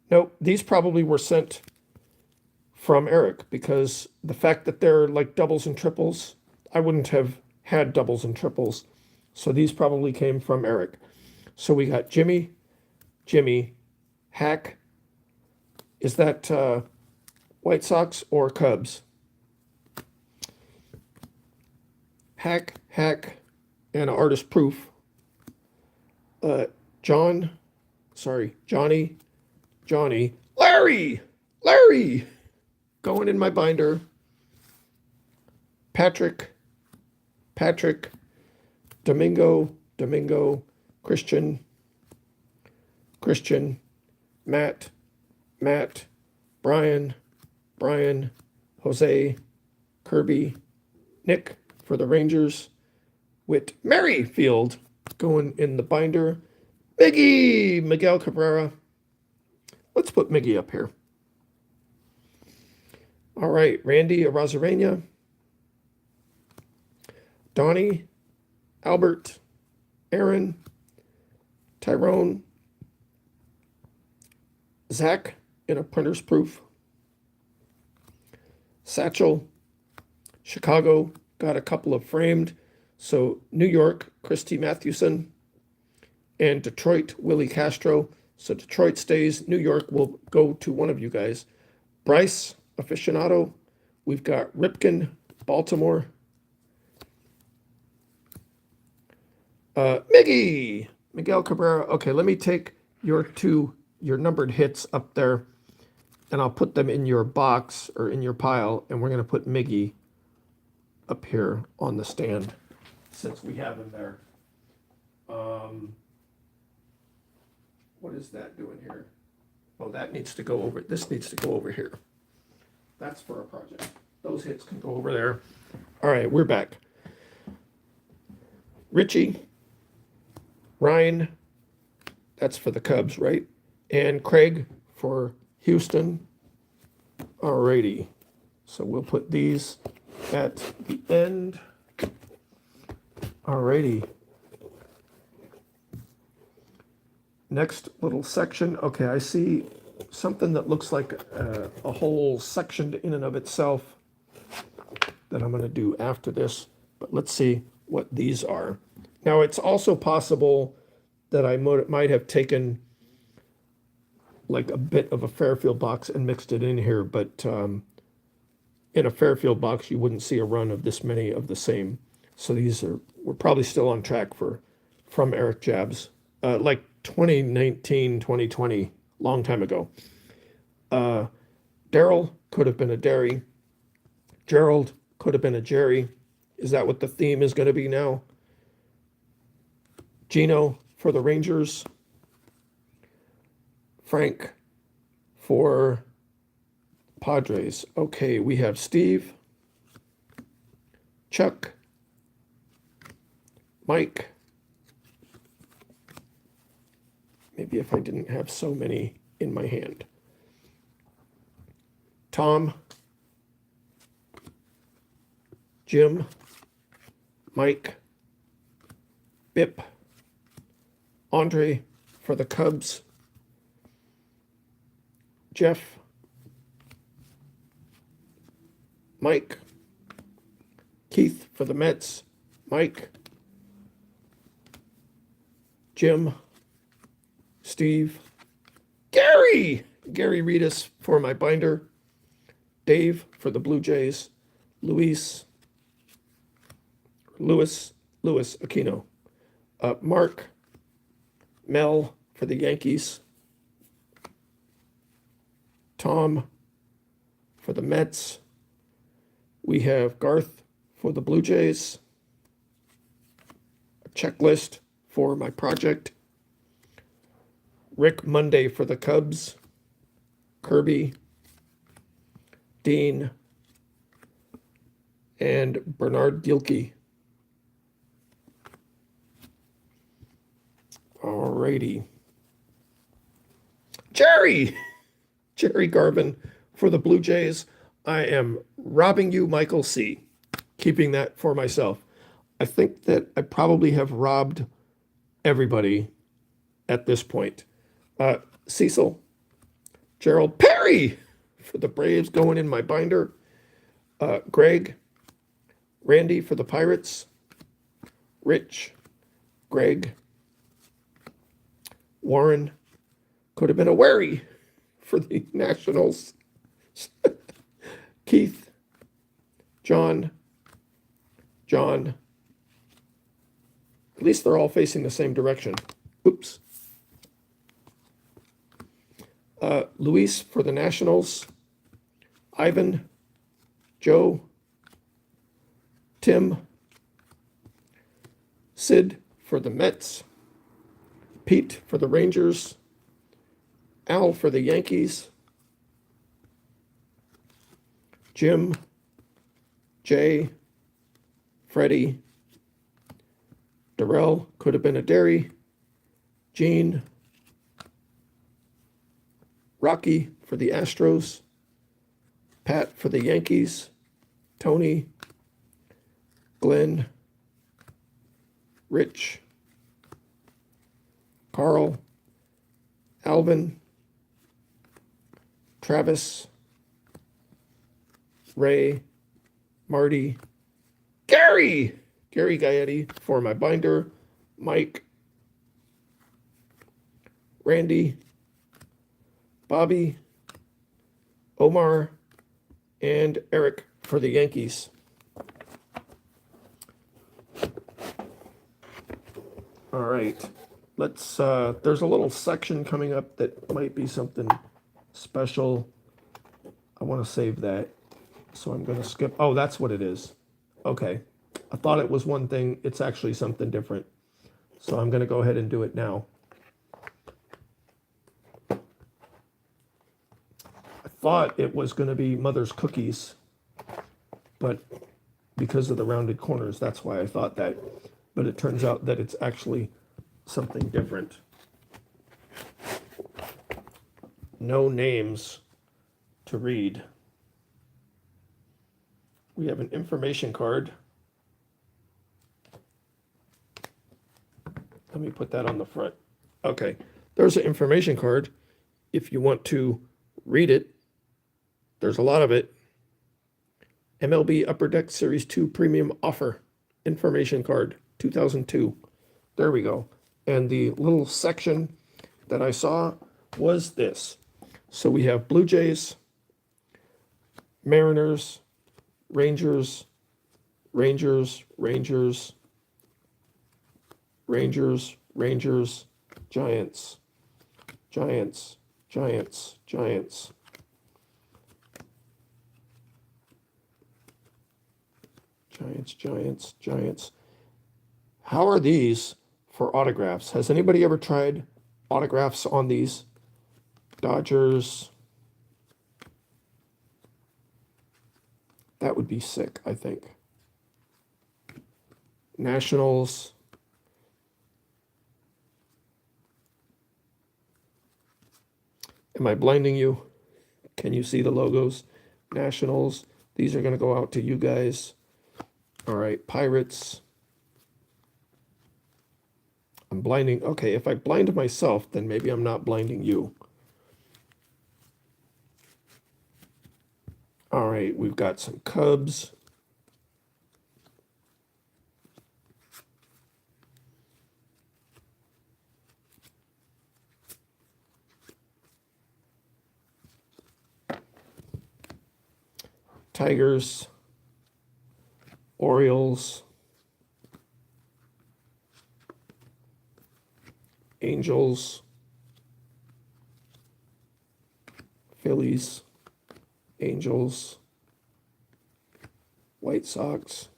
Nope, these probably were sent from Eric because the fact that they're like doubles and triples, I wouldn't have had doubles and triples. So these probably came from Eric. So we got Jimmy, Hack. Is that White Sox or Cubs? Hack, and Artist Proof. Johnny, Larry, going in my binder. Patrick, Domingo, Christian, Matt, Brian, Jose, Kirby, Nick for the Rangers, Whit Merrifield going in the binder, Miggy, Miguel Cabrera. Let's put Miggy up here. All right, Randy Arozarena, Donnie, Albert, Aaron, Tyrone, Zach in a printer's proof, Satchel, Chicago, got a couple of framed. So New York, Christy Mathewson, and Detroit, Willie Castro. So Detroit stays. New York will go to one of you guys. Bryce, aficionado. We've got Ripken, Baltimore. Miggy, Miguel Cabrera. Okay, let me take your numbered hits up there, and I'll put them in your box or in your pile, and we're going to put Miggy up here on the stand since we have him there. What is that doing here? Oh, that needs to go over. This needs to go over here. That's for a project. Those hits can go over there. All right, we're back. Richie, Ryan, that's for the Cubs, right? And Craig for Houston. All righty. So we'll put these at the end. All righty. Next little section. Okay, I see something that looks like a whole section in and of itself that I'm going to do after this. But let's see what these are. Now, it's also possible that I might have taken like a bit of a Fairfield box and mixed it in here, but in a Fairfield box, you wouldn't see a run of this many of the same. So we're probably still on track from Eric Jabs, like 2019, 2020, long time ago. Daryl could have been a Derry. Gerald could have been a Jerry. Is that what the theme is going to be now? Gino for the Rangers. Frank for Padres. Okay, we have Steve, Chuck, Mike. Maybe if I didn't have so many in my hand. Tom, Jim, Mike, Bip, Andre for the Cubs, Jeff, Mike, Keith for the Mets, Mike, Jim, Steve, Gary Reedus for my binder, Dave for the Blue Jays, Louis Aquino, Mark, Mel for the Yankees, Tom for the Mets. We have Garth for the Blue Jays, a checklist for my project, Rick Monday for the Cubs, Kirby, Dean, and Bernard Gilkey. Alrighty. Jerry Garvin for the Blue Jays. I am robbing you, Michael C. Keeping that for myself. I think that I probably have robbed everybody at this point. Cecil, Gerald Perry for the Braves going in my binder. Greg, Randy for the Pirates. Rich, Greg, Warren, could have been a Wary for the Nationals. Keith, John. At least they're all facing the same direction. Oops. Luis for the Nationals. Ivan, Joe, Tim, Sid for the Mets. Pete for the Rangers. Al for the Yankees. Jim, Jay, Freddie, Darrell, could have been a Derry, Gene, Rocky for the Astros, Pat for the Yankees, Tony, Glenn, Rich, Carl, Alvin, Travis, Ray, Marty, Gary Gaetti for my binder, Mike, Randy, Bobby, Omar, and Eric for the Yankees. All right, let's, there's a little section coming up that might be something special. I want to save that, so I'm going to skip. Oh, that's what it is. Okay, I thought it was one thing. It's actually something different. So I'm going to go ahead and do it now. I thought it was going to be Mother's Cookies, but because of the rounded corners, that's why I thought that. But it turns out that it's actually something different. No names to read. We have an information card. Let me put that on the front. Okay, there's an information card. If you want to read it, there's a lot of it. MLB Upper Deck Series 2 Premium Offer Information Card, 2002. There we go. And the little section that I saw was this. So we have Blue Jays, Mariners, Rangers, Rangers, Rangers, Rangers, Rangers, Giants, Giants, Giants, Giants. Giants, Giants, Giants. How are these for autographs? Has anybody ever tried autographs on these? Dodgers. That would be sick, I think. Nationals. Am I blinding you? Can you see the logos? Nationals. These are going to go out to you guys. All right, Pirates. I'm blinding. Okay, if I blind myself, then maybe I'm not blinding you. All right, we've got some Cubs. Tigers. Orioles. Angels. Phillies. Angels. White Sox.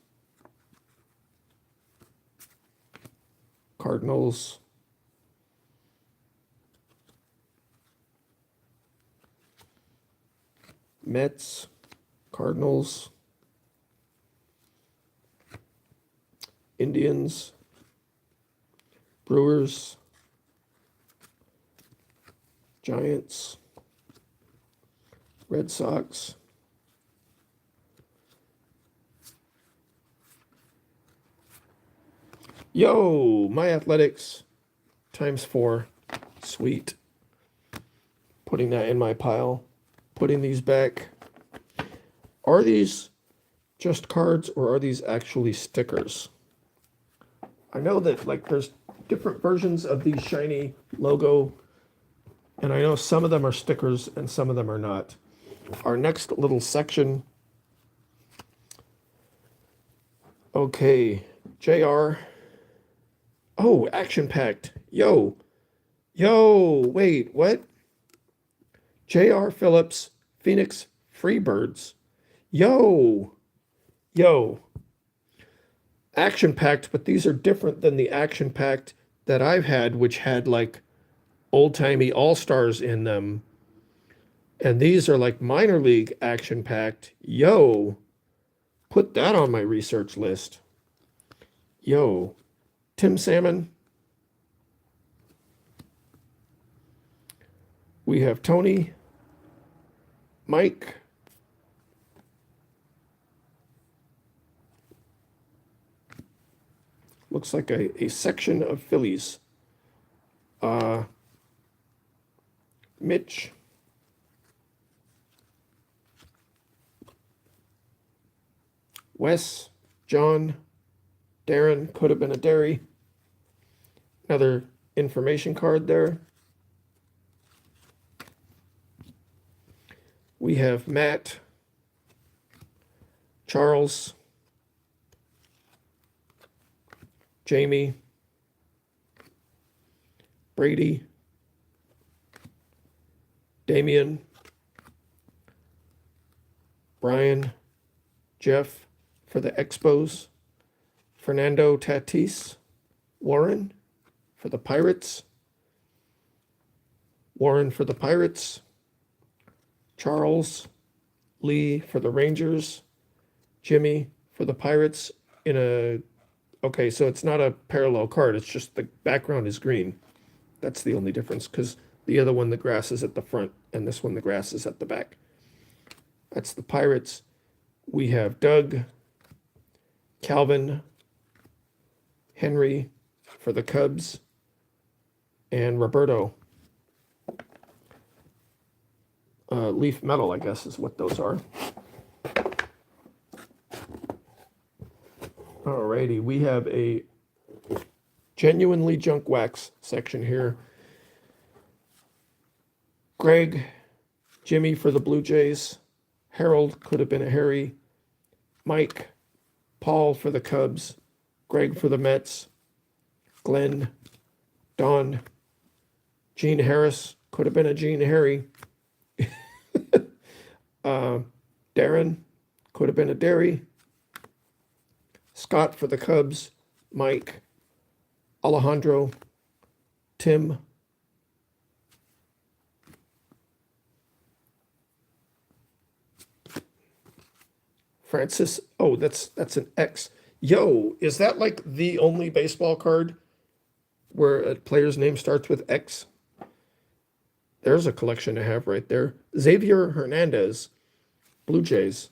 Cardinals. Mets. Cardinals. Indians. Brewers. Giants. Red Sox. Yo, my Athletics ×4. Sweet. Putting that in my pile. Putting these back. Are these just cards or are these actually stickers? I know that like there's different versions of these shiny logo, and I know some of them are stickers and some of them are not. Our next little section. Okay, JR. Oh, action-packed. Yo, wait, what? J.R. Phillips, Phoenix Freebirds. Yo. Action-packed, but these are different than the action-packed that I've had, which had like old-timey all-stars in them. And these are like minor league action-packed. Yo. Put that on my research list. Yo. Tim Salmon. We have Tony, Mike, looks like a section of Phillies. Mitch. Wes. John. Darren, could have been a dairy. Another information card there. We have Matt. Charles. Jamie. Brady. Damien. Brian. Jeff for the Expos. Fernando Tatis. Warren for the Pirates. Warren for the Pirates. Charles. Lee for the Rangers. Jimmy for the Pirates in a... Okay, so it's not a parallel card. It's just the background is green. That's the only difference, because the other one, the grass is at the front, and this one, the grass is at the back. That's the Pirates. We have Doug, Calvin, Henry for the Cubs, and Roberto. Leaf metal, I guess, is what those are. Alrighty, we have a genuinely junk wax section here. Greg, Jimmy for the Blue Jays. Harold, could have been a Harry. Mike, Paul for the Cubs. Greg for the Mets. Glenn, Don, Gene Harris, could have been a Gene Harry. Darren, could have been a Derry. Scott for the Cubs. Mike, Alejandro, Tim, Francis. Oh, that's an X. Yo, is that like the only baseball card where a player's name starts with X? There's a collection to have right there. Xavier Hernandez, Blue Jays.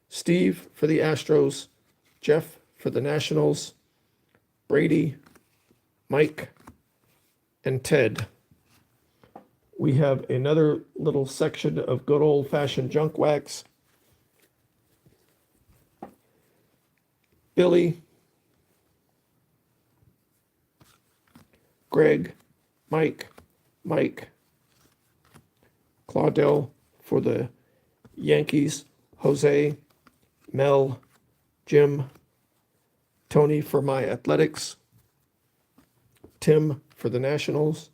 Steve for the Astros. Jeff for the Nationals. Brady, Mike, and Ted. We have another little section of good old-fashioned junk wax. Billy, Greg, Mike, Claudel for the Yankees, Jose, Mel, Jim, Tony for my Athletics, Tim for the Nationals,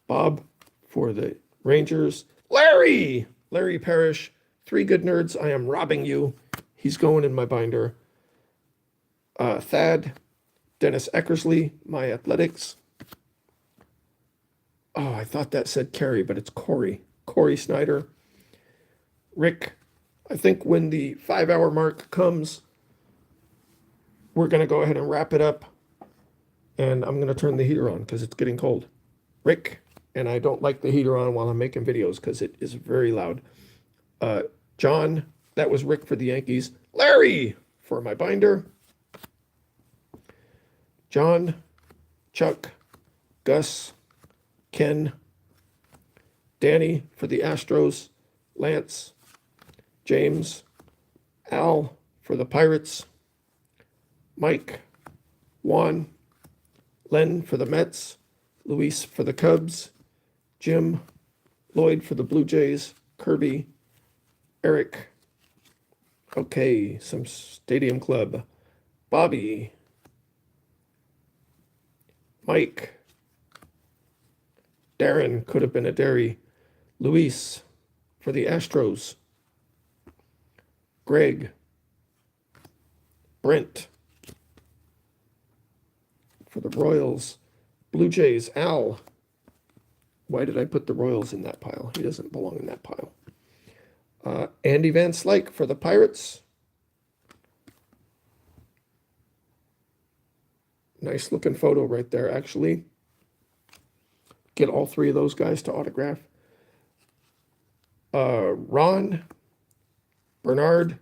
Bob for the Rangers, Larry Parrish, Three Good Nerds, I am robbing you. He's going in my binder. Thad, Dennis Eckersley, my Athletics. Oh, I thought that said Carrie, but it's Corey. Corey Snyder. Rick, I think when the 5-hour mark comes, we're going to go ahead and wrap it up. And I'm going to turn the heater on because it's getting cold. Rick, and I don't like the heater on while I'm making videos because it is very loud. John, that was Rick for the Yankees. Larry for my binder. John, Chuck, Gus, Ken, Danny for the Astros, Lance, James, Al for the Pirates, Mike, Juan, Len for the Mets, Luis for the Cubs, Jim, Lloyd for the Blue Jays, Kirby, Eric, okay, some Stadium Club, Bobby, Mike, Darren, could have been a dairy, Luis for the Astros, Greg, Brent for the Royals, Blue Jays, Al. Why did I put the Royals in that pile? He doesn't belong in that pile. Andy Van Slyke for the Pirates. Nice looking photo right there, actually. Get all three of those guys to autograph. Ron, Bernard,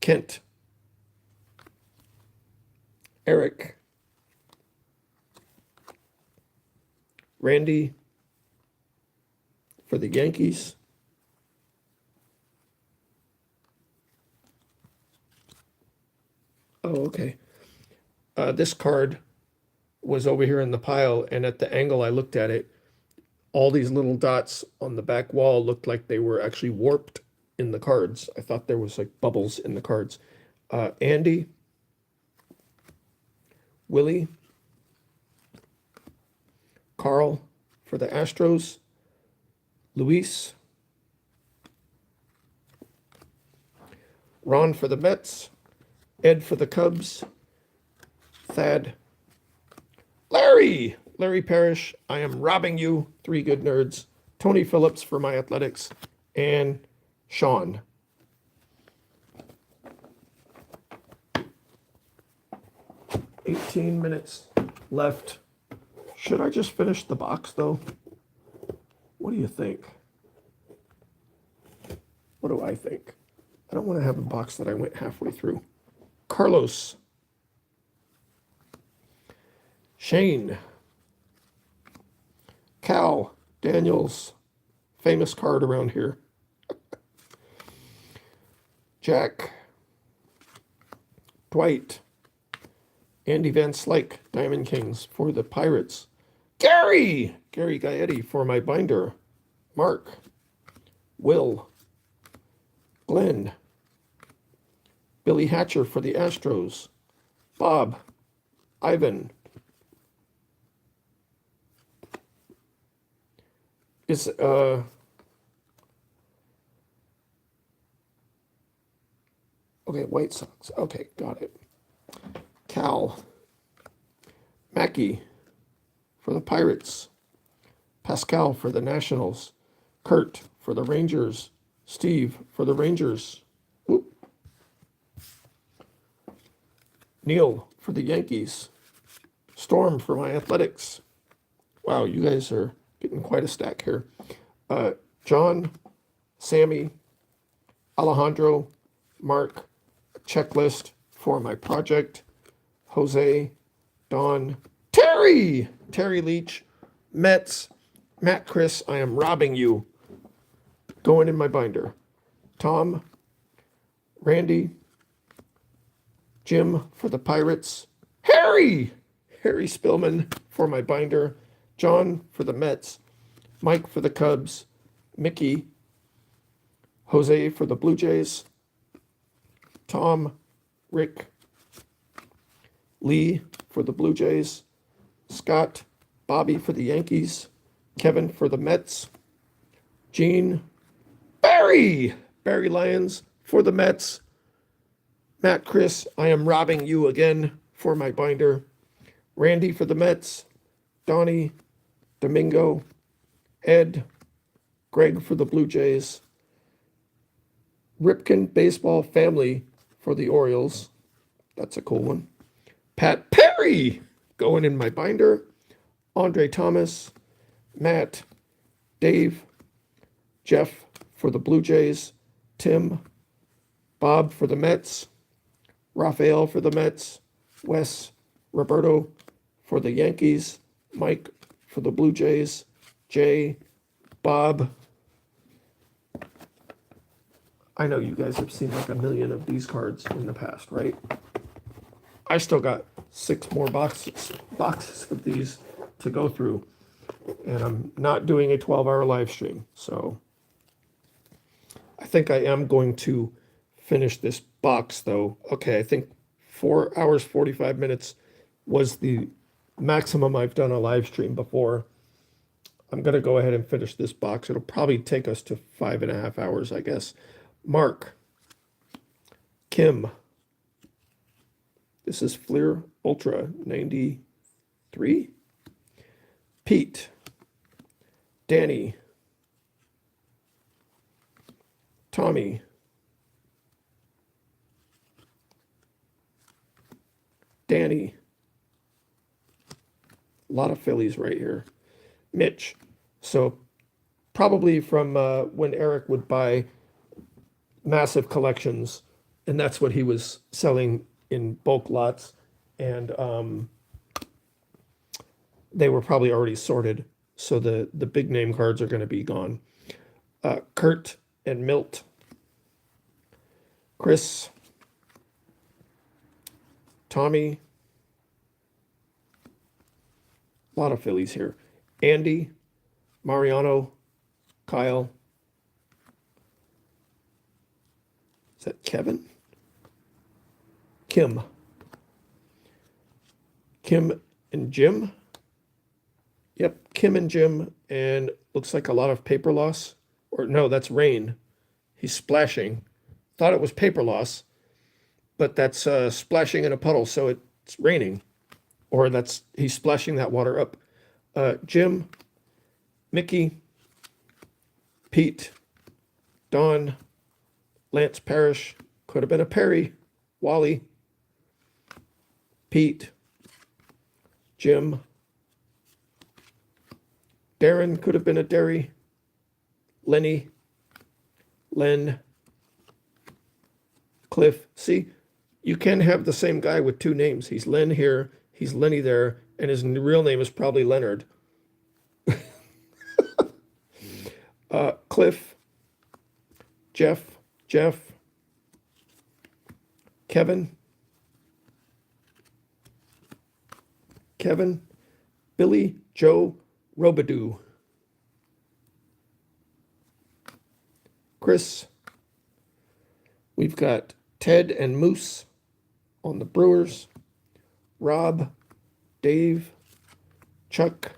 Kent, Eric, Randy for the Yankees. Oh, okay. This card was over here in the pile, and at the angle I looked at it, all these little dots on the back wall looked like they were actually warped in the cards. I thought there was like bubbles in the cards. Andy, Willie, Carl for the Astros, Luis, Ron for the Mets, Ed for the Cubs, Thad, Larry Parrish, I am robbing you, 3 good nerds, Tony Phillips for my Athletics, and Sean. $18 minutes left. Should I just finish the box though? What do you think? What do I think? I don't want to have a box that I went halfway through. Carlos, Shane, Cal, Daniels, famous card around here. Jack, Dwight, Andy Van Slyke, Diamond Kings for the Pirates. Gary Gaetti for my binder. Mark, Will, Glenn, Billy Hatcher for the Astros. Bob, Ivan. Is okay, White Sox. Okay, got it. Cal, Mackey for the Pirates. Pascal for the Nationals. Kurt for the Rangers. Steve for the Rangers. Whoop. Neil for the Yankees. Storm for my Athletics. Wow, you guys are getting quite a stack here. John, Sammy, Alejandro, Mark, checklist for my project. Jose, Don, Terry Leach, Mets, Matt Chris, I am robbing you. Going in my binder. Tom, Randy, Jim for the Pirates. Harry Spillman for my binder. John for the Mets. Mike for the Cubs. Mickey, Jose for the Blue Jays. Tom, Rick, Lee for the Blue Jays. Scott, Bobby for the Yankees. Kevin for the Mets. Gene, Barry Lyons for the Mets. Matt Chris, I am robbing you again for my binder. Randy for the Mets. Donnie, Domingo, Ed, Greg for the Blue Jays. Ripken Baseball Family for the Orioles. That's a cool one. Pat Perry going in my binder. Andre Thomas, Matt, Dave, Jeff for the Blue Jays. Tim, Bob for the Mets. Rafael for the Mets. Wes, Roberto for the Yankees. Mike for the Blue Jays. Jay, Bob. I know you guys have seen like a million of these cards in the past, right? I still got 6 more boxes of these to go through, and I'm not doing a 12-hour live stream, so I think I am going to finish this box though. Okay, I think 4 hours 45 minutes was the maximum I've done a live stream before. I'm gonna go ahead and finish this box. It'll probably take us to 5.5 hours, I guess. Mark, Kim, this is Fleer Ultra 93. Pete, Danny, Tommy, Danny, a lot of Phillies right here. Mitch, so probably from when Eric would buy massive collections, and that's what he was selling in bulk lots. and they were probably already sorted, so the big name cards are going to be gone. Kurt and Milt, Chris, Tommy, a lot of Phillies here. Andy, Mariano, Kyle. Is that Kevin? Kim. Kim and Jim. Yep, Kim and Jim, and looks like a lot of paper loss. Or no, that's rain. He's splashing. Thought it was paper loss, but that's splashing in a puddle, so it's raining. Or he's splashing that water up. Jim, Mickey, Pete, Don, Lance Parrish, could have been a Perry, Wally, Pete, Jim, Darren, could have been a Derry, Lenny, Len, Cliff. See, you can have the same guy with two names. He's Len here, he's Lenny there, and his real name is probably Leonard. Cliff, Jeff, Kevin, Billy, Joe, Robadoo, Chris. We've got Ted and Moose on the Brewers, Rob, Dave, Chuck,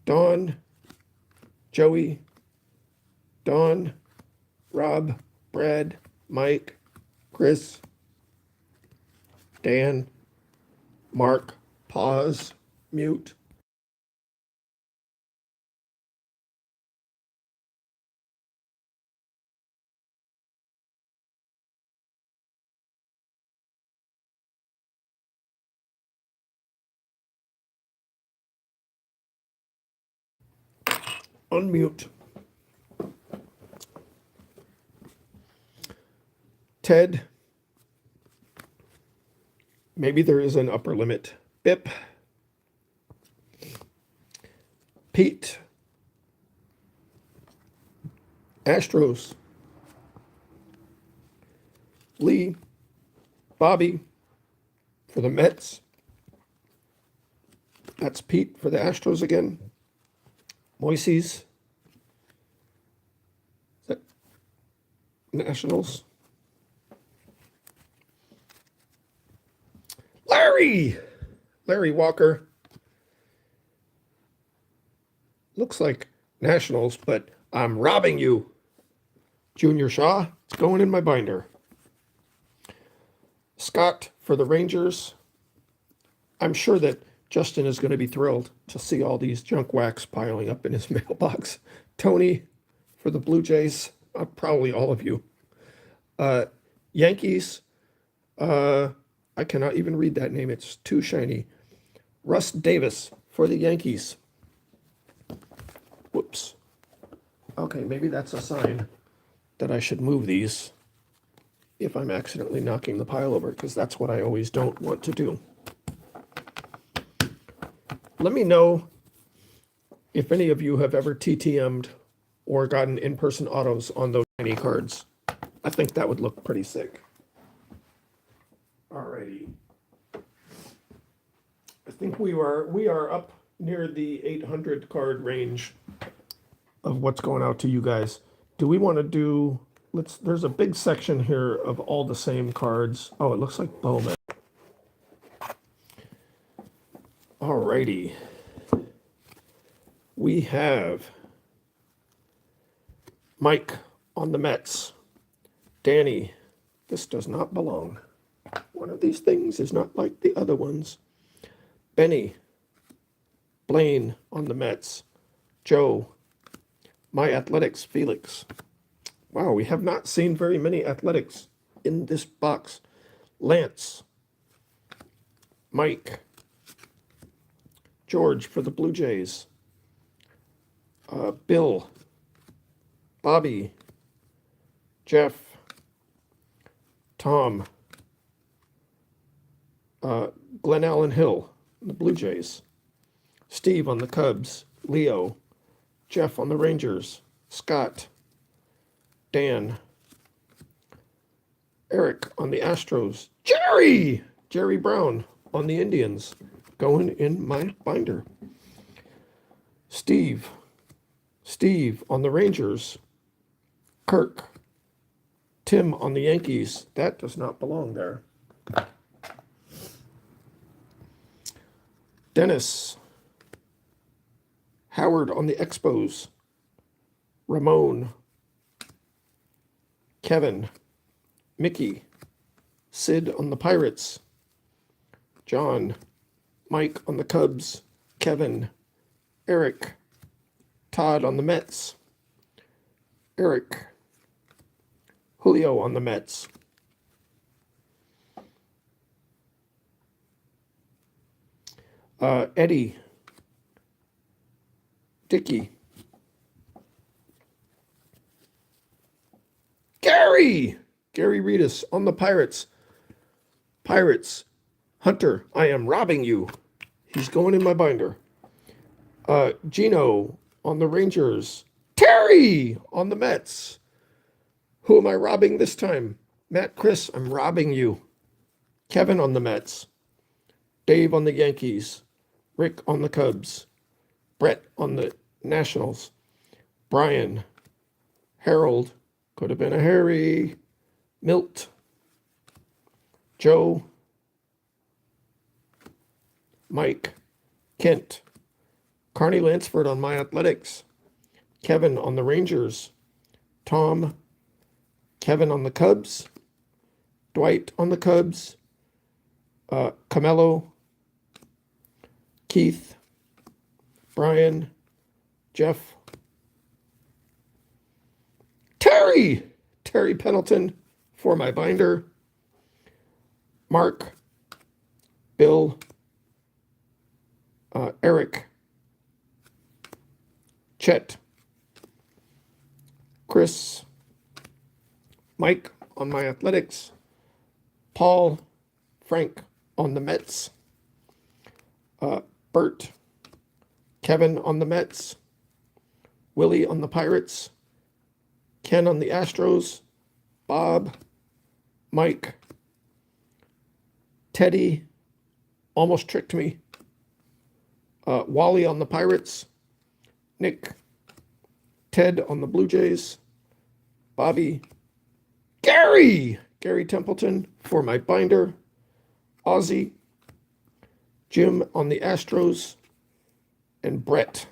Don, Joey, Don, Rob, Brad, Mike, Chris, Dan, Mark, pause, mute. Unmute. Ted. Maybe there is an upper limit. Bip. Pete. Astros. Lee. Bobby for the Mets. That's Pete for the Astros again. Moises. Nationals. Larry Walker. Looks like Nationals, but I'm robbing you. Junior Shaw, it's going in my binder. Scott for the Rangers. I'm sure that Justin is going to be thrilled to see all these junk wax piling up in his mailbox. Tony for the Blue Jays. Probably all of you. Yankees. I cannot even read that name. It's too shiny. Russ Davis for the Yankees. Whoops. Okay, maybe that's a sign that I should move these if I'm accidentally knocking the pile over, because that's what I always don't want to do. Let me know if any of you have ever TTM'd or gotten in-person autos on those tiny cards. I think that would look pretty sick. Alrighty. I think we are up near the 800 card range of what's going out to you guys. Do we want to do, there's a big section here of all the same cards. Oh, it looks like Bowman. Alrighty. We have Mike on the Mets. Danny, this does not belong. One of these things is not like the other ones. Benny, Blaine on the Mets. Joe, My Athletics, Felix. Wow, we have not seen very many Athletics in this box. Lance, Mike, George for the Blue Jays. Bill, Bobby, Jeff, Tom, Glenn Allen Hill, the Blue Jays. Steve on the Cubs. Leo. Jeff on the Rangers. Scott. Dan. Eric on the Astros. Jerry Brown on the Indians. Going in my binder. Steve on the Rangers. Kirk. Tim on the Yankees. That does not belong there. Dennis. Howard on the Expos. Ramon. Kevin. Mickey. Sid on the Pirates. John. Mike on the Cubs. Kevin. Eric. Todd on the Mets. Eric. Julio on the Mets. Eddie. Dickie. Gary Reedus on the Pirates. Hunter, I am robbing you. He's going in my binder. Gino on the Rangers. Terry on the Mets. Who am I robbing this time? Matt Chris, I'm robbing you. Kevin on the Mets. Dave on the Yankees. Rick on the Cubs. Brett on the Nationals. Brian. Harold. Could have been a Harry. Milt. Joe. Mike. Kent. Carney Lansford on my Athletics. Kevin on the Rangers. Tom. Kevin on the Cubs. Dwight on the Cubs. Camelo. Keith. Brian. Jeff. Terry Pendleton for my binder. Mark. Bill. Eric. Chet. Chris. Mike on my Athletics. Paul. Frank on the Mets. Bert. Kevin on the Mets. Willie on the Pirates. Ken on the Astros. Bob. Mike. Teddy. Almost tricked me. Wally on the Pirates. Nick. Ted on the Blue Jays. Bobby. Gary Templeton for my binder. Ozzy. Jim on the Astros. And Brett.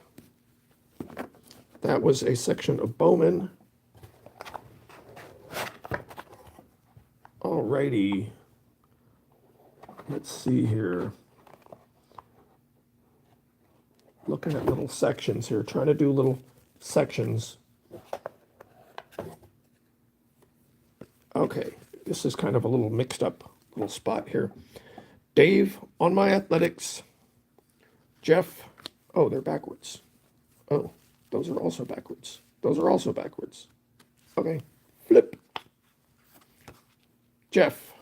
That was a section of Bowman. Alrighty. Let's see here. Looking at little sections here, trying to do little sections. Okay, this is kind of a little mixed up little spot here. Dave on my Athletics. Jeff. Oh, they're backwards. Oh, those are also backwards. Those are also backwards. Okay, flip. Jeff.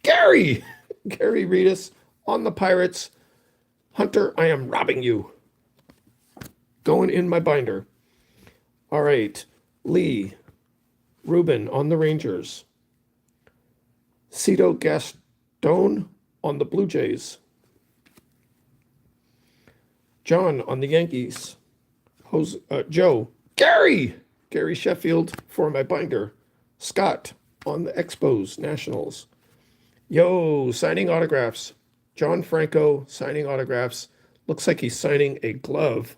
Gary Reedus on the Pirates. Hunter, I am robbing you. Going in my binder. All right. Lee. Ruben on the Rangers. Cito Gaston on the Blue Jays. John on the Yankees. Joe. Gary Sheffield for my binder. Scott on the Expos Nationals. Yo, signing autographs. John Franco signing autographs. Looks like he's signing a glove.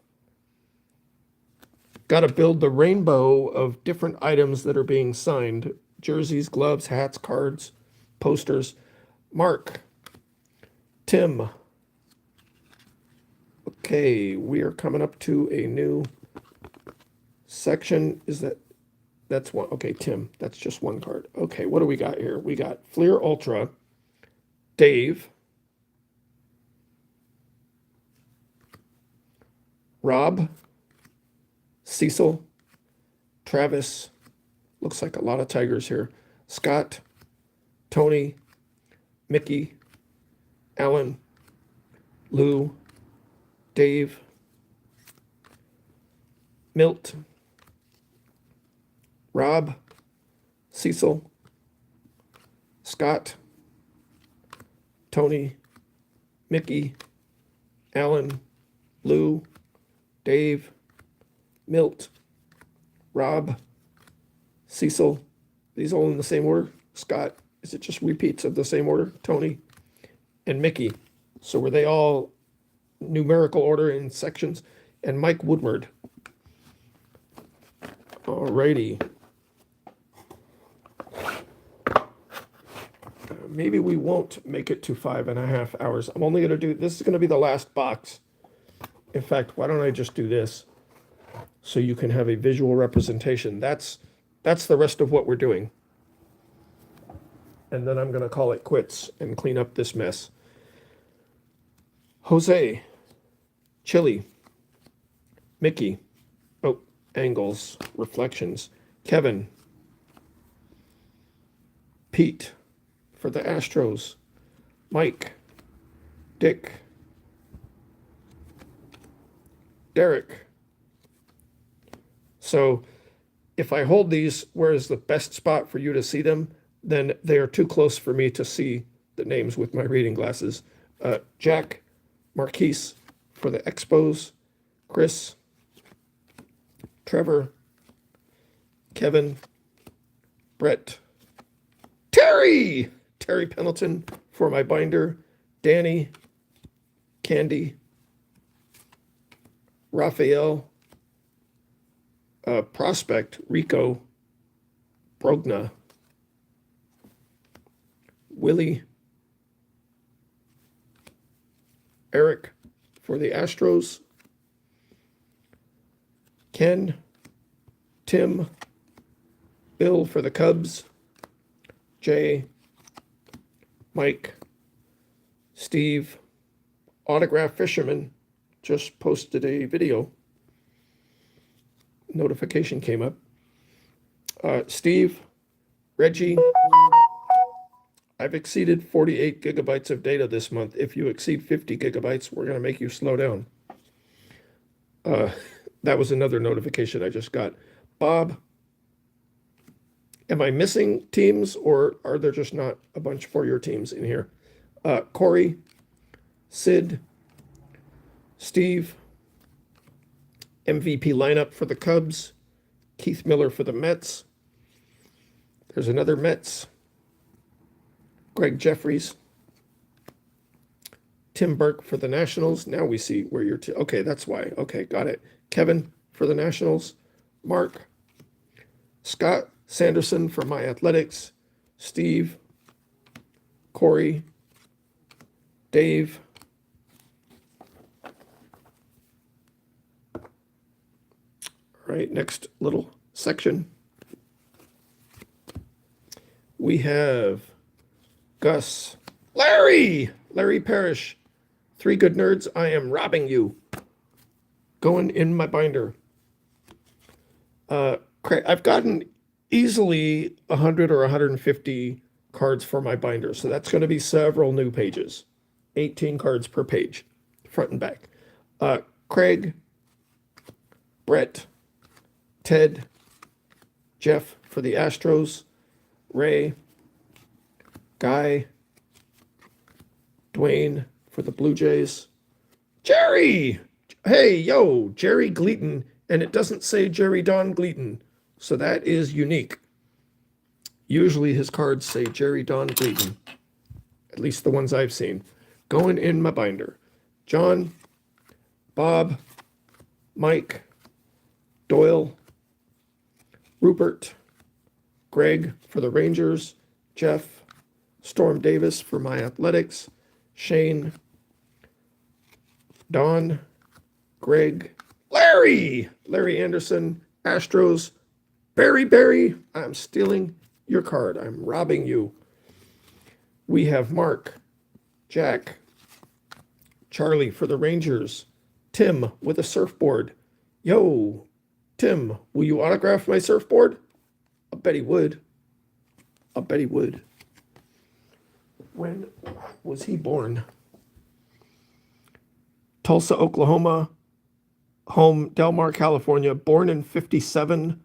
Got to build the rainbow of different items that are being signed. Jerseys, gloves, hats, cards, posters. Mark. Tim. Okay, we are coming up to a new section. That's one? Okay, Tim, that's just one card. Okay, what do we got here? We got Fleer Ultra, Dave, Rob, Cecil, Travis, looks like a lot of Tigers here, Scott, Tony, Mickey, Alan, Lou, Dave, Milt, Rob, Cecil, Scott, Tony, Mickey, Alan, Lou, Dave, Milt, Rob, Cecil. These all in the same order? Scott, is it just repeats of the same order? Tony, and Mickey. So were they all numerical order in sections? And Mike Woodward. Alrighty. Maybe we won't make it to 5.5 hours. I'm only going to do, this is going to be the last box. In fact, why don't I just do this so you can have a visual representation. That's the rest of what we're doing. And then I'm going to call it quits and clean up this mess. Jose, Chili, Mickey, oh, angles, reflections, Kevin, Pete for the Astros, Mike, Dick, Derek. So if I hold these, where is the best spot for you to see them, then they are too close for me to see the names with my reading glasses. Jack, Marquise for the Expos, Chris, Trevor, Kevin, Brett, Terry Pendleton for my binder, Danny, Candy, Raphael, Prospect, Rico, Brogna, Willie, Eric for the Astros, Ken, Tim, Bill for the Cubs, Jay, Mike, Steve, Autograph Fisherman, just posted a video. Notification came up. Steve, Reggie, I've exceeded 48 gigabytes of data this month. If you exceed 50 gigabytes, we're going to make you slow down. That was another notification I just got. Bob, am I missing teams, or are there just not a bunch for your teams in here? Corey, Sid, Steve, MVP lineup for the Cubs, Keith Miller for the Mets. There's another Mets. Greg Jeffries, Tim Burke for the Nationals. Now we see where you're, okay, that's why. Okay, got it. Kevin for the Nationals, Mark, Scott Sanderson for My Athletics, Steve, Corey, Dave, all right, next little section. We have Gus, Larry Parrish, 3 good nerds. I am robbing you. Going in my binder. I've gotten easily 100 or 150 cards for my binder, so that's going to be several new pages. 18 cards per page, front and back. Craig, Brett, Ted, Jeff for the Astros, Ray, Guy, Dwayne for the Blue Jays, Jerry, hey, yo, Jerry Gleaton, and it doesn't say Jerry Don Gleaton, so that is unique. Usually his cards say Jerry Don Gleaton, at least the ones I've seen. Going in my binder. John, Bob, Mike, Doyle, Rupert, Greg for the Rangers, Jeff, Storm Davis for My Athletics, Shane, Don, Greg, Larry Anderson, Astros, Barry, I'm stealing your card. I'm robbing you. We have Mark, Jack, Charlie for the Rangers, Tim with a surfboard. Yo, Tim, will you autograph my surfboard? I bet he would. When was he born? Tulsa, Oklahoma. Home, Del Mar, California. Born in 57.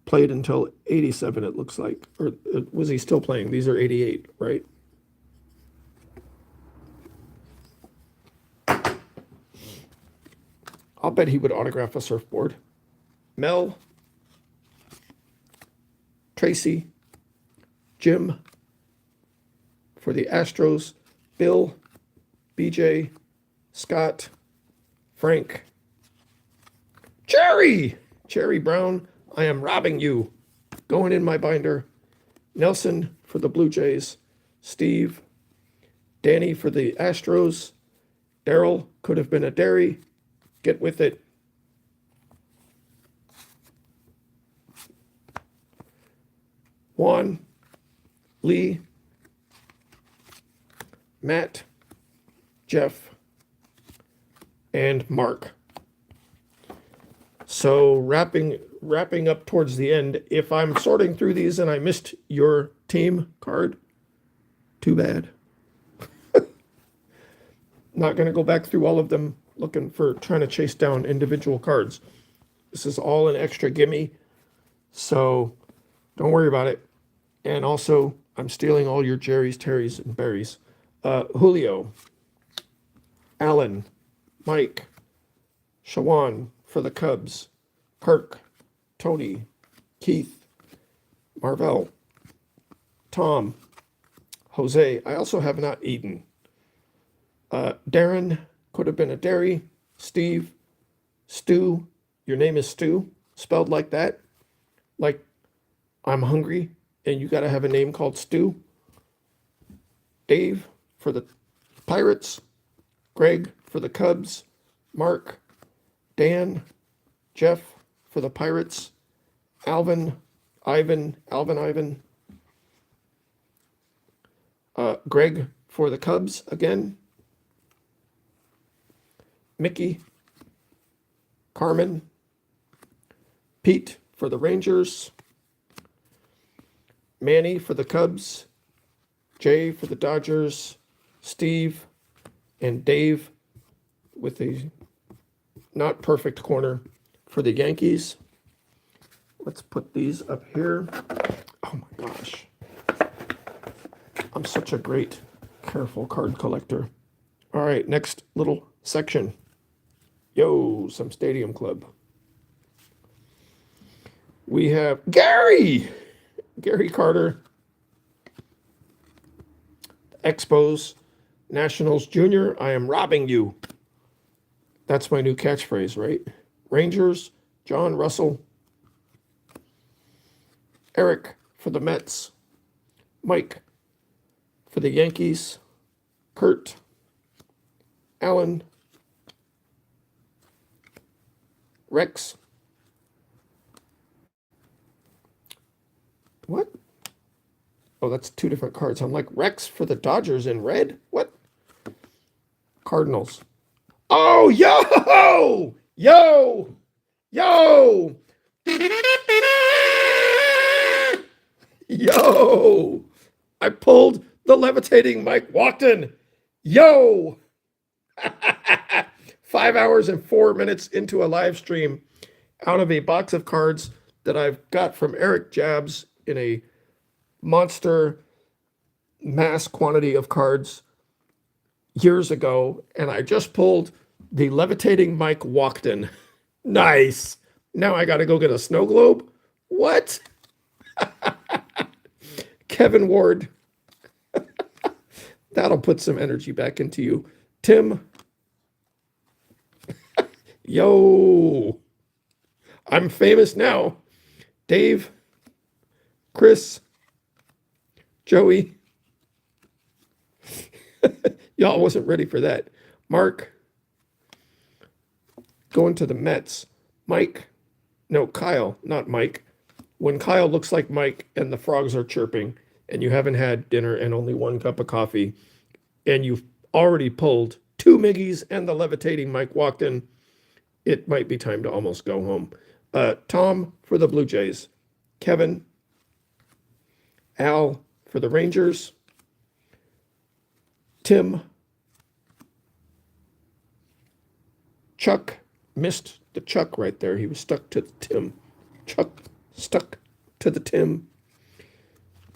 Played until 87, it looks like. Or was he still playing? These are 88, right? I'll bet he would autograph a surfboard. Mel. Tracy. Jim. For the Astros. Bill. BJ. Scott. Frank. Jerry! Jerry Brown. I am robbing you. Going in my binder. Nelson for the Blue Jays. Steve. Danny for the Astros. Daryl could have been a dairy. Get with it. Juan. Lee. Matt. Jeff. And Mark. So wrapping up towards the end, if I'm sorting through these and I missed your team card, too bad. Not going to go back through all of them trying to chase down individual cards. This is all an extra gimme, so don't worry about it. And also, I'm stealing all your Jerry's, Terry's, and Barry's. Julio, Alan, Mike, Shawan for the Cubs, Kirk, Tony, Keith, Marvell, Tom, Jose. I also have not eaten. Darren, could have been a dairy. Steve, Stu, your name is Stu, spelled like that. Like I'm hungry and you got to have a name called Stu. Dave for the Pirates. Greg for the Cubs. Mark, Dan, Jeff for the Pirates. Alvin, Ivan. Greg for the Cubs again. Mickey, Carmen, Pete for the Rangers, Manny for the Cubs, Jay for the Dodgers, Steve, and Dave with a not perfect corner for the Yankees. Let's put these up here. Oh my gosh. I'm such a great, careful card collector. All right, next little section. Yo, some Stadium Club. We have Gary Carter, Expos, Nationals Junior. I am robbing you. That's my new catchphrase, right? Rangers, John Russell, Eric for the Mets, Mike for the Yankees, Kurt, Alan, Rex. What? Oh, that's two different cards. I'm like, Rex for the Dodgers in red? What? Cardinals. Oh, yo! Yo! Yo! Yo! I pulled the levitating Mike Watton. Yo! 5 hours and 4 minutes into a live stream out of a box of cards that I've got from Eric Jabs in a monster mass quantity of cards years ago. And I just pulled the levitating Mike Watton. Nice. Now I got to go get a snow globe. What? Kevin Ward. That'll put some energy back into you. Tim. Yo. I'm famous now. Dave. Chris. Joey. Y'all wasn't ready for that. Mark. Going to the Mets. Mike. No, Kyle, not Mike. When Kyle looks like Mike and the frogs are chirping and you haven't had dinner and only 1 cup of coffee and you've already pulled 2 Miggies and the levitating Mike Watton, it might be time to almost go home. Tom for the Blue Jays. Kevin. Al for the Rangers. Tim. Chuck missed the Chuck right there. He was stuck to the Tim. Chuck stuck to the Tim.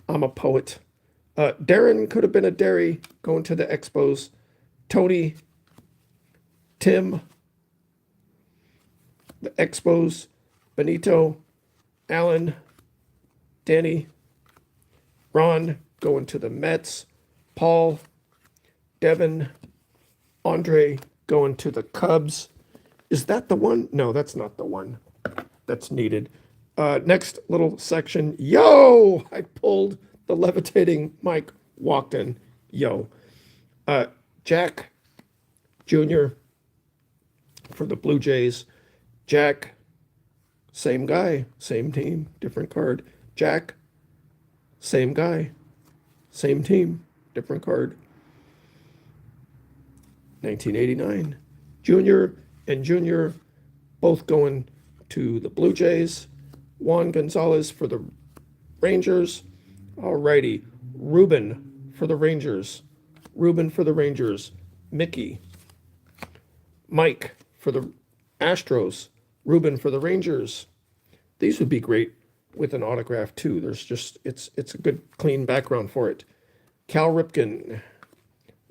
I'm a poet. Darren could have been a Derry going to the Expos. Tony. Tim. The Expos. Benito. Alan. Danny. Ron going to the Mets. Paul. Devin. Andre going to the Cubs. Is that the one? No, that's not the one that's needed. Next little section. Yo! I pulled the levitating mic, walked in. Yo. Jack Jr. for the Blue Jays. Jack, same guy, same team, different card. Jack, same guy, same team, different card. 1989. Junior and Junior both going to the Blue Jays. Juan Gonzalez for the Rangers. Alrighty. Ruben for the Rangers. Ruben for the Rangers. Mickey. Mike for the Astros. Ruben for the Rangers. These would be great with an autograph too. There's just, it's a good clean background for it. Cal Ripken.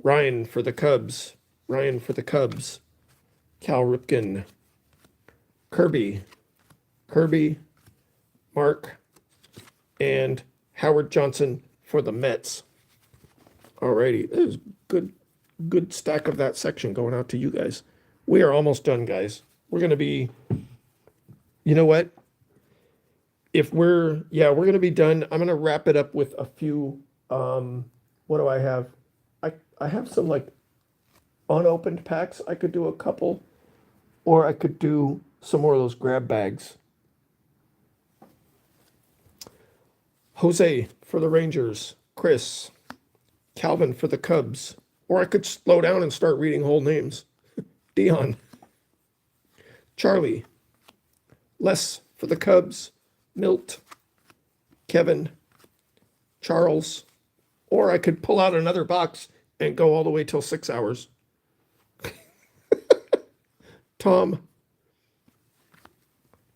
Ryan for the Cubs. Ryan for the Cubs. Cal Ripken. Kirby. Kirby. Mark. And Howard Johnson for the Mets. Alrighty. There's good stack of that section going out to you guys. We are almost done, guys. We're going to be, you know what? We're going to be done. I'm going to wrap it up with a few, what do I have? I have some like unopened packs. I could do a couple, or I could do some more of those grab bags. Jose for the Rangers. Chris. Calvin for the Cubs. Or I could slow down and start reading whole names. Dion. Charlie. Les for the Cubs. Milt. Kevin. Charles. Or I could pull out another box and go all the way till 6 hours. Tom.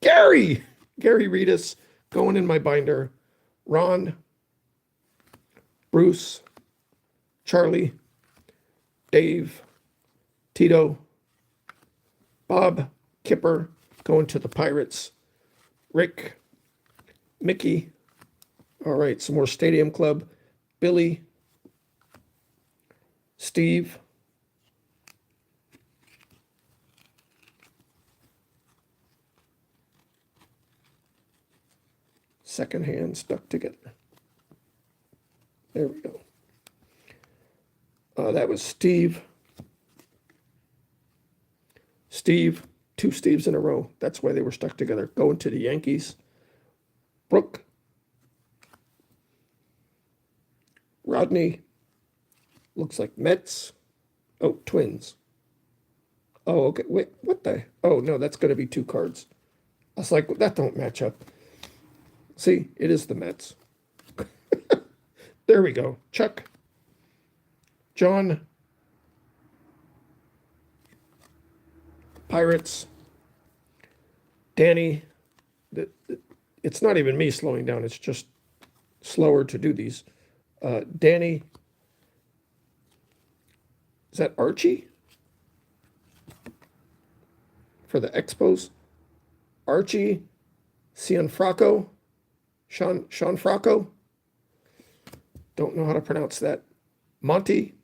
Gary Reedus going in my binder. Ron. Bruce. Charlie. Dave. Tito. Bob. Kipper going to the Pirates. Rick. Mickey. All right, some more Stadium Club. Billy. Steve. Second hand stuck together. There we go. That was Steve. Steve, two Steves in a row. That's why they were stuck together. Going to the Yankees. Brooke. Rodney. Looks like Mets. Oh, Twins. Oh, okay. Wait, what the? Oh, no, that's going to be two cards. I was like, that don't match up. See, it is the Mets. There we go. Chuck. John. Pirates. Danny. It's not even me slowing down. It's just slower to do these. Danny. Is that Archie? For the Expos. Archie. Cianfrocco. Sean Frocco. Don't know how to pronounce that. Monty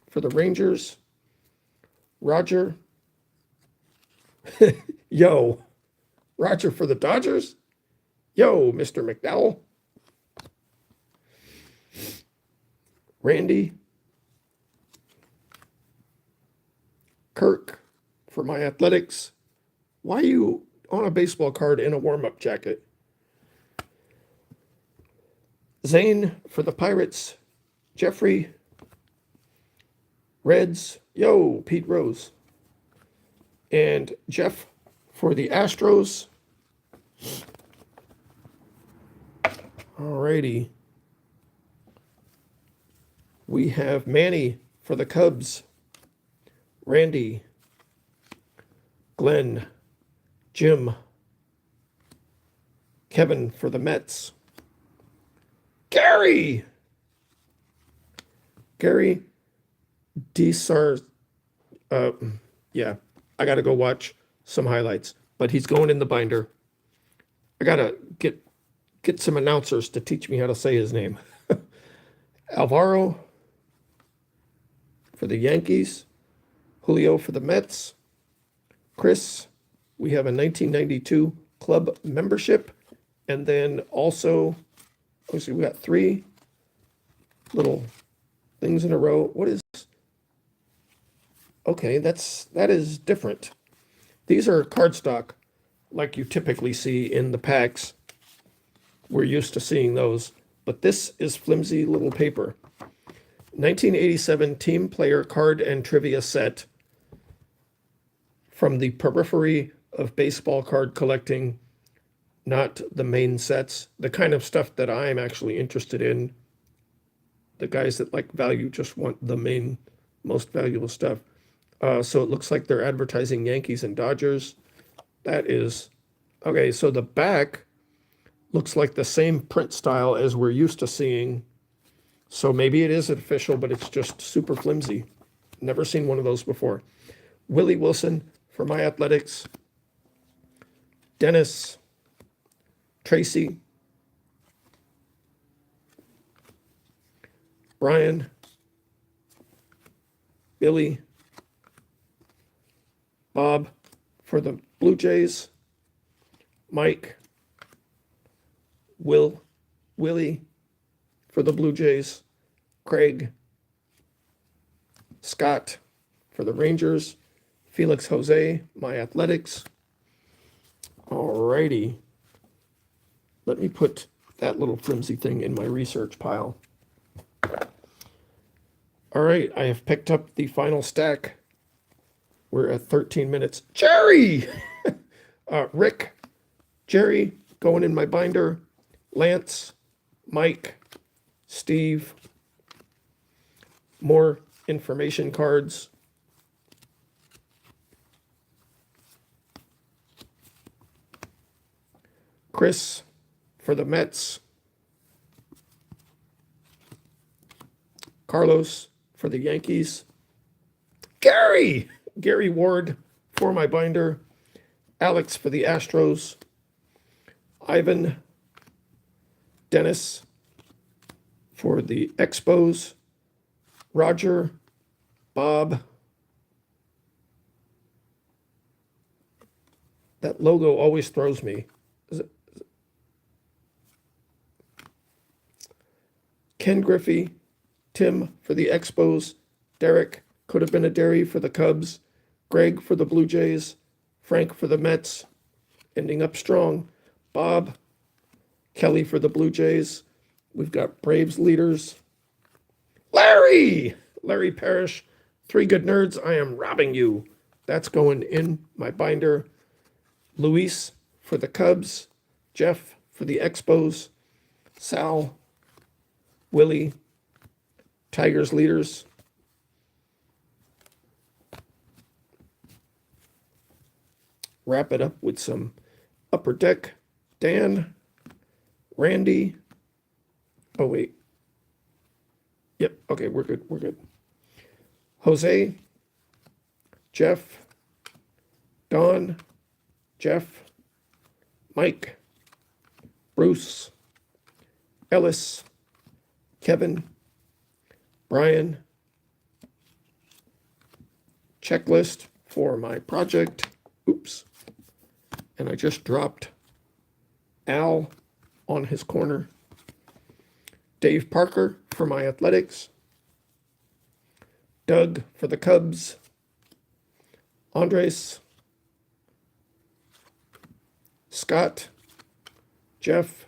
for the Rangers. Roger. Yo. Roger for the Dodgers. Yo, Mr. McDowell. Randy. Kirk for my Athletics. Why are you on a baseball card in a warm-up jacket? Zane for the Pirates. Jeffrey. Reds. Yo, Pete Rose. And Jeff for the Astros. Alrighty. We have Manny for the Cubs, Randy, Glenn, Jim, Kevin for the Mets, Gary DeSar. Yeah, I got to go watch some highlights, but he's going in the binder. I got to get some announcers to teach me how to say his name. Alvaro for the Yankees, Julio for the Mets, Chris, we have a 1992 club membership, and then also, obviously we got 3 little things in a row. What is, okay, that is different. These are cardstock, like you typically see in the packs. We're used to seeing those, but this is flimsy little paper. 1987 team player card and trivia set from the periphery of baseball card collecting, not the main sets, the kind of stuff that I'm actually interested in. The guys that like value just want the main, most valuable stuff. So it looks like they're advertising Yankees and Dodgers. That is, okay, so the back looks like the same print style as we're used to seeing. So maybe it is official, but it's just super flimsy. Never seen one of those before. Willie Wilson for My Athletics. Dennis, Tracy, Brian, Billy, Bob for the Blue Jays, Mike, Willie for the Blue Jays, Craig, Scott for the Rangers, Felix Jose, My Athletics. Alrighty. Let me put that little flimsy thing in my research pile. All right, I have picked up the final stack. We're at 13 minutes. Jerry! Rick, Jerry, going in my binder. Lance, Mike, Steve. More information cards. Chris for the Mets. Carlos for the Yankees. Gary Ward for my binder. Alex for the Astros. Ivan, Dennis for the Expos. Roger, Bob. That logo always throws me. Ken Griffey, Tim for the Expos, Derek, could have been a Derry for the Cubs, Greg for the Blue Jays, Frank for the Mets, ending up strong, Bob, Kelly for the Blue Jays. We've got Braves leaders. Larry Parrish, 3 good nerds, I am robbing you. That's going in my binder. Luis for the Cubs, Jeff for the Expos, Sal, Willie, Tigers leaders. Wrap it up with some Upper Deck. Dan, Randy. Oh, wait. Yep, okay, we're good. Jose, Jeff, Don, Jeff, Mike, Bruce, Ellis, Kevin, Brian, checklist for my project. Oops. And I just dropped Al on his corner. Dave Parker for My Athletics. Doug for the Cubs. Andres, Scott, Jeff,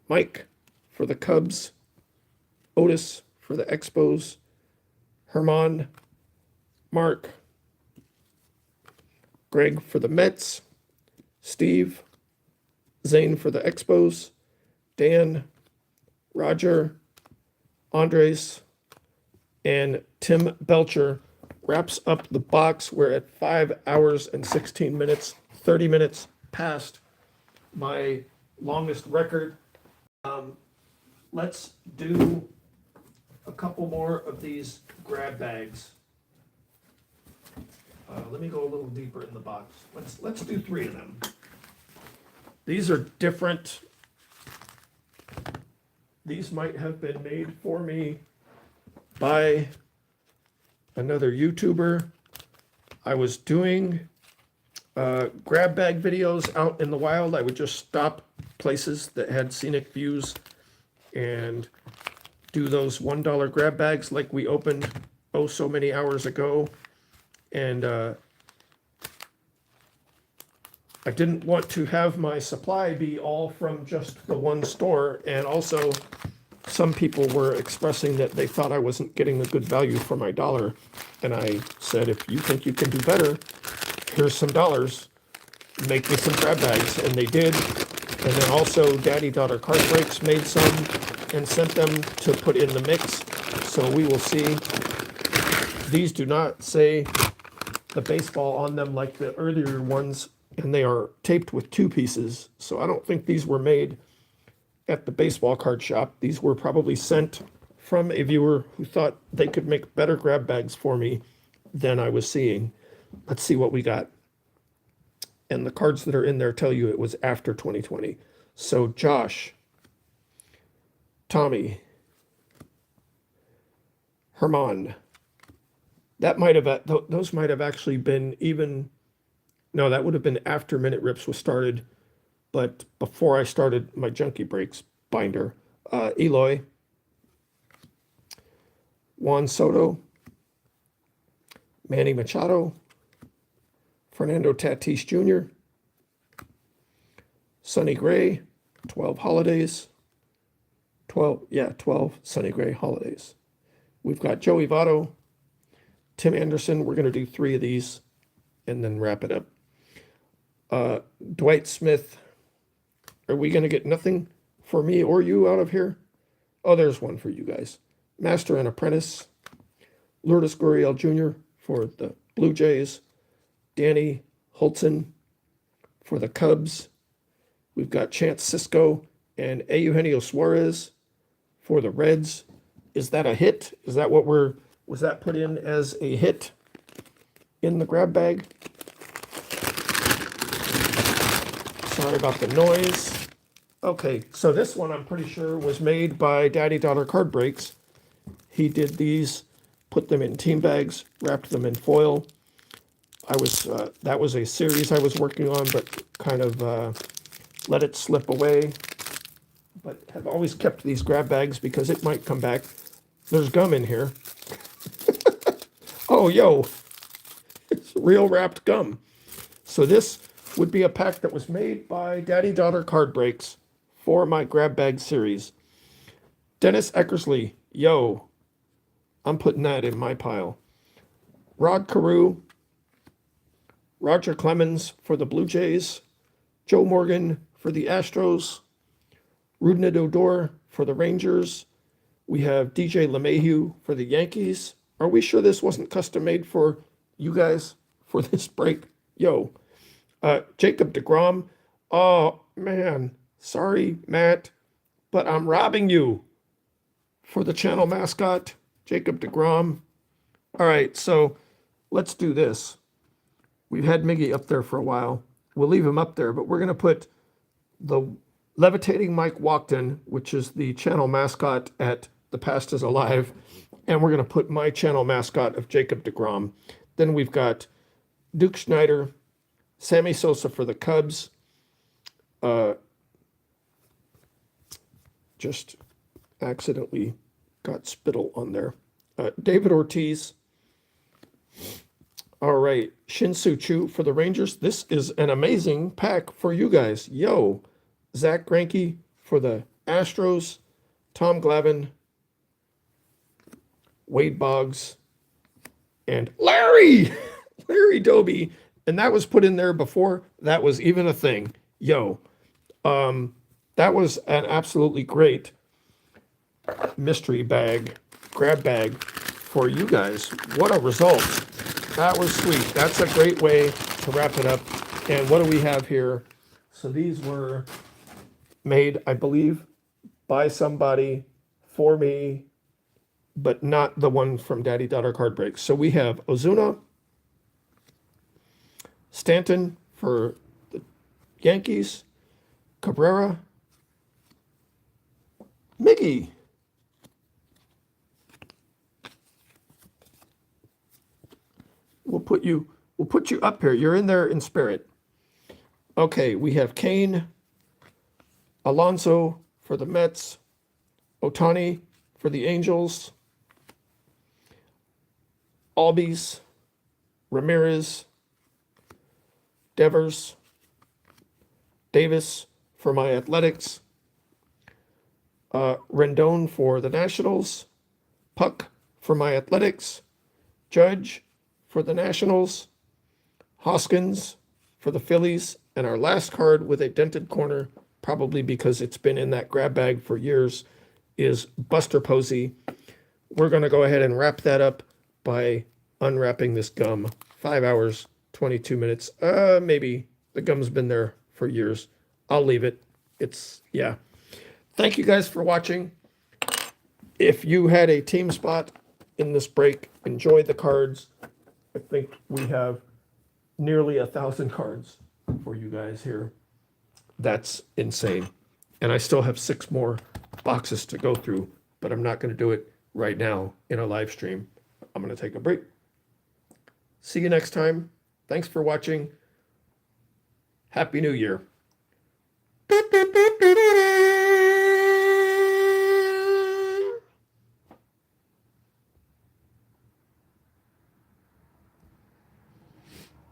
Mike for the Cubs. Otis for the Expos, Herman, Mark, Greg for the Mets, Steve, Zane for the Expos, Dan, Roger, Andres, And Tim Belcher wraps up the box. We're at 5 hours and 16 minutes, 30 minutes past my longest record. Let's do a couple more of these grab bags. Let me go a little deeper in the box. Let's do 3 of them. These are different. These might have been made for me by another YouTuber. I was doing grab bag videos out in the wild. I would just stop places that had scenic views and do those $1 grab bags like we opened oh so many hours ago. And I didn't want to have my supply be all from just the one store. And also, some people were expressing that they thought I wasn't getting a good value for my dollar. And I said, if you think you can do better, here's some dollars. Make me some grab bags. And they did. And then also, Daddy-Daughter Card Breaks made some and sent them to put in the mix. So we will see. These do not say the baseball on them like the earlier ones, and they are taped with 2 pieces. So I don't think these were made at the baseball card shop. These were probably sent from a viewer who thought they could make better grab bags for me than I was seeing. Let's see what we got. And the cards that are in there tell you it was after 2020. So Josh, Tommy, Herman. That might have, those might have actually been even, no, that would have been after MinuteRips was started, but before I started my Junkie Breaks binder. Eloy, Juan Soto, Manny Machado, Fernando Tatis Jr., Sonny Gray, 12 holidays, 12 Sonny Gray holidays. We've got Joey Votto, Tim Anderson. We're going to do 3 of these and then wrap it up. Dwight Smith. Are we going to get nothing for me or you out of here? Oh, there's one for you guys. Master and Apprentice. Lourdes Gurriel Jr. for the Blue Jays. Danny Hultzen for the Cubs. We've got Chance Sisco and Eugenio Suarez for the Reds. Is that a hit? Is that what was that put in as a hit in the grab bag? Sorry about the noise. Okay, so this one I'm pretty sure was made by Daddy-Daughter Card Breaks. He did these, put them in team bags, wrapped them in foil. That was a series I was working on, but kind of let it slip away. But have always kept these grab bags because it might come back. There's gum in here. Oh, yo, it's real wrapped gum. So this would be a pack that was made by Daddy-Daughter Card Breaks for my grab bag series. Dennis Eckersley, yo, I'm putting that in my pile. Rod Carew, Roger Clemens for the Blue Jays, Joe Morgan for the Astros, Rougned Odor for the Rangers. We have DJ LeMahieu for the Yankees. Are we sure this wasn't custom made for you guys for this break? Yo. Jacob deGrom. Oh, man. Sorry, Matt, but I'm robbing you for the channel mascot, Jacob deGrom. All right, so let's do this. We've had Miggy up there for a while. We'll leave him up there, but we're going to put the Levitating Mike Walkton, which is the channel mascot at The Past is Alive, and we're going to put my channel mascot of Jacob deGrom. Then we've got Duke Schneider, Sammy Sosa for the Cubs. Just accidentally got spittle on there. David Ortiz. All right, Shin-Soo Choo for the Rangers. This is an amazing pack for you guys. Yo, Zach Greinke for the Astros. Tom Glavine, Wade Boggs, and Larry Doby. And that was put in there before that was even a thing. Yo, that was an absolutely great mystery bag, grab bag for you guys. What a result. That was sweet. That's a great way to wrap it up. And what do we have here? So these were made, I believe, by somebody for me, but not the one from Daddy Daughter Card Breaks. So we have Ozuna, Stanton for the Yankees, Cabrera, Miggy, we'll put you up here. You're in there in spirit. Okay, we have Kane, Alonso for the Mets, Ohtani for the Angels, Albies, Ramirez, Devers, Davis for my Athletics, Rendon for the Nationals, Puck for my Athletics, Judge for the Nationals, Hoskins for the Phillies, and our last card with a dented corner, probably because it's been in that grab bag for years, is Buster Posey. We're going to go ahead and wrap that up by unwrapping this gum. 5 hours, 22 minutes. Maybe the gum's been there for years. I'll leave it. Yeah. Thank you guys for watching. If you had a team spot in this break, enjoy the cards. I think we have nearly 1,000 cards for you guys here. That's insane. And I still have 6 more boxes to go through, but I'm not going to do it right now in a live stream. I'm going to take a break. See you next time. Thanks for watching. Happy New Year.